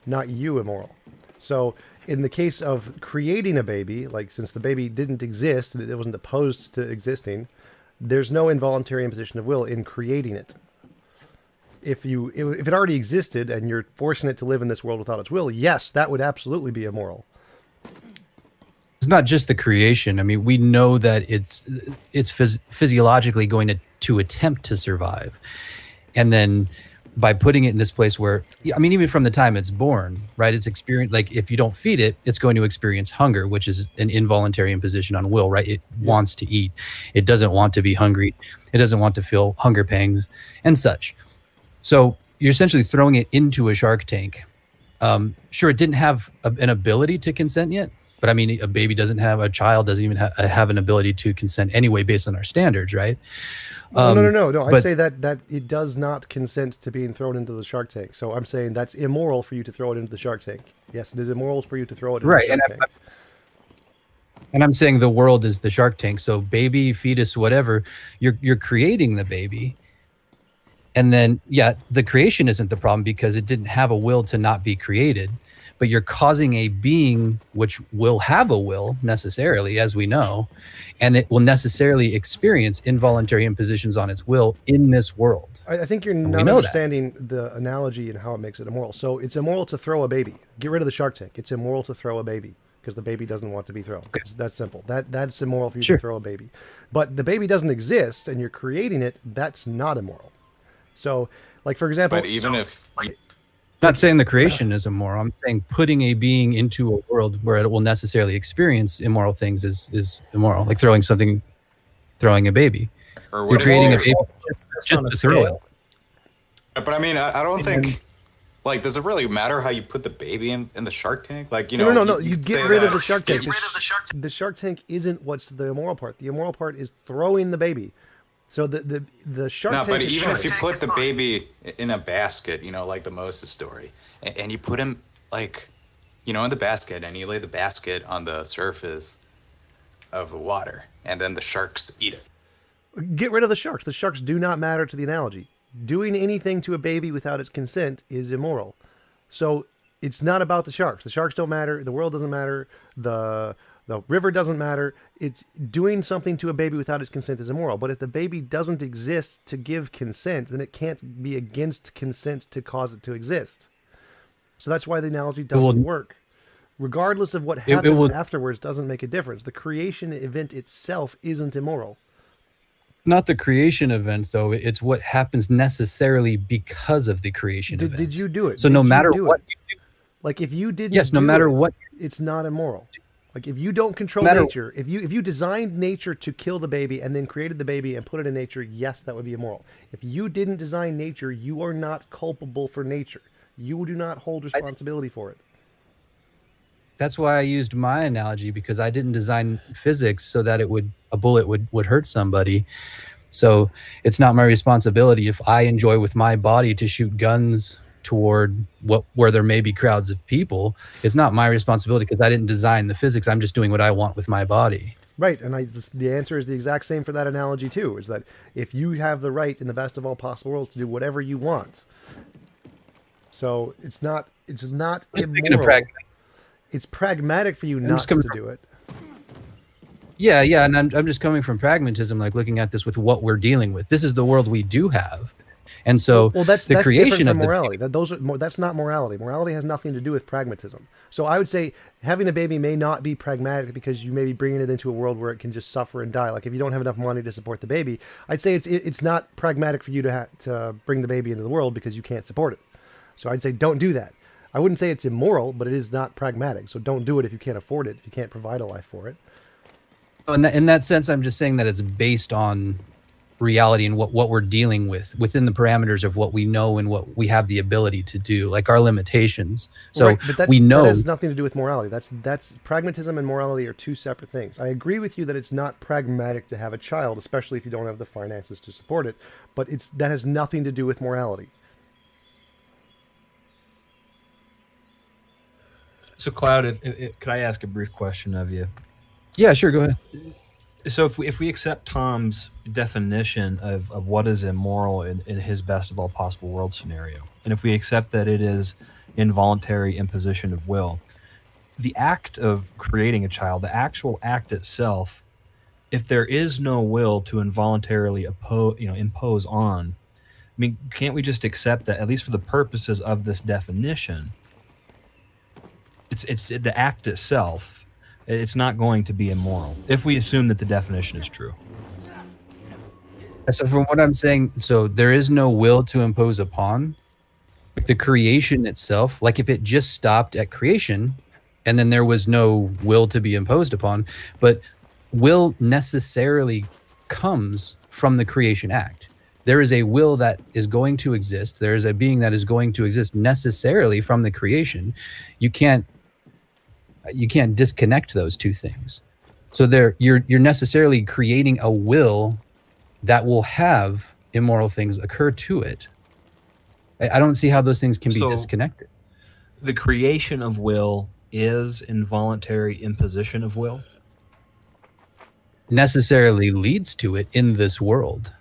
not you immoral. So in the case of creating a baby, like since the baby didn't exist and it wasn't opposed to existing, there's no involuntary imposition of will in creating it. If it already existed and you're forcing it to live in this world without its will, yes, that would absolutely be immoral. It's not just the creation. I mean, we know that it's physiologically going to attempt to survive. And then by putting it in this place where, I mean, even from the time it's born, right, it's experience, like if you don't feed it, it's going to experience hunger, which is an involuntary imposition on will, right? It wants to eat. It doesn't want to be hungry. It doesn't want to feel hunger pangs and such. So you're essentially throwing it into a shark tank. Sure, it didn't have an ability to consent yet, But I mean, a child doesn't even have an ability to consent anyway, based on our standards, right? No. I'd but- say that it does not consent to being thrown into the shark tank. So I'm saying that's immoral for you to throw it into the shark tank. Yes, it is immoral for you to throw it into the shark tank. And I'm saying the world is the shark tank. So baby, fetus, whatever, you're creating the baby. And then, yeah, the creation isn't the problem because it didn't have a will to not be created. But you're causing a being which will have a will necessarily, as we know, and it will necessarily experience involuntary impositions on its will in this world. I think you're And not we know understanding the analogy and how it makes it immoral. So it's immoral to throw a baby. Get rid of the shark tank. It's immoral to throw a baby because the baby doesn't want to be thrown. It's that simple. That's immoral for you to throw a baby. But the baby doesn't exist and you're creating it, that's not immoral. So, like, for example... But even if... Not saying the creation is immoral. I'm saying putting a being into a world where it will necessarily experience immoral things is immoral. Like throwing a baby. Or You're what creating a if- baby just to throw it. But I mean, I don't think... Like, does it really matter how you put the baby in the shark tank? Like, you know... No. You could say get rid of that- the shark tank. The shark tank isn't what's the immoral part. The immoral part is throwing the baby. So the shark No, tank but is even if you shark. put the baby in a basket, you know, like the Moses story, and you put him, like, you know, in the basket, and you lay the basket on the surface of the water, and then the sharks eat it. Get rid of the sharks. The sharks do not matter to the analogy. Doing anything to a baby without its consent is immoral. So it's not about the sharks. The sharks don't matter. The world doesn't matter. The river doesn't matter. It's doing something to a baby without its consent is immoral. But if the baby doesn't exist to give consent, then it can't be against consent to cause it to exist. So that's why the analogy doesn't work. Regardless of what happens afterwards doesn't make a difference. The creation event itself isn't immoral. Not the creation event, though. It's what happens necessarily because of the creation event. Did you do it? So Did no you matter do what it? Like if you didn't Yes, no do matter it, what- it's not immoral. Like if you don't control No matter- nature, if you designed nature to kill the baby and then created the baby and put it in nature, yes, that would be immoral. If you didn't design nature, you are not culpable for nature. You do not hold responsibility for it. That's why I used my analogy, because I didn't design physics so that a bullet would hurt somebody. So it's not my responsibility if I enjoy with my body to shoot guns toward where there may be crowds of people. It's not my responsibility because I didn't design the physics. I'm just doing what I want with my body. Right, and the answer is the exact same for that analogy too, is that if you have the right in the best of all possible worlds to do whatever you want. So it's not immoral. It's pragmatic for you not to do it. Yeah, and I'm just coming from pragmatism, like looking at this with what we're dealing with. This is the world we do have. And so that's the creation different of from morality. That's not morality. Morality has nothing to do with pragmatism. So I would say having a baby may not be pragmatic because you may be bringing it into a world where it can just suffer and die. Like if you don't have enough money to support the baby, I'd say it's not pragmatic for you to bring the baby into the world because you can't support it. So I'd say don't do that. I wouldn't say it's immoral, but it is not pragmatic. So don't do it if you can't afford it, if you can't provide a life for it. In that sense, I'm just saying that it's based on reality and what we're dealing with within the parameters of what we know and what we have the ability to do, like our limitations. So right, but we know that has nothing to do with morality. That's pragmatism and morality are two separate things. I agree with you that it's not pragmatic to have a child, especially if you don't have the finances to support it. But that has nothing to do with morality. So, Cloud, could I ask a brief question of you? Yeah, sure. Go ahead. So if we accept Tom's definition of what is immoral in his best of all possible world scenario, and if we accept that it is involuntary imposition of will, the act of creating a child, the actual act itself, if there is no will to involuntarily impose on, I mean, can't we just accept that, at least for the purposes of this definition, it's the act itself, it's not going to be immoral if we assume that the definition is true. So from what I'm saying, so there is no will to impose upon the creation itself. Like if it just stopped at creation and then there was no will to be imposed upon, but will necessarily comes from the creation act. There is a will that is going to exist. There is a being that is going to exist necessarily from the creation. You can't, you can't disconnect those two things. So you're necessarily creating a will that will have immoral things occur to it. I don't see how those things can be disconnected. The creation of will is involuntary imposition of will? Necessarily leads to it in this world.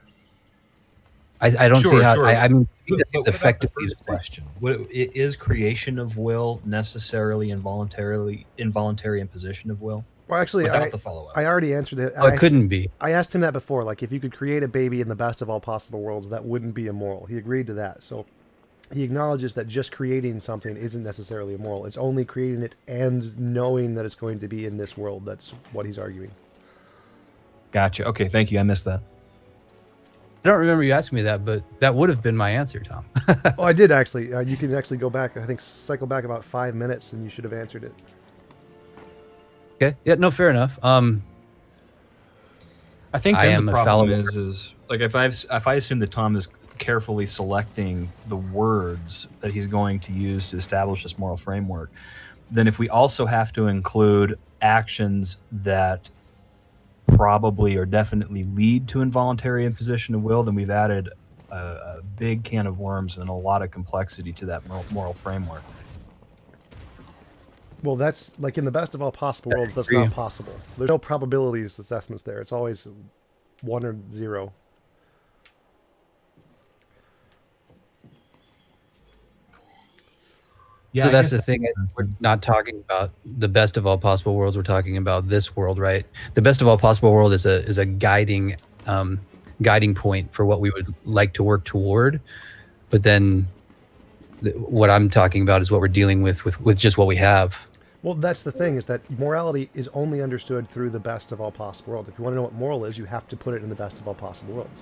I don't see how. Sure. I mean, it's what about effectively the first question. Is creation of will necessarily involuntary imposition of will? Well, actually, Without the follow-up. I already answered it. It couldn't be. I asked him that before. Like, if you could create a baby in the best of all possible worlds, that wouldn't be immoral. He agreed to that. So he acknowledges that just creating something isn't necessarily immoral. It's only creating it and knowing that it's going to be in this world. That's what he's arguing. Gotcha. Okay, thank you. I missed that. I don't remember you asking me that, but that would have been my answer, Tom. Oh, I did actually. You can actually go back. I think cycle back about 5 minutes, and you should have answered it. Okay. Yeah. No. Fair enough. I think I then am the a problem fallible. is like if I assume that Tom is carefully selecting the words that he's going to use to establish this moral framework, then if we also have to include actions that probably or definitely lead to involuntary imposition of will, then we've added a big can of worms and a lot of complexity to that moral framework. Well, that's like in the best of all possible worlds, that's not possible. So there's no probabilities assessments there. It's always 1 or 0. Yeah, so that's the thing. We're not talking about the best of all possible worlds. We're talking about this world, right? The best of all possible world is a guiding point for what we would like to work toward. But then, what I'm talking about is what we're dealing with just what we have. Well, that's the thing, is that morality is only understood through the best of all possible worlds. If you want to know what moral is, you have to put it in the best of all possible worlds.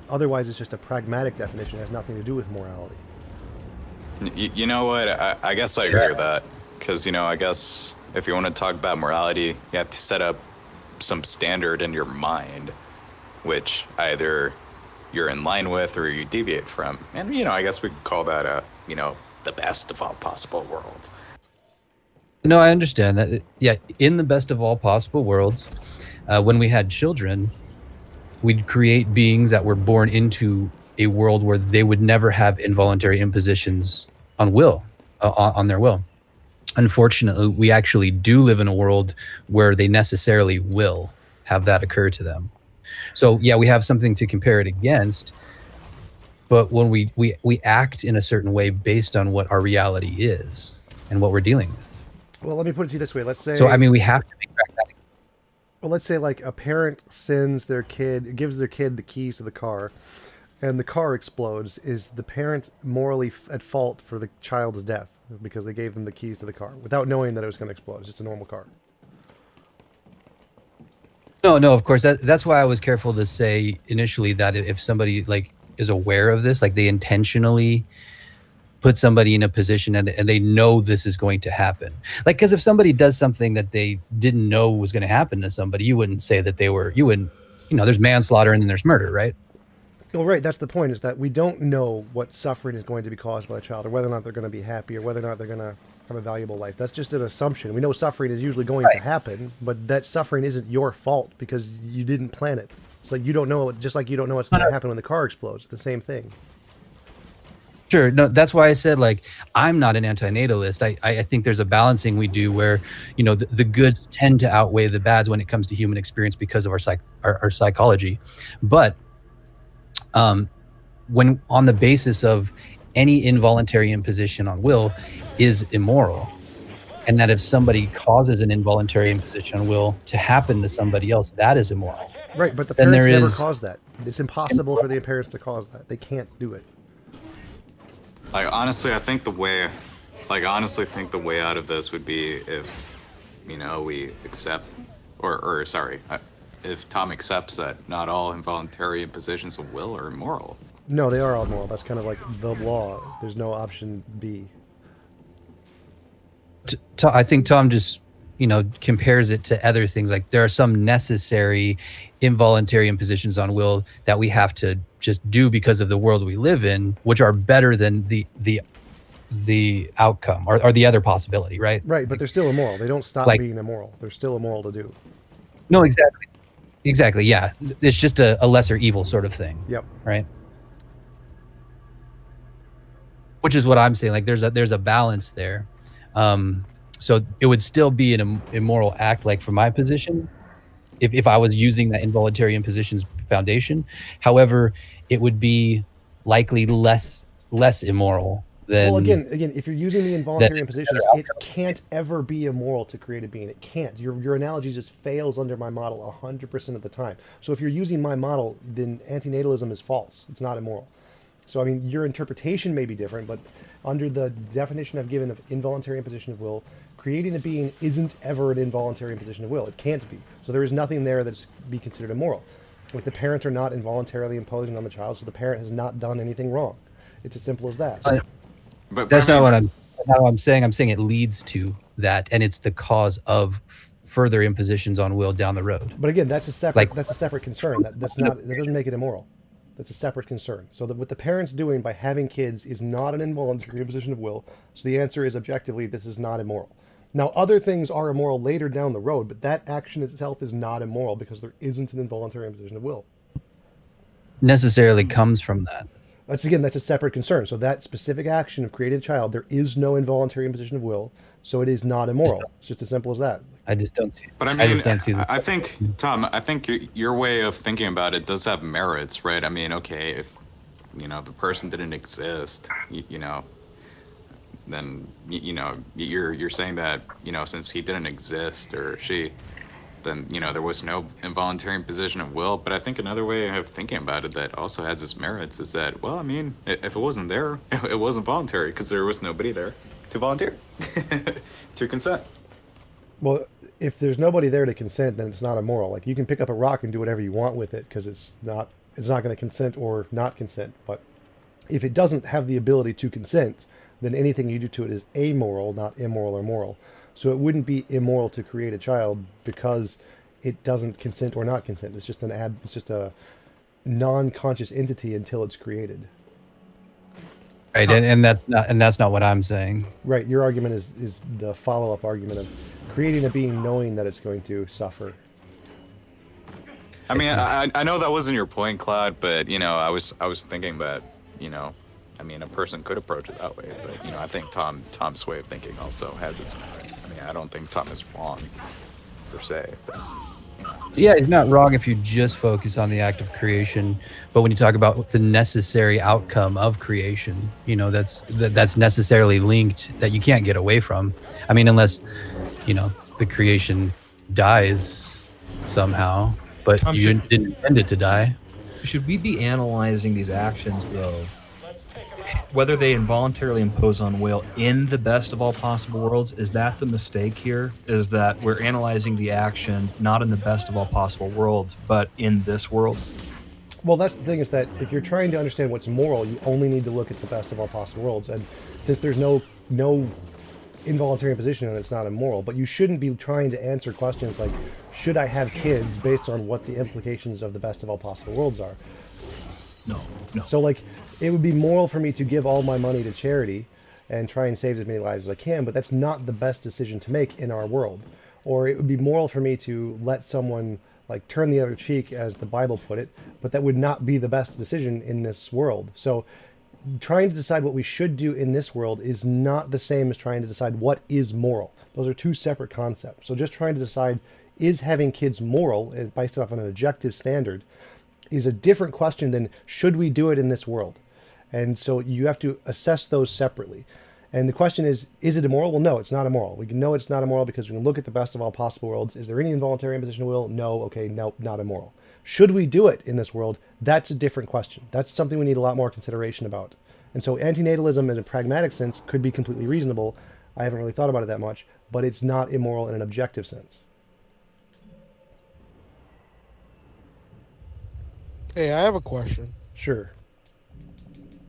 Otherwise, it's just a pragmatic definition. It has nothing to do with morality. You know what? I guess I agree with that. Because, I guess if you want to talk about morality, you have to set up some standard in your mind, which either you're in line with or you deviate from. And, I guess we could call that, the best of all possible worlds. No, I understand that. Yeah, in the best of all possible worlds, when we had children, we'd create beings that were born into a world where they would never have involuntary impositions on their will. Unfortunately, we actually do live in a world where they necessarily will have that occur to them. So yeah, we have something to compare it against, but when we act in a certain way based on what our reality is and what we're dealing with. Well, let me put it to you this way. Let's say. So I mean, we have to be pragmatic. Well, let's say like a parent gives their kid the keys to the car, and the car explodes. Is the parent morally at fault for the child's death because they gave them the keys to the car without knowing that it was going to explode? It's just a normal car. No, of course. That's why I was careful to say initially that if somebody like is aware of this, like they intentionally put somebody in a position and they know this is going to happen. Like, because if somebody does something that they didn't know was going to happen to somebody, you wouldn't say that there's manslaughter and then there's murder, right? Well, right. That's the point, is that we don't know what suffering is going to be caused by the child, or whether or not they're going to be happy, or whether or not they're going to have a valuable life. That's just an assumption. We know suffering is usually going to happen, but that suffering isn't your fault because you didn't plan it. It's like you don't know, just like you don't know what's going to happen when the car explodes. It's the same thing. Sure. No, that's why I said, like, I'm not an antinatalist. I think there's a balancing we do where, the goods tend to outweigh the bads when it comes to human experience because of our psychology. But when on the basis of any involuntary imposition on will is immoral, and that if somebody causes an involuntary imposition on will to happen to somebody else, that is immoral. Right, but the parents never cause that. It's impossible for the parents to cause that. They can't do it. Like, honestly, I think the way out of this would be if, we accept, if Tom accepts that not all involuntary impositions of will are immoral. No, they are all moral. That's kind of like the law. There's no option B. I think Tom just, compares it to other things. Like there are some necessary involuntary impositions on will that we have to just do because of the world we live in, which are better than the the outcome or the other possibility, right? Right, but they're still immoral. They don't stop Like- being immoral. They're still immoral to do. No, exactly. Yeah, it's just a lesser evil sort of thing. Yep. Right. Which is what I'm saying. Like there's a balance there. So it would still be an immoral act, like from my position, if I was using that involuntary imposition's foundation. However, it would be likely less immoral than. Well, again, if you're using the involuntary impositions, it can't ever be immoral to create a being. It can't. Your analogy just fails under my model 100% of the time. So if you're using my model, then antinatalism is false. It's not immoral. So I mean, your interpretation may be different, but under the definition I've given of involuntary imposition of will, creating a being isn't ever an involuntary imposition of will. It can't be. So there is nothing there that's be considered immoral. Like the parents are not involuntarily imposing on the child, so the parent has not done anything wrong. It's as simple as that. But That's not what I'm saying. I'm saying it leads to that, and it's the cause of further impositions on will down the road. But again, that's a separate concern. That doesn't make it immoral. That's a separate concern. So that what the parents doing by having kids is not an involuntary imposition of will. So the answer is objectively, this is not immoral. Now, other things are immoral later down the road, but that action itself is not immoral because there isn't an involuntary imposition of will. Necessarily comes from that. That's a separate concern. So that specific action of creating a child, there is no involuntary imposition of will, so it is not immoral. It's just as simple as that. I just don't see. But I mean, I think, Tom, your way of thinking about it does have merits, right? I mean, okay, if the person didn't exist, then you're saying that since he didn't exist or she, then there was no involuntary imposition of will. But I think another way of thinking about it that also has its merits is that, well, I mean, if it wasn't there, it wasn't voluntary because there was nobody there to volunteer to consent. Well, if there's nobody there to consent, then it's not immoral. Like you can pick up a rock and do whatever you want with it because it's not going to consent or not consent. But if it doesn't have the ability to consent, then anything you do to it is amoral, not immoral or moral. So it wouldn't be immoral to create a child because it doesn't consent or not consent. It's just a non-conscious entity until it's created. Right, and that's not what I'm saying. Right, your argument is the follow-up argument of creating a being knowing that it's going to suffer. I mean, I know that wasn't your point, Cloud, but I was thinking that I mean, a person could approach it that way, but I think Tom's way of thinking also has its merits. I mean, I don't think Tom is wrong per se. But, Yeah, it's not wrong if you just focus on the act of creation, but when you talk about the necessary outcome of creation, that's necessarily linked that you can't get away from. I mean, unless the creation dies somehow, but Tom, you didn't intend it to die. Should we be analyzing these actions, though, whether they involuntarily impose on will in the best of all possible worlds? Is that the mistake here? Is that we're analyzing the action not in the best of all possible worlds, but in this world? Well, that's the thing, is that if you're trying to understand what's moral, you only need to look at the best of all possible worlds. And since there's no involuntary imposition and it's not immoral, but you shouldn't be trying to answer questions like, should I have kids based on what the implications of the best of all possible worlds are? No. So like, it would be moral for me to give all my money to charity and try and save as many lives as I can, but that's not the best decision to make in our world. Or it would be moral for me to let someone like turn the other cheek, as the Bible put it, but that would not be the best decision in this world. So trying to decide what we should do in this world is not the same as trying to decide what is moral. Those are two separate concepts. So just trying to decide, is having kids moral, based off on an objective standard, is a different question than should we do it in this world. And so you have to assess those separately. And the question is it immoral? Well, no, it's not immoral. We can know it's not immoral because we can look at the best of all possible worlds. Is there any involuntary imposition of will? No. Okay, no, not immoral. Should we do it in this world? That's a different question. That's something we need a lot more consideration about. And so antinatalism in a pragmatic sense could be completely reasonable. I haven't really thought about it that much, but it's not immoral in an objective sense. Hey, I have a question. Sure.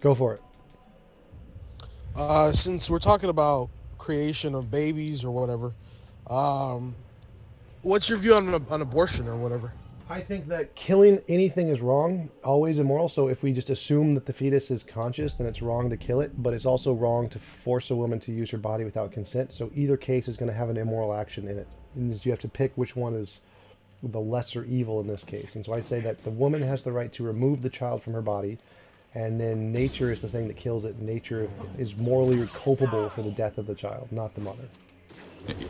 Go for it. Since we're talking about creation of babies or whatever, what's your view on abortion or whatever? I think that killing anything is wrong, always immoral. So if we just assume that the fetus is conscious, then it's wrong to kill it. But it's also wrong to force a woman to use her body without consent. So either case is going to have an immoral action in it. And you have to pick which one is the lesser evil in this case. And so I say that the woman has the right to remove the child from her body, and then nature is the thing that kills it. Nature is morally culpable for the death of the child, not the mother.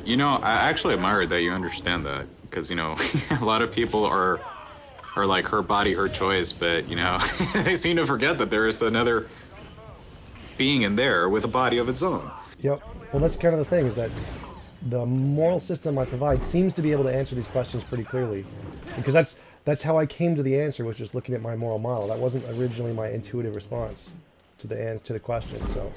You know, I actually admire that you understand that, because, you know, a lot of people are like, her body, her choice, but, you know, they seem to forget that there is another being in there with a body of its own. Yep. Well, that's kind of the thing, is that the moral system I provide seems to be able to answer these questions pretty clearly, because that's how I came to the answer, was just looking at my moral model. That wasn't originally my intuitive response to the question. So.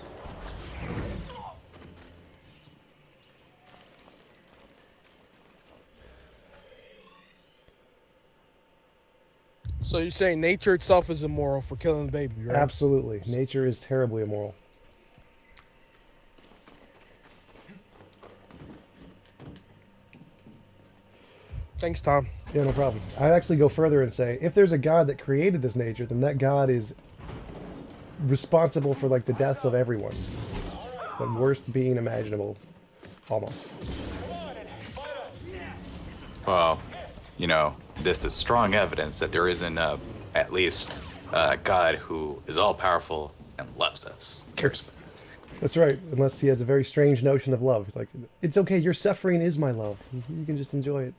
So you're saying nature itself is immoral for killing the baby, right? Absolutely. Nature is terribly immoral. Thanks, Tom. Yeah, no problem. I'd actually go further and say, if there's a God that created this nature, then that God is responsible for, like, the deaths of everyone. The worst being imaginable, almost. Well, you know, this is strong evidence that there isn't at least a God who is all-powerful and loves us, cares about us. That's right, unless he has a very strange notion of love. It's like, it's okay, your suffering is my love. You can just enjoy it.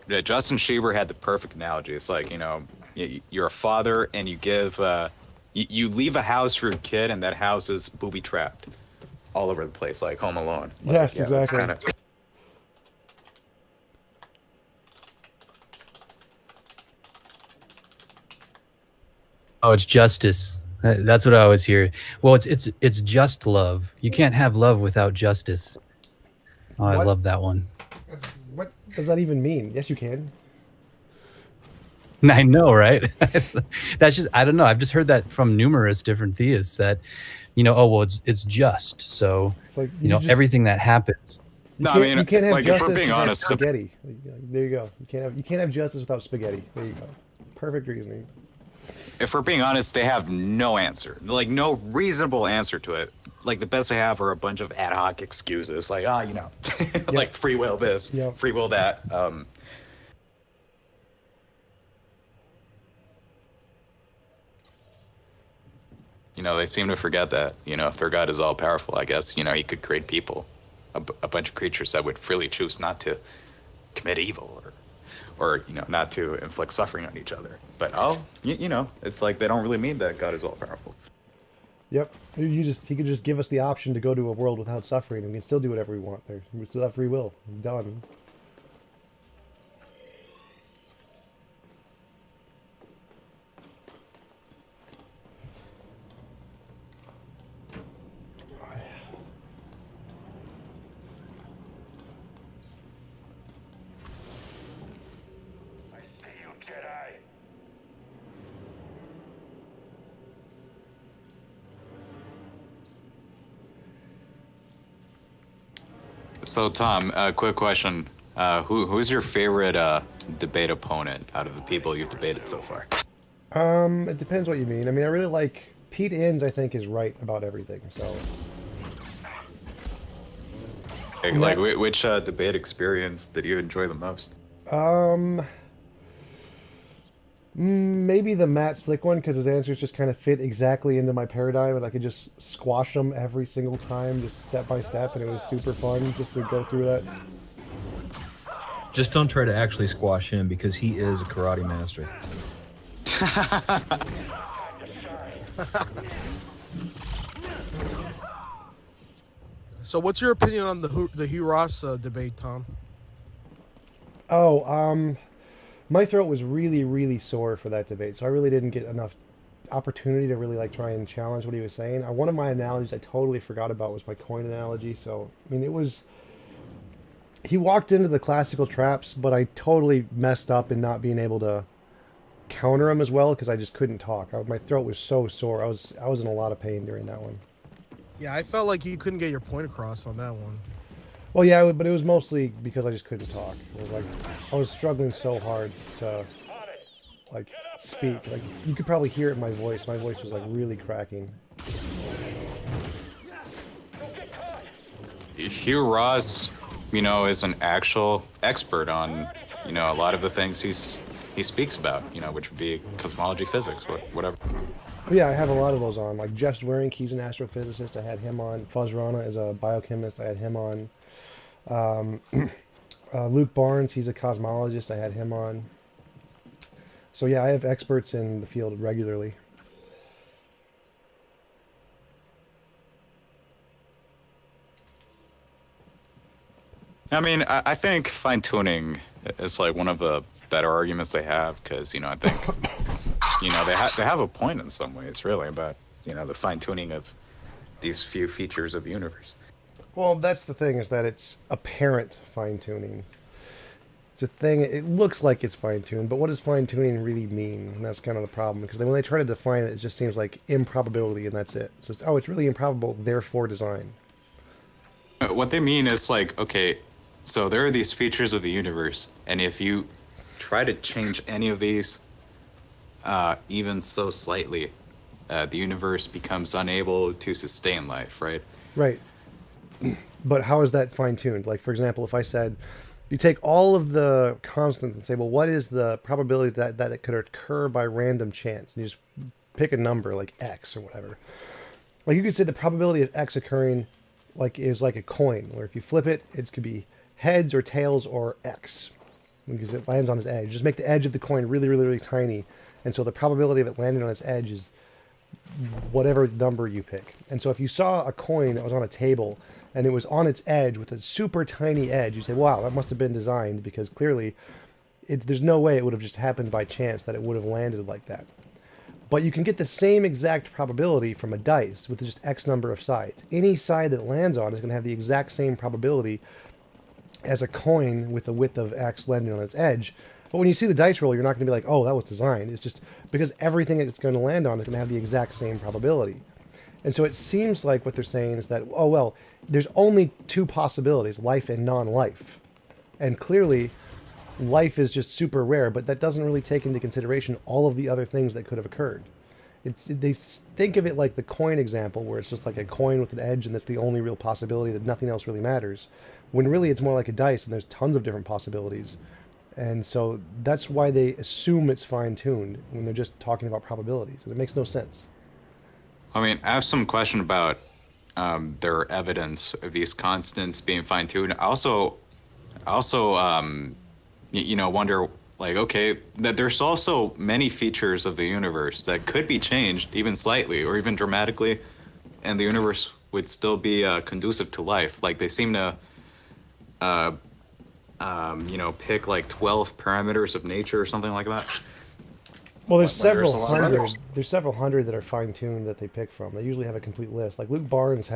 Yeah, Justin Schieber had the perfect analogy. It's like, you know, you're a father and you give, you leave a house for your kid, and that house is booby-trapped all over the place, like Home Alone. Like, Yes, yeah, exactly. That's kinda... Oh, it's justice. That's what I always hear. Well, it's just love. You can't have love without justice. Oh, I What? love that one. What does that even mean? Yes, you can. I know, right? That's just, I don't know. I've just heard that from numerous different theists that, you know, oh, well, it's just. So, It's like, you know, just, everything that happens. No, I mean, you can't have like, if justice we're being without honest, spaghetti. There you go. You can't have justice without spaghetti. There you go. Perfect reasoning. if we're being honest, they have no answer, like no reasonable answer to it. Like the best they have are a bunch of ad hoc excuses, like, you know, like free will this, free will that. You know, they seem to forget that, you know, if their God is all powerful, I guess, you know, he could create people, a bunch of creatures that would freely choose not to commit evil or you know, not to inflict suffering on each other. But you know, it's like they don't really mean that God is all powerful. Yep. He could just give us the option to go to a world without suffering, and we can still do whatever we want there. We still have free will. Done. So Tom, quick question: who's your favorite debate opponent out of the people you've debated so far? It depends what you mean. I mean, I really like Pete Innes. I think is right about everything. So, like, which debate experience did you enjoy the most? Maybe the Matt Slick one, because his answers just kind of fit exactly into my paradigm, and I could just squash them every single time, just step by step, and it was super fun just to go through that. Just don't try to actually squash him, because he is a karate master. So what's your opinion on the Hugh Ross debate, Tom? My throat was really, really sore for that debate, so I really didn't get enough opportunity to really like try and challenge what he was saying. One of my analogies I totally forgot about was my coin analogy. So I mean, he walked into the classical traps, but I totally messed up in not being able to counter him as well because I just couldn't talk. My throat was so sore. I was in a lot of pain during that one. Yeah, I felt like you couldn't get your point across on that one. Well, yeah, but it was mostly because I just couldn't talk. It was like I was struggling so hard to like speak. Like you could probably hear it in my voice. My voice was like really cracking. Hugh Ross, is an actual expert on, a lot of the things he speaks about, which would be cosmology, physics, whatever. Yeah, I have a lot of those on. Like Jeff Zwerig, he's an astrophysicist. I had him on. Fuzz Rana is a biochemist. I had him on. Luke Barnes, he's a cosmologist. I had him on. So yeah, I have experts in the field regularly. I mean, I think fine-tuning is like one of the better arguments they have because, I think, they have a point in some ways, really, about, the fine-tuning of these few features of the universe. Well, that's the thing, is that it's apparent fine-tuning. It's a thing, it looks like it's fine-tuned, but what does fine-tuning really mean? And that's kind of the problem, because when they try to define it, it just seems like improbability, and that's it. It's just, oh, it's really improbable, therefore design. What they mean is like, okay, so there are these features of the universe, and if you try to change any of these, even so slightly, the universe becomes unable to sustain life, right? Right. But how is that fine-tuned? Like, for example, if I said, you take all of the constants and say, well, what is the probability that it could occur by random chance? And you just pick a number, like X or whatever. Like, you could say the probability of X occurring is like a coin, where if you flip it, it could be heads or tails or X, because it lands on its edge. Just make the edge of the coin really, really, really tiny, and so the probability of it landing on its edge is whatever number you pick. And so if you saw a coin that was on a table and it was on its edge with a super tiny edge, you say, wow, that must have been designed, because clearly there's no way it would have just happened by chance that it would have landed like that. But you can get the same exact probability from a dice with just X number of sides. Any side that it lands on is going to have the exact same probability as a coin with a width of X landing on its edge. But when you see the dice roll, you're not going to be like, oh, that was designed. It's just because everything it's going to land on is going to have the exact same probability. And so it seems like what they're saying is that, oh, well, there's only two possibilities, life and non-life. And clearly, life is just super rare, but that doesn't really take into consideration all of the other things that could have occurred. They think of it like the coin example, where it's just like a coin with an edge and that's the only real possibility, that nothing else really matters, when really it's more like a dice and there's tons of different possibilities. And so that's why they assume it's fine-tuned when they're just talking about probabilities. And it makes no sense. I mean, I have some question about their evidence of these constants being fine-tuned. I also wonder, like, okay, that there's also many features of the universe that could be changed even slightly or even dramatically, and the universe would still be conducive to life. Like, they seem to, pick like 12 parameters of nature or something like that. Well, there's several hundred that are fine-tuned that they pick from. They usually have a complete list. Like Luke Barnes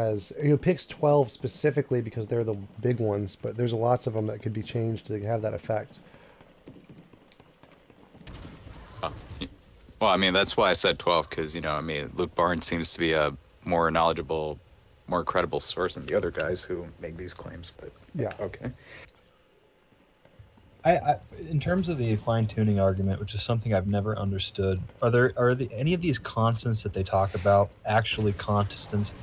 picks 12 specifically because they're the big ones, but there's lots of them that could be changed to have that effect. Well, I mean, that's why I said 12, because, Luke Barnes seems to be a more knowledgeable, more credible source than the other guys who make these claims, but yeah. Okay. I in terms of the fine-tuning argument, which is something I've never understood, are any of these constants that they talk about actually constants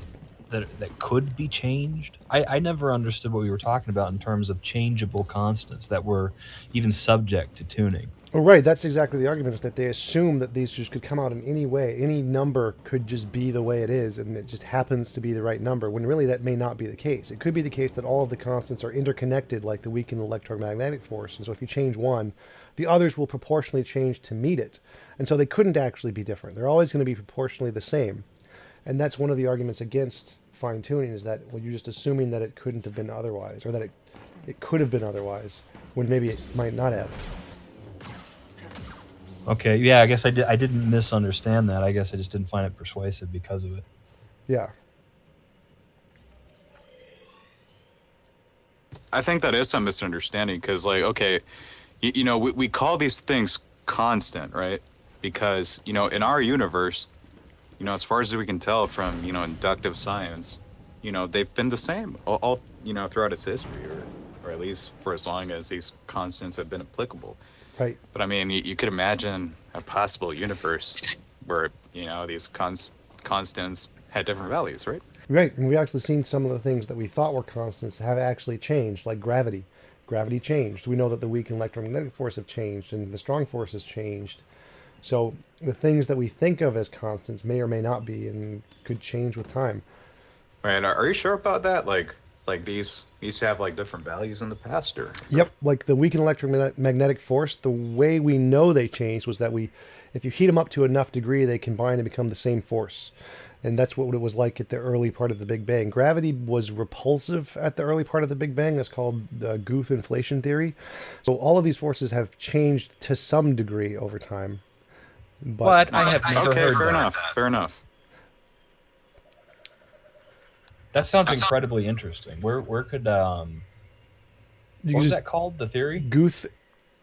that could be changed? I never understood what we were talking about in terms of changeable constants that were even subject to tuning. Oh, right. That's exactly the argument, is that they assume that these just could come out in any way. Any number could just be the way it is, and it just happens to be the right number, when really that may not be the case. It could be the case that all of the constants are interconnected, like the weakened electromagnetic force, and so if you change one, the others will proportionally change to meet it. And so they couldn't actually be different. They're always going to be proportionally the same. And that's one of the arguments against fine-tuning, is that, well, you're just assuming that it couldn't have been otherwise, or that it could have been otherwise, when maybe it might not have. Okay, yeah, I guess I didn't misunderstand that. I guess I just didn't find it persuasive because of it. Yeah. I think that is some misunderstanding, because, like, okay, we call these things constant, right? Because, in our universe, as far as we can tell from, inductive science, they've been the same all throughout its history, or at least for as long as these constants have been applicable. Right. But I mean, you could imagine a possible universe where these constants had different values, right? Right, and we've actually seen some of the things that we thought were constants have actually changed, like gravity. Gravity changed. We know that the weak and electromagnetic force have changed, and the strong force has changed. So the things that we think of as constants may or may not be, and could change with time. Right. Are you sure about that? Like these have like different values in the past, or? Yep, like the weak and electromagnetic force, the way we know they changed was that if you heat them up to enough degree, they combine and become the same force. And that's what it was like at the early part of the Big Bang. Gravity was repulsive at the early part of the Big Bang. That's called the Guth inflation theory. So all of these forces have changed to some degree over time. But I have never heard fair that. enough. Fair enough. That sounds incredibly interesting. Where could what was that called? The theory? Guth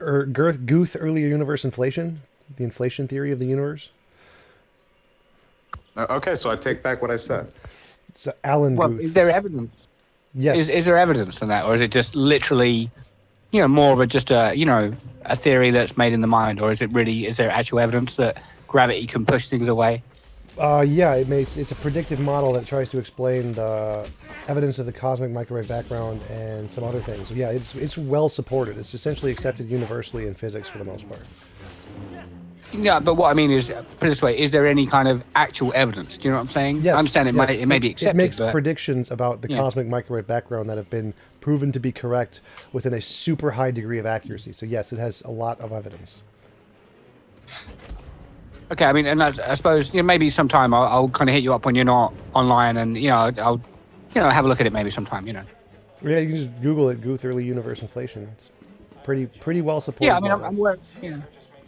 early universe inflation, the inflation theory of the universe. Okay, so I take back what I said. It's Alan Guth. Is there evidence? Yes. Is there evidence on that, or is it just literally, more of a theory that's made in the mind, or is there actual evidence that gravity can push things away? Yeah, it's a predictive model that tries to explain the evidence of the cosmic microwave background and some other things. So yeah, it's well supported. It's essentially accepted universally in physics for the most part. Yeah, but what I mean is, put it this way, is there any kind of actual evidence? Do you know what I'm saying? Yes, I understand it may be accepted. It makes but predictions about the cosmic microwave background that have been proven to be correct within a super high degree of accuracy. So yes, it has a lot of evidence. Okay, I mean, and I suppose maybe sometime I'll kind of hit you up when you're not online, and I'll have a look at it maybe sometime. Yeah, you can just Google it, Guth early universe inflation. It's pretty well supported. Yeah, I mean, I'm aware. Yeah.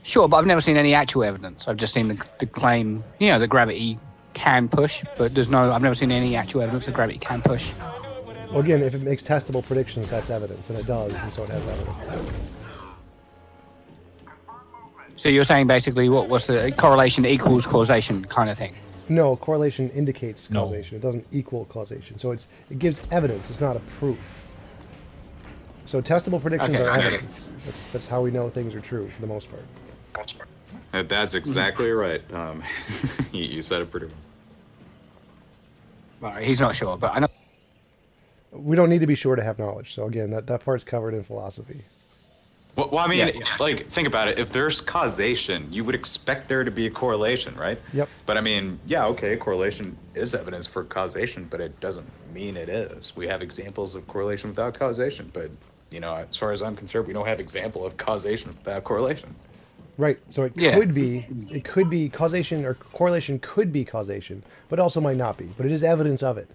Sure, but I've never seen any actual evidence. I've just seen the claim, that gravity can push, but I've never seen any actual evidence that gravity can push. Well, again, if it makes testable predictions, that's evidence, and it does, and so it has evidence. So you're saying basically what's the correlation equals causation kind of thing? No, correlation indicates causation. It doesn't equal causation. So it gives evidence. It's not a proof. So testable predictions are evidence. That's how we know things are true for the most part. That's exactly right. You said it pretty well. Well, he's not sure, but I know. We don't need to be sure to have knowledge. So again, that part's covered in philosophy. Well, I mean, think about it. If there's causation, you would expect there to be a correlation, right? Yep. But I mean, correlation is evidence for causation, but it doesn't mean it is. We have examples of correlation without causation, but as far as I'm concerned, we don't have example of causation without correlation. Right. So it could be causation, or correlation could be causation, but also might not be. But it is evidence of it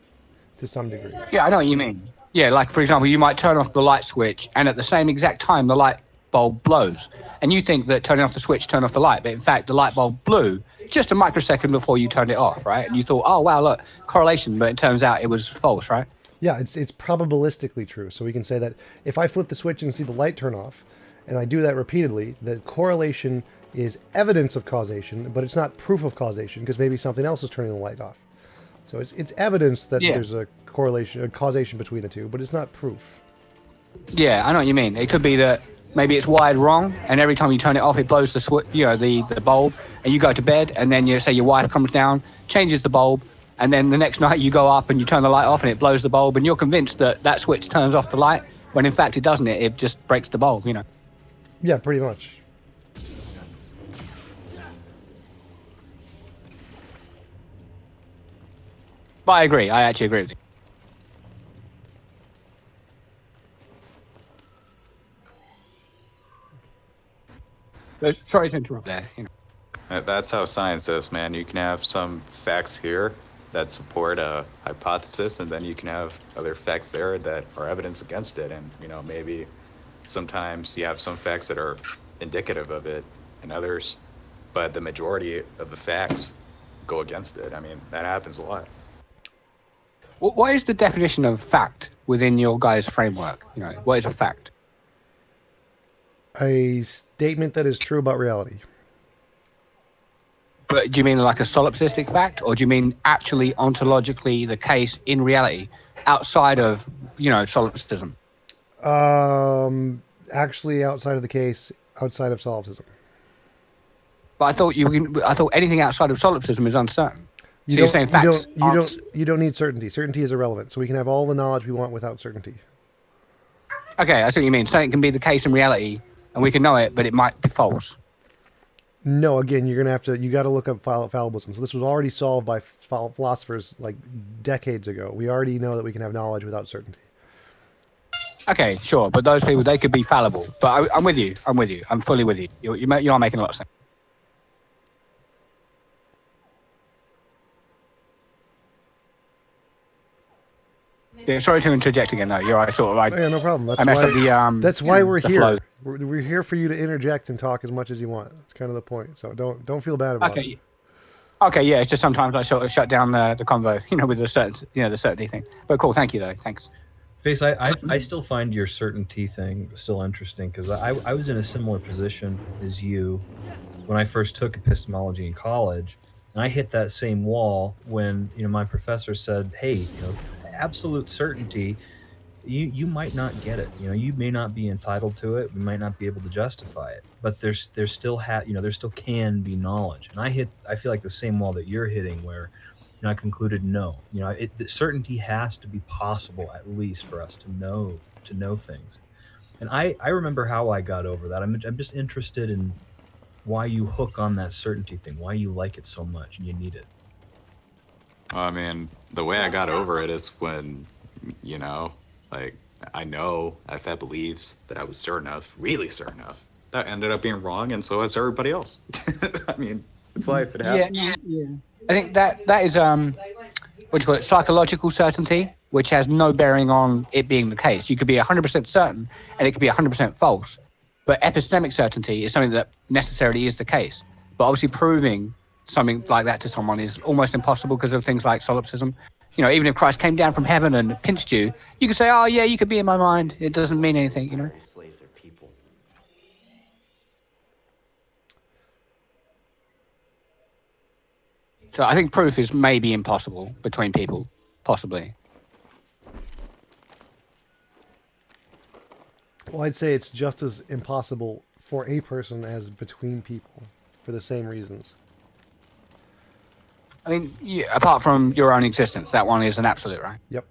to some degree. Yeah, I know what you mean. Yeah, like for example, you might turn off the light switch, and at the same exact time, the light bulb blows, and you think that turning off the switch turned off the light, but in fact, the light bulb blew just a microsecond before you turned it off, right? And you thought, oh wow, look, correlation, but it turns out it was false, right? Yeah, it's probabilistically true. So we can say that if I flip the switch and see the light turn off, and I do that repeatedly, the correlation is evidence of causation, but it's not proof of causation, because maybe something else is turning the light off. So it's evidence that there's a correlation, a causation between the two, but it's not proof. Yeah, I know what you mean. It could be that maybe it's wired wrong, and every time you turn it off, it blows the bulb, and you go to bed, and then say your wife comes down, changes the bulb, and then the next night you go up and you turn the light off and it blows the bulb, and you're convinced that switch turns off the light, when in fact it doesn't. It just breaks the bulb, Yeah, pretty much. But I agree. I actually agree with you. Sorry to interrupt there. That's how science is, man. You can have some facts here that support a hypothesis, and then you can have other facts there that are evidence against it. And maybe sometimes you have some facts that are indicative of it, and others, but the majority of the facts go against it. I mean, that happens a lot. What is the definition of fact within your guys' framework? What is a fact? A statement that is true about reality. But do you mean like a solipsistic fact, or do you mean actually ontologically the case in reality outside of, solipsism? Actually, outside of the case, outside of solipsism. But I thought anything outside of solipsism is uncertain. So you're saying facts you don't need certainty. Certainty is irrelevant. So we can have all the knowledge we want without certainty. Okay, I see what you mean. Something can be the case in reality, and we can know it, but it might be false. No, again, you got to look up fallibilism. So this was already solved by philosophers like decades ago. We already know that we can have knowledge without certainty. Okay, sure, but those people, they could be fallible. But I'm with you. I'm fully with you. You are making a lot of sense. Yeah, sorry to interject again, though. Yeah, no problem. I messed up the. That's why we're here. flow. We're here for you to interject and talk as much as you want. That's kind of the point. So don't feel bad about it. Okay, yeah. It's just sometimes I sort of shut down the convo, with the certainty thing. But cool, thank you though. Thanks. Face, I still find your certainty thing still interesting because I was in a similar position as you when I first took epistemology in college, and I hit that same wall when my professor said, "Hey, absolute certainty, you might not get it. You may not be entitled to it. We might not be able to justify it. But there still can be knowledge." And I feel like the same wall that you're hitting, where I concluded no. The certainty has to be possible at least for us to know things. And I remember how I got over that. I'm just interested in why you hook on that certainty thing, why you like it so much and you need it. I mean, the way I got over it is when, I know if I believes that I was certain of, really certain of, that ended up being wrong, and so has everybody else. I mean, it's life. It happens. Yeah. I think that is psychological certainty, which has no bearing on it being the case. You could be 100% certain, and it could be 100% false. But epistemic certainty is something that necessarily is the case. But obviously proving something like that to someone is almost impossible because of things like solipsism. Even if Christ came down from heaven and pinched you, you could say, "Oh yeah, you could be in my mind. It doesn't mean anything," Slaves are people. So I think proof is maybe impossible between people, possibly. Well, I'd say it's just as impossible for a person as between people for the same reasons. I mean, apart from your own existence, that one is an absolute, right? Yep.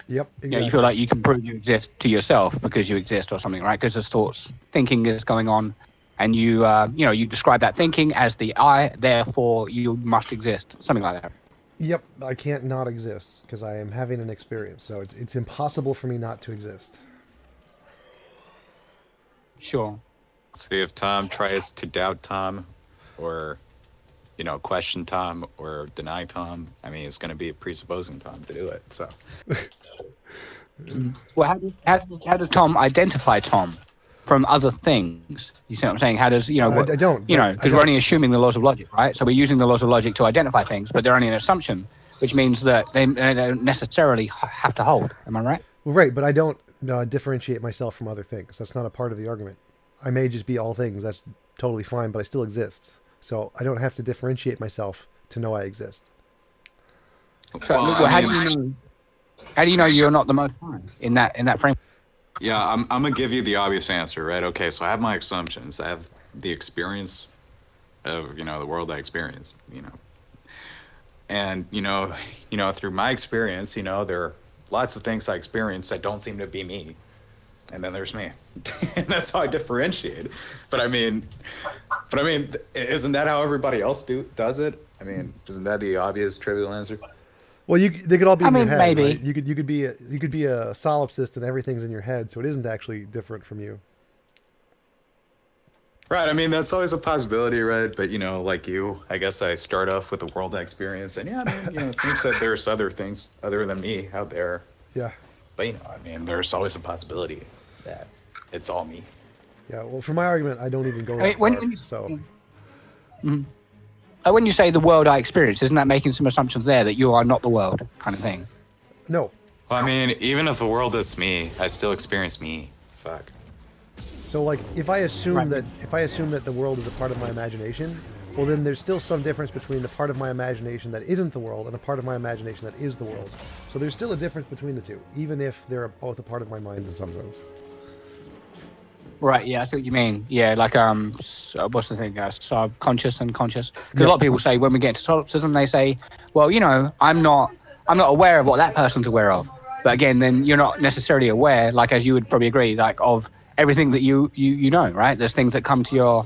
Exactly. You feel like you can prove you exist to yourself because you exist or something, right? Because there's thinking is going on, and you describe that thinking as the I, therefore you must exist, something like that. Yep, I can't not exist because I am having an experience, so it's impossible for me not to exist. Sure. See, if Tom tries to doubt Tom or, question Tom or deny Tom, I mean, it's going to be presupposing Tom to do it, so. Well, how does Tom identify Tom from other things? You see what I'm saying? How does, I don't. Because we're only assuming the laws of logic, right? So we're using the laws of logic to identify things, but they're only an assumption, which means that they don't necessarily have to hold. Am I right? Well, right, but I don't differentiate myself from other things. That's not a part of the argument. I may just be all things. That's totally fine, but I still exist. So I don't have to differentiate myself to know I exist. How do you know you're not the most high in that frame? Yeah, I'm gonna give you the obvious answer, right? Okay, so I have my assumptions. I have the experience of the world I experience, and through my experience, there are lots of things I experience that don't seem to be me. And then there's me. And that's how I differentiate. But I mean, isn't that how everybody else does it? I mean, isn't that the obvious trivial answer? Well, they could all be in your head. Maybe. Right? You could be a solipsist and everything's in your head, so it isn't actually different from you. Right. I mean, that's always a possibility, right? But like you, I guess I start off with the world I experience, and it seems that there's other things other than me out there. Yeah. But there's always a possibility that it's all me. Yeah, well, for my argument, I don't even go that far, When you say the world I experience, isn't that making some assumptions there that you are not the world kind of thing? No. Well, I mean, even if the world is me, I still experience me. Fuck. So like if I assume Right. that the world is a part of my imagination, well then there's still some difference between the part of my imagination that isn't the world and a part of my imagination that is the world. So there's still a difference between the two, even if they're both a part of my mind in some sense. Right, yeah, I see what you mean. Yeah, like what's the thing? Subconscious and conscious. Because a lot of people say when we get into solipsism, they say, well, you know, I'm not aware of what that person's aware of. But again, then you're not necessarily aware, like as you would probably agree, like of everything that you know, right? There's things that come to your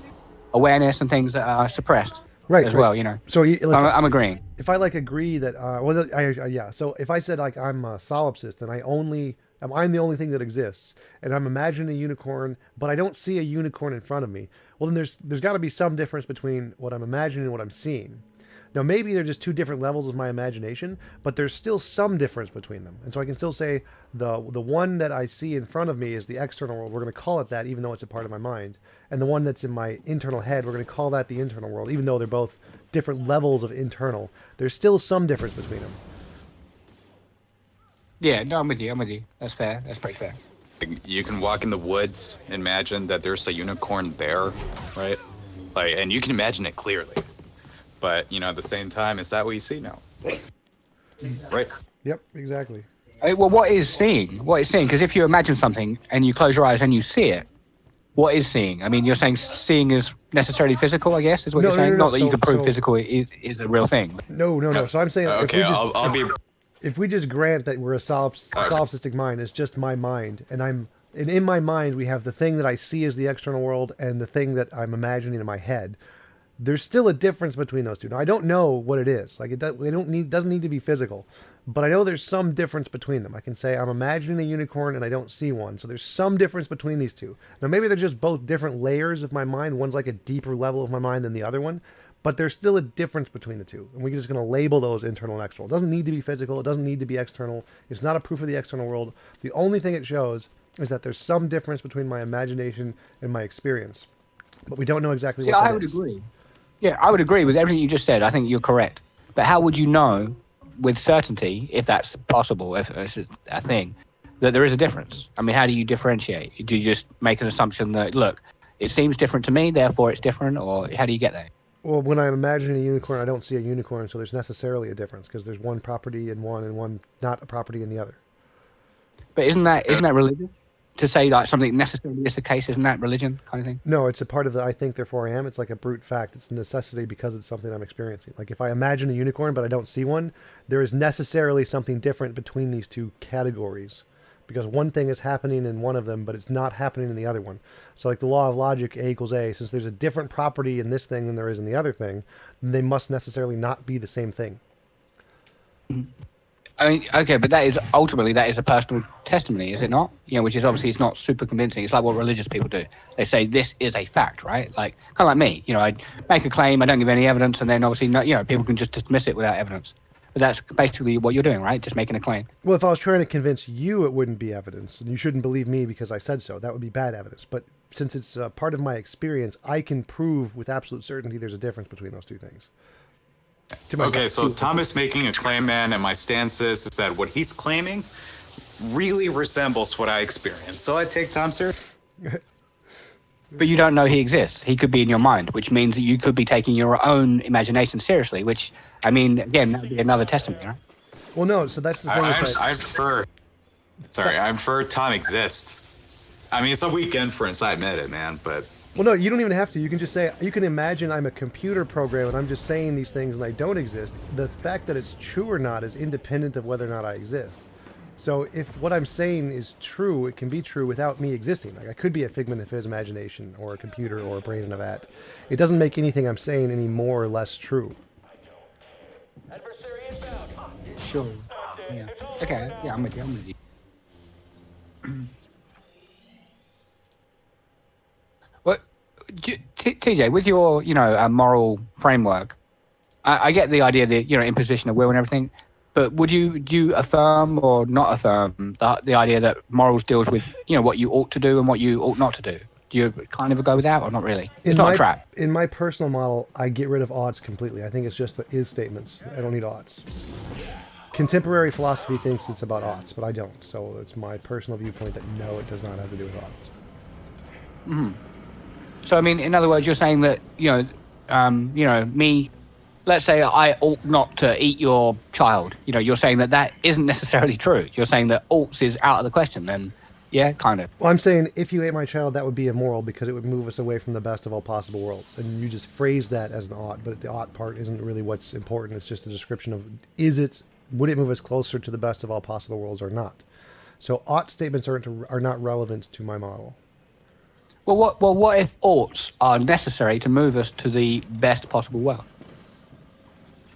awareness and things that are suppressed, right, as right. well. You know. So I'm agreeing. If I like agree that, yeah. So if I said like I'm a solipsist and I'm the only thing that exists, and I'm imagining a unicorn, but I don't see a unicorn in front of me. Well, then there's got to be some difference between what I'm imagining and what I'm seeing. Now, maybe they're just two different levels of my imagination, but there's still some difference between them. And so I can still say the one that I see in front of me is the external world. We're going to call it that, even though it's a part of my mind. And the one that's in my internal head, we're going to call that the internal world, even though they're both different levels of internal. There's still some difference between them. Yeah, no, I'm with you. That's fair. That's pretty fair. You can walk in the woods, imagine that there's a unicorn there, right? Like, and you can imagine it clearly. But, you know, at the same time, is that what you see now? Right? Yep, exactly. Well, what is seeing? What is seeing? Because if you imagine something and you close your eyes and you see it, what is seeing? I mean, you're saying seeing is necessarily physical, I guess, is what you're saying? Not that you can prove physical is a real thing. No. So I'm saying Okay, I'll be... If we just grant that we're a solipsistic mind, it's just my mind, and in my mind we have the thing that I see as the external world and the thing that I'm imagining in my head. There's still a difference between those two. Now I don't know what it is. Like doesn't need to be physical, but I know there's some difference between them. I can say I'm imagining a unicorn and I don't see one, so there's some difference between these two. Now maybe they're just both different layers of my mind. One's like a deeper level of my mind than the other one. But there's still a difference between the two. And we're just going to label those internal and external. It doesn't need to be physical. It doesn't need to be external. It's not a proof of the external world. The only thing it shows is that there's some difference between my imagination and my experience. But we don't know exactly what that is. I would agree. Yeah, I would agree with everything you just said. I think you're correct. But how would you know with certainty, if that's possible, if it's a thing, that there is a difference? I mean, how do you differentiate? Do you just make an assumption that, look, it seems different to me, therefore it's different? Or how do you get there? Well, when I'm imagining a unicorn, I don't see a unicorn, so there's necessarily a difference because there's one property in one and one not a property in the other. But isn't that religious? To say like something necessarily is the case, isn't that religion kind of thing? No, it's a part of the I think, therefore I am. It's like a brute fact. It's a necessity because it's something I'm experiencing. Like if I imagine a unicorn but I don't see one, there is necessarily something different between these two categories. Because one thing is happening in one of them, but it's not happening in the other one. So like the law of logic, A equals A, since there's a different property in this thing than there is in the other thing, then they must necessarily not be the same thing. I mean, okay, but that is a personal testimony, is it not? You know, which is obviously it's not super convincing. It's like what religious people do. They say this is a fact, right? Like kind of like me. You know, I make a claim, I don't give any evidence, and then obviously, people can just dismiss it without evidence. But that's basically what you're doing, right? Just making a claim. Well, if I was trying to convince you, it wouldn't be evidence, and you shouldn't believe me because I said so. That would be bad evidence. But since it's part of my experience, I can prove with absolute certainty there's a difference between those two things. Okay, so Thomas making a claim, man, and my stance is that what he's claiming really resembles what I experienced. So I take Tom serious. But you don't know he exists. He could be in your mind, which means that you could be taking your own imagination seriously, which, I mean, again, that would be another testimony, right? Well, no, so that's the thing. I infer Tom exists. I mean, it's a weak inference, I admit it, man, but... Well, no, you don't even have to. You can just say, you can imagine I'm a computer program and I'm just saying these things and I don't exist. The fact that it's true or not is independent of whether or not I exist. So if what I'm saying is true, it can be true without me existing. Like I could be a figment of his imagination or a computer or a brain in a vat. It doesn't make anything I'm saying any more or less true. Sure. Yeah. Okay. Yeah, I'm with you. Well, TJ, with your, moral framework, I get the idea that, imposition of will and everything, but do you affirm or not affirm the idea that morals deals with, what you ought to do and what you ought not to do? Do you kind of go with that or not really? It's not a trap. In my personal model, I get rid of oughts completely. I think it's just the is statements. I don't need oughts. Contemporary philosophy thinks it's about oughts, but I don't. So it's my personal viewpoint that no, it does not have to do with oughts. So I mean, in other words, you're saying that me. Let's say I ought not to eat your child. You're saying that isn't necessarily true. You're saying that oughts is out of the question. Then, yeah, kind of. Well, I'm saying if you ate my child, that would be immoral because it would move us away from the best of all possible worlds. And you just phrase that as an ought, but the ought part isn't really what's important. It's just a description of would it move us closer to the best of all possible worlds or not? So ought statements are not relevant to my model. Well, what if oughts are necessary to move us to the best possible world?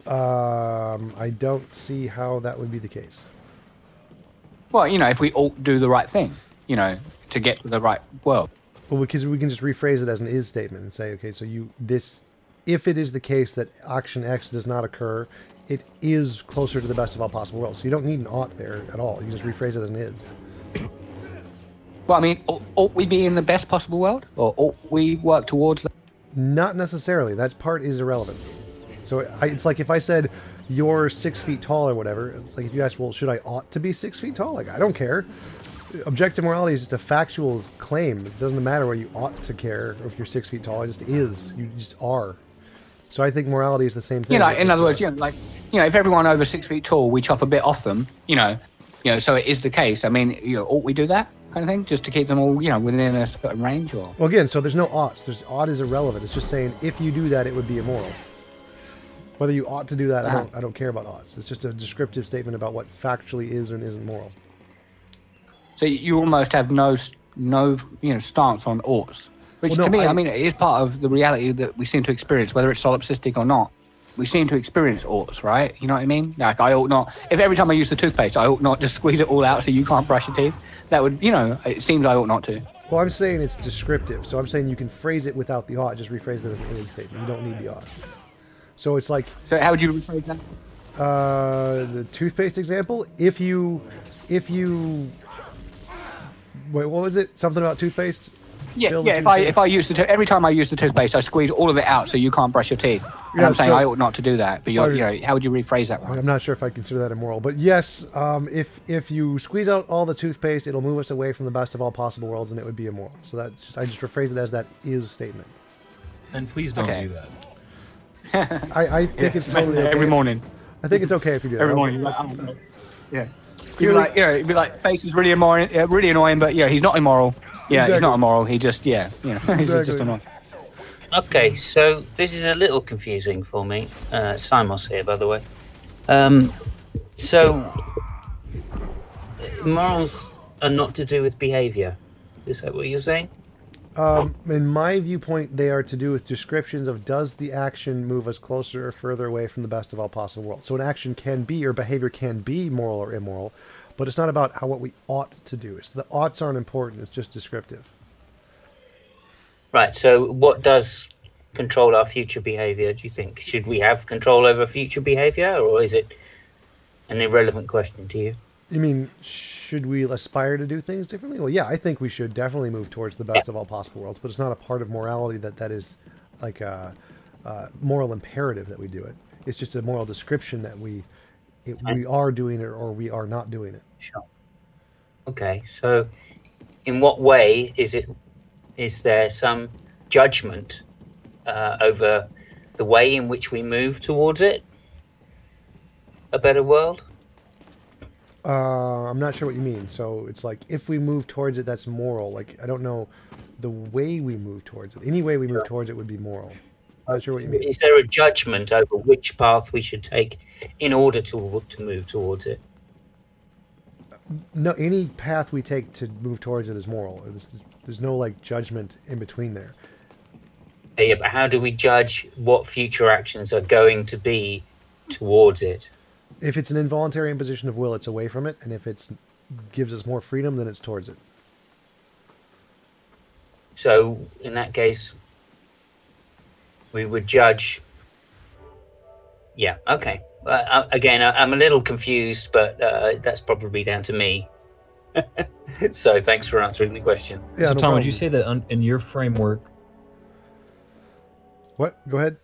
I don't see how that would be the case. Well, if we ought do the right thing, to get to the right world. Well, because we can just rephrase it as an is statement and say, okay, so if it is the case that action X does not occur, it is closer to the best of all possible worlds. So you don't need an ought there at all. You just rephrase it as an is. Well, I mean, ought we be in the best possible world, or ought we work towards that? Not necessarily. That part is irrelevant. So it's like if I said you're 6 feet tall or whatever. It's like if you ask, well, should I ought to be 6 feet tall? Like, I don't care. Objective morality is just a factual claim. It doesn't matter whether you ought to care or if you're 6 feet tall. It just is. You just are. So I think morality is the same thing. In other words, if everyone over 6 feet tall, we chop a bit off them, so it is the case. I mean, ought we do that kind of thing just to keep them all, within a certain range? Or well, again, so there's no oughts. Ought is irrelevant. It's just saying if you do that, it would be immoral. Whether you ought to do that, I don't care about oughts. It's just a descriptive statement about what factually is and isn't moral. So you almost have no stance on oughts, which to me, it is part of the reality that we seem to experience, whether it's solipsistic or not. We seem to experience oughts, right? You know what I mean? Like, I ought not, if every time I use the toothpaste, I ought not just squeeze it all out so you can't brush your teeth. That would, it seems I ought not to. Well, I'm saying it's descriptive. So I'm saying you can phrase it without the ought, just rephrase it as an is statement. You don't need the ought. So it's like... So how would you rephrase that? The toothpaste example, if you... Wait, what was it? Something about toothpaste? Yeah. If I use every time I use the toothpaste, I squeeze all of it out so you can't brush your teeth. And I'm saying I ought not to do that. But how would you rephrase that one? I'm not sure if I consider that immoral, but yes, if you squeeze out all the toothpaste, it'll move us away from the best of all possible worlds, and it would be immoral. So I just rephrase it as that is statement. And please don't do that. I think it's totally okay. Every morning. I think it's okay if you do that. Every morning. Yeah. You'd be like, face is really annoying, but he's not immoral. Yeah, exactly. He's not immoral. He just, he's just annoying. Okay, so this is a little confusing for me. Simos here, by the way. So, morals are not to do with behavior. Is that what you're saying? In my viewpoint, they are to do with descriptions of does the action move us closer or further away from the best of all possible worlds. So an action can be, or behavior can be moral or immoral, but it's not about what we ought to do. The oughts aren't important. It's just descriptive. Right. So what does control our future behavior, do you think? Should we have control over future behavior, or is it an irrelevant question to you? You mean, should we aspire to do things differently? Well, yeah, I think we should definitely move towards the best of all possible worlds, but it's not a part of morality that is like a moral imperative that we do it. It's just a moral description that we are doing it or we are not doing it. Sure. Okay, so in what way is there some judgment over the way in which we move towards it? A better world? I'm not sure what you mean. So it's like if we move towards it, that's moral. Like, I don't know the way we move towards it. Any way we move towards it would be moral. I'm not sure what you mean. Is there a judgment over which path we should take in order to move towards it? No, any path we take to move towards it is moral. There's no like judgment in between there. Yeah, but how do we judge what future actions are going to be towards it? If it's an involuntary imposition of will, it's away from it, and if it gives us more freedom, then it's towards it. So, in that case, we would judge... Yeah, okay. Again, I'm a little confused, but that's probably down to me. So, thanks for answering the question. Yeah, so, Tom, would you say that in your framework... What? Go ahead.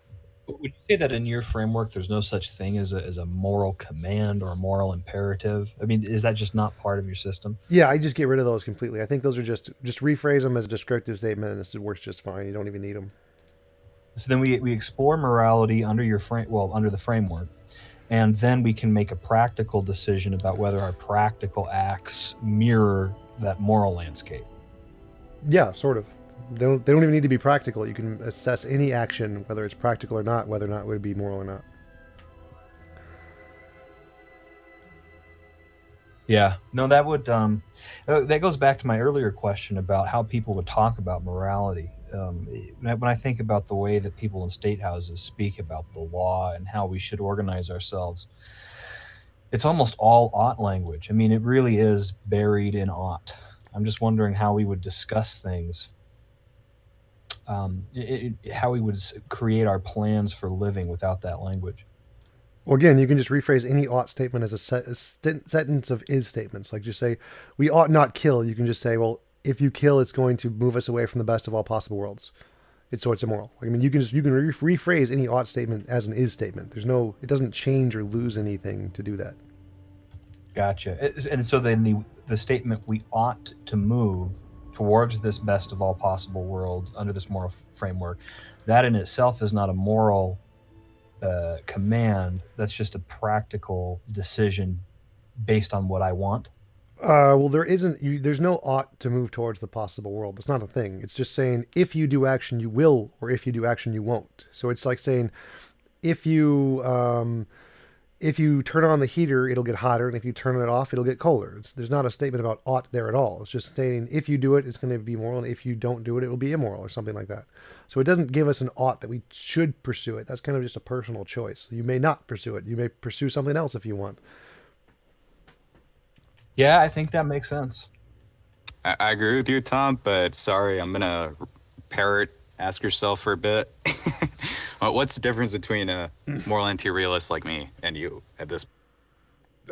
Would you say that in your framework, there's no such thing as a moral command or a moral imperative? I mean, is that just not part of your system? Yeah, I just get rid of those completely. I think those are just rephrase them as a descriptive statement, and it works just fine. You don't even need them. So then we explore morality under under the framework, and then we can make a practical decision about whether our practical acts mirror that moral landscape. Yeah, sort of. They don't even need to be practical. You can assess any action, whether it's practical or not, whether or not it would be moral or not. Yeah, no, that would that goes back to my earlier question about how people would talk about morality. When I think about the way that people in state houses speak about the law and how we should organize ourselves, it's almost all ought language. I mean, it really is buried in ought. I'm just wondering how we would discuss things, how we would create our plans for living without that language. Well, again, you can just rephrase any ought statement as a sentence of is statements. Like just say, we ought not kill. You can just say, well, if you kill, it's going to move us away from the best of all possible worlds. So it's immoral. I mean, you can rephrase any ought statement as an is statement. It doesn't change or lose anything to do that. Gotcha. And so then the statement, we ought to move towards this best of all possible worlds under this moral framework, that in itself is not a moral command. That's just a practical decision based on what I want. Well, there's no ought to move towards the possible world. It's not a thing. It's just saying if you do action, you will, or if you do action, you won't. So it's like saying if you turn on the heater, it'll get hotter, and if you turn it off, it'll get colder. There's not a statement about ought there at all. It's just stating if you do it, it's going to be moral, and if you don't do it, it will be immoral, or something like that. So it doesn't give us an ought that we should pursue it. That's kind of just a personal choice. You may not pursue it. You may pursue something else if you want. Yeah, I think that makes sense. I agree with you, Tom, but sorry, I'm going to ask yourself for a bit. What's the difference between a moral anti-realist like me and you at this point?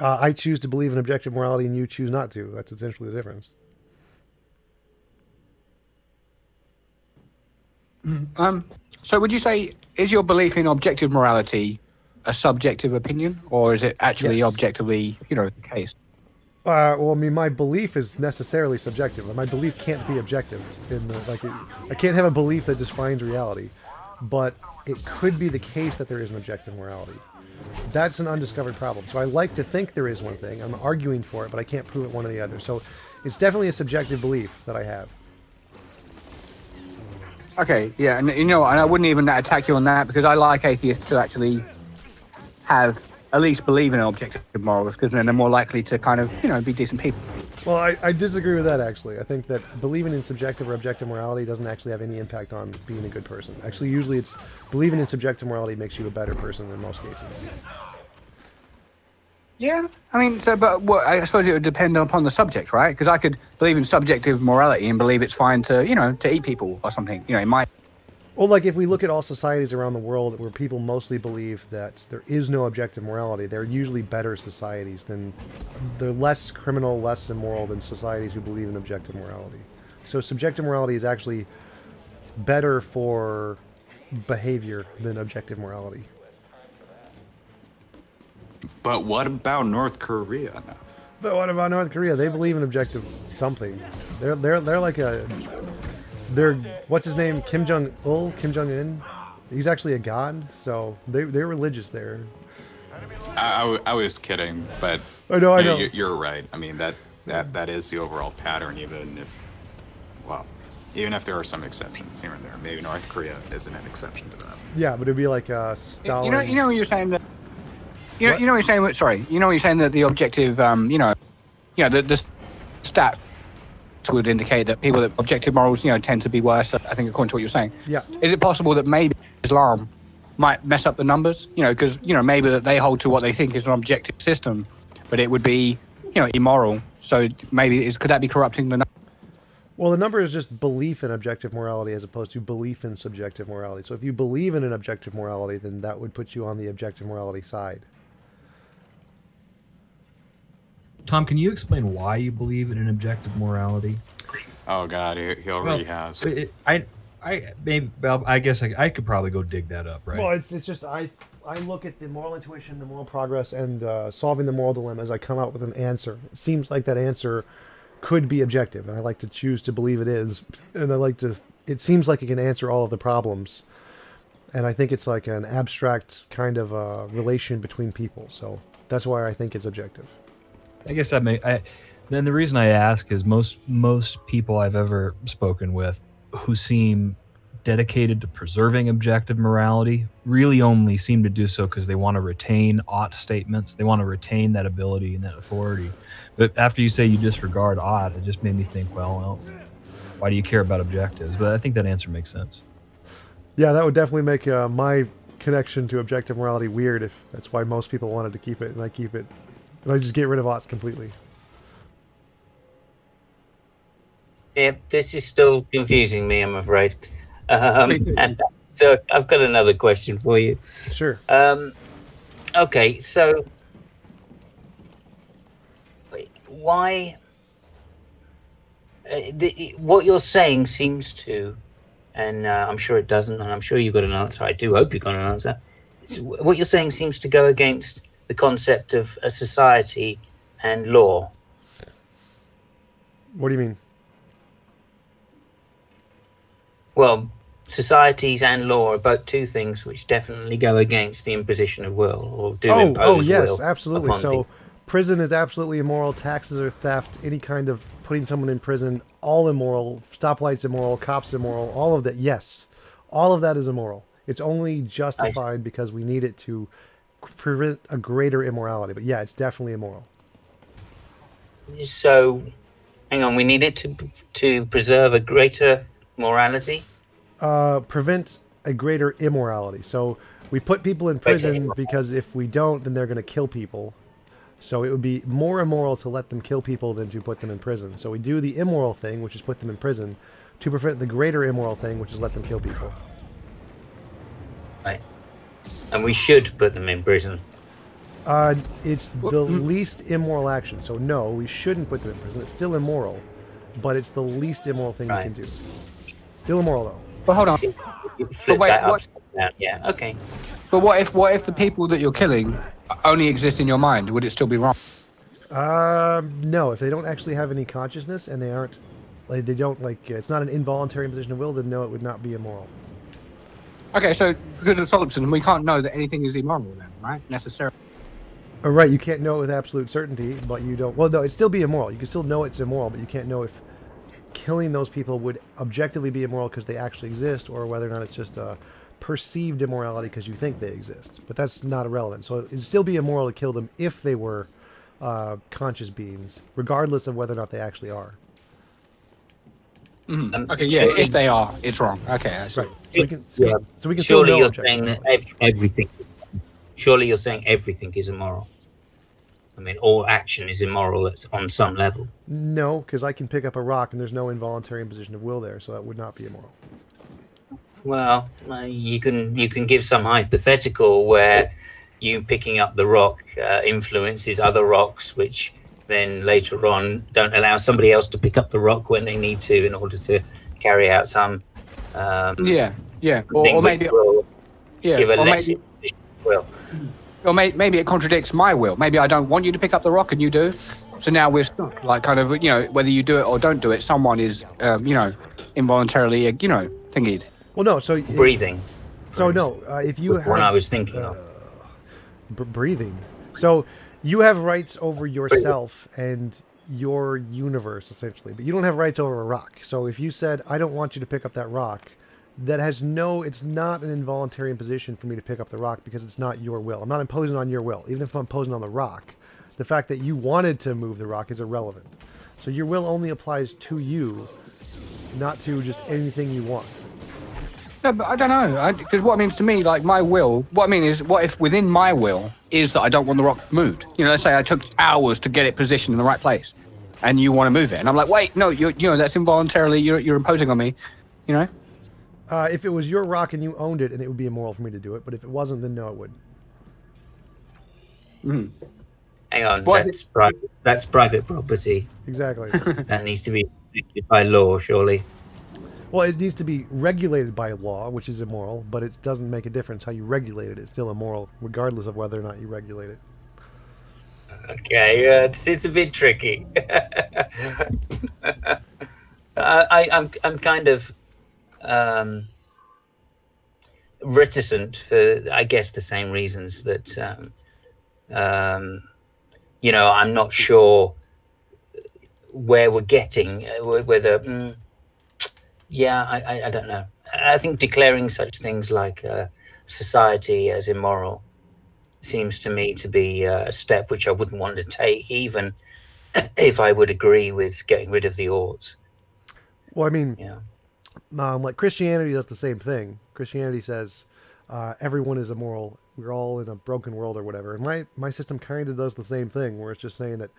I choose to believe in objective morality and you choose not to. That's essentially the difference. So would you say, is your belief in objective morality a subjective opinion, or is it actually objectively, the case? Well, I mean, my belief is necessarily subjective. My belief can't be objective. I can't have a belief that defines reality. But it could be the case that there is an objective morality. That's an undiscovered problem. So I like to think there is one thing. I'm arguing for it, but I can't prove it one or the other. So it's definitely a subjective belief that I have. Okay, yeah, and and I wouldn't even attack you on that, because I like atheists to actually have at least believe in objective morals, because then they're more likely to kind of, be decent people. Well, I disagree with that, actually. I think that believing in subjective or objective morality doesn't actually have any impact on being a good person. Actually, usually it's believing in subjective morality makes you a better person in most cases. Yeah, I mean, I suppose it would depend upon the subject, right? Because I could believe in subjective morality and believe it's fine to, to eat people or something, it might. Well, like if we look at all societies around the world where people mostly believe that there is no objective morality, they're usually better societies they're less criminal, less immoral than societies who believe in objective morality. So subjective morality is actually better for behavior than objective morality. But what about North Korea now? But what about North Korea? They believe in objective something. They're like what's his name? Kim Jong-un? He's actually a god, so they're religious there. I was kidding, but I know. You're right. I mean, that is the overall pattern, even if there are some exceptions here and there. Maybe North Korea isn't an exception to that. Yeah, but it'd be like Stalin. You know what you're saying that. You know what you're saying. Sorry, you know what you're saying that the objective, the stats would indicate that people that objective morals, tend to be worse. I think according to what you're saying. Yeah. Is it possible that maybe Islam might mess up the numbers? Because maybe that they hold to what they think is an objective system, but it would be, immoral. So maybe could that be corrupting the numbers? Well, the number is just belief in objective morality as opposed to belief in subjective morality. So if you believe in an objective morality, then that would put you on the objective morality side. Tom, can you explain why you believe in an objective morality? Oh God, he already has. I guess I could probably go dig that up, right? Well, it's just I look at the moral intuition, the moral progress, and solving the moral dilemma as I come out with an answer. It seems like that answer could be objective, and I like to choose to believe it is. And it seems like it can answer all of the problems. And I think it's like an abstract kind of relation between people. So that's why I think it's objective. I guess then the reason I ask is most people I've ever spoken with who seem dedicated to preserving objective morality really only seem to do so because they want to retain ought statements. They want to retain that ability and that authority. But after you say you disregard ought, it just made me think, well, why do you care about objectives? But I think that answer makes sense. Yeah, that would definitely make my connection to objective morality weird if that's why most people wanted to keep it, and I keep it. And I just get rid of oughts completely. Yeah, this is still confusing me, I'm afraid. And so I've got another question for you. Sure. Okay, so why what you're saying seems to, and I'm sure it doesn't, and I'm sure you've got an answer. I do hope you've got an answer. What you're saying seems to go against the concept of a society and law. What do you mean? Well, societies and law are both two things which definitely go against the imposition of will, or do impose will. Oh, yes, absolutely. Upon So people. prison is absolutely immoral. Taxes are theft. Any kind of putting someone in prison, all immoral. Stoplights immoral. Cops immoral. All of that, yes. All of that is immoral. It's only justified because we need it to prevent a greater immorality. But yeah, it's definitely immoral. So, hang on, we need it to preserve a greater morality? Prevent a greater immorality. So we put people in prison because if we don't, then they're going to kill people. So it would be more immoral to let them kill people than to put them in prison. So we do the immoral thing, which is put them in prison, to prevent the greater immoral thing, which is let them kill people. Right. And we should put them in prison. It's the least immoral action. So no, we shouldn't put them in prison. It's still immoral, but it's the least immoral thing we can do. Still immoral though. But hold on. Flip that upside down. Yeah. Okay. But what if the people that you're killing only exist in your mind? Would it still be wrong? No. If they don't actually have any consciousness and they aren't, like they don't like, it's not an involuntary imposition of will, then no, it would not be immoral. Okay, so because of solipsism, we can't know that anything is immoral then, right? Necessarily. Right. You can't know it with absolute certainty, but you don't. Well, no, it'd still be immoral. You can still know it's immoral, but you can't know if killing those people would objectively be immoral because they actually exist, or whether or not it's just a perceived immorality because you think they exist. But that's not irrelevant. So it'd still be immoral to kill them if they were conscious beings, regardless of whether or not they actually are. Okay, yeah, if they are, it's wrong. Okay, I see. Right. So we can Surely still know you're objectively. saying that everything. Surely you're saying everything is immoral. I mean, all action is immoral on some level. No, because I can pick up a rock and there's no involuntary imposition of will there, so that would not be immoral. Well, you can give some hypothetical where you picking up the rock influences other rocks, which then later on don't allow somebody else to pick up the rock when they need to in order to carry out some. Or thing maybe which will give a or less maybe, imposition of will. or maybe it contradicts my will. Maybe I don't want you to pick up the rock and you do. So now we're stuck. Like kind of, whether you do it or don't do it, someone is, involuntarily, thingied. Well, no. So Breathing. So no, if you have one I was thinking of. Breathing. So you have rights over yourself and your universe essentially, but you don't have rights over a rock. So if you said, "I don't want you to pick up that rock," that has it's not an involuntary imposition for me to pick up the rock because it's not your will. I'm not imposing on your will. Even if I'm imposing on the rock, the fact that you wanted to move the rock is irrelevant. So your will only applies to you, not to just anything you want. No, but I don't know. Because what it means to me, like my will, what I mean is, what if within my will is that I don't want the rock moved? Let's say I took hours to get it positioned in the right place, and you want to move it, and I'm like, wait, no, that's involuntarily, you're imposing on me, If it was your rock and you owned it, and it would be immoral for me to do it, but if it wasn't, then no, it wouldn't. Hang on, that's private property. Exactly. That needs to be protected by law, surely. Well, it needs to be regulated by law, which is immoral, but it doesn't make a difference how you regulate it. It's still immoral, regardless of whether or not you regulate it. Okay, it's a bit tricky. I'm kind of reticent for, I guess, the same reasons that I'm not sure where we're getting, whether. I don't know. I think declaring such things like society as immoral seems to me to be a step which I wouldn't want to take, even if I would agree with getting rid of the oughts. Well, I mean, like Christianity does the same thing. Christianity says everyone is immoral. We're all in a broken world or whatever. And my system kind of does the same thing, where it's just saying that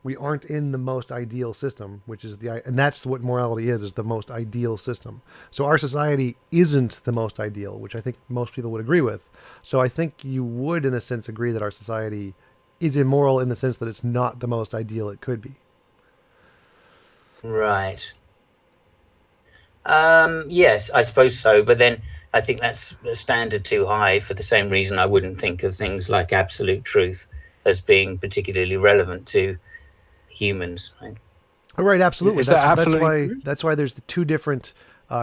we aren't in the most ideal system, which is and that's what morality is the most ideal system. So our society isn't the most ideal, which I think most people would agree with. So I think you would, in a sense, agree that our society is immoral in the sense that it's not the most ideal it could be. Right. Yes, I suppose so. But then I think that's a standard too high for the same reason I wouldn't think of things like absolute truth as being particularly relevant to humans. Right, right, absolutely. Is that absolutely that's why there's the two different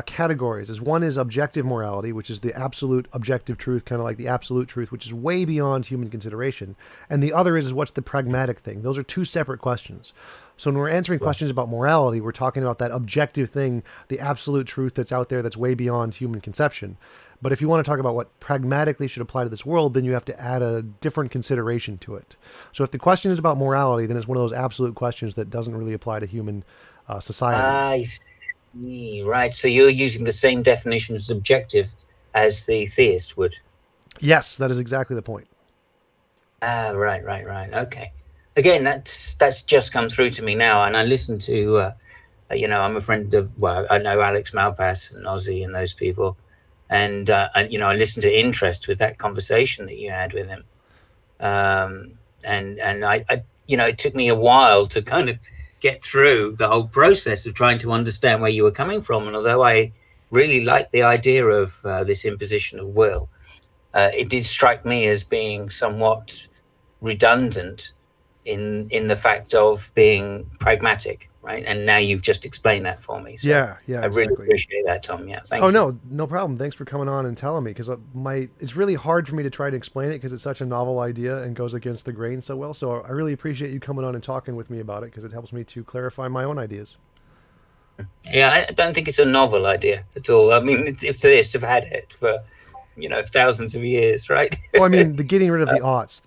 categories. One is objective morality, which is the absolute objective truth, kind of like the absolute truth, which is way beyond human consideration. And the other is what's the pragmatic thing. Those are two separate questions. So when we're answering questions about morality, we're talking about that objective thing, the absolute truth that's out there that's way beyond human conception. But if you want to talk about what pragmatically should apply to this world, then you have to add a different consideration to it. So if the question is about morality, then it's one of those absolute questions that doesn't really apply to human society. I see. Right. So you're using the same definition of subjective as the theist would. Yes, that is exactly the point. Right. Okay. Again, that's just come through to me now, and I listen to, I'm a friend of, I know Alex Malpass and Ozzy and those people, and I listened to interest with that conversation that you had with him, and I it took me a while to kind of get through the whole process of trying to understand where you were coming from, and although I really liked the idea of this imposition of will, it did strike me as being somewhat redundant in the fact of being pragmatic, right? And now you've just explained that for me. So yeah, I really appreciate that, Tom. Yeah, thank you. Oh, no problem. Thanks for coming on and telling me, because it's really hard for me to try to explain it because it's such a novel idea and goes against the grain so well. So I really appreciate you coming on and talking with me about it, because it helps me to clarify my own ideas. Yeah, I don't think it's a novel idea at all. I mean, if this have had it for thousands of years, right? Well, I mean, the getting rid of the oughts,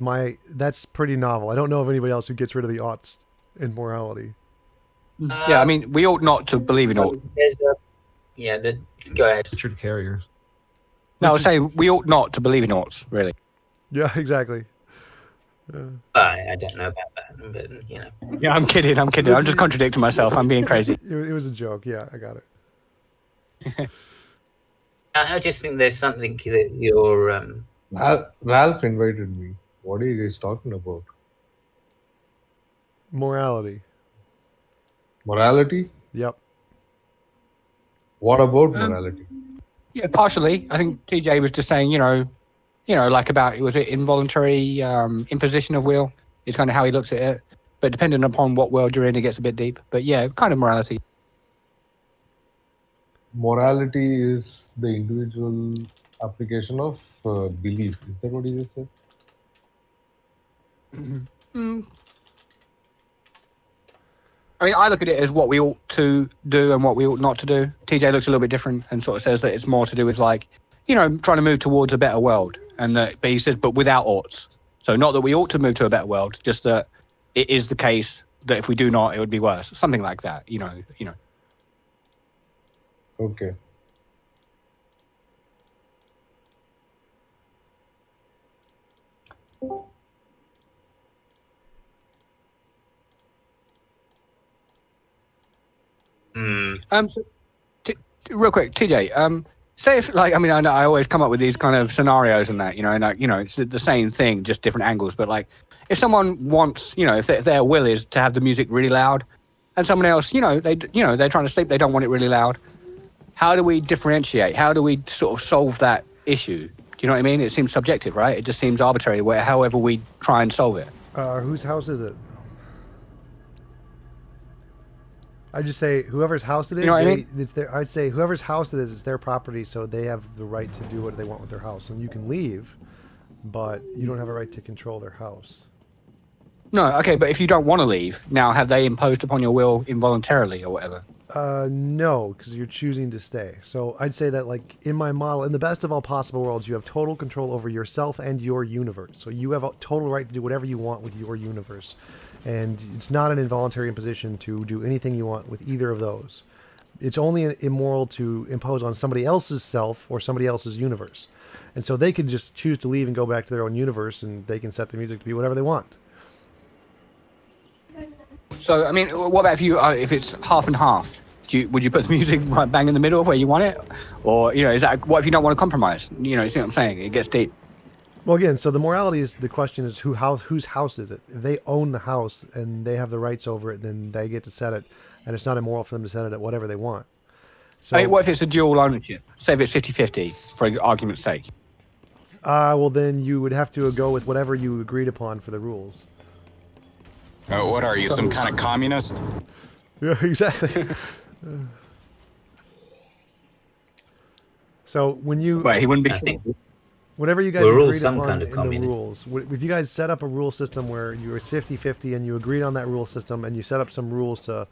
that's pretty novel. I don't know of anybody else who gets rid of the oughts in morality. Yeah, I mean, we ought not to believe in ought. Go ahead. Richard Carrier. No, I was saying we ought not to believe in oughts, really. Yeah, exactly. I don't know about that, but Yeah, I'm kidding. I'm just contradicting myself. I'm being crazy. It was a joke. Yeah, I got it. I just think there's something that you're. Ralph invited me. What are you guys talking about? Morality. Morality? Yep. What about morality? Yeah, partially. I think TJ was just saying, like about, was it involuntary imposition of will? Is kind of how he looks at it. But depending upon what world you're in, it gets a bit deep. But yeah, kind of morality. Morality is the individual application of belief. Is that what you just said? I mean, I look at it as what we ought to do and what we ought not to do. TJ looks a little bit different and sort of says that it's more to do with trying to move towards a better world. And but he says, but without oughts. So not that we ought to move to a better world, just that it is the case that if we do not, it would be worse. Something like that, Okay. So, real quick, TJ, say if, I know I always come up with these kind of scenarios and that, it's the same thing, just different angles. But if someone wants, if their will is to have the music really loud, and someone else, they're trying to sleep, they don't want it really loud. how do we differentiate? How do we sort of solve that issue? Do you know what I mean? It seems subjective, right? It just seems arbitrary, however we try and solve it. Whose house is it? I just say whoever's house it is. You know what I mean? It's their. I'd say whoever's house it is, it's their property, so they have the right to do what they want with their house. And you can leave, but you don't have a right to control their house. No, okay, but if you don't want to leave, now have they imposed upon your will involuntarily or whatever? No, because you're choosing to stay. So I'd say that, like, in my model, in the best of all possible worlds, you have total control over yourself and your universe. So you have a total right to do whatever you want with your universe. And it's not an involuntary imposition to do anything you want with either of those. It's only immoral to impose on somebody else's self or somebody else's universe. And so they could just choose to leave and go back to their own universe, and they can set the music to be whatever they want. So, I mean, what about if it's half and half? Would you put the music right bang in the middle of where you want it? Or, you know, what if you don't want to compromise? You know, you see what I'm saying? It gets deep. Well, again, so the morality is, the question is whose house is it? If they own the house and they have the rights over it, then they get to set it, and it's not immoral for them to set it at whatever they want. So, what if it's a dual ownership? Say if it's 50-50, for argument's sake. Well, then you would have to go with whatever you agreed upon for the rules. What are you, some kind of communist? Yeah, exactly. So when you... Well, he wouldn't be... Whatever you guys We're all agreed some upon kind of in communist. the rules, if you guys set up a rule system where you were 50-50 and you agreed on that rule system and you set up some rules to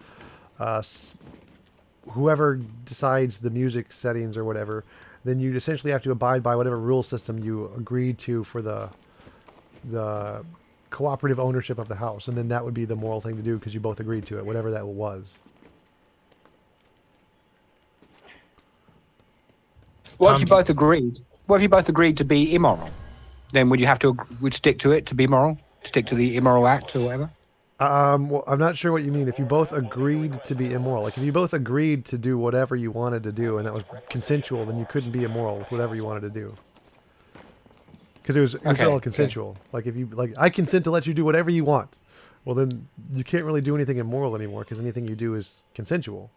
whoever decides the music settings or whatever, then you essentially have to abide by whatever rule system you agreed to for the cooperative ownership of the house. And then that would be the moral thing to do because you both agreed to it, whatever that was. What if you both agreed? What if you both agreed to be immoral? Then would you have to stick to it to be moral? Stick to the immoral act or whatever? Well, I'm not sure what you mean. If you both agreed to be immoral, like if you both agreed to do whatever you wanted to do and that was consensual, then you couldn't be immoral with whatever you wanted to do. Because it was all consensual. Okay. Like if you I consent to let you do whatever you want. Well, then you can't really do anything immoral anymore because anything you do is consensual.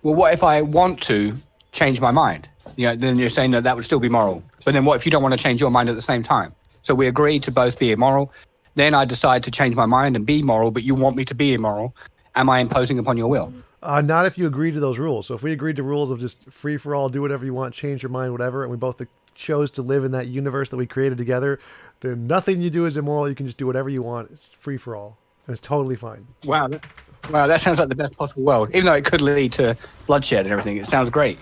Well, what if I want to change my mind? You know, then you're saying that would still be moral. But then what if you don't want to change your mind at the same time? So we agreed to both be immoral. Then I decide to change my mind and be moral, but you want me to be immoral. Am I imposing upon your will? Not if you agree to those rules. So if we agreed to rules of just free for all, do whatever you want, change your mind, whatever, and we both chose to live in that universe that we created together, then nothing you do is immoral. You can just do whatever you want. It's free for all. And it's totally fine. Wow, that sounds like the best possible world. Even though it could lead to bloodshed and everything, it sounds great.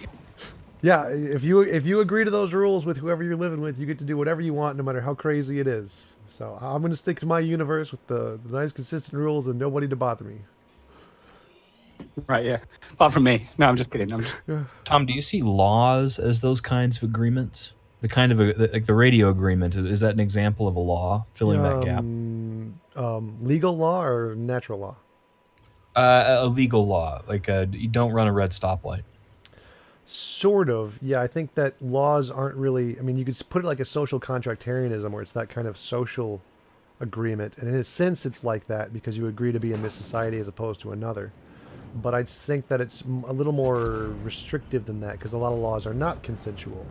Yeah, if you agree to those rules with whoever you're living with, you get to do whatever you want, no matter how crazy it is. So I'm going to stick to my universe with the nice, consistent rules and nobody to bother me. Right, yeah. Apart from me. No, I'm just kidding. Tom, do you see laws as those kinds of agreements? The kind of like the radio agreement, is that an example of a law filling that gap? Legal law or natural law? A legal law, like you don't run a red stoplight. Sort of, yeah. I think that laws aren't really. I mean, you could put it like a social contractarianism, where it's that kind of social agreement, and in a sense, it's like that because you agree to be in this society as opposed to another. But I think that it's a little more restrictive than that because a lot of laws are not consensual.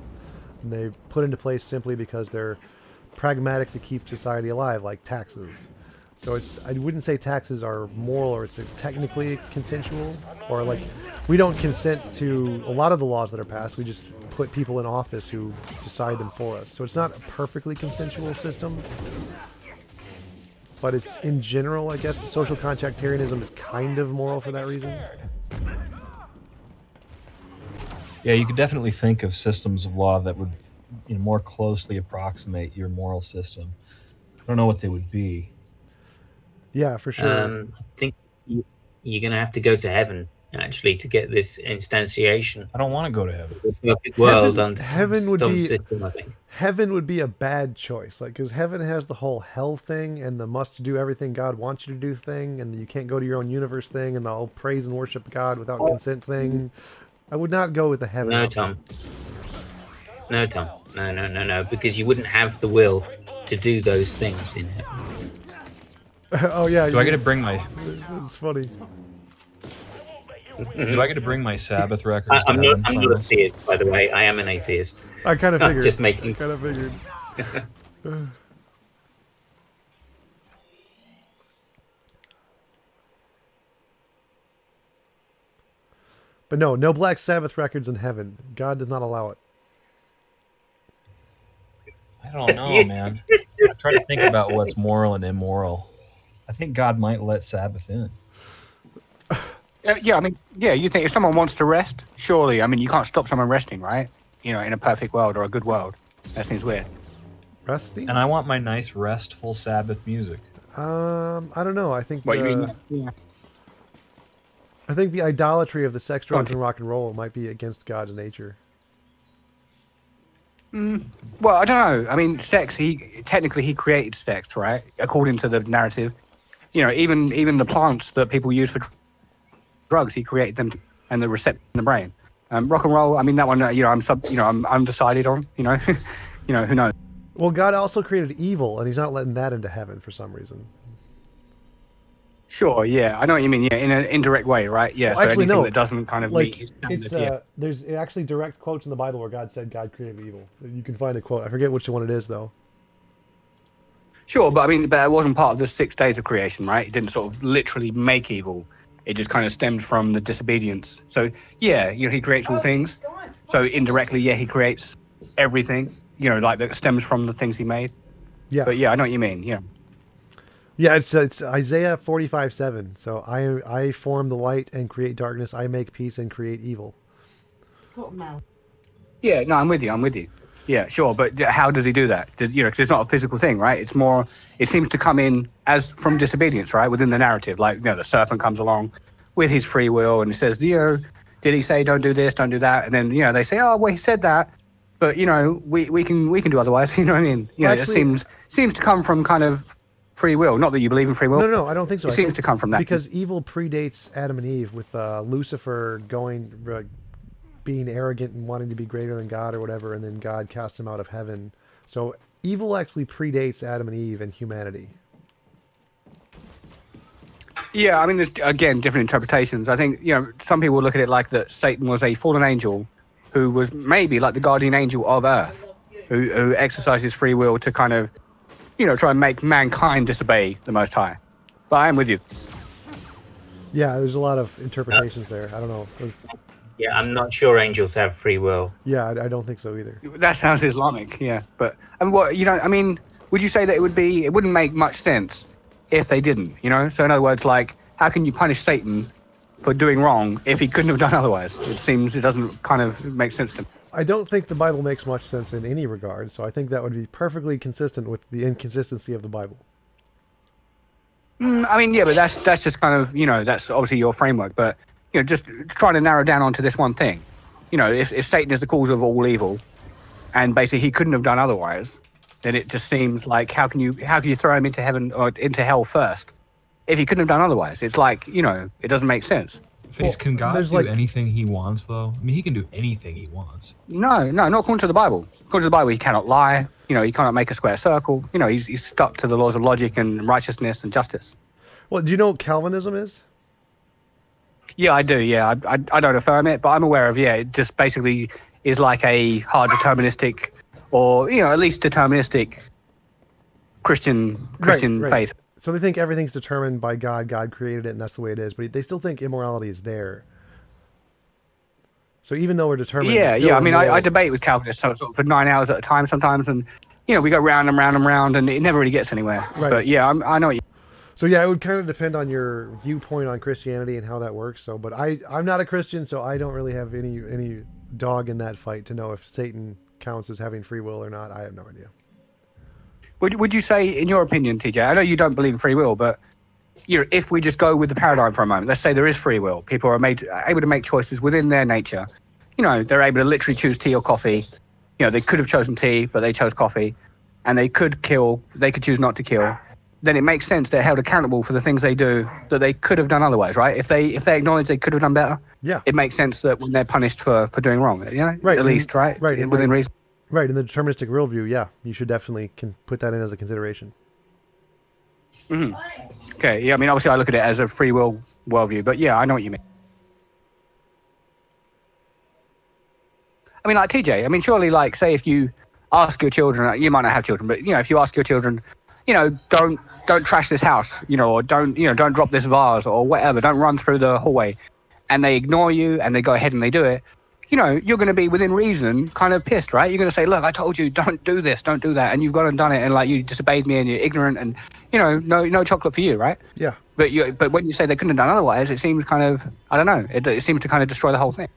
And they put into place simply because they're pragmatic to keep society alive, like taxes. So I wouldn't say taxes are moral or it's technically consensual, or like we don't consent to a lot of the laws that are passed. We just put people in office who decide them for us. So it's not a perfectly consensual system, but it's in general, I guess, the social contractarianism is kind of moral for that reason. Yeah, you could definitely think of systems of law that would more closely approximate your moral system. I don't know what they would be. Yeah, for sure. I think you're going to have to go to heaven, actually, to get this instantiation. I don't want to go to heaven. The perfect world under heaven would Tom's be system, I think. Heaven would be a bad choice, like because heaven has the whole hell thing and the must do everything God wants you to do thing, and you can't go to your own universe thing, and the whole praise and worship God without consent thing. I would not go with the heaven. No, Tom. No, Tom. No, because you wouldn't have the will to do those things in heaven. Oh yeah. Do I get to bring my? It's funny. Do I get to bring my Sabbath records? I'm to not. heaven I'm from not a this? theist, by the way. I am an atheist. I kind of I'm figured. just making. I kind of figured. But no Black Sabbath records in heaven. God does not allow it. I don't know, man. I try to think about what's moral and immoral. I think God might let Sabbath in. Yeah, I mean, yeah, you think if someone wants to rest, surely, I mean, you can't stop someone resting, right? You know, in a perfect world or a good world. That seems weird. Resting? And I want my nice, restful Sabbath music. I don't know. I think What you mean? Yeah. I think the idolatry of the sex, drugs, and rock and roll might be against God's nature. Well, I don't know. I mean, sex, technically he created sex, right? According to the narrative. You know, even the plants that people use for drugs, he created them and the receptor in the brain. Rock and roll, I mean, that one, I'm undecided on, you know, who knows? Well, God also created evil, and he's not letting that into heaven for some reason. Sure, yeah, I know what you mean. Yeah, in an indirect way, right? Yeah, Well, so actually, anything no. that doesn't kind of Like, meet his standard, it's there's actually direct quotes in the Bible where God said God created evil. You can find a quote. I forget which one it is, though. Sure, but I mean, but it wasn't part of the 6 days of creation, right? It didn't sort of literally make evil. It just kind of stemmed from the disobedience. So, yeah, you know, he creates all things. So indirectly, yeah, he creates everything, you know, like that stems from the things he made. Yeah. But yeah, I know what you mean, yeah. Yeah, it's Isaiah 45:7. So I form the light and create darkness. I make peace and create evil. Yeah, no, I'm with you. Yeah, sure, but how does he do that? You know, because it's not a physical thing, right? It's more, it seems to come in as from disobedience, right? Within the narrative, like, you know, the serpent comes along with his free will and he says, you know, did he say don't do this, don't do that? And then, you know, they say, oh, well, he said that, but, you know, we can do otherwise. You know what I mean? You know, Actually, it seems to come from kind of free will. Not that you believe in free will. No, I don't think so. It I seems think to come from that. because evil predates Adam and Eve, with Lucifer being arrogant and wanting to be greater than God or whatever, and then God cast him out of heaven. So evil actually predates Adam and Eve and humanity. Yeah, I mean, there's, again, different interpretations. I think, you know, some people look at it like that Satan was a fallen angel who was maybe like the guardian angel of Earth, who exercises free will to kind of, you know, try and make mankind disobey the Most High. But I am with you. Yeah, there's a lot of interpretations there. I don't know. Yeah, I'm not sure angels have free will. Yeah, I don't think so either. That sounds Islamic, yeah. But, I mean, what, you know, I mean, would you say that it wouldn't make much sense if they didn't, you know? So in other words, like, how can you punish Satan for doing wrong if he couldn't have done otherwise? It doesn't kind of make sense to me. I don't think the Bible makes much sense in any regard, so I think that would be perfectly consistent with the inconsistency of the Bible. I mean, yeah, but that's just kind of, you know, that's obviously your framework, but, you know, just trying to narrow down onto this one thing. You know, if Satan is the cause of all evil, and basically he couldn't have done otherwise, then it just seems like how can you throw him into heaven or into hell first if he couldn't have done otherwise? It's like, you know, it doesn't make sense. Face, can God do anything he wants, though? I mean, he can do anything he wants. No, not according to the Bible. According to the Bible, he cannot lie. You know, he cannot make a square circle. You know, he's stuck to the laws of logic and righteousness and justice. Well, do you know what Calvinism is? Yeah, I do. Yeah, I don't affirm it, but I'm aware of. Yeah, it just basically is like a hard deterministic, or you know, at least deterministic Christian Right. faith. So they think everything's determined by God. God created it, and that's the way it is. But they still think immorality is there. So even though we're determined, Yeah, it's still yeah. I mean, immoral. I debate with Calvinists sort of for 9 hours at a time sometimes, and you know, we go round and round and round, and it never really gets anywhere. Right. But yeah, I know what you. So yeah, it would kind of depend on your viewpoint on Christianity and how that works. So, but I'm not a Christian, so I don't really have any dog in that fight to know if Satan counts as having free will or not. I have no idea. Would you say, in your opinion, TJ? I know you don't believe in free will, but you know, if we just go with the paradigm for a moment, let's say there is free will. People are able to make choices within their nature. You know, they're able to literally choose tea or coffee. You know, they could have chosen tea, but they chose coffee, and they could kill. They could choose not to kill. Then it makes sense they're held accountable for the things they do that they could have done otherwise, right? If they acknowledge they could have done better, yeah, it makes sense that when they're punished for doing wrong, you know, right, at least, right, right, within reason. Right, in the deterministic worldview, yeah, you should definitely can put that in as a consideration. Mm-hmm. Okay, yeah, I mean, obviously I look at it as a free will worldview, but yeah, I know what you mean. So yeah, it would kind of depend on your viewpoint on Christianity and how that works. So, but I'm not a Christian, so I don't really have any dog in that fight to know if Satan counts as having free will or not. I have no idea. Would you say, in your opinion, TJ? I know you don't believe in free will, but you know, I mean, like TJ. I mean, surely, like, say if you ask your children, you might not have children, but if you ask your children, don't trash this house, or don't drop this vase or whatever, don't run through the hallway, and they ignore you and they go ahead and they do it. You're going to be within reason kind of pissed, right? You're going to say, look, I told you, don't do this, don't do that. And you've gone and done it. And like, you disobeyed me and you're ignorant and, no chocolate for you, right? Yeah. But when you say they couldn't have done otherwise, it seems kind of, I don't know, it seems to kind of destroy the whole thing.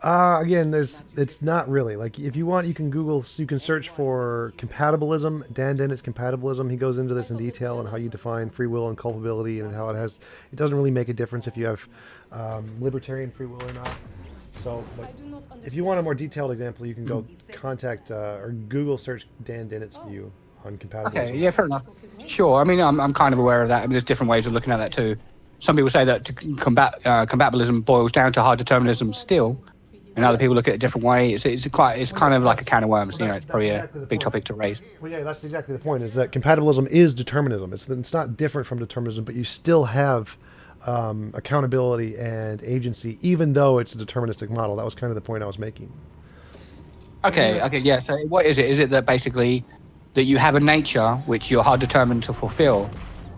Again, it's not really. Like, if you want, you can search for compatibilism. Dan Dennett's Compatibilism. He goes into this in detail on how you define free will and culpability and how it doesn't really make a difference if you have libertarian free will or not. So, but if you want a more detailed example, you can go contact or Google search Dan Dennett's view on compatibilism. Okay, yeah, fair enough. Sure. I mean, I'm kind of aware of that. I mean, there's different ways of looking at that too. Some people say that compatibilism boils down to hard determinism still, and other people look at it a different way. It's kind of like a can of worms. It's probably a big topic to raise. Well, yeah, that's exactly the point. Is that compatibilism is determinism. It's not different from determinism, but you still have accountability and agency, even though it's a deterministic model. That was kind of the point I was making. Okay, yeah. So what is it? Is it that basically that you have a nature which you're hard determined to fulfill,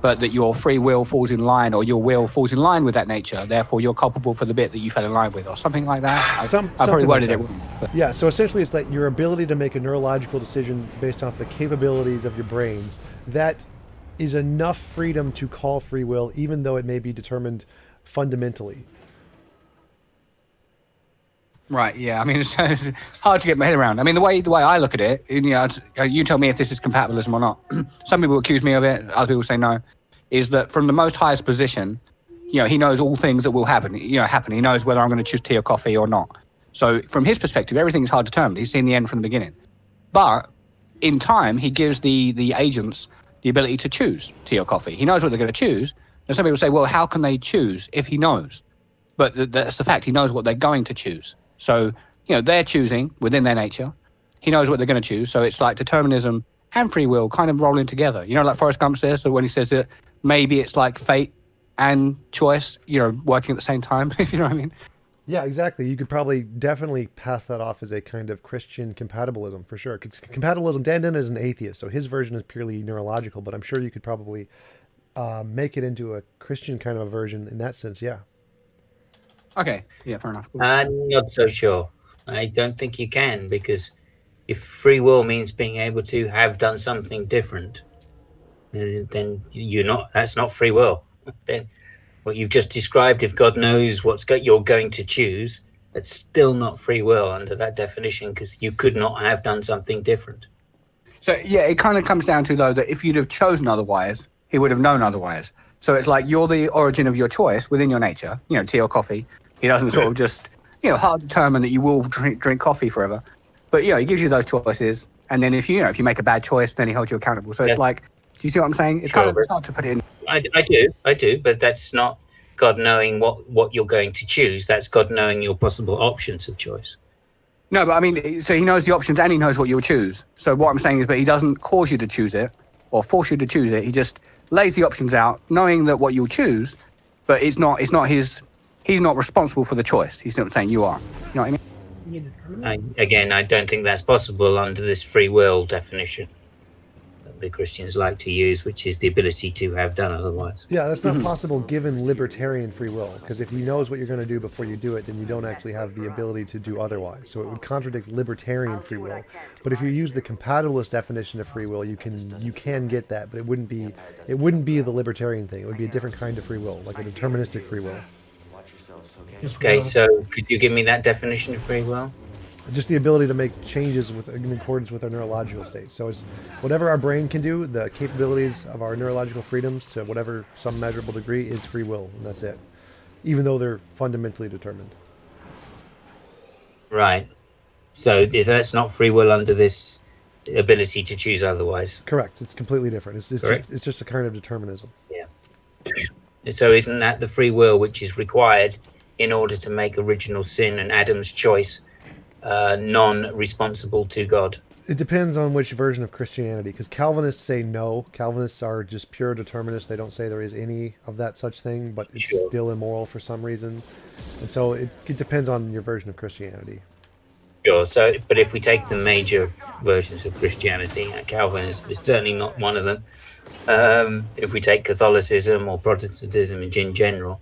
but that your free will falls in line, or your will falls in line with that nature, therefore you're culpable for the bit that you fell in line with, or something like that? I probably worded it wrong. Yeah, so essentially it's that your ability to make a neurological decision based off the capabilities of your brains, that is enough freedom to call free will, even though it may be determined fundamentally. Right. Yeah. I mean, it's hard to get my head around. I mean, the way I look at it, you tell me if this is compatibilism or not. Some people accuse me of it. Other people say no. Is that from the most highest position, he knows all things that will happen. He knows whether I'm going to choose tea or coffee or not. So from his perspective, everything is hard determined. He's seen the end from the beginning. But in time, he gives the agents the ability to choose tea or coffee. He knows what they're going to choose. And some people say, well, how can they choose if he knows? But that's the fact. He knows what they're going to choose. So, they're choosing within their nature. He knows what they're going to choose. So it's like determinism and free will kind of rolling together. Like Forrest Gump says, that when he says that maybe it's like fate and choice, working at the same time. You know what I mean? Yeah, exactly. You could probably definitely pass that off as a kind of Christian compatibilism for sure. Compatibilism, Dan Dennett is an atheist, so his version is purely neurological, but I'm sure you could probably make it into a Christian kind of a version in that sense, yeah. Okay, yeah, fair enough. I'm not so sure. I don't think you can, because if free will means being able to have done something different, then that's not free will. Then what you've just described, if God knows you're going to choose, that's still not free will under that definition, because you could not have done something different. So, yeah, it kind of comes down to, though, that if you'd have chosen otherwise, he would have known otherwise. So it's like you're the origin of your choice within your nature, tea or coffee. He doesn't sort of just, hard determine that you will drink coffee forever. But, he gives you those choices. And then if you make a bad choice, then he holds you accountable. So it's like, do you see what I'm saying? It's kind of hard to put it in. I do, but that's not God knowing what you're going to choose. That's God knowing your possible options of choice. No, but I mean, so he knows the options and he knows what you'll choose. So what I'm saying is, but he doesn't cause you to choose it or force you to choose it. He just lays the options out, knowing that what you'll choose, but he's not responsible for the choice. He's not saying you are. You know what I mean? I don't think that's possible under this free will definition that the Christians like to use, which is the ability to have done otherwise. Yeah, that's not possible given libertarian free will, because if he knows what you're going to do before you do it, then you don't actually have the ability to do otherwise. So it would contradict libertarian free will. But if you use the compatibilist definition of free will, you can get that, but it wouldn't be the libertarian thing. It would be a different kind of free will, like a deterministic free will. Okay, so could you give me that definition of free will? Just the ability to make changes in accordance with our neurological state. So it's whatever our brain can do, the capabilities of our neurological freedoms to whatever some measurable degree is free will, and that's it. Even though they're fundamentally determined. Right. So that's not free will under this ability to choose otherwise. Correct. It's completely different. It's just a kind of determinism. Yeah. So isn't that the free will which is required in order to make original sin and Adam's choice non-responsible to God? It depends on which version of Christianity, because Calvinists say no. Calvinists are just pure determinists. They don't say there is any of that such thing, but it's still immoral for some reason. And so it depends on your version of Christianity. Sure. So, but if we take the major versions of Christianity, Calvinism is certainly not one of them. If we take Catholicism or Protestantism in general,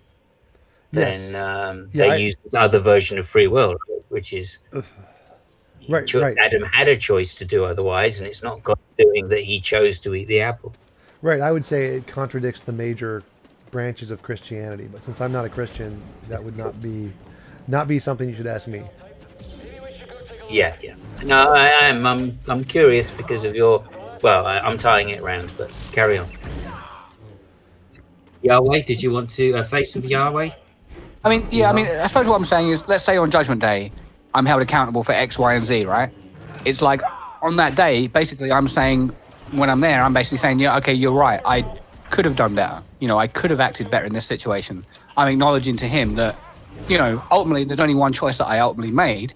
then they use this other version of free will, which is right. Adam had a choice to do otherwise, and it's not God doing that he chose to eat the apple. Right. I would say it contradicts the major branches of Christianity, but since I'm not a Christian, that would not be something you should ask me. Yeah. No, I am. I'm curious because of your. Well, I'm tying it around, but carry on. Yahweh, did you want to face with Yahweh? I mean, I suppose what I'm saying is, let's say on Judgment Day, I'm held accountable for X, Y, and Z, right? It's like on that day, basically, I'm saying when I'm there, I'm basically saying, yeah, okay, you're right. I could have done better. I could have acted better in this situation. I'm acknowledging to him that, ultimately, there's only one choice that I ultimately made.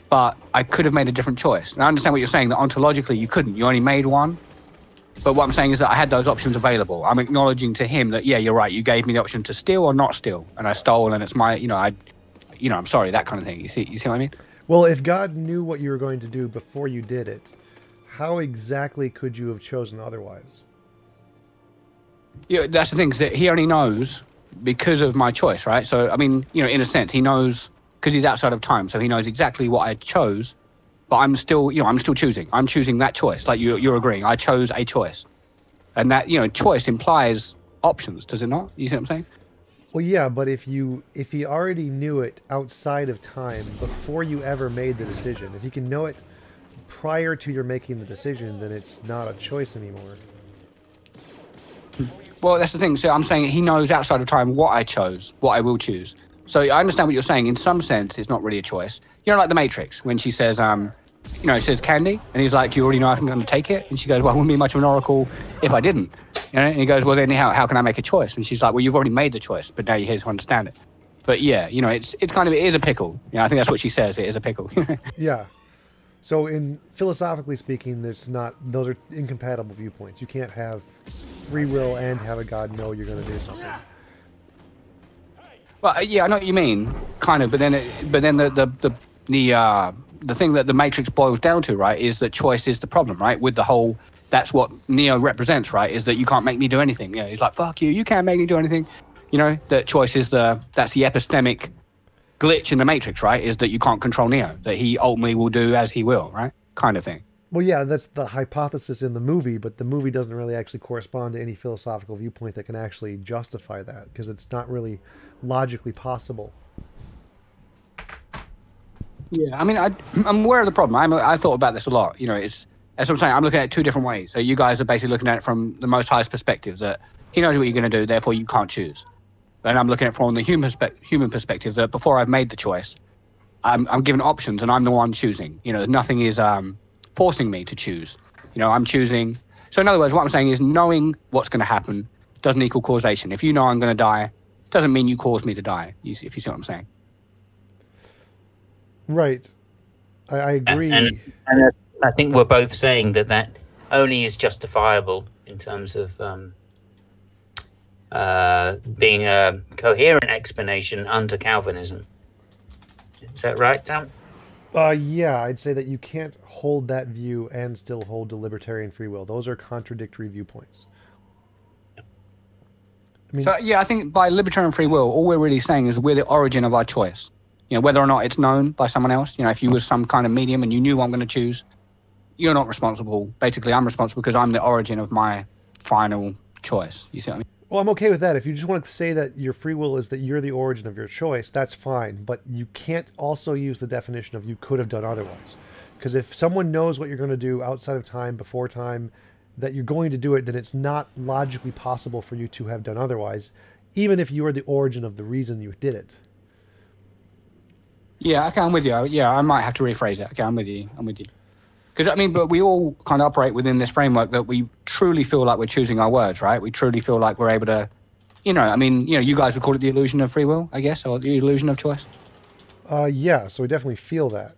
But I could have made a different choice. And I understand what you're saying, that ontologically you couldn't. You only made one. But what I'm saying is that I had those options available. I'm acknowledging to him that, yeah, you're right. You gave me the option to steal or not steal. And I stole, and it's my, I'm sorry, that kind of thing. You see what I mean? Well, if God knew what you were going to do before you did it, how exactly could you have chosen otherwise? Yeah, that's the thing, is that he only knows because of my choice, right? So, I mean, in a sense, he knows... because he's outside of time, so he knows exactly what I chose, but I'm still choosing. I'm choosing that choice, like you're agreeing. I chose a choice. And that, choice implies options, does it not? You see what I'm saying? Well, yeah, but if he already knew it outside of time before you ever made the decision, if you can know it prior to your making the decision, then it's not a choice anymore. Well, that's the thing. So I'm saying he knows outside of time what I chose, what I will choose. So I understand what you're saying. In some sense, it's not really a choice. Like the Matrix, when she says, it says candy, and he's like, do you already know I'm going to take it? And she goes, well, I wouldn't be much of an oracle if I didn't. And he goes, well, then how can I make a choice? And she's like, well, you've already made the choice, but now you're here to understand it. But yeah, it's kind of, it is a pickle. I think that's what she says. It is a pickle. Yeah. So philosophically speaking, those are incompatible viewpoints. You can't have free will and have a God know you're going to do something. Well, yeah, I know what you mean, kind of, but then the thing that the Matrix boils down to, right, is that choice is the problem, right? With the whole, that's what Neo represents, right? Is that you can't make me do anything. Yeah, he's like, fuck you, you can't make me do anything. That choice is that's the epistemic glitch in the Matrix, right? Is that you can't control Neo, that he ultimately will do as he will, right? Kind of thing. Well, yeah, that's the hypothesis in the movie, but the movie doesn't really actually correspond to any philosophical viewpoint that can actually justify that, because it's not really logically possible. Yeah, I mean, I'm aware of the problem. I thought about this a lot. It's, as I'm saying, I'm looking at it two different ways. So you guys are basically looking at it from the most highest perspective, that he knows what you're going to do, therefore you can't choose. And I'm looking at it from the human perspective, that before I've made the choice, I'm given options and I'm the one choosing. Nothing is forcing me to choose. I'm choosing. So in other words, what I'm saying is knowing what's going to happen doesn't equal causation. If you know I'm going to die, doesn't mean you caused me to die, if you see what I'm saying. Right. I agree. And I think we're both saying that only is justifiable in terms of being a coherent explanation under Calvinism. Is that right, Tom? Yeah, I'd say that you can't hold that view and still hold to libertarian free will. Those are contradictory viewpoints. I think by libertarian free will, all we're really saying is we're the origin of our choice. Whether or not it's known by someone else. If you were some kind of medium and you knew what I'm going to choose, you're not responsible. Basically, I'm responsible because I'm the origin of my final choice. You see what I mean? Well, I'm okay with that. If you just want to say that your free will is that you're the origin of your choice, that's fine. But you can't also use the definition of you could have done otherwise. Because if someone knows what you're going to do outside of time, before time, that you're going to do it, then it's not logically possible for you to have done otherwise, even if you are the origin of the reason you did it. Yeah, okay, I'm with you. Yeah, I might have to rephrase it. Okay, I'm with you. Because, but we all kind of operate within this framework that we truly feel like we're choosing our words, right? We truly feel like we're able to, you guys would call it the illusion of free will, I guess, or the illusion of choice. Yeah, so we definitely feel that.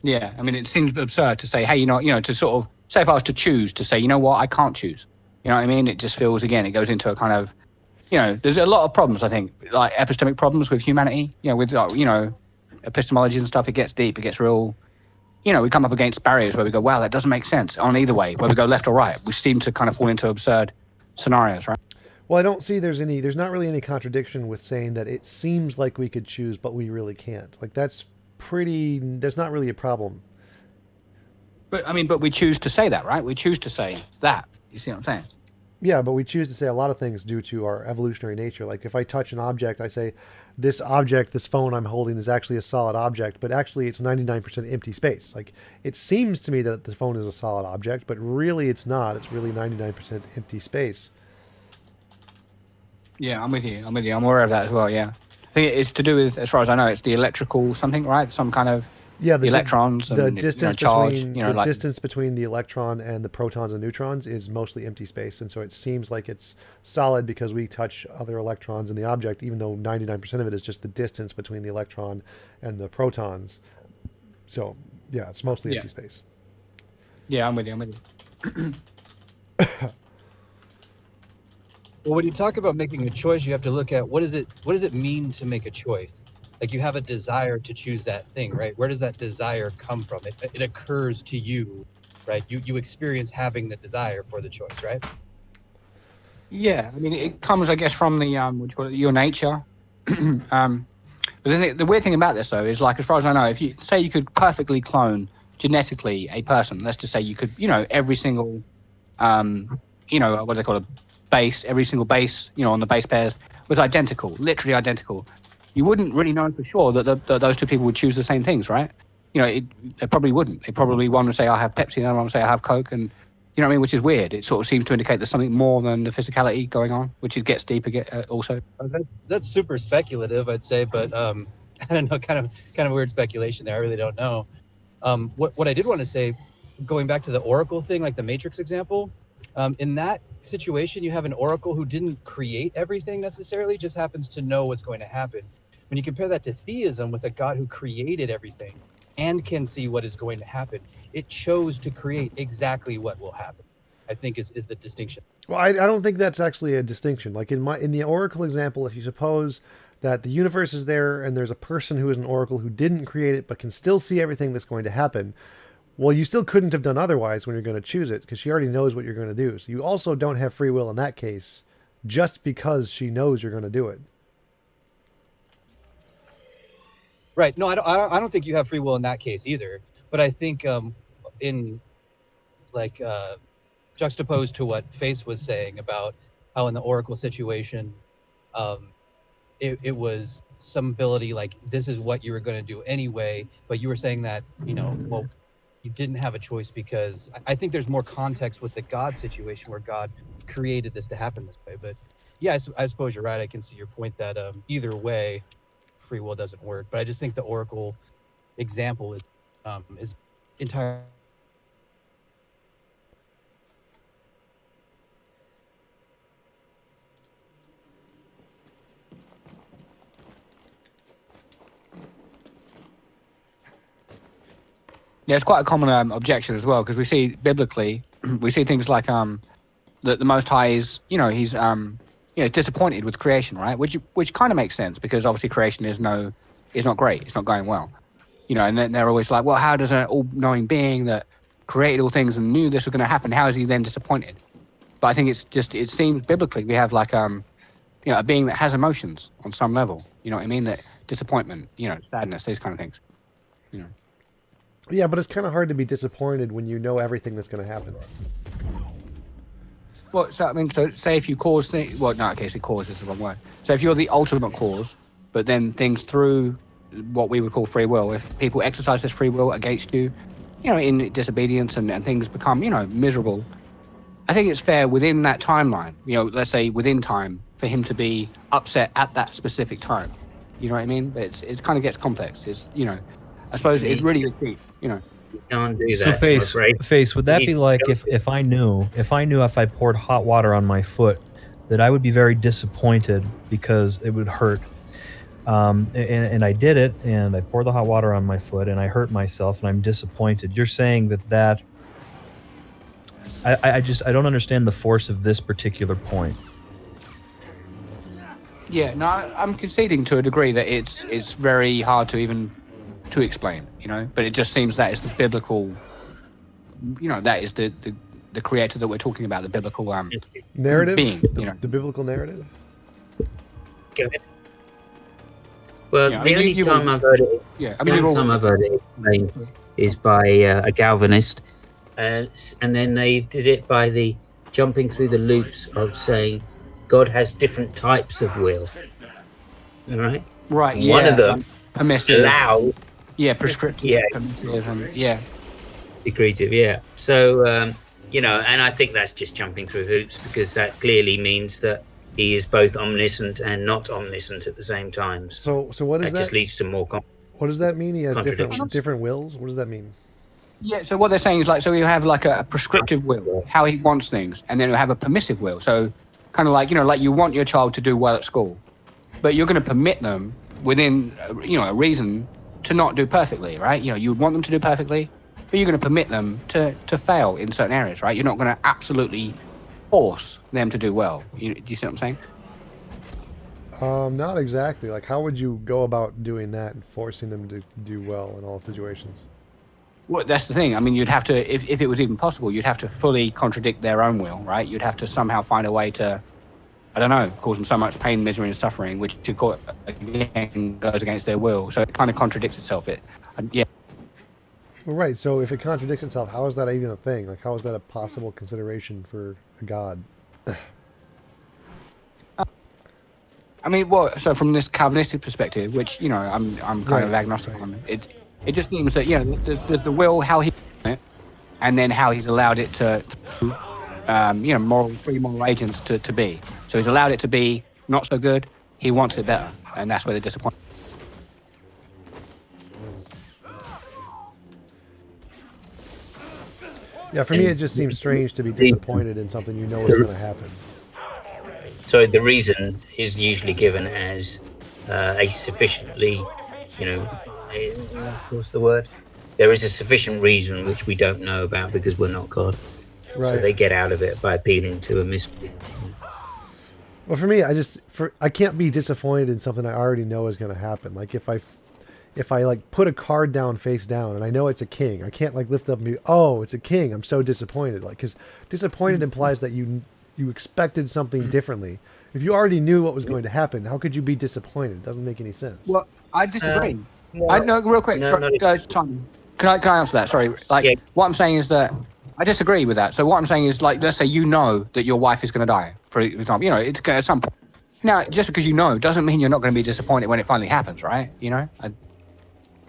Yeah, it seems absurd to say, hey, to sort of, say if I was to choose, to say, you know what, I can't choose. You know what I mean? It just feels, again, it goes into a kind of, there's a lot of problems, I think, like epistemic problems with humanity, with, epistemology and stuff, it gets deep, it gets real. We come up against barriers where we go, wow, that doesn't make sense on either way, where we go left or right. We seem to kind of fall into absurd scenarios, right? Well, I don't see there's not really any contradiction with saying that it seems like we could choose, but we really can't. Like that's not really a problem. But we choose to say that, right? We choose to say that. You see what I'm saying? Yeah, but we choose to say a lot of things due to our evolutionary nature. Like if I touch an object, I say, this object, this phone I'm holding is actually a solid object, but actually it's 99% empty space. Like it seems to me that the phone is a solid object, but really it's not. It's really 99% empty space. Yeah, I'm with you. I'm aware of that as well, yeah. I think it's to do with, as far as I know, it's the electrical something, right? Some kind of the electrons and the distance charge. Between, the distance between the electron and the protons and neutrons is mostly empty space, and so it seems like it's solid because we touch other electrons in the object, even though 99% of it is just the distance between the electron and the protons. So yeah, it's mostly empty space. Yeah, I'm with you. Well, when you talk about making a choice, you have to look at what does it mean to make a choice? Like you have a desire to choose that thing, right? Where does that desire come from? It occurs to you, right? You experience having the desire for the choice, right? Yeah, it comes, I guess, from the your nature. But the weird thing about this, though, is like, as far as I know, if you say you could perfectly clone genetically a person, let's just say you could, every single, what do they call it? Base, every single base, on the base pairs was identical, literally identical. You wouldn't really know for sure that those two people would choose the same things, right? They probably wouldn't. They probably, one would say I have Pepsi, and the other one would say I have Coke, and which is weird. It sort of seems to indicate there's something more than the physicality going on, which gets deeper also. That's super speculative, I'd say, but I don't know, kind of weird speculation there. I really don't know. What I did want to say, going back to the oracle thing, like the Matrix example, in that situation, you have an oracle who didn't create everything necessarily, just happens to know what's going to happen. When you compare that to theism with a God who created everything and can see what is going to happen, it chose to create exactly what will happen, I think is the distinction. Well, I don't think that's actually a distinction. Like in the oracle example, if you suppose that the universe is there and there's a person who is an oracle who didn't create it but can still see everything that's going to happen, well, you still couldn't have done otherwise when you're going to choose it because she already knows what you're going to do. So you also don't have free will in that case just because she knows you're going to do it. Right. No, I don't think you have free will in that case either. But I think in juxtaposed to what Face was saying about how in the oracle situation, it was some ability like this is what you were going to do anyway. But you were saying that, well, you didn't have a choice because I think there's more context with the God situation where God created this to happen this way. But yeah, I suppose you're right. I can see your point that either way, free will doesn't work. But I just think the oracle example is entirely. Yeah, it's quite a common objection as well, because we see biblically, we see things like that the Most High is, he's disappointed with creation, right? Which kind of makes sense because obviously creation is not great, it's not going well, and then they're always like, well, how does an all-knowing being that created all things and knew this was going to happen, how is he then disappointed? But I think it seems biblically we have like a being that has emotions on some level, that disappointment, sadness, these kind of things, Yeah, but it's kind of hard to be disappointed when you know everything that's going to happen. Well, so say if you cause things, well, no, okay, so cause is the wrong word. So if you're the ultimate cause, but then things through what we would call free will, if people exercise this free will against you, in disobedience and things become, miserable, I think it's fair within that timeline, let's say within time, for him to be upset at that specific time. You know what I mean? But it kind of gets complex. It's, I suppose it's really deep, You can't do So that. Face, would that be like if I knew if I poured hot water on my foot, that I would be very disappointed because it would hurt. And I did it, and I poured the hot water on my foot, and I hurt myself, and I'm disappointed. You're saying that I don't understand the force of this particular point. Yeah, no, I'm conceding to a degree that it's very hard to even to explain, you know. But it just seems that is the biblical, you know, that is the creator that we're talking about, the biblical narrative, being, you know, the biblical narrative. Go ahead. Well, Yeah, I the mean, only you- time I've heard it, yeah. I the mean, only time I've heard it explained is by a Calvinist, and then they did it by the jumping through the loops of saying God has different types of will. All right. right, yeah, One of them permissive, allow, prescriptive, yeah, permissive, and yeah. secretive, yeah. So you know, and I think that's just jumping through hoops, because that clearly means that he is both omniscient and not omniscient at the same time. So what is that? Just that? leads to more. What does that mean? He has Contradictions. different wills. What does that mean? Yeah, so what they're saying is like, so you have like a prescriptive will, how he wants things, and then you have a permissive will. So kind of like, you know, like you want your child to do well at school, but you're going to permit them within, you know, a reason to not do perfectly, right? You know, you want them to do perfectly, but you're going to permit them to fail in certain areas, right? You're not going to absolutely force them to do well. Do you see what I'm saying? Not exactly. Like, how would you go about doing that and forcing them to do well in all situations? Well, that's the thing. I mean, you'd have to, if it was even possible, you'd have to fully contradict their own will, right? You'd have to somehow find a way to, I don't know, cause them so much pain, misery, and suffering, which again goes against their will. So it kind of contradicts itself. Yeah. Well, right. So if it contradicts itself, how is that even a thing? Like, how is that a possible consideration for a god? I mean, well, so from this Calvinistic perspective, which, you know, I'm kind of agnostic on, it just seems that, you know, there's the will, how he it, and then how he's allowed it to you know, free moral agents to be. So he's allowed it to be not so good. He wants it better, and that's where the disappointment. Yeah, for me, it just seems strange to be disappointed in something you know is going to happen. So the reason is usually given as a sufficiently, you know, what's the word? There is a sufficient reason which we don't know about because we're not God. Right. So they get out of it by appealing to a mystery. Well, for me, I can't be disappointed in something I already know is going to happen. Like if I like put a card down face down and I know it's a king, I can't like lift up and be, oh, it's a king. I'm so disappointed. Like, because disappointed implies that you expected something differently. If you already knew what was going to happen, how could you be disappointed? It doesn't make any sense. Well, I disagree. I know, real quick. Simon, can I answer that? Sorry. Like, what I'm saying is that I disagree with that. So what I'm saying is, like, let's say you know that your wife is going to die, for example. You know, it's going to at some point. Now, just because you know doesn't mean you're not going to be disappointed when it finally happens, right? You know.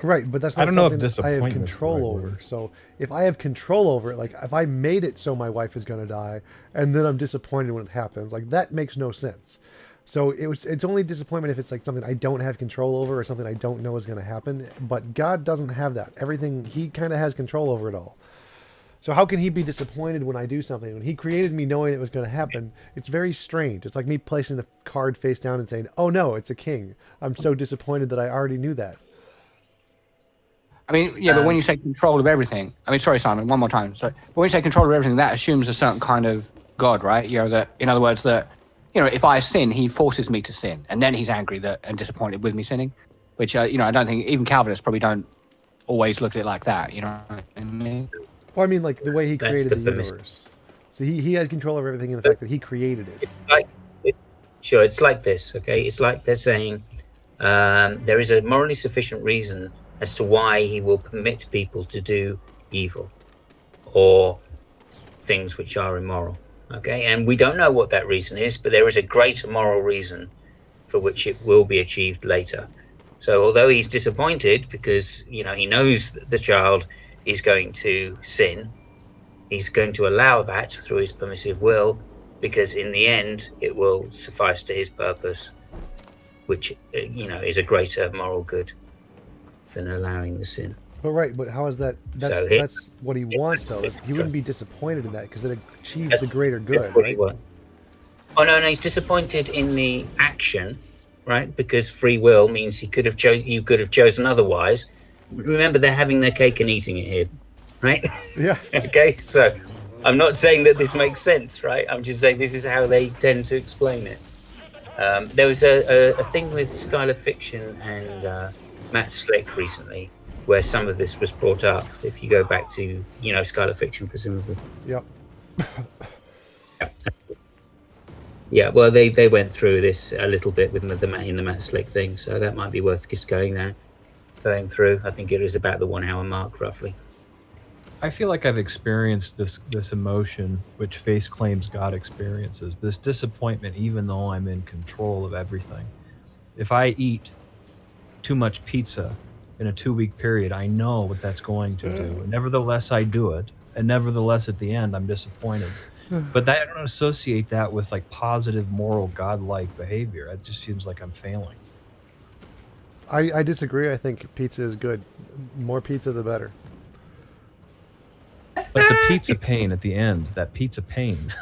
Right, but that's not something that I have control over. So if I have control over it, like if I made it so my wife is going to die, and then I'm disappointed when it happens, like that makes no sense. So it's only disappointment if it's like something I don't have control over or something I don't know is going to happen. But God doesn't have that. Everything, he kind of has control over it all. So how can he be disappointed when I do something? When he created me knowing it was going to happen, it's very strange. It's like me placing the card face down and saying, oh no, it's a king. I'm so disappointed that I already knew that. I mean, yeah, but when you say control of everything, I mean, sorry, Simon, one more time. Sorry. But when you say control of everything, that assumes a certain kind of God, right? You know, that, in other words, that, you know, if I sin, he forces me to sin, and then he's angry and disappointed with me sinning, which, you know, I don't think even Calvinists probably don't always look at it like that, you know what I mean? Well, I mean, like the way he created the universe. So he has control over everything in the fact that he created it. It's like this, okay? It's like they're saying there is a morally sufficient reason as to why he will permit people to do evil or things which are immoral, okay? And we don't know what that reason is, but there is a greater moral reason for which it will be achieved later. So although he's disappointed because, you know, he knows that the child is going to sin, he's going to allow that through his permissive will, because in the end it will suffice to his purpose, which, you know, is a greater moral good than allowing the sin. But right, but how is that? That's what he wants, though. He wouldn't be disappointed in that because it achieves the greater good, right? Oh no, he's disappointed in the action, right? Because free will means you could have chosen otherwise. Remember, they're having their cake and eating it here, right? Yeah. Okay, so I'm not saying that this makes sense, right? I'm just saying this is how they tend to explain it. There was a thing with Skylar Fiction and Matt Slick recently, where some of this was brought up. If you go back to, Scarlet Fiction, presumably. Yep. Yeah, well, they went through this a little bit with the Matt Slick thing, so that might be worth just going through. I think it is about the 1 hour mark, roughly. I feel like I've experienced this emotion which Face claims God experiences, this disappointment even though I'm in control of everything. If I eat too much pizza in a 2-week period, I know what that's going to do. Nevertheless, I do it, and nevertheless at the end I'm disappointed. But I don't associate that with like positive, moral, godlike behavior. It just seems like I'm failing. I disagree. I think pizza is good. More pizza, the better. But the pizza pain at the end, that pizza pain.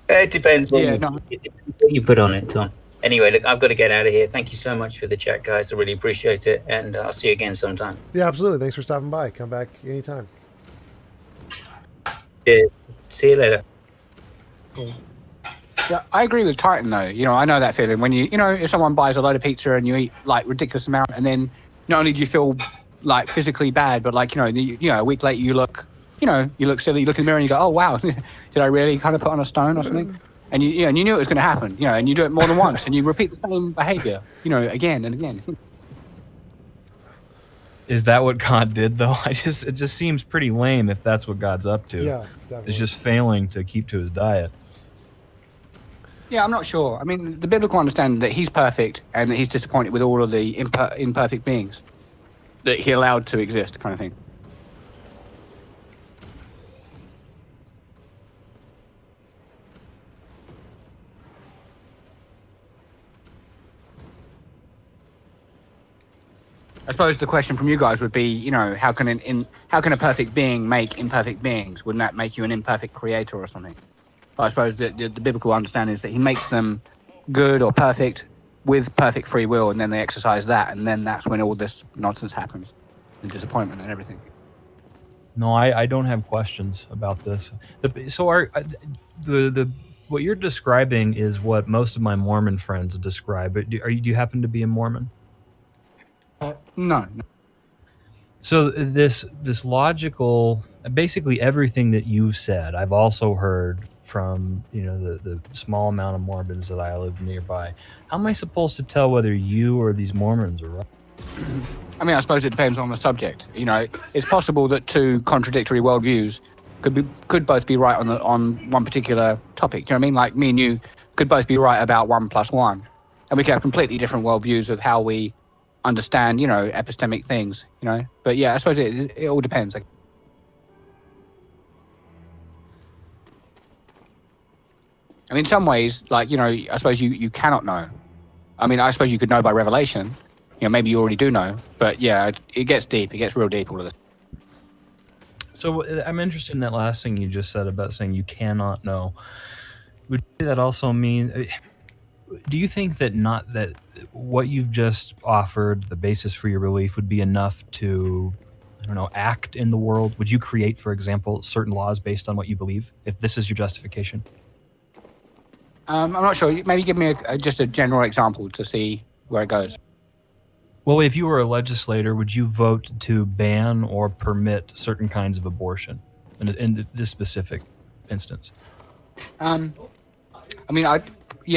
It depends what Yeah, no. it depends what you put on it, Tom. Anyway, look, I've got to get out of here. Thank you so much for the chat, guys. I really appreciate it, and I'll see you again sometime. Yeah, absolutely. Thanks for stopping by. Come back anytime. Cheers. See you later. Yeah, I agree with Titan though. I know that feeling when if someone buys a load of pizza and you eat like ridiculous amount, and then not only do you feel like physically bad, but like a week later you look silly. You look in the mirror and you go, oh wow, did I really kind of put on a stone or something? And you knew it was going to happen. And you do it more than once, and you repeat the same behavior, again and again. Is that what God did though? It just seems pretty lame if that's what God's up to. Yeah, definitely. It's just failing to keep to his diet. Yeah, I'm not sure. I mean, the biblical understanding that he's perfect and that he's disappointed with all of the imperfect beings that he allowed to exist, kind of thing. I suppose the question from you guys would be, how can a perfect being make imperfect beings? Wouldn't that make you an imperfect creator or something? But I suppose the biblical understanding is that he makes them good or perfect with perfect free will, and then they exercise that, and then that's when all this nonsense happens, and disappointment and everything. No, I don't have questions about this. What you're describing is what most of my Mormon friends describe. Do you happen to be a Mormon? No. So this logical, basically everything that you've said, I've also heard from the small amount of Mormons that I live nearby. How am I supposed to tell whether you or these Mormons are right? I mean, I suppose it depends on the subject. It's possible that two contradictory worldviews could both be right on one particular topic. You know what I mean? Like me and you could both be right about 1 + 1, and we could have completely different worldviews of how we understand, epistemic things. But yeah, I suppose it all depends. Like, I mean, in some ways, like I suppose you cannot know. I mean, I suppose you could know by revelation. Maybe you already do know, but yeah, it gets deep. It gets real deep, all of this. So I'm interested in that last thing you just said about saying you cannot know. Would that also mean? Do you think that what you've just offered, the basis for your belief, would be enough to, act in the world? Would you create, for example, certain laws based on what you believe, if this is your justification? I'm not sure. Maybe give me just a general example to see where it goes. Well, if you were a legislator, would you vote to ban or permit certain kinds of abortion in this specific instance? I mean,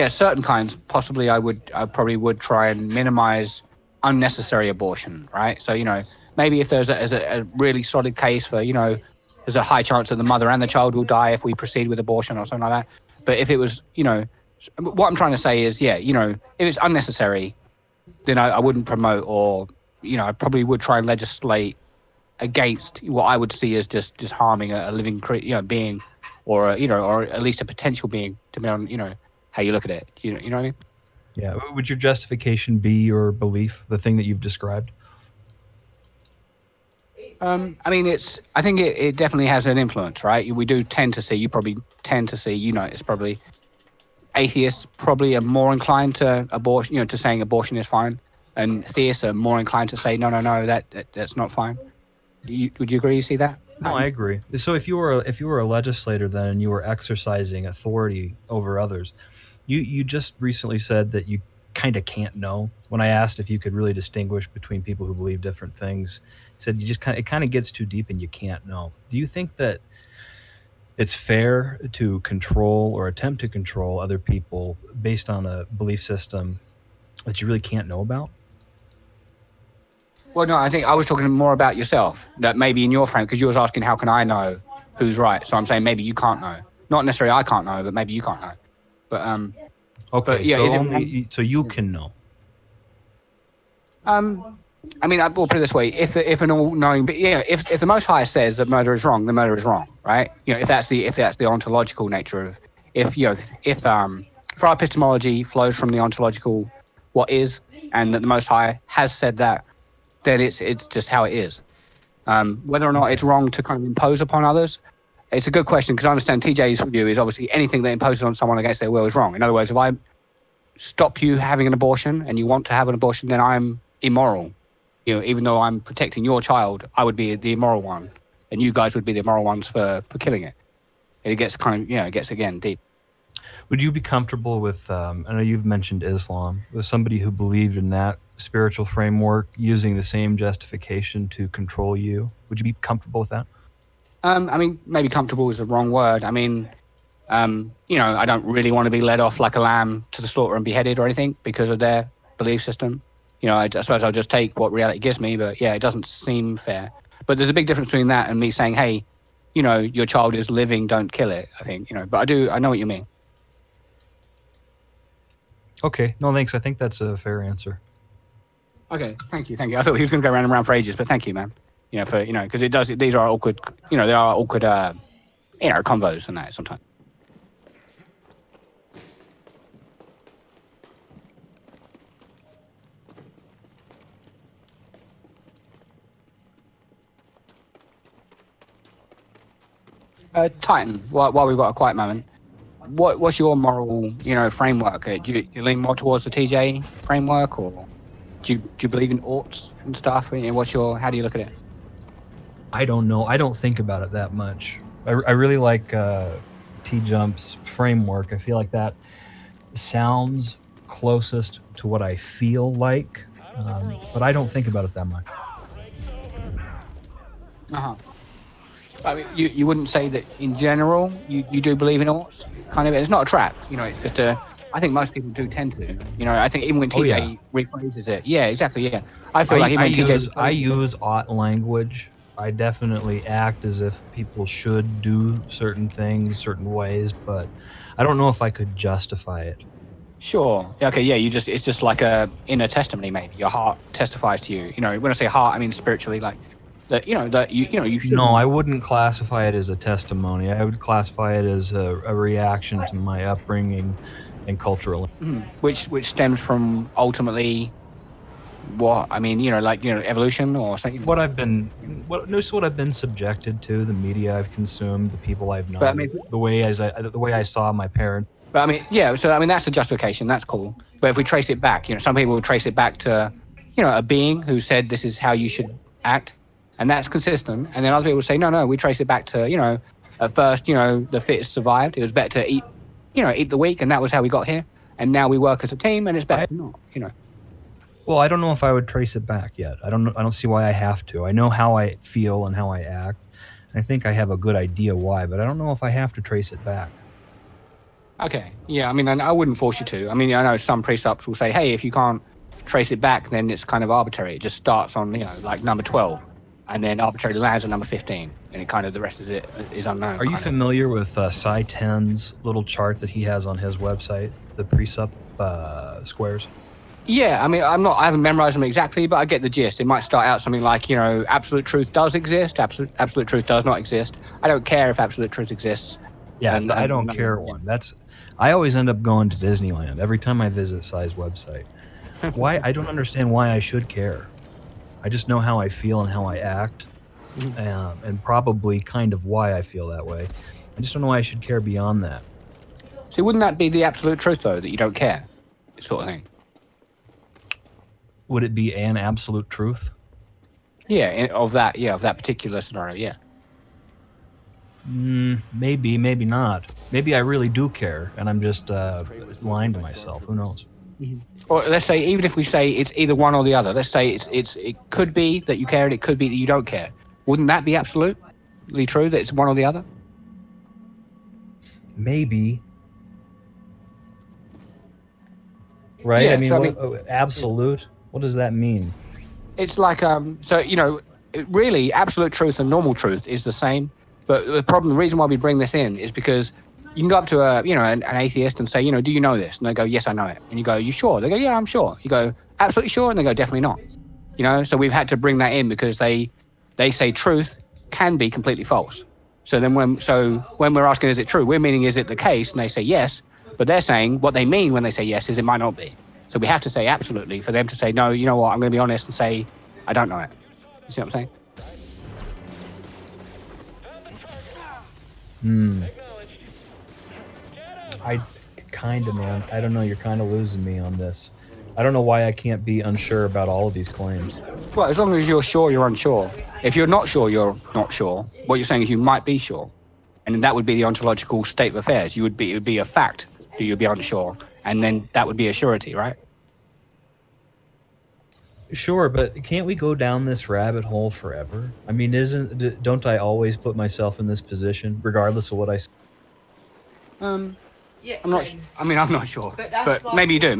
certain kinds. Possibly, I probably would try and minimize unnecessary abortion, right? So, maybe if there's a really solid case for, there's a high chance that the mother and the child will die if we proceed with abortion or something like that. But if it was, what I'm trying to say is, if it's unnecessary, then I wouldn't promote, or, I probably would try and legislate against what I would see as just harming a living, being, or or at least a potential being, depending on, how you look at it. You know what I mean? Yeah. Would your justification be your belief, the thing that you've described? I mean, I think it definitely has an influence, right? We do tend to see, you probably tend to see, it's probably atheists probably are more inclined to abortion, to saying abortion is fine, and theists are more inclined to say, no, that's not fine. Would you agree? You see that? No, I agree. So if you were a legislator then, and you were exercising authority over others, you just recently said that you kind of can't know. When I asked if you could really distinguish between people who believe different things, he said it kind of gets too deep and you can't know. Do you think that it's fair to control or attempt to control other people based on a belief system that you really can't know about? Well, no, I think I was talking more about yourself, that maybe in your frame, because you was asking how can I know who's right. So I'm saying maybe you can't know. Not necessarily I can't know, but maybe you can't know. But okay, but, yeah, so you can know. I mean, I'll put it this way: if an all-knowing, but yeah, if the Most High says that murder is wrong, then murder is wrong, right? You know, if that's the ontological nature of, if our epistemology flows from the ontological what is, and that the Most High has said that, then it's just how it is. Whether or not it's wrong to kind of impose upon others, it's a good question, because I understand TJ's view is obviously anything that imposes on someone against their will is wrong. In other words, if I stop you having an abortion and you want to have an abortion, then I'm immoral. You know, even though I'm protecting your child, I would be the immoral one, and you guys would be the immoral ones for killing it. And it gets kind of, it gets again deep. Would you be comfortable with, I know you've mentioned Islam, with somebody who believed in that spiritual framework using the same justification to control you? Would you be comfortable with that? I mean, maybe comfortable is the wrong word. I mean, I don't really want to be led off like a lamb to the slaughter and beheaded or anything because of their belief system. I suppose I'll just take what reality gives me, but yeah, it doesn't seem fair. But there's a big difference between that and me saying, hey, your child is living, don't kill it, I think, but I know what you mean. Okay, no thanks. I think that's a fair answer. Okay, thank you. I thought he was going to go round and round for ages, but thank you, man. Because these are awkward, there are awkward, convos and that sometimes. Titan, while we've got a quiet moment, what's your moral, framework? Do you lean more towards the TJ framework, or do you believe in oughts and stuff? How do you look at it? I don't know. I don't think about it that much. I really like TJump's framework. I feel like that sounds closest to what I feel like, but I don't think about it that much. Uh-huh. I mean, you wouldn't say that in general you do believe in oughts? Kind of, it's not a trap, it's just I think most people do tend to. I think even when TJ rephrases it. Yeah, exactly, yeah. I feel like even when TJ... I use ought language. I definitely act as if people should do certain things certain ways, but I don't know if I could justify it. Sure. Okay, yeah, it's just like a inner testimony, maybe. Your heart testifies to you. When I say heart, I mean spiritually, like that you should. No, I wouldn't classify it as a testimony. I would classify it as a reaction to my upbringing and cultural. Which stems from ultimately what? I mean, evolution or something. What I've been subjected to, the media I've consumed, the people I've known, but, I mean, the way I saw my parents. But I mean, yeah. So I mean, that's a justification. That's cool. But if we trace it back, some people will trace it back to, a being who said this is how you should act, and that's consistent. And then other people will say, no, we trace it back to, at first, the fittest survived. It was better to eat the weak, and that was how we got here. And now we work as a team, and it's better not, Well, I don't know if I would trace it back yet. I don't see why I have to. I know how I feel and how I act. I think I have a good idea why, but I don't know if I have to trace it back. Okay. Yeah, I mean, I wouldn't force you to. I mean, I know some precepts will say, hey, if you can't trace it back, then it's kind of arbitrary. It just starts on, like number 12, and then arbitrarily lands on number 15, and it kind of, the rest of it is unknown. Are you familiar with Cy 10's little chart that he has on his website, the precept squares? Yeah, I mean, I haven't memorized them exactly, but I get the gist. It might start out something like, absolute truth does exist, absolute truth does not exist. I don't care if absolute truth exists. Yeah, I don't care one. I always end up going to Disneyland every time I visit Cy's website. Why? I don't understand why I should care. I just know how I feel and how I act, and probably kind of why I feel that way. I just don't know why I should care beyond that. So wouldn't that be the absolute truth, though, that you don't care, sort of thing? Would it be an absolute truth? Yeah, of that particular scenario, yeah. Maybe not. Maybe I really do care, and I'm just lying to myself. Who knows? or let's say even if we say it's either one or the other, let's say it could be that you care and it could be that you don't care. Wouldn't that be absolutely true that it's one or the other? Maybe. Right? Yeah, I mean, so, absolute? What does that mean? It's like really absolute truth and normal truth is the same. But the reason why we bring this in is because you can go up to an atheist and say, do you know this? And they go, yes, I know it. And you go, you sure? They go, yeah, I'm sure. You go, absolutely sure? And they go, definitely not. So we've had to bring that in because they say truth can be completely false. So then when we're asking, is it true? We're meaning, is it the case? And they say yes. But they're saying what they mean when they say yes is it might not be. So we have to say absolutely for them to say, no, you know what? I'm going to be honest and say, I don't know it. You see what I'm saying? I kind of, man. I don't know. You're kind of losing me on this. I don't know why I can't be unsure about all of these claims. Well, as long as you're sure, you're unsure. If you're not sure, you're not sure. What you're saying is you might be sure. And that would be the ontological state of affairs. It would be a fact that you'd be unsure. And then that would be a surety, right? Sure, but can't we go down this rabbit hole forever? I mean, don't I always put myself in this position, regardless of what I say? Yeah, I'm not sure. But maybe you do,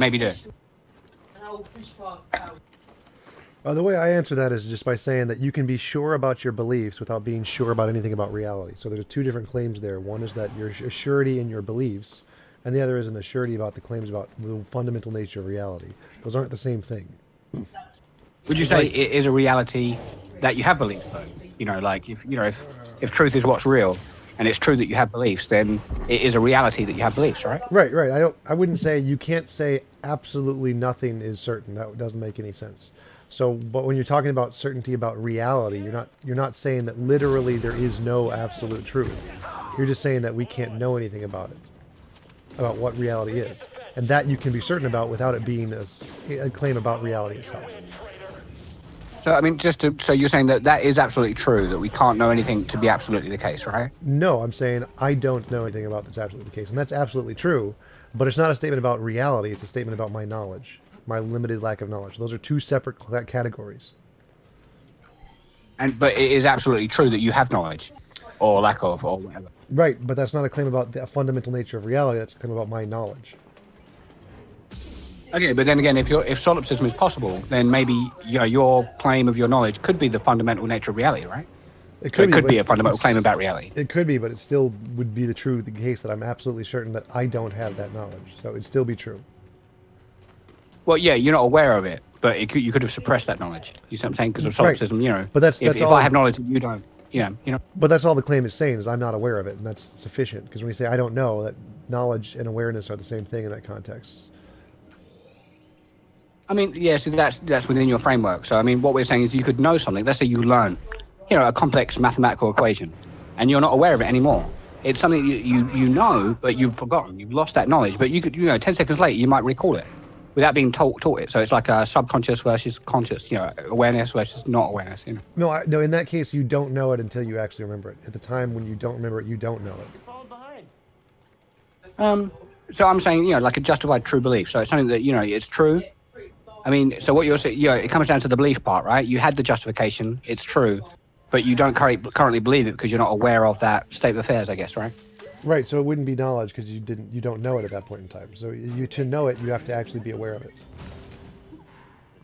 The way I answer that is just by saying that you can be sure about your beliefs without being sure about anything about reality. So there's two different claims there. One is that you're a surety in your beliefs, and the other is an assurity about the claims about the fundamental nature of reality. Those aren't the same thing. Would you say it is a reality that you have beliefs, though? Like if truth is what's real, and it's true that you have beliefs, then it is a reality that you have beliefs, right? Right. I wouldn't say you can't say absolutely nothing is certain. That doesn't make any sense. So, but when you're talking about certainty about reality, you're not saying that literally there is no absolute truth. You're just saying that we can't know anything about it, about what reality is, and that you can be certain about without it being a claim about reality itself. So, so you're saying that is absolutely true, that we can't know anything to be absolutely the case, right? No, I'm saying I don't know anything about that's absolutely the case, and that's absolutely true, but it's not a statement about reality, it's a statement about my knowledge, my limited lack of knowledge. Those are two separate categories. But it is absolutely true that you have knowledge, or lack of, or whatever. Right, but that's not a claim about the fundamental nature of reality, that's a claim about my knowledge. Okay, but then again, if solipsism is possible, then maybe your claim of your knowledge could be the fundamental nature of reality, right? It could be a fundamental claim about reality. It could be, but it still would be the case that I'm absolutely certain that I don't have that knowledge. So it'd still be true. Well, yeah, you're not aware of it, but you could have suppressed that knowledge. You see what I'm saying? Because of solipsism, But that's if all, I have knowledge and you don't, But that's all the claim is saying is I'm not aware of it, and that's sufficient. Because when we say I don't know, that knowledge and awareness are the same thing in that context. So that's within your framework. So, what we're saying is you could know something. Let's say you learn, a complex mathematical equation, and you're not aware of it anymore. It's something you know, but you've forgotten. You've lost that knowledge. But you could, 10 seconds later, you might recall it without being taught it. So it's like a subconscious versus conscious, awareness versus not awareness. No, in that case, you don't know it until you actually remember it. At the time when you don't remember it, you don't know it. So I'm saying, like a justified true belief. So it's something that, it's true. So what you're saying, it comes down to the belief part, right? You had the justification, it's true, but you don't currently believe it because you're not aware of that state of affairs, I guess, right? Right, so it wouldn't be knowledge because you don't know it at that point in time. So to know it, you have to actually be aware of it.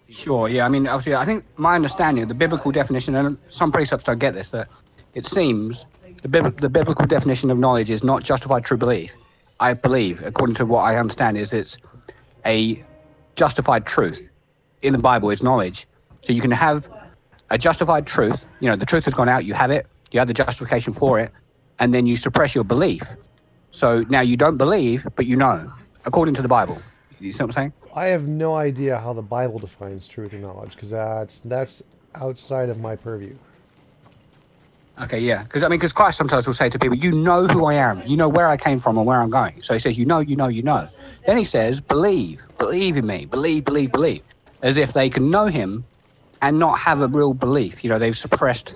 Sure, yeah. Obviously, I think my understanding of the biblical definition, and some precepts don't get this, that it seems the biblical definition of knowledge is not justified true belief. I believe, according to what I understand, is it's a justified truth. In the Bible is knowledge. So you can have a justified truth, the truth has gone out, you have it, you have the justification for it, and then you suppress your belief. So now you don't believe, but you know, according to the Bible. You see what I'm saying? I have no idea how the Bible defines truth or knowledge, because that's outside of my purview. Okay, yeah. Because Christ sometimes will say to people, you know who I am, you know where I came from and where I'm going. So he says, you know. Then he says, believe in me, believe. As if they can know him and not have a real belief. They've suppressed,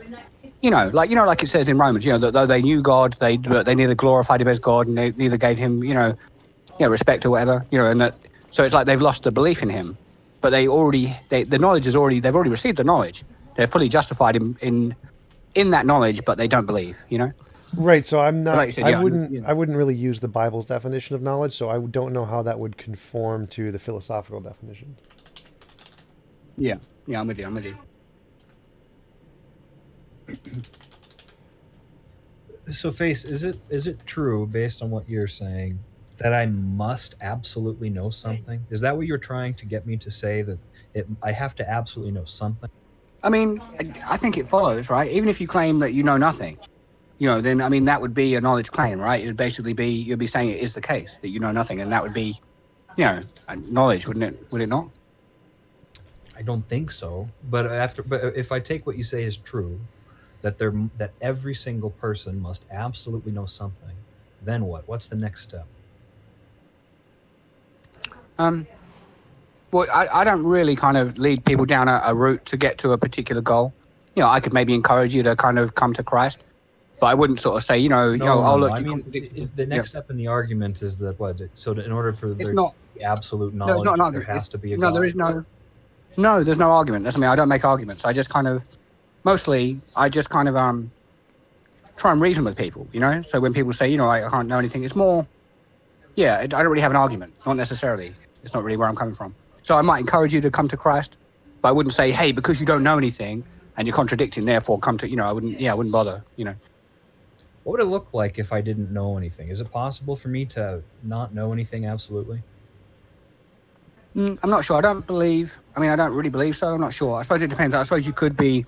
like it says in Romans, that though they knew God, they neither glorified him as God and they neither gave him, respect or whatever, and that So it's like they've lost the belief in him, but the knowledge is already, they've already received the knowledge. They're fully justified in that knowledge, but they don't believe, you know? Right. So I'm not, Like you said, I yeah, wouldn't really use the Bible's definition of knowledge. So I don't know how that would conform to the philosophical definition. Yeah. Yeah, I'm with you. So, Face, is it true, based on what you're saying, that I must absolutely know something? Is that what you're trying to get me to say, that I have to absolutely know something? I mean, I think it follows, right? Even if you claim that you know nothing, you know, then, I mean, that would be a knowledge claim, right? It would basically be, you'd be saying it is the case, that you know nothing, and that would be, you know, knowledge, wouldn't it? Would it not? I don't think so. But if I take what you say is true, that every single person must absolutely know something, then what? What's the next step? Well, I don't really kind of lead people down a route to get to a particular goal. You know, I could maybe encourage you to kind of come to Christ, but I wouldn't sort of say, oh, look. I mean, the next step in the argument is that what? So in order for there to be absolute No, knowledge, it's not an argument. there has to be a God. There is no, there's no argument. That's, I mean, I don't make arguments. I just kind of, mostly, I just kind of try and reason with people, you know? So when people say, I can't know anything, it's more, I don't really have an argument. Not necessarily. It's not really where I'm coming from. So I might encourage you to come to Christ, but I wouldn't say, hey, because you don't know anything and you're contradicting, therefore come to, I wouldn't bother, What would it look like if I didn't know anything? Is it possible for me to not know anything absolutely? I'm not sure. I don't really believe so. I'm not sure. I suppose it depends. I suppose you could be,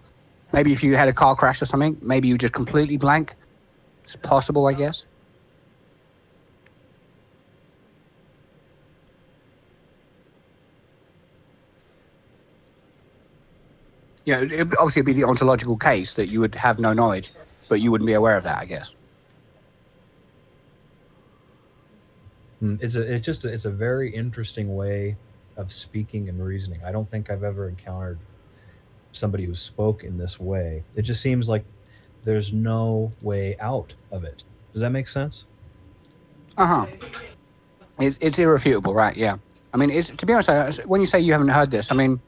maybe if you had a car crash or something, maybe you just completely blank. It's possible, I guess. Obviously it'd be the ontological case that you would have no knowledge, but you wouldn't be aware of that, I guess. It's a very interesting way of speaking and reasoning. I don't think I've ever encountered somebody who spoke in this way. It just seems like there's no way out of it. Does that make sense? It's irrefutable, right? Yeah. I mean, to be honest, when you say you haven't heard this, I mean,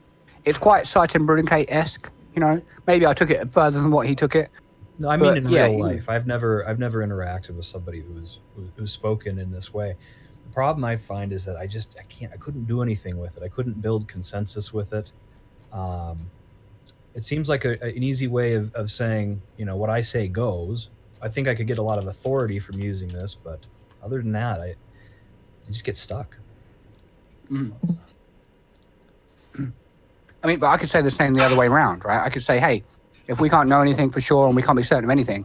it's quite Seitenbrunke-esque, Maybe I took it further than what he took it. No, I mean in real life. I've never interacted with somebody who's spoken in this way. The problem I find is that I couldn't do anything with it. I couldn't build consensus with it. It seems like an easy way of saying, what I say goes. I think I could get a lot of authority from using this, but other than that, I just get stuck. I mean, but I could say the same the other way around, right? I could say, hey, if we can't know anything for sure and we can't be certain of anything,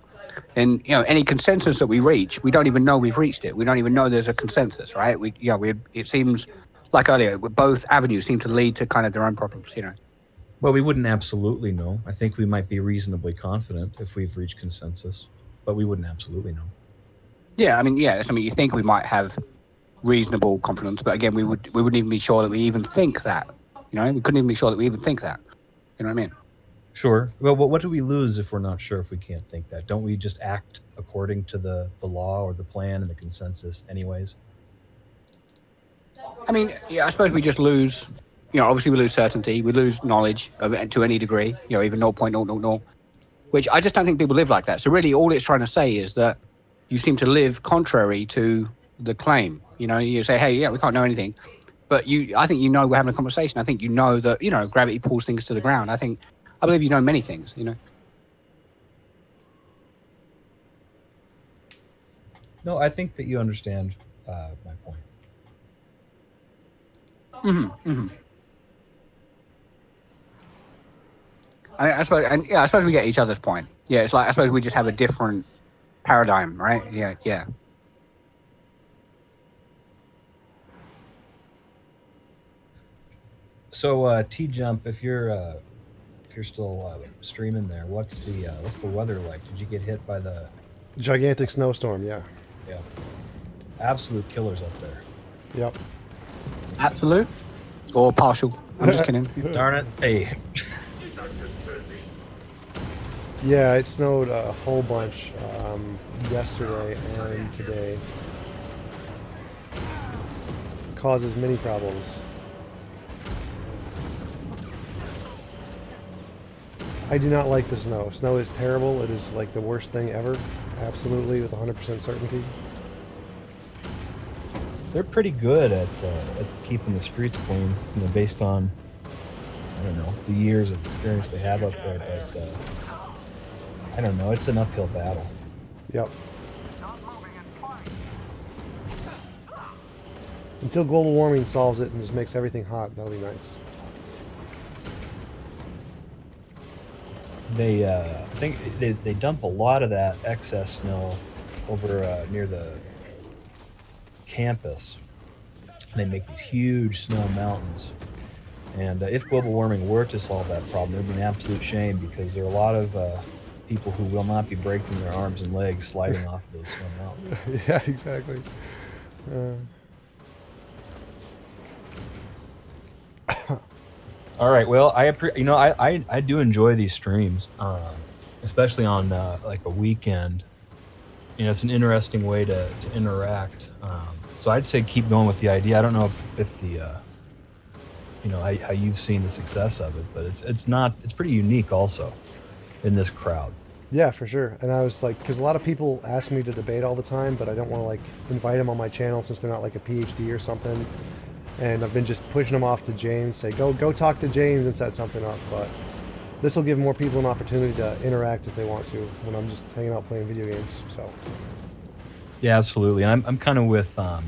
then, any consensus that we reach, we don't even know we've reached it. We don't even know there's a consensus, right? It seems like earlier, both avenues seem to lead to kind of their own problems, Well, we wouldn't absolutely know. I think we might be reasonably confident if we've reached consensus, but we wouldn't absolutely know. Yeah, I mean, you think we might have reasonable confidence, but again, we wouldn't even be sure that we even think that. We couldn't even be sure that we even think that. You know what I mean? Sure. Well, what do we lose if we're not sure if we can't think that? Don't we just act according to the law or the plan and the consensus anyways? I mean, I suppose we just lose, obviously we lose certainty, we lose knowledge to any degree, even 0.000, which I just don't think people live like that. So really all it's trying to say is that you seem to live contrary to the claim. You say, hey, we can't know anything. But I think we're having a conversation. I think that, gravity pulls things to the ground. I believe you know many things, No, I think that you understand my point. I suppose we get each other's point. Yeah, it's like, I suppose we just have a different paradigm, right? Yeah. So TJump, if you're still streaming there, what's the weather like? Did you get hit by the gigantic snowstorm? Yeah. Absolute killers up there. Yep. Absolute or partial? I'm just kidding. Darn it! Hey. Yeah, it snowed a whole bunch yesterday and today. causes many problems. I do not like the snow. Snow is terrible. It is like the worst thing ever. Absolutely, with 100% certainty. They're pretty good at keeping the streets clean, you know, based on, I don't know, the years of experience they have up there. But I don't know, it's an uphill battle. Yep. Until global warming solves it and just makes everything hot, that'll be nice. They I think they dump a lot of that excess snow over near the campus. They make these huge snow mountains. And if global warming were to solve that problem, it would be an absolute shame, because there are a lot of people who will not be breaking their arms and legs sliding off of those snow mountains. Yeah, exactly. All right. Well, I do enjoy these streams, especially on like a weekend. You know, it's an interesting way to interact. So I'd say keep going with the idea. I don't know if the you know how you've seen the success of it, but it's pretty unique also in this crowd. Yeah, for sure. And I was like, because a lot of people ask me to debate all the time, but I don't want to like invite them on my channel since they're not like a PhD or something. And I've been just pushing them off to James, say go talk to James and set something up. But this will give more people an opportunity to interact if they want to, when I'm just hanging out playing video games. So yeah, absolutely. I'm kind of with I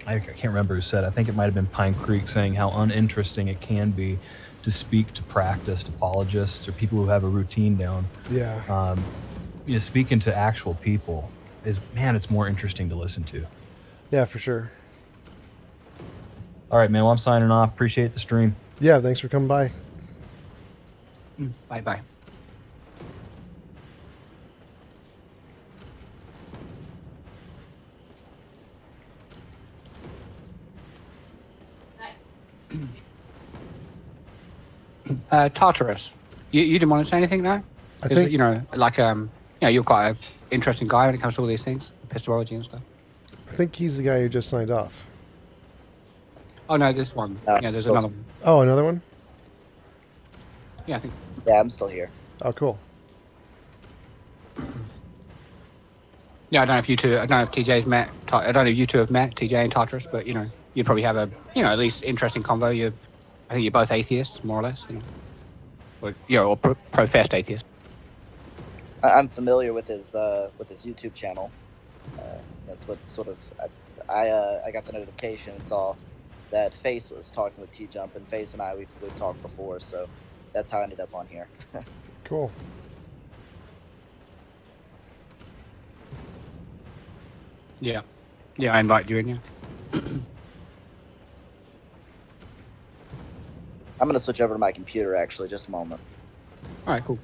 can't remember who said it. I think it might have been Pine Creek, saying how uninteresting it can be to speak to practiced apologists or people who have a routine down. Yeah. You know, speaking to actual people it's more interesting to listen to. Yeah, for sure. All right, man. Well, I'm signing off. Appreciate the stream. Yeah, thanks for coming by. Bye-bye. Tartarus, you didn't want to say anything now? I think, you know, like you're quite an interesting guy when it comes to all these things, epistemology and stuff. I think he's the guy who just signed off. Oh no, this one. Yeah, there's another one. Oh, another one? Yeah, I think. Yeah, I'm still here. Oh, cool. Yeah, I don't know if you two. I don't know if TJ's met. I don't know if you two have met TJ and Tartarus, but you know, you'd probably have a at least interesting convo. I think you're both atheists, more or less. You know, or professed atheists. I'm familiar with his YouTube channel. That's what sort of I got the notification and saw that Face was talking with TJump, and Face and I we've talked before, so that's how I ended up on here. Cool. Yeah, I invite you in. Yeah. I'm gonna switch over to my computer actually, just a moment. All right, cool.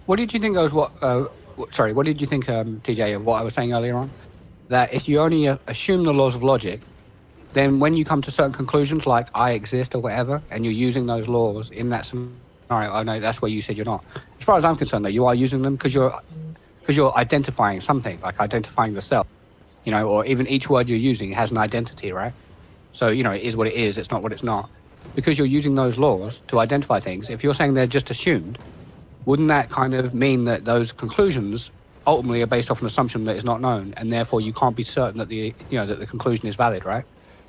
What did you think of what did you think, TJ, of what I was saying earlier on? That if you only assume the laws of logic, then when you come to certain conclusions like I exist or whatever, and you're using those laws in that scenario, I know that's where you said you're not. As far as I'm concerned, though, you are using them because you're identifying something, like identifying the self, you know, or even each word you're using has an identity, right? So, you know, it is what it is, it's not what it's not. Because you're using those laws to identify things, if you're saying they're just assumed, wouldn't that kind of mean that those conclusions ultimately are based off an assumption that is not known, and therefore you can't be certain that the conclusion is valid, right?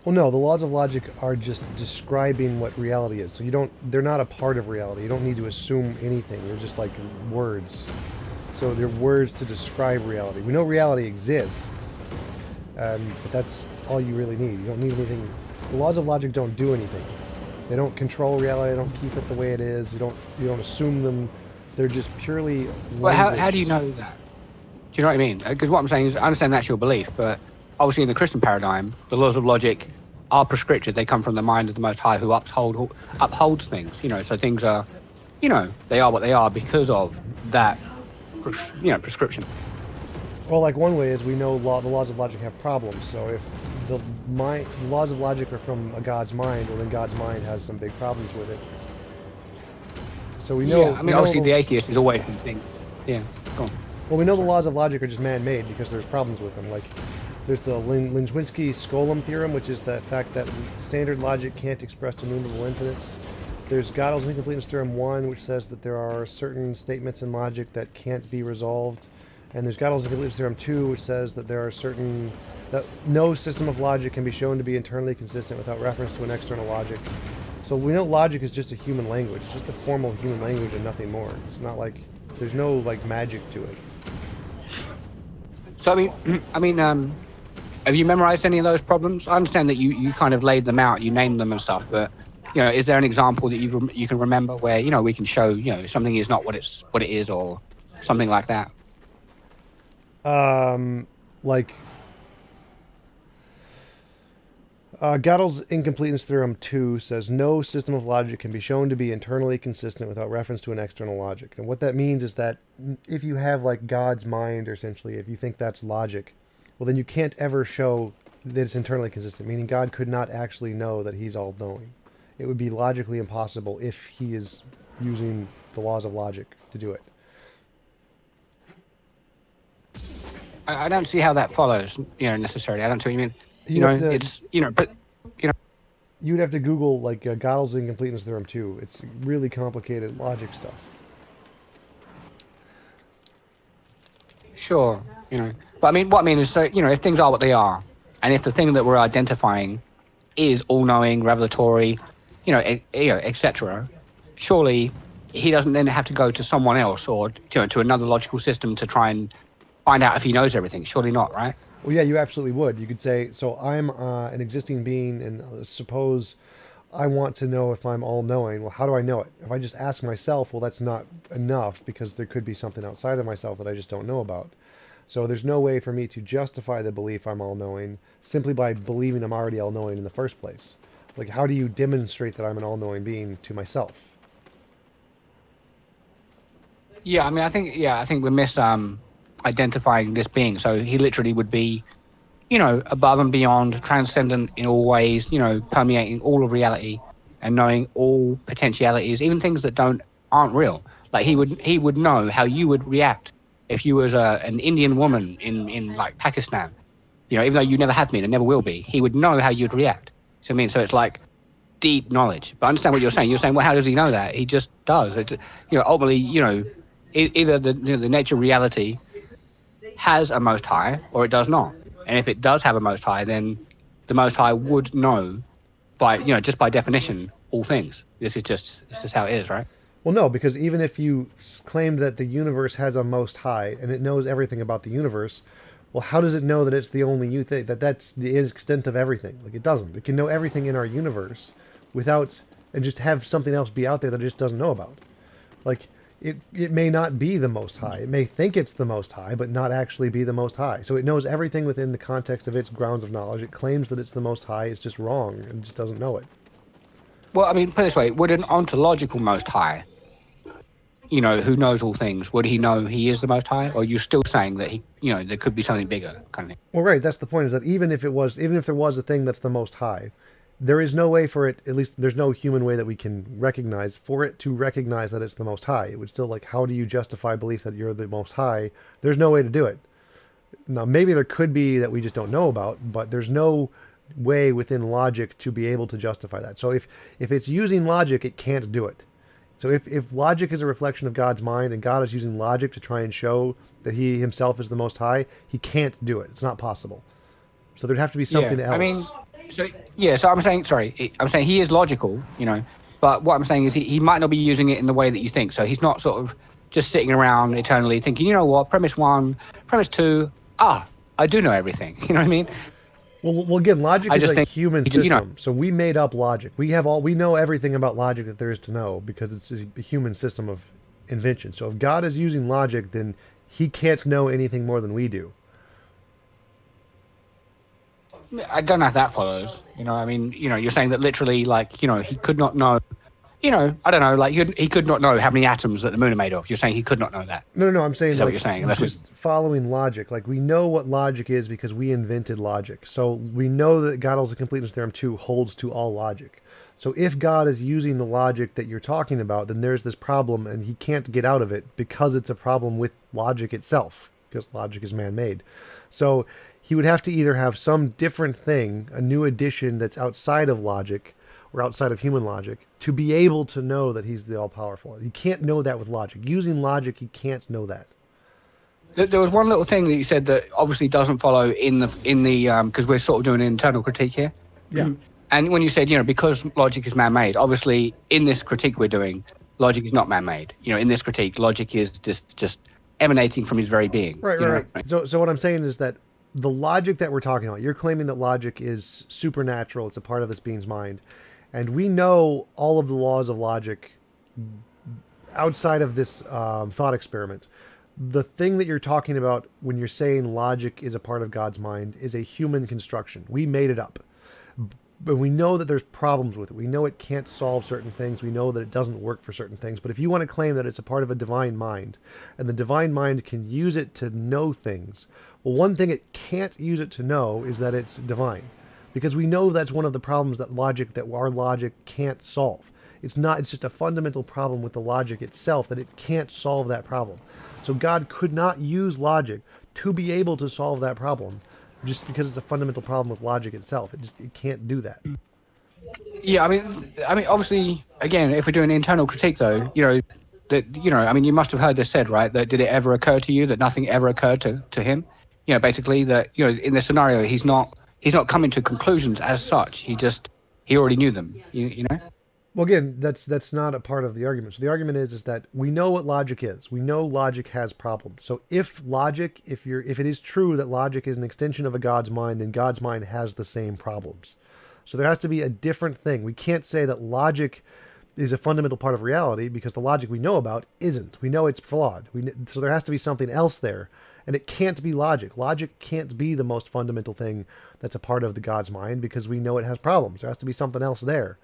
Well, no, the laws of logic are just describing what reality is. So they're not a part of reality. You don't need to assume anything. They're just like words. So they're words to describe reality. We know reality exists, but that's all you really need. You don't need anything. The laws of logic don't do anything. They don't control reality. They don't keep it the way it is. You don't assume them. They're just purely. Well, how do you know that? Do you know what I mean? Because what I'm saying is, I understand that's your belief, but obviously in the Christian paradigm, the laws of logic are prescriptive. They come from the mind of the Most High, who upholds things. You know, so things are, you know, they are what they are because of that, prescription. Well, like one way is we know the laws of logic have problems. So if the laws of logic are from a God's mind, well then God's mind has some big problems with it. So we know. Yeah, I mean, obviously the atheist is always the thing. Yeah, go on. Well, we know the laws of logic are just man-made because there's problems with them. Like, there's the Lynchwinsky-Skolem theorem, which is the fact that standard logic can't express enumerable infinites. There's Gödel's incompleteness theorem 1, which says that there are certain statements in logic that can't be resolved. And there's Gödel's incompleteness theorem 2, which says that there are that no system of logic can be shown to be internally consistent without reference to an external logic. So we know logic is just a human language. It's just a formal human language and nothing more. It's not like, there's no like magic to it. So I mean, have you memorized any of those problems? I understand that you kind of laid them out, you named them and stuff, but you know, is there an example that you can remember where we can show something is not what it is or something like that? Like Gödel's incompleteness theorem 2 says no system of logic can be shown to be internally consistent without reference to an external logic. And what that means is that if you have like God's mind, or essentially if you think that's logic, well then you can't ever show that it's internally consistent, meaning God could not actually know that he's all-knowing. It would be logically impossible if he is using the laws of logic to do it. I don't see how that follows, necessarily. I don't see what you mean. You'd have to Google like Gödel's incompleteness theorem 2. It's really complicated logic stuff. Sure, but I mean, what I mean is, so if things are what they are, and if the thing that we're identifying is all-knowing, revelatory, etc., surely he doesn't then have to go to someone else or to another logical system to try and find out if he knows everything. Surely not, right? Well, yeah, you absolutely would. You could say, so I'm an existing being, and suppose I want to know if I'm all-knowing. Well, how do I know it? If I just ask myself, well, that's not enough, because there could be something outside of myself that I just don't know about. So there's no way for me to justify the belief I'm all-knowing simply by believing I'm already all-knowing in the first place. Like, how do you demonstrate that I'm an all-knowing being to myself? Yeah, I mean, I think we're identifying this being. So he literally would be, above and beyond, transcendent in all ways, permeating all of reality and knowing all potentialities, even things that aren't real. Like he would know how you would react if you was an Indian woman in like Pakistan, even though you never have been and never will be, he would know how you'd react. So I mean, so it's like deep knowledge. But I understand what you're saying. You're saying, well, how does he know that? He just does. It's, ultimately, either the nature of reality has a Most High or it does not. And if it does have a Most High, then the Most High would know by, just by definition, all things. It's just how it is, right? Well, no, because even if you claim that the universe has a Most High and it knows everything about the universe, well, how does it know that it's the only thing, that's the extent of everything? Like, it doesn't. It can know everything in our universe without, and just have something else be out there that it just doesn't know about. Like, it may not be the Most High. It may think it's the Most High, but not actually be the Most High. So it knows everything within the context of its grounds of knowledge. It claims that it's the Most High. It's just wrong and just doesn't know it. Well, I mean, put it this way. Would an ontological Most High, who knows all things, would he know he is the Most High? Or are you still saying that he, there could be something bigger kind of thing? Well, right. That's the point, is that even if there was a thing that's the Most High, there is no way for it, at least there's no human way that we can recognize, for it to recognize that it's the Most High. It would still, like, how do you justify belief that you're the Most High? There's no way to do it. Now, maybe there could be that we just don't know about, but there's no way within logic to be able to justify that. So if it's using logic, it can't do it. So if logic is a reflection of God's mind and God is using logic to try and show that he himself is the Most High, he can't do it. It's not possible. So there'd have to be something else. I mean, so I'm saying he is logical, but what I'm saying is he might not be using it in the way that you think. So he's not sort of just sitting around eternally thinking, you know what, premise 1, premise 2, I do know everything. You know what I mean? Well, again, logic is a human system. You know, so we made up logic. We know everything about logic that there is to know because it's a human system of invention. So if God is using logic, then he can't know anything more than we do. I don't know if that follows. You know, I mean, you know, you're saying that literally, like, you know, he could not know you know, I don't know, like he could not know how many atoms that the moon are made of. You're saying he could not know that? No, I'm saying Is that like, what you're saying? That's just following logic. Like, we know what logic is because we invented logic. So we know that Gödel's completeness theorem 2 holds to all logic. So if God is using the logic that you're talking about, then there's this problem and he can't get out of it because it's a problem with logic itself, because logic is man-made. So he would have to either have some different thing, a new addition that's outside of logic or outside of human logic, to be able to know that he's the all-powerful. He can't know that with logic. Using logic, he can't know that. There was one little thing that you said that obviously doesn't follow in the because we're sort of doing an internal critique here. Yeah. And when you said, you know, because logic is man-made, obviously in this critique we're doing, logic is not man-made. You know, in this critique, logic is just emanating from his very being. Right. So what I'm saying is that the logic that we're talking about, you're claiming that logic is supernatural. It's a part of this being's mind. And we know all of the laws of logic outside of this thought experiment. The thing that you're talking about when you're saying logic is a part of God's mind is a human construction. We made it up. But we know that there's problems with it. We know it can't solve certain things. We know that it doesn't work for certain things. But if you want to claim that it's a part of a divine mind, and the divine mind can use it to know things, well, one thing it can't use it to know is that it's divine. Because we know that's one of the problems that our logic can't solve. It's just a fundamental problem with the logic itself, that it can't solve that problem. So God could not use logic to be able to solve that problem, just because it's a fundamental problem with logic itself. It can't do that. Yeah, I mean, obviously, again, if we're doing internal critique, though, you must have heard this said, right? That did it ever occur to you that nothing ever occurred to him? You know, basically that, you know, in this scenario, he's not coming to conclusions as such. He already knew them. You know. Well, again, that's not a part of the argument. So the argument is that we know what logic is. We know logic has problems. So if it is true that logic is an extension of a God's mind, then God's mind has the same problems. So there has to be a different thing. We can't say that logic is a fundamental part of reality because the logic we know about isn't. We know it's flawed. So there has to be something else there. And it can't be logic. Logic can't be the most fundamental thing that's a part of the God's mind because we know it has problems. There has to be something else there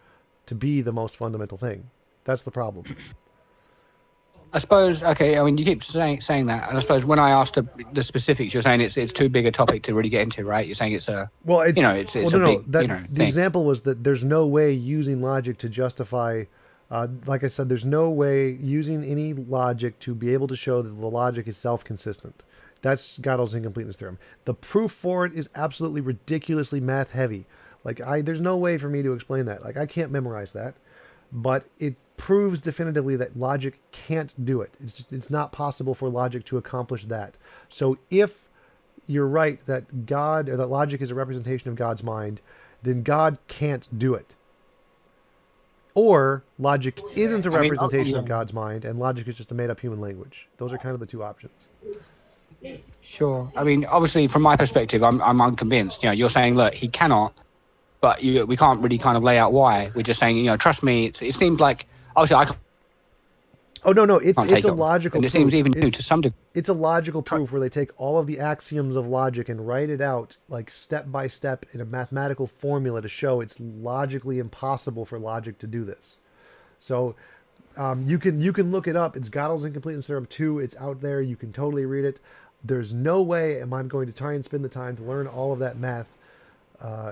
to be the most fundamental thing. That's the problem. I suppose, okay, I mean, you keep saying that, and I suppose when I asked the specifics, you're saying it's too big a topic to really get into, right? You're saying it's a, big, the example was that there's no way using logic to justify, like I said, there's no way using any logic to be able to show that the logic is self-consistent. That's Gödel's incompleteness theorem. The proof for it is absolutely ridiculously math heavy. Like, there's no way for me to explain that. Like, I can't memorize that, but it proves definitively that logic can't do it. It's not possible for logic to accomplish that. So if you're right that God, or that logic is a representation of God's mind, then God can't do it. Or logic isn't a representation of God's mind, and logic is just a made-up human language. Those are kind of the two options. Sure. I mean, obviously, from my perspective, I'm unconvinced. You know, you're saying, look, he cannot, but we can't really kind of lay out why. We're just saying, you know, trust me. It seems like, obviously, I can't. Oh no, it's a logical. And it seems even new to some degree. It's a logical proof where they take all of the axioms of logic and write it out like step by step in a mathematical formula to show it's logically impossible for logic to do this. So you can look it up. It's Gödel's incompleteness theorem 2. It's out there. You can totally read it. There's no way am I going to try and spend the time to learn all of that math.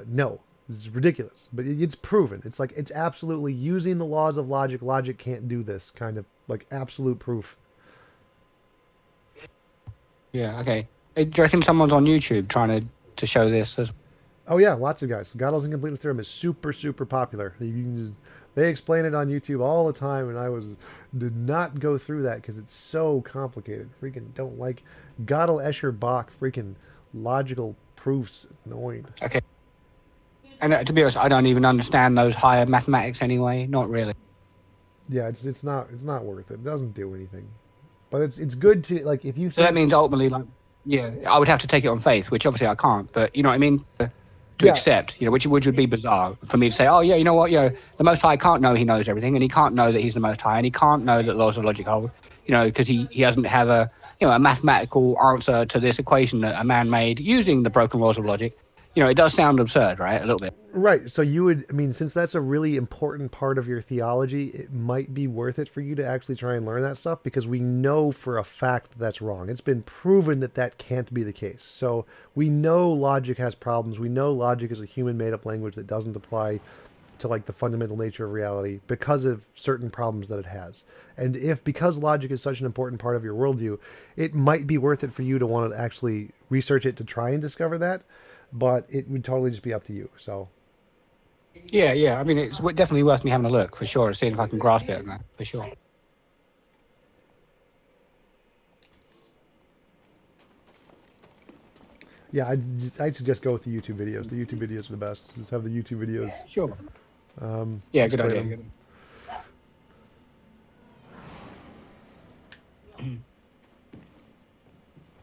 No, it's ridiculous. But it's proven. It's like it's absolutely using the laws of logic. Logic can't do this kind of like absolute proof. Yeah. Okay. Do you reckon someone's on YouTube trying to show this? Oh yeah, lots of guys. Gödel's incompleteness theorem is super popular. They explain it on YouTube all the time, and did not go through that because it's so complicated. Freaking don't like Gödel, Escher, Bach. Freaking logical proofs. Annoying. Okay. And to be honest, I don't even understand those higher mathematics anyway. Not really. Yeah, it's not worth it. It doesn't do anything. But it's good to like if you. So that means ultimately, like, yeah, I would have to take it on faith, which obviously I can't. But you know what I mean. To accept, you know, which would be bizarre for me to say, oh yeah, you know what, the Most High can't know he knows everything, and he can't know that he's the Most High, and he can't know that laws of logic hold, you know, because he doesn't have a mathematical answer to this equation that a man made using the broken laws of logic. it does sound absurd, right? A little bit. Right. So you would, I mean, since that's a really important part of your theology, it might be worth it for you to actually try and learn that stuff, because we know for a fact that that's wrong. It's been proven that that can't be the case. So we know logic has problems. We know logic is a human made up language that doesn't apply to like the fundamental nature of reality because of certain problems that it has. And because logic is such an important part of your worldview, it might be worth it for you to want to actually research it to try and discover that, but it would totally just be up to you. So Yeah. I mean, it's definitely worth me having a look for sure, seeing if I can grasp it, for sure. yeah, I'd suggest go with the YouTube videos. The YouTube videos are the best. Just have the YouTube videos. Sure. Yeah, good idea. explain them.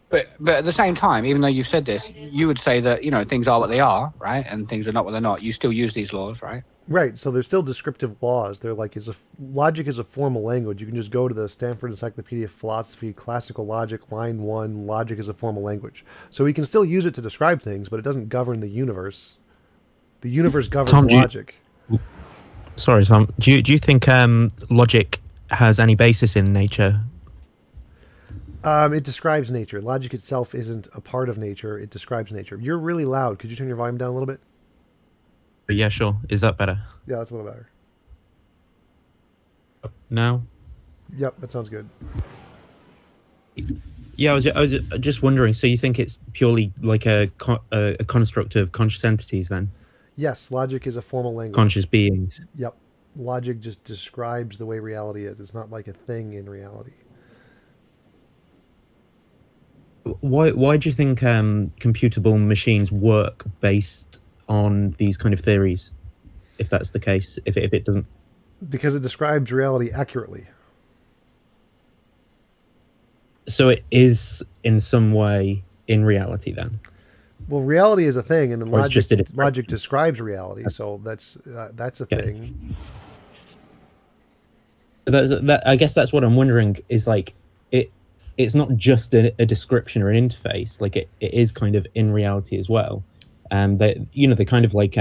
But at the same time, even though you've said this, you would say that, things are what they are, right? And things are not what they're not. You still use these laws, right? Right. So there's still descriptive laws. They're like, logic is a formal language. You can just go to the Stanford Encyclopedia of Philosophy, Classical Logic, line 1, logic is a formal language. So we can still use it to describe things, but it doesn't govern the universe. The universe governs Tom, logic. Sorry, Tom. Do you think logic has any basis in nature? It describes nature. Logic itself isn't a part of nature. It describes nature. You're really loud. Could you turn your volume down a little bit? Yeah, sure. Is that better? Yeah, that's a little better. No? Yep, that sounds good. Yeah, I was just wondering, so you think it's purely like a construct of conscious entities then? Yes, logic is a formal language. Conscious beings? Yep. Logic just describes the way reality is. It's not like a thing in reality. Why do you think computable machines work based on these kind of theories, if that's the case, if it doesn't? Because it describes reality accurately. So it is in some way in reality then? Well, reality is a thing, and then Or it's just logic describes reality, so that's a thing. I guess that's what I'm wondering, is like, it's not just a description or an interface, like it is kind of in reality as well. They kind of like,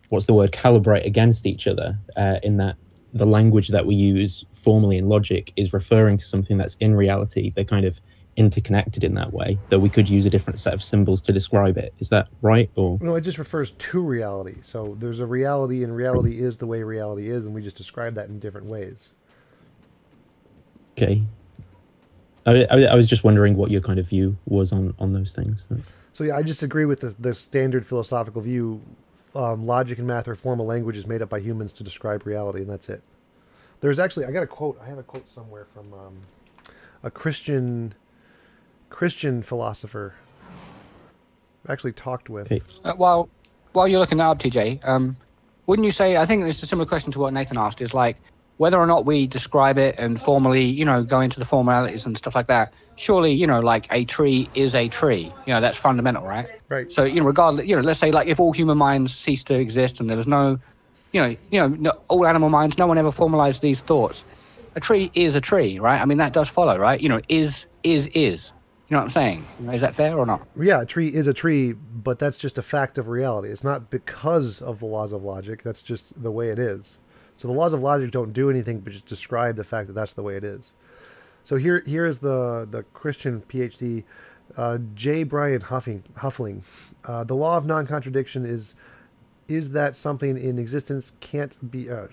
what's the word, calibrate against each other, in that the language that we use formally in logic is referring to something that's in reality. They're kind of interconnected in that way, though we could use a different set of symbols to describe it. Is that right? Or No, it just refers to reality. So there's a reality, and reality is the way reality is, and we just describe that in different ways. Okay. I was just wondering what your kind of view was on those things. So yeah, I just agree with the standard philosophical view. Logic and math are formal languages made up by humans to describe reality, and that's it. There's actually, I got a quote. I have a quote somewhere from a Christian philosopher I actually talked with. While you're looking that up, TJ, wouldn't you say, I think it's a similar question to what Nathan asked, is like, whether or not we describe it and formally, go into the formalities and stuff like that, surely, like a tree is a tree. That's fundamental, right? Right. So, regardless, let's say like if all human minds cease to exist and there was no, all animal minds, no one ever formalized these thoughts. A tree is a tree, right? I mean, that does follow, right? Is. You know what I'm saying? Is that fair or not? Yeah, a tree is a tree, but that's just a fact of reality. It's not because of the laws of logic. That's just the way it is. So the laws of logic don't do anything but just describe the fact that that's the way it is. So here is the Christian PhD, J. Brian Huffling. The law of non-contradiction is that something in existence can't be... the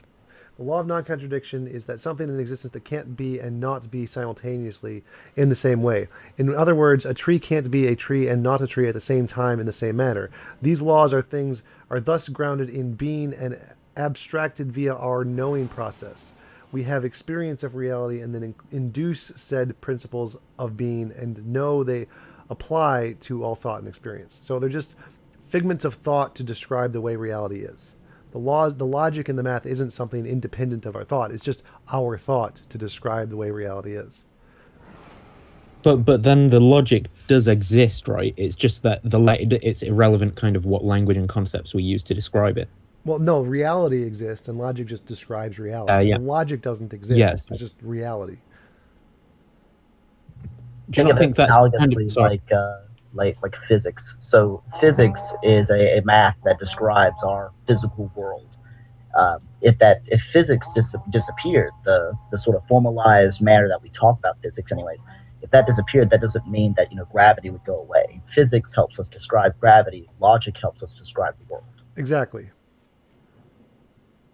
law of non-contradiction is that something in existence that can't be and not be simultaneously in the same way. In other words, a tree can't be a tree and not a tree at the same time in the same manner. These laws are thus grounded in being and abstracted via our knowing process. We have experience of reality and then induce said principles of being and know they apply to all thought and experience. So they're just figments of thought to describe the way reality is. The logic and the math isn't something independent of our thought. It's just our thought to describe the way reality is. But then the logic does exist, right? It's just that it's irrelevant kind of what language and concepts we use to describe it. Well, no, reality exists, and logic just describes reality. Yeah. So logic doesn't exist. Yes. It's just reality. Do you not think that's kind of... like physics. So physics is a math that describes our physical world. If physics disappeared, the sort of formalized manner that we talk about physics, anyways, if that disappeared, that doesn't mean that gravity would go away. Physics helps us describe gravity. Logic helps us describe the world. Exactly.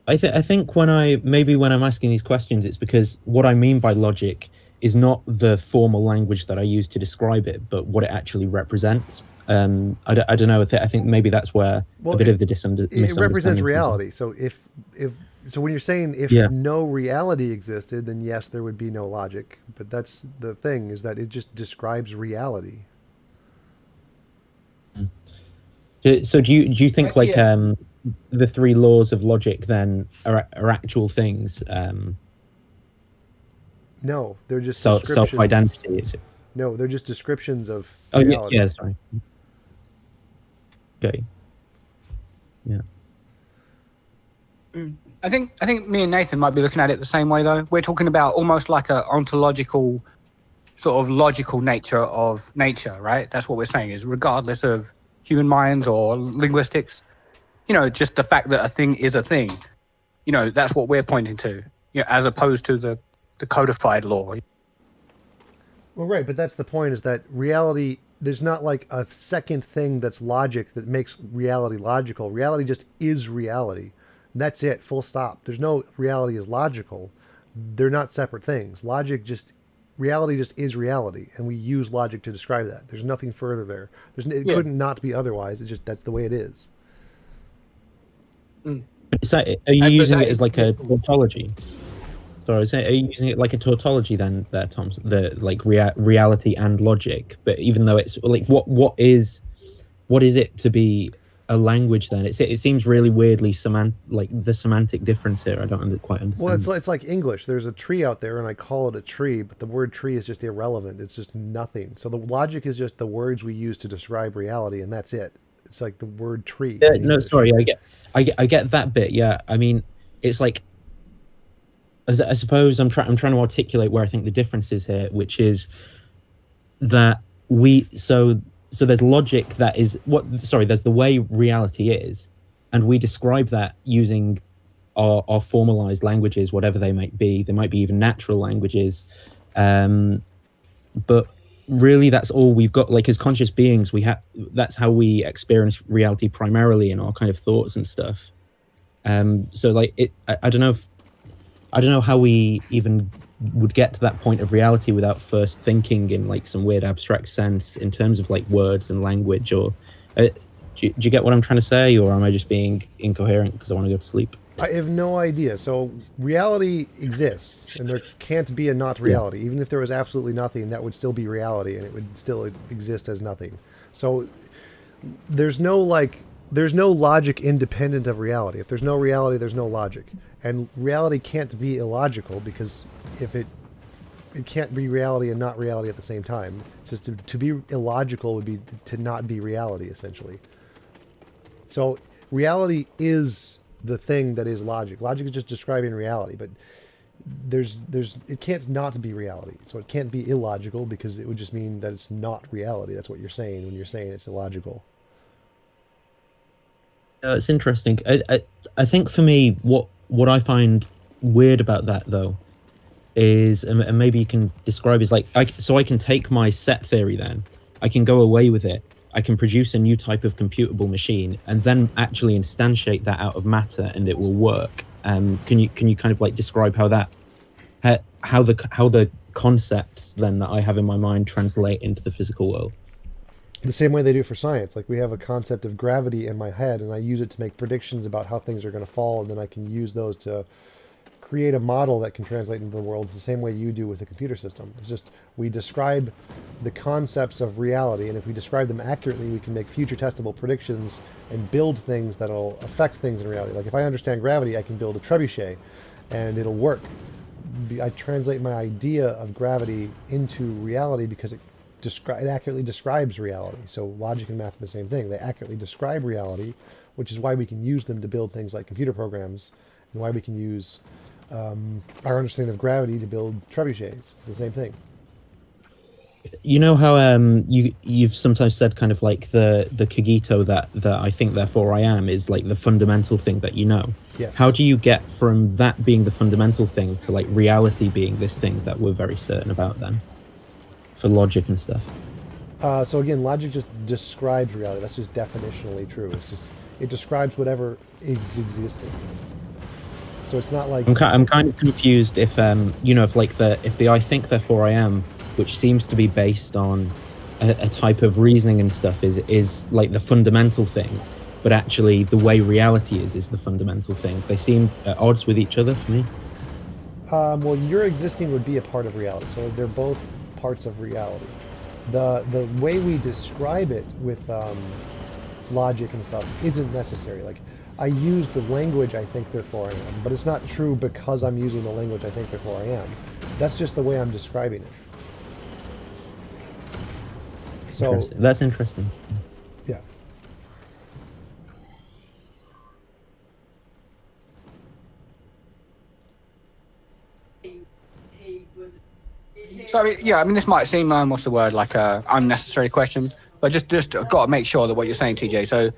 I think when I'm asking these questions, it's because what I mean by logic is not the formal language that I use to describe it, but what it actually represents. I don't know. I think maybe that's where a bit of the misunderstanding. It represents reality. So so when you're saying if no reality existed, then yes, there would be no logic. But that's the thing, is that it just describes reality. So do you think the three laws of logic then are actual things? No, they're just descriptions. Self-identity, is it? No, they're just descriptions of reality. Yeah, sorry. Okay. Yeah. I think me and Nathan might be looking at it the same way, though. We're talking about almost like a ontological, sort of logical nature of nature, right? That's what we're saying, is regardless of human minds or linguistics, just the fact that a thing is a thing, that's what we're pointing to, as opposed to the codified law. Well, right, but that's the point, is that reality, there's not like a second thing that's logic that makes reality logical. Reality just is reality. That's it, full stop. There's no reality is logical. They're not separate things. Reality just is reality, and we use logic to describe that. There's nothing further there. It couldn't not be otherwise. It's just, that's the way it is. Are you using it as like a tautology? Sorry, are you using it like a tautology then, there, Tom? Reality and logic, but even though it's like, what is it to be a language then? It seems really weirdly the semantic difference here. I don't quite understand. Well, it's like English. There's a tree out there, and I call it a tree, but the word tree is just irrelevant. It's just nothing. So the logic is just the words we use to describe reality, and that's it. It's like the word tree. No, sorry, I get that bit. Yeah, I mean, it's like, I suppose I'm trying to articulate where I think the difference is here, which is that so there's logic that is there's the way reality is, and we describe that using our formalized languages, whatever they might be. They might be even natural languages, but really that's all we've got. Like, as conscious beings, that's how we experience reality primarily in our kind of thoughts and stuff. So like I don't know how we even would get to that point of reality without first thinking in like some weird abstract sense in terms of like words and language. Or do you get what I'm trying to say, or am I just being incoherent because I want to go to sleep? I have no idea. So reality exists, and there can't be a not reality. Even if there was absolutely nothing, that would still be reality, and it would still exist as nothing. So there's no logic independent of reality. If there's no reality, there's no logic. And reality can't be illogical, because if it can't be reality and not reality at the same time. It's just to be illogical would be to not be reality, essentially. So reality is the thing that is logic. Logic is just describing reality, but it can't not be reality. So it can't be illogical, because it would just mean that it's not reality. That's what you're saying when you're saying it's illogical. It's interesting. I think for me, what I find weird about that, though, is, and maybe you can describe, is like, I can take my set theory, then I can go away with it, I can produce a new type of computable machine, and then actually instantiate that out of matter, and it will work. Can you kind of like describe how the concepts then that I have in my mind translate into the physical world? The same way they do for science. Like, we have a concept of gravity in my head, and I use it to make predictions about how things are going to fall, and then I can use those to create a model that can translate into the world. It's the same way you do with a computer system. It's just, we describe the concepts of reality, and if we describe them accurately, we can make future testable predictions and build things that'll affect things in reality. Like, if I understand gravity, I can build a trebuchet, and it'll work. I translate my idea of gravity into reality because it accurately describes reality. So logic and math are the same thing. They accurately describe reality, which is why we can use them to build things like computer programs, and why we can use our understanding of gravity to build trebuchets. The same thing. You know how you've sometimes said kind of like the cogito that I think therefore I am is like the fundamental thing that you know. Yes. How do you get from that being the fundamental thing to like reality being this thing that we're very certain about then, for logic and stuff? So again, logic just describes reality. That's just definitionally true. It describes whatever is existing. So it's not like I'm kind of confused if if the I think therefore I am, which seems to be based on a type of reasoning and stuff, is like the fundamental thing, but actually the way reality is the fundamental thing. They seem at odds with each other for me. well, your existing would be a part of reality. So they're both parts of reality. The way we describe it with logic and stuff isn't necessary. Like, I use the language I think therefore I am, but it's not true because I'm using the language I think therefore I am. That's just the way I'm describing it. So That's interesting. yeah. So I mean, this might seem what's the word, like a unnecessary question, but just got to make sure that what you're saying, TJ. So,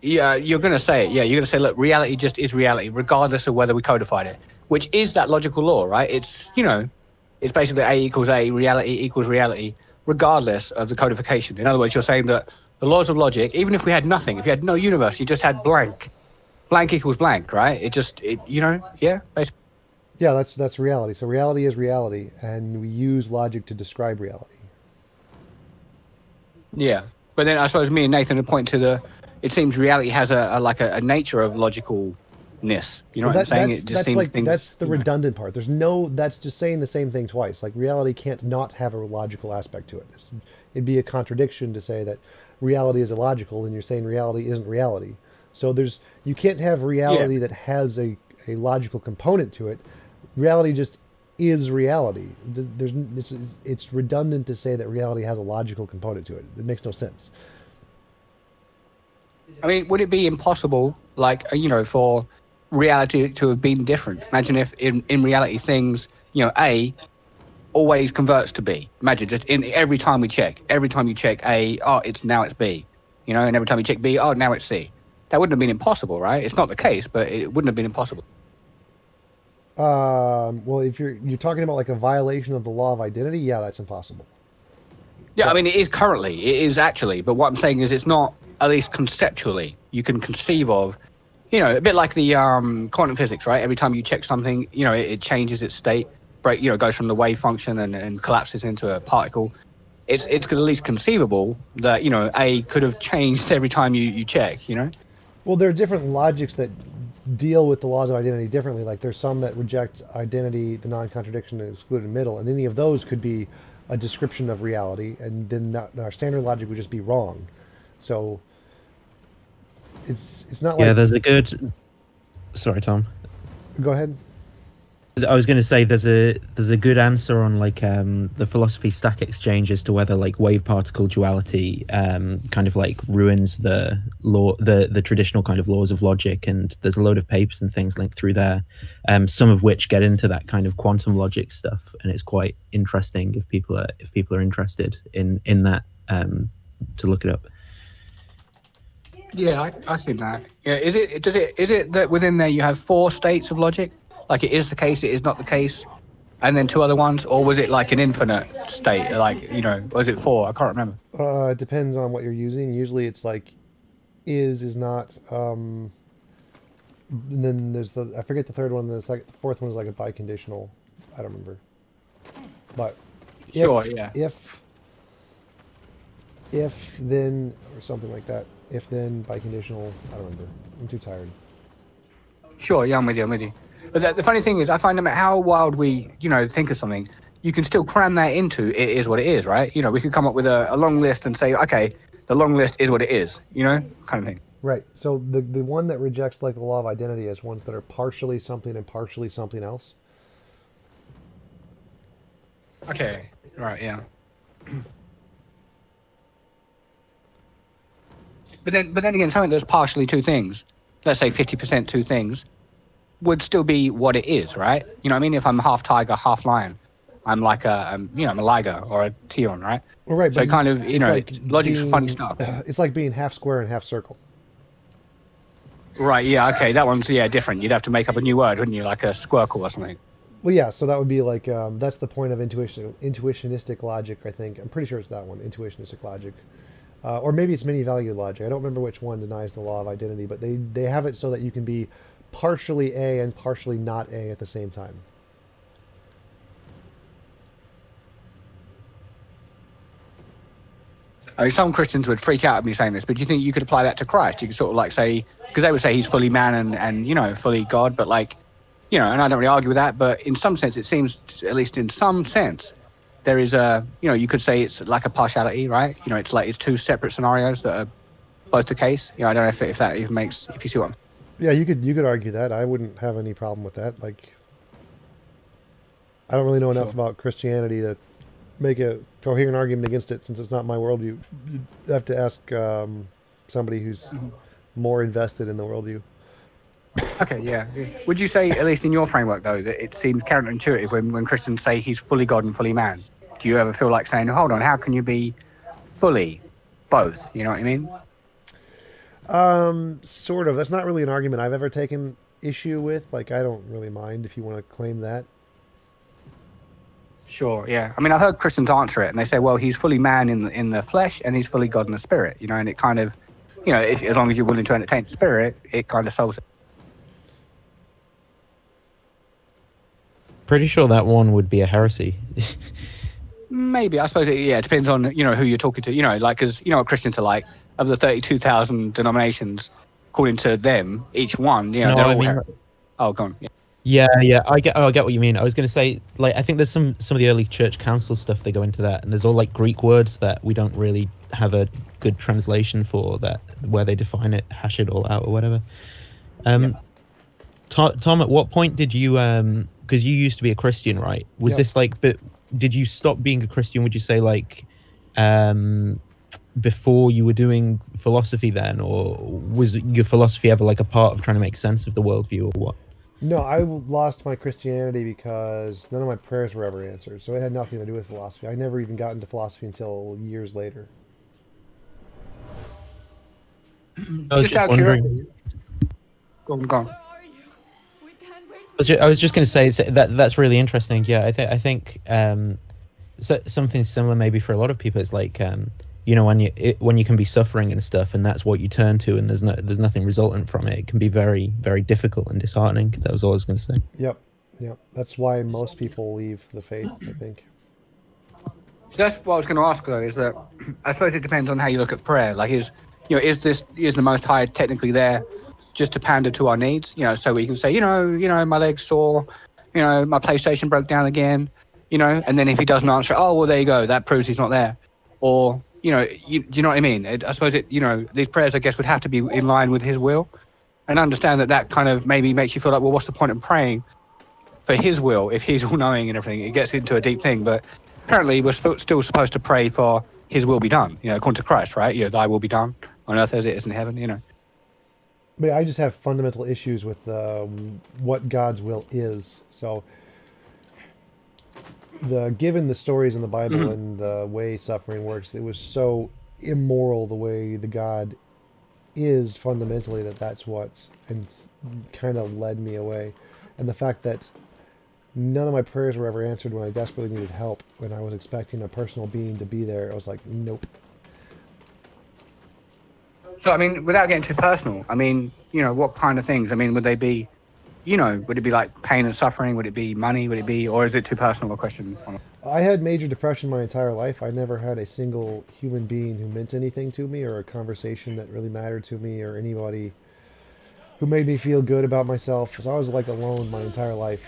yeah, you're going to say it. Yeah, you're going to say, look, reality just is reality, regardless of whether we codified it, which is that logical law, right? It's it's basically A equals A, reality equals reality, regardless of the codification. In other words, you're saying that the laws of logic, even if we had nothing, if you had no universe, you just had blank equals blank, right? Yeah, basically. Yeah, that's reality. So reality is reality, and we use logic to describe reality. Yeah, but then I suppose me and Nathan would point to it seems reality has a nature of logicalness. You know what I'm saying? It just seems like, things. that's the redundant part. That's just saying the same thing twice. Like, reality can't not have a logical aspect to it. It'd be a contradiction to say that reality is illogical, and you're saying reality isn't reality. So you can't have reality that has a logical component to it. Reality just is reality. It's redundant to say that reality has a logical component to it. It makes no sense. I mean, would it be impossible, for reality to have been different? Imagine if in reality things, A always converts to B. Imagine just every time you check A, it's B, and every time you check B, now it's C. That wouldn't have been impossible, right? It's not the case, but it wouldn't have been impossible. Well, if you're talking about like a violation of the law of identity, yeah, that's impossible. Yeah, I mean, it is currently. It is actually. But what I'm saying is it's not, at least conceptually, you can conceive of, a bit like the quantum physics, right? Every time you check something, it changes its state, goes from the wave function and collapses into a particle. It's at least conceivable that, A could have changed every time you check, Well, there are different logics that deal with the laws of identity differently. Like, there's some that reject identity, the non-contradiction, and excluded middle, and any of those could be a description of reality, and then our standard logic would just be wrong. So it's not like... Yeah, there's a good... Sorry, Tom. Go ahead. I was going to say there's a good answer on the philosophy stack exchange as to whether wave particle duality kind of ruins the law, the traditional kind of laws of logic, and there's a load of papers and things linked through there, some of which get into that kind of quantum logic stuff, and it's quite interesting if people are interested in that to look it up. Yeah, I see that. Yeah, is it that within there you have 4 states of logic? Like, it is the case, it is not the case, and then 2 other ones? Or was it like an infinite state? Was it 4? I can't remember. It depends on what you're using. Usually it's like is not, and then there's I forget the third one, the fourth one is like a biconditional. I don't remember. But if then, or something like that. If then biconditional, I don't remember. I'm too tired. Sure, yeah, I'm with you. But the funny thing is, I find no matter how wild we, think of something, you can still cram that into it is what it is, right? We could come up with a long list and say, okay, the long list is what it is, kind of thing. Right. So the one that rejects the law of identity is ones that are partially something and partially something else. Okay. Right. Yeah. But then again, something that's partially 2 things, let's say 50% 2 things, would still be what it is, right? You know what I mean? If I'm half tiger, half lion, I'm like I'm a Liger or a Tion, right? Well, right. So but kind of, it's like logic's being- funny stuff. It's like being half square and half circle. Right, yeah, okay, that one's, different. You'd have to make up a new word, wouldn't you? Like a squircle or something. Well, yeah, so that would be like, that's the point of intuitionistic logic, I think. I'm pretty sure it's that one, intuitionistic logic. Or maybe it's many-valued logic. I don't remember which one denies the law of identity, but they have it so that you can be partially A and partially not A at the same time. I mean, some Christians would freak out at me saying this, but do you think you could apply that to Christ? You could sort of like say, because they would say he's fully man and fully God, but like, and I don't really argue with that, but in some sense, it seems, at least in some sense, there is you could say it's like a partiality, right? It's like it's two separate scenarios that are both the case. I don't know if that even makes, if you see what I'm... Yeah, you could argue that. I wouldn't have any problem with that. Like, I don't really know enough about Christianity to make a coherent argument against it, since it's not my worldview. You'd have to ask somebody who's more invested in the worldview. Okay, yeah. Would you say, at least in your framework, though, that it seems counterintuitive when Christians say he's fully God and fully man? Do you ever feel like saying, hold on, how can you be fully both? You know what I mean? Sort of. That's not really an argument I've ever taken issue with. Like, I don't really mind if you want to claim that. Sure, yeah. I mean, I've heard Christians answer it, and they say, well, he's fully man in the flesh, and he's fully God in the spirit, and it kind of, as long as you're willing to entertain the spirit, it kind of solves it. Pretty sure that one would be a heresy. Maybe. I suppose it depends on, who you're talking to, because, what Christians are like. Of the 32,000 denominations, according to them, each one, they're all... Oh, go on. Yeah. Yeah, I get what you mean. I was going to say, like, I think there's some of the early church council stuff that go into that, and there's all like Greek words that we don't really have a good translation for, that where they define it, hash it all out or whatever. Tom, at what point did you because you used to be a Christian, right? Was this like, but did you stop being a Christian, would you say, like before you were doing philosophy then, or was your philosophy ever like a part of trying to make sense of the worldview, or what? No, I lost my Christianity because none of my prayers were ever answered. So it had nothing to do with philosophy. I never even got into philosophy until years later. I was just wondering. Go on. I was just going to say that's really interesting. Yeah, I think so something similar maybe for a lot of people. It's like when you can be suffering and stuff, and that's what you turn to, and there's nothing resultant from it. It can be very, very difficult and disheartening. That was all I was going to say. Yep. That's why most people leave the faith, I think. So that's what I was going to ask, though, is that I suppose it depends on how you look at prayer. Like, is the Most High technically there just to pander to our needs? So we can say, my leg's sore, my PlayStation broke down again, and then if he doesn't answer, oh well, there you go, that proves he's not there, or. Do you know what I mean? I suppose these prayers, I guess, would have to be in line with his will, and understand that kind of maybe makes you feel like, well, what's the point of praying for his will if he's all-knowing and everything? It gets into a deep thing, but apparently we're still supposed to pray for his will be done, according to Christ, right? Thy will be done on earth as it is in heaven, But I just have fundamental issues with what God's will is. So, given the stories in the Bible and the way suffering works, it was so immoral the way the God is fundamentally that's what and kind of led me away. And the fact that none of my prayers were ever answered when I desperately needed help, when I was expecting a personal being to be there, I was like, nope. So, I mean, without getting too personal, I mean, what kind of things? I mean, would they be, would it be like pain and suffering? Would it be money? Would it be, or is it too personal a question? I had major depression my entire life. I never had a single human being who meant anything to me, or a conversation that really mattered to me, or anybody who made me feel good about myself. So I was like alone my entire life.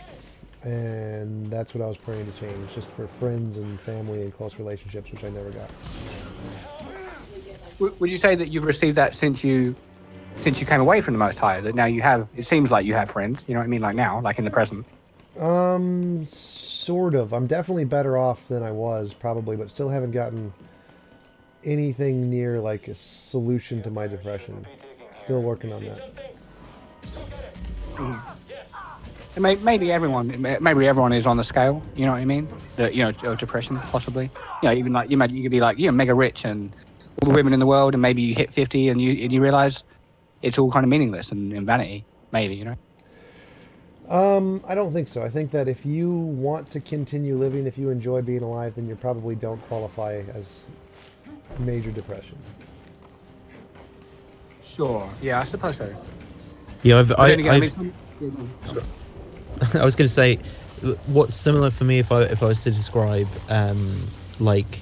And that's what I was praying to change, just for friends and family and close relationships, which I never got. Would you say that you've received that since you came away from the Most High, that now you have, it seems like you have friends, you know what I mean, like now, like in the present? Sort of. I'm definitely better off than I was, probably, but still haven't gotten anything near like a solution to my depression. Still working on that. Maybe everyone is on the scale, you know what I mean? that of depression possibly. Even like you could be like mega rich and all the women in the world, and maybe you hit 50 and you realize it's all kind of meaningless and vanity, maybe. I don't think so. I think that if you want to continue living, if you enjoy being alive, then you probably don't qualify as major depression. Sure. Yeah, I suppose so. Yeah, I was going to say, what's similar for me if I was to describe like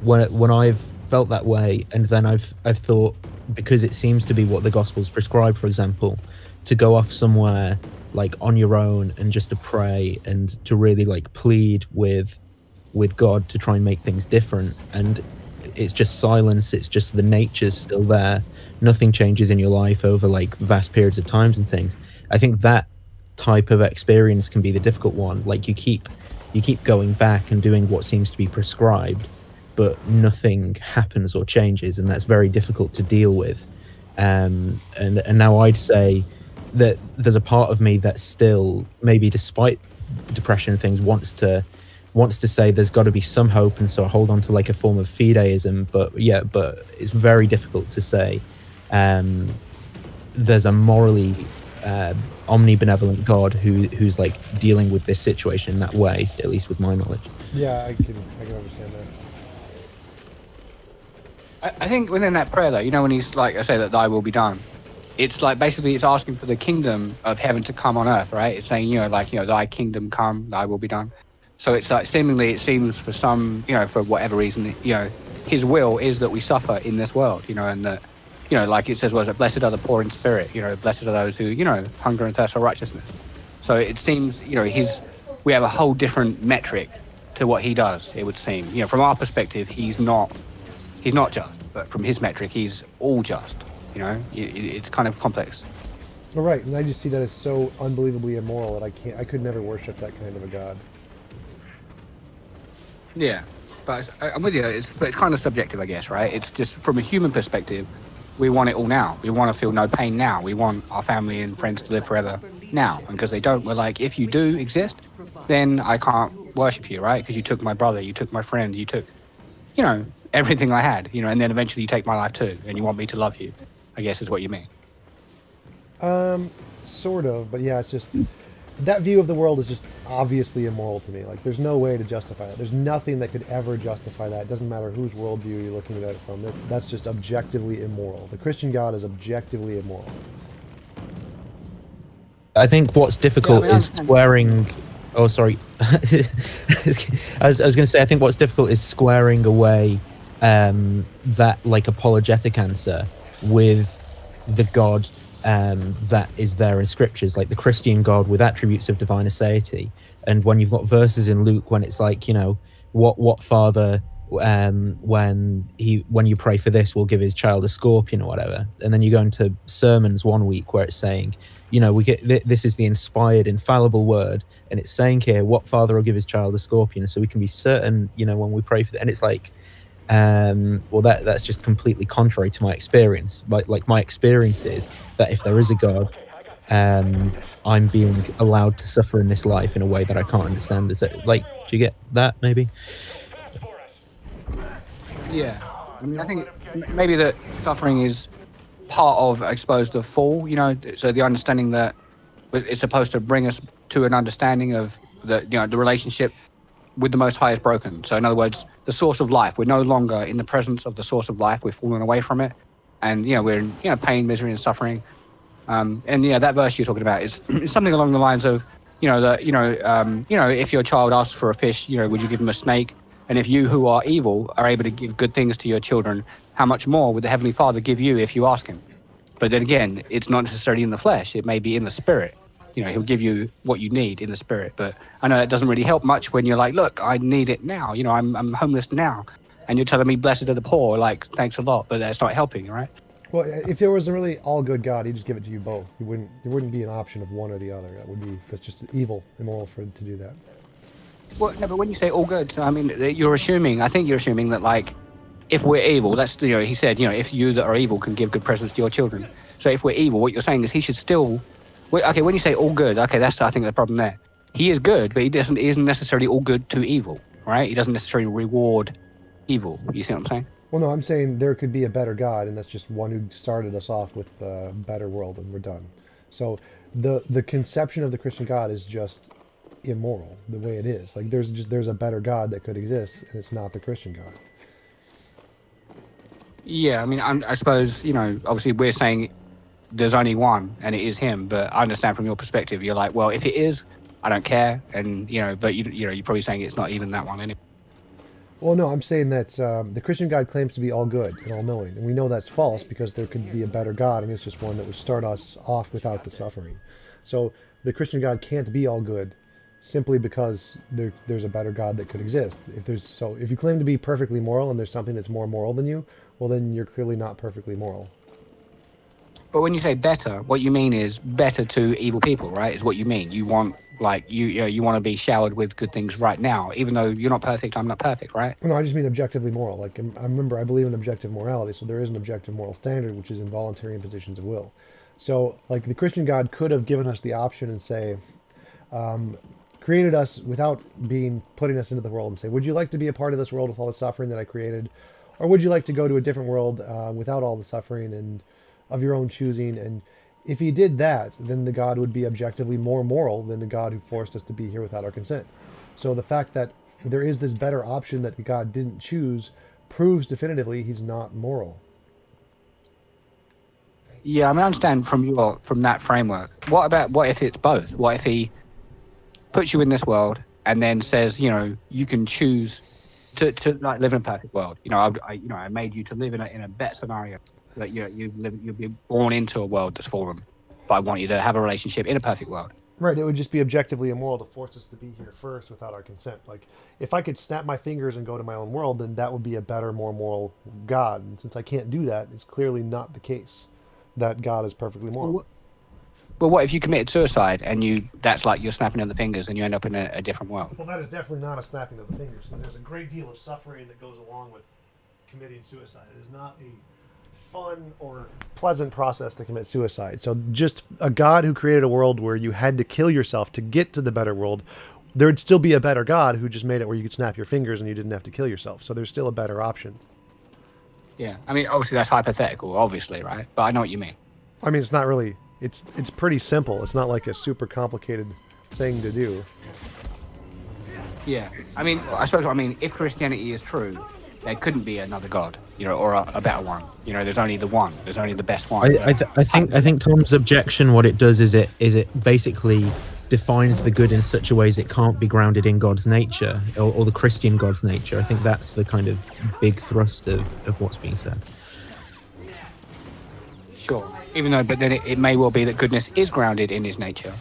when I've felt that way, and then I've thought, because it seems to be what the Gospels prescribe, for example, to go off somewhere like on your own and just to pray and to really like plead with God to try and make things different, and it's just silence, it's just the nature's still there, nothing changes in your life over like vast periods of times and things. I think that type of experience can be the difficult one. Like you keep going back and doing what seems to be prescribed, but nothing happens or changes, and that's very difficult to deal with. And now I'd say that there's a part of me that still, maybe despite depression and things, wants to say there's got to be some hope, and so I hold on to like a form of fideism. But it's very difficult to say there's a morally omnibenevolent God who's like dealing with this situation in that way, at least with my knowledge. Yeah, I can understand that. I think within that prayer, though, when he's like, I say that thy will be done, it's like basically it's asking for the kingdom of heaven to come on earth, right? It's saying, thy kingdom come, thy will be done. So it's like seemingly it seems for some, for whatever reason, his will is that we suffer in this world, and that, like it says, blessed are the poor in spirit, blessed are those who, hunger and thirst for righteousness. So it seems, we have a whole different metric to what he does, it would seem. From our perspective, he's not just, but from his metric, he's all just. It's kind of complex. All right, and I just see that as so unbelievably immoral that I could never worship that kind of a God. Yeah, but I'm with you. But it's kind of subjective, I guess, right? It's just from a human perspective, we want it all now. We want to feel no pain now. We want our family and friends to live forever now. And because they don't, we're like, if you do exist, then I can't worship you, right? Because you took my brother, you took my friend, you took, everything I had, and then eventually you take my life too, and you want me to love you, I guess is what you mean. Sort of, but yeah, it's just, that view of the world is just obviously immoral to me. Like, there's no way to justify it. There's nothing that could ever justify that. It doesn't matter whose worldview you're looking at it from. That's just objectively immoral. The Christian God is objectively immoral. I think what's difficult is squaring... Oh, sorry. I was going to say, I think what's difficult is squaring away that, like, apologetic answer with the God that is there in scriptures, like the Christian God with attributes of divine aseity. And when you've got verses in Luke when it's like, what father when you pray for this will give his child a scorpion or whatever, and then you go into sermons one week where it's saying, we get this is the inspired, infallible word, and it's saying here, what father will give his child a scorpion, so we can be certain, when we pray for that. And it's like, well, that's just completely contrary to my experience. Like my experience is that if there is a God, I'm being allowed to suffer in this life in a way that I can't understand. Is it like, do you get that? Maybe. Yeah, I think maybe that suffering is part of, I suppose, the fall. So the understanding that it's supposed to bring us to an understanding of the relationship with the Most High is broken. So in other words, the source of life, we're no longer in the presence of the source of life. We've fallen away from it, and we're in pain, misery, and suffering. And that verse you're talking about is something along the lines of if your child asks for a fish, would you give him a snake? And if you who are evil are able to give good things to your children, how much more would the Heavenly Father give you if you ask him? But then again, it's not necessarily in the flesh. It may be in the spirit. He'll give you what you need in the spirit. But I know it doesn't really help much when you're like, look, I need it now. I'm homeless now. And you're telling me blessed are the poor. Like, thanks a lot. But that's not helping, right? Well, if there was a really all good God, he'd just give it to you both. There wouldn't be an option of one or the other. That's just evil, immoral for him to do that. Well, no, but when you say all good, I think you're assuming that, like, if we're evil, that's, he said, if you that are evil can give good presents to your children. So if we're evil, what you're saying is he should still, okay, when you say all good, okay, that's, I think, the problem there. he is good, but he isn't necessarily all good to evil, right? He doesn't necessarily reward evil. You see what I'm saying? Well, no, I'm saying there could be a better God, and that's just one who started us off with a better world, and we're done. So the conception of the Christian God is just immoral the way it is. Like there's a better God that could exist, and it's not the Christian God. Yeah, I mean, I suppose, obviously we're saying there's only one, and it is him. But I understand from your perspective, you're like, well, if it is, I don't care, and but you're probably saying it's not even that one anyway. Well, no, I'm saying that the Christian God claims to be all good and all knowing, and we know that's false because there could be a better God, and it's just one that would start us off without the suffering. So the Christian God can't be all good simply because there's a better God that could exist. If you claim to be perfectly moral and there's something that's more moral than you, well, then you're clearly not perfectly moral. But when you say better, what you mean is better to evil people, right? Is what you mean. You want you want to be showered with good things right now, even though you're not perfect. I'm not perfect, right? No, I just mean objectively moral. Like I believe in objective morality, so there is an objective moral standard, which is involuntary impositions of will. So, like the Christian God could have given us the option and say, created us without putting us into the world and say, would you like to be a part of this world with all the suffering that I created, or would you like to go to a different world without all the suffering and of your own choosing? And if he did that, then the God would be objectively more moral than the God who forced us to be here without our consent. So the fact that there is this better option that God didn't choose proves definitively he's not moral. Yeah, I mean, I understand from that framework. What if it's both? What if he puts you in this world and then says, you can choose to like live in a perfect world. I made you to live in a better scenario. Like you'll be born into a world that's fallen, but I want you to have a relationship in a perfect world. Right, it would just be objectively immoral to force us to be here first without our consent. Like, if I could snap my fingers and go to my own world, then that would be a better, more moral God. And since I can't do that, it's clearly not the case that God is perfectly moral. But what if you committed suicide and that's like you're snapping of the fingers and you end up in a different world? Well, that is definitely not a snapping of the fingers, because there's a great deal of suffering that goes along with committing suicide. It is not a fun or pleasant process to commit suicide. So just a God who created a world where you had to kill yourself to get to the better world, there would still be a better God who just made it where you could snap your fingers and you didn't have to kill yourself. So there's still a better option. Yeah, I mean, obviously that's hypothetical, obviously, right? But I know what you mean. I mean, it's not really, it's pretty simple. It's not like a super complicated thing to do. Yeah, I mean, if Christianity is true, there couldn't be another God, or a better one. There's only the one. There's only the best one. I think Tom's objection, what it does is it basically defines the good in such a way as it can't be grounded in God's nature or the Christian God's nature. I think that's the kind of big thrust of what's being said. Sure. Even though, but then it may well be that goodness is grounded in his nature,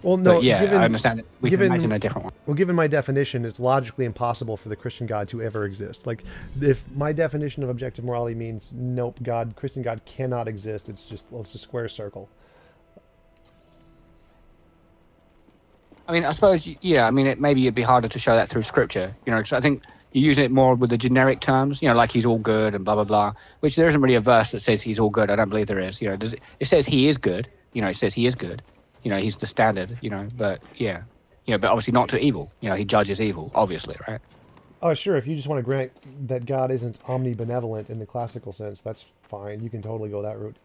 Well, no, but yeah, I understand it. We can imagine a different one. Well, given my definition, it's logically impossible for the Christian God to ever exist. Like, if my definition of objective morality means, nope, Christian God cannot exist, it's a square circle. I mean, I suppose, maybe it'd be harder to show that through scripture, because I think you use it more with the generic terms, like he's all good and blah, blah, blah, which there isn't really a verse that says he's all good. I don't believe there is. It says he is good. It says he is good. He's the standard, but yeah. But obviously not to evil. He judges evil, obviously, right? Oh, sure. If you just want to grant that God isn't omnibenevolent in the classical sense, that's fine. You can totally go that route.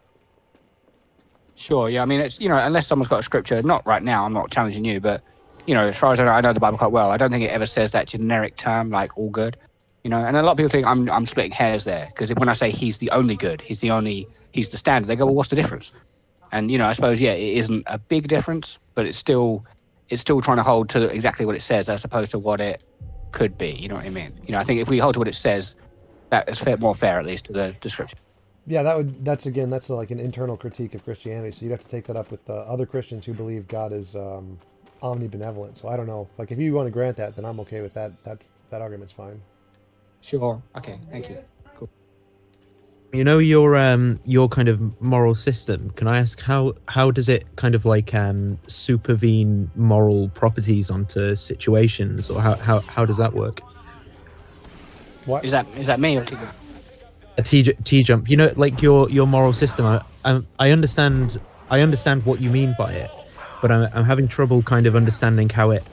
Sure, yeah. I mean, it's, unless someone's got a scripture, not right now, I'm not challenging you, but, as far as I know the Bible quite well, I don't think it ever says that generic term, like all good, and a lot of people think I'm splitting hairs there, because when I say he's the only good, he's the standard, they go, well, what's the difference? And, I suppose, yeah, it isn't a big difference, but it's still trying to hold to exactly what it says as opposed to what it could be, you know what I mean? I think if we hold to what it says, that is more fair, at least, to the description. Yeah, that's like an internal critique of Christianity. So you'd have to take that up with other Christians who believe God is omnibenevolent. So I don't know. Like, if you want to grant that, then I'm okay with that. That argument's fine. Sure. Okay. Thank you. Cool. Your kind of moral system. Can I ask how does it kind of like supervene moral properties onto situations, or how does that work? What is that me or TJump? A TJump. Like your moral system. I understand what you mean by it, but I'm having trouble kind of understanding how it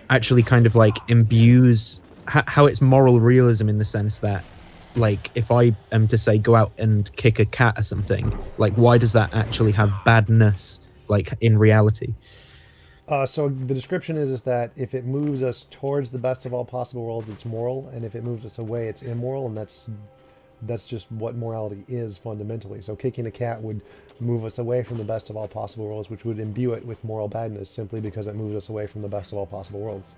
actually kind of like imbues how it's moral realism in the sense that, like, if I am to say go out and kick a cat or something, like, why does that actually have badness, like, in reality? So the description is that if it moves us towards the best of all possible worlds, it's moral, and if it moves us away, it's immoral, and that's just what morality is fundamentally. So kicking a cat would move us away from the best of all possible worlds, which would imbue it with moral badness simply because it moves us away from the best of all possible worlds.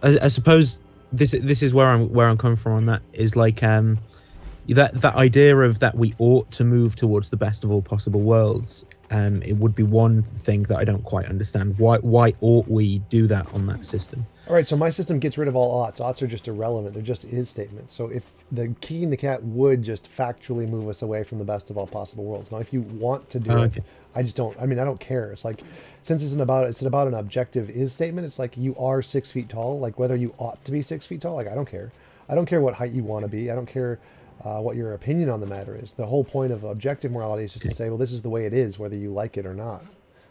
I suppose this is where I'm coming from on that, is like that idea of that we ought to move towards the best of all possible worlds. It would be one thing that I don't quite understand. Why ought we do that on that system? All right, so my system gets rid of all oughts. Oughts are just irrelevant. They're just is statements. So if the kicking the cat would just factually move us away from the best of all possible worlds. Now, if you want to do it, I just don't. I mean, I don't care. It's like, since it's about an objective is statement. It's like you are 6 feet tall. Like whether you ought to be 6 feet tall. Like I don't care. I don't care what height you want to be. I don't care what your opinion on the matter is. The whole point of objective morality is just to say, well, this is the way it is, whether you like it or not.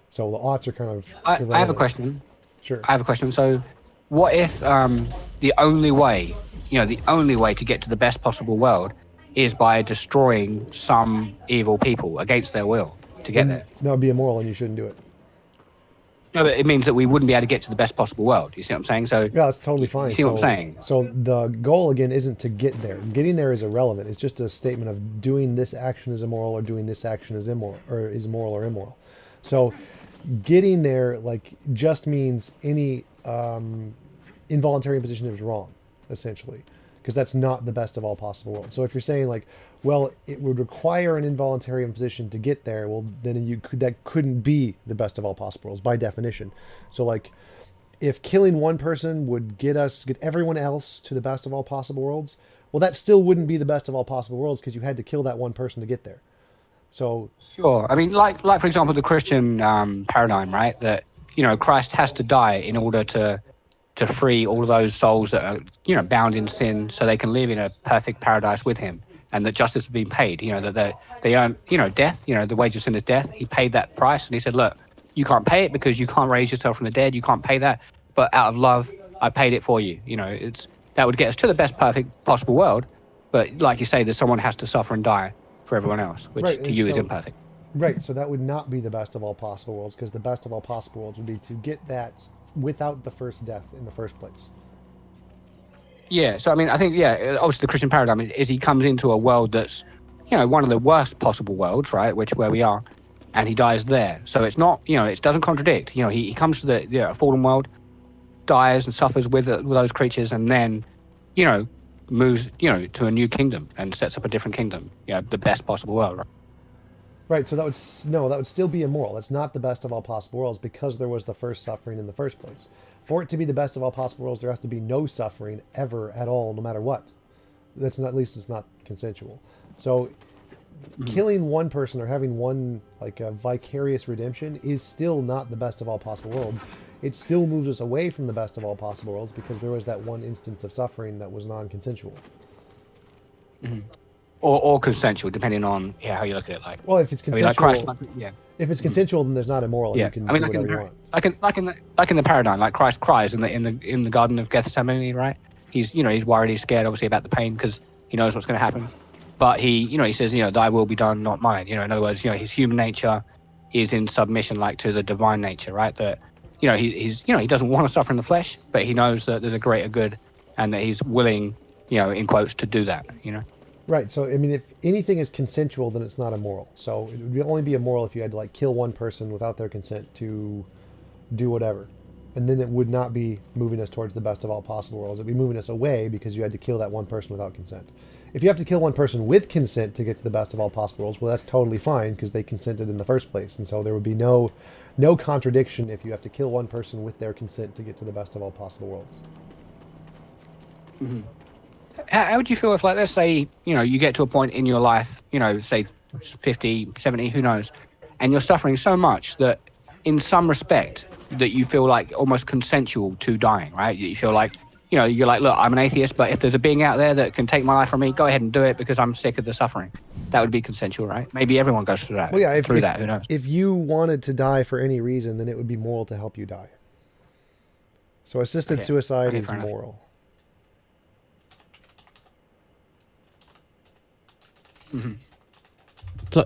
So the oughts are kind of. I have a question. Sure. I have a question. So, what if the only way to get to the best possible world is by destroying some evil people against their will to get there? That would be immoral, and you shouldn't do it. No, but it means that we wouldn't be able to get to the best possible world. You see what I'm saying? So yeah, that's totally fine. You see what I'm saying? So the goal again isn't to get there. Getting there is irrelevant. It's just a statement of doing this action is immoral or doing this action is immoral or is moral or immoral. So getting there like just means any involuntary imposition is wrong, essentially, because that's not the best of all possible worlds. So if you're saying like, well, it would require an involuntary imposition to get there, well, then that couldn't be the best of all possible worlds by definition. So like, if killing one person would get everyone else to the best of all possible worlds, well, that still wouldn't be the best of all possible worlds because you had to kill that one person to get there. So sure. I mean, like for example, the Christian paradigm, right? That Christ has to die in order to free all of those souls that are bound in sin, so they can live in a perfect paradise with Him. And that justice has been paid, that they earn, death, the wage of sin is death. He paid that price, and he said, look, you can't pay it because you can't raise yourself from the dead. You can't pay that, but out of love, I paid it for you. That would get us to the best perfect possible world. But like you say, that someone has to suffer and die for everyone else, which to you is imperfect. Right, so that would not be the best of all possible worlds, because the best of all possible worlds would be to get that without the first death in the first place. Yeah, so I mean, I think, obviously the Christian paradigm is he comes into a world that's, one of the worst possible worlds, right, where we are, and he dies there. So it's not, it doesn't contradict. He comes to the fallen world, dies and suffers with those creatures, and then, moves, to a new kingdom and sets up a different kingdom, the best possible world, right? Right, so that would still be immoral. That's not the best of all possible worlds because there was the first suffering in the first place. For it to be the best of all possible worlds, there has to be no suffering ever at all, no matter what. That's not, at least it's not consensual. So killing one person or having one like a vicarious redemption is still not the best of all possible worlds. It still moves us away from the best of all possible worlds because there was that one instance of suffering that was non-consensual. Mm-hmm. Or consensual, depending on how you look at it. Like, well, if it's consensual, if it's Mm-hmm. consensual, then there's not immoral. Yeah, You can I mean, do whatever you want. like in the paradigm, like Christ cries in the Garden of Gethsemane, right? He's he's worried, he's scared, obviously, about the pain because he knows what's going to happen. But he says, thy will be done, not mine. In other words, his human nature is in submission, like to the divine nature, right? That he doesn't want to suffer in the flesh, but he knows that there's a greater good, and that he's willing, in quotes, to do that. Right. So I mean, if anything is consensual, then it's not immoral. So it would only be immoral if you had to like kill one person without their consent to do whatever, and then it would not be moving us towards the best of all possible worlds. It'd be moving us away because you had to kill that one person without consent. If you have to kill one person with consent to get to the best of all possible worlds, well, that's totally fine because they consented in the first place, and so there would be no contradiction if you have to kill one person with their consent to get to the best of all possible worlds. Mm-hmm. How would you feel if, like, let's say, you get to a point in your life, say 50, 70, who knows, and you're suffering so much that in some respect that you feel like almost consensual to dying, right? You feel like, you know, you're like, look, I'm an atheist, but if there's a being out there that can take my life from me, go ahead and do it because I'm sick of the suffering. That would be consensual, right? Maybe everyone goes through that. Well, yeah, through that, who knows? If you wanted to die for any reason, then it would be moral to help you die. So assisted suicide is moral.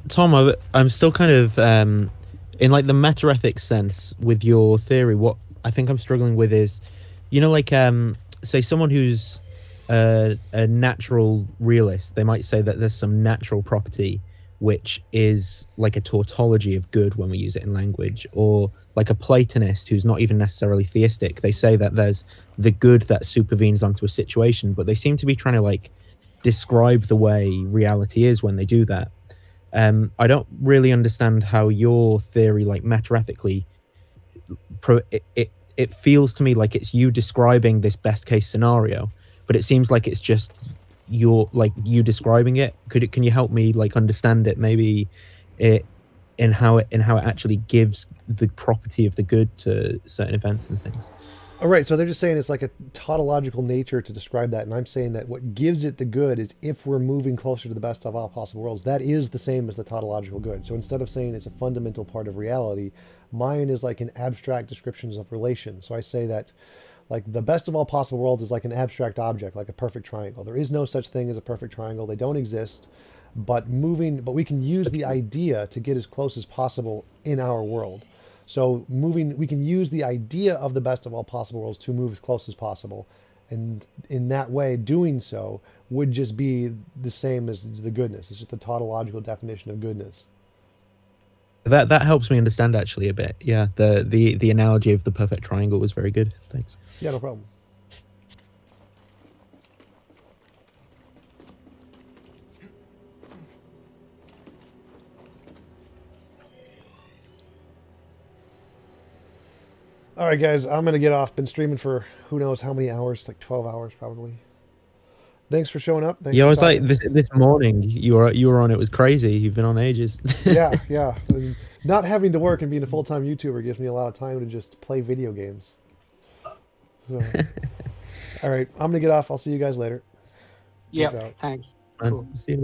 Tom, I'm still kind of in like the meta-ethics sense with your theory. What I think I'm struggling with is, you know, like say someone who's a natural realist, they might say that there's some natural property which is like a tautology of good when we use it in language, or like a Platonist who's not even necessarily theistic. They say that there's the good that supervenes onto a situation, but they seem to be trying to like describe the way reality is when they do that. I don't really understand how your theory, like meta-ethically, it feels to me like it's you describing this best case scenario, but it seems like it's just you describing it. Can you help me like understand it maybe in how it actually gives the property of the good to certain events and things? All right, so they're just saying it's like a tautological nature to describe that, and I'm saying that what gives it the good is if we're moving closer to the best of all possible worlds, that is the same as the tautological good. So instead of saying it's a fundamental part of reality, mine is like an abstract descriptions of relation. So I say that like the best of all possible worlds is like an abstract object, like a perfect triangle. There is no such thing as a perfect triangle. They don't exist, but we can use the idea to get as close as possible in our world. So we can use the idea of the best of all possible worlds to move as close as possible. And in that way, doing so would just be the same as the goodness. It's just the tautological definition of goodness. That helps me understand actually a bit. Yeah, the analogy of the perfect triangle was very good. Thanks. Yeah, no problem. All right, guys, I'm going to get off. Been streaming for who knows how many hours, like 12 hours probably. Thanks for showing up. Thanks Yeah, I for was talking. like this morning you were on. It was crazy. You've been on ages. Yeah. And not having to work and being a full-time YouTuber gives me a lot of time to just play video games. So, all right, I'm going to get off. I'll see you guys later. Yep, Peace out. thanks. Cool. See you.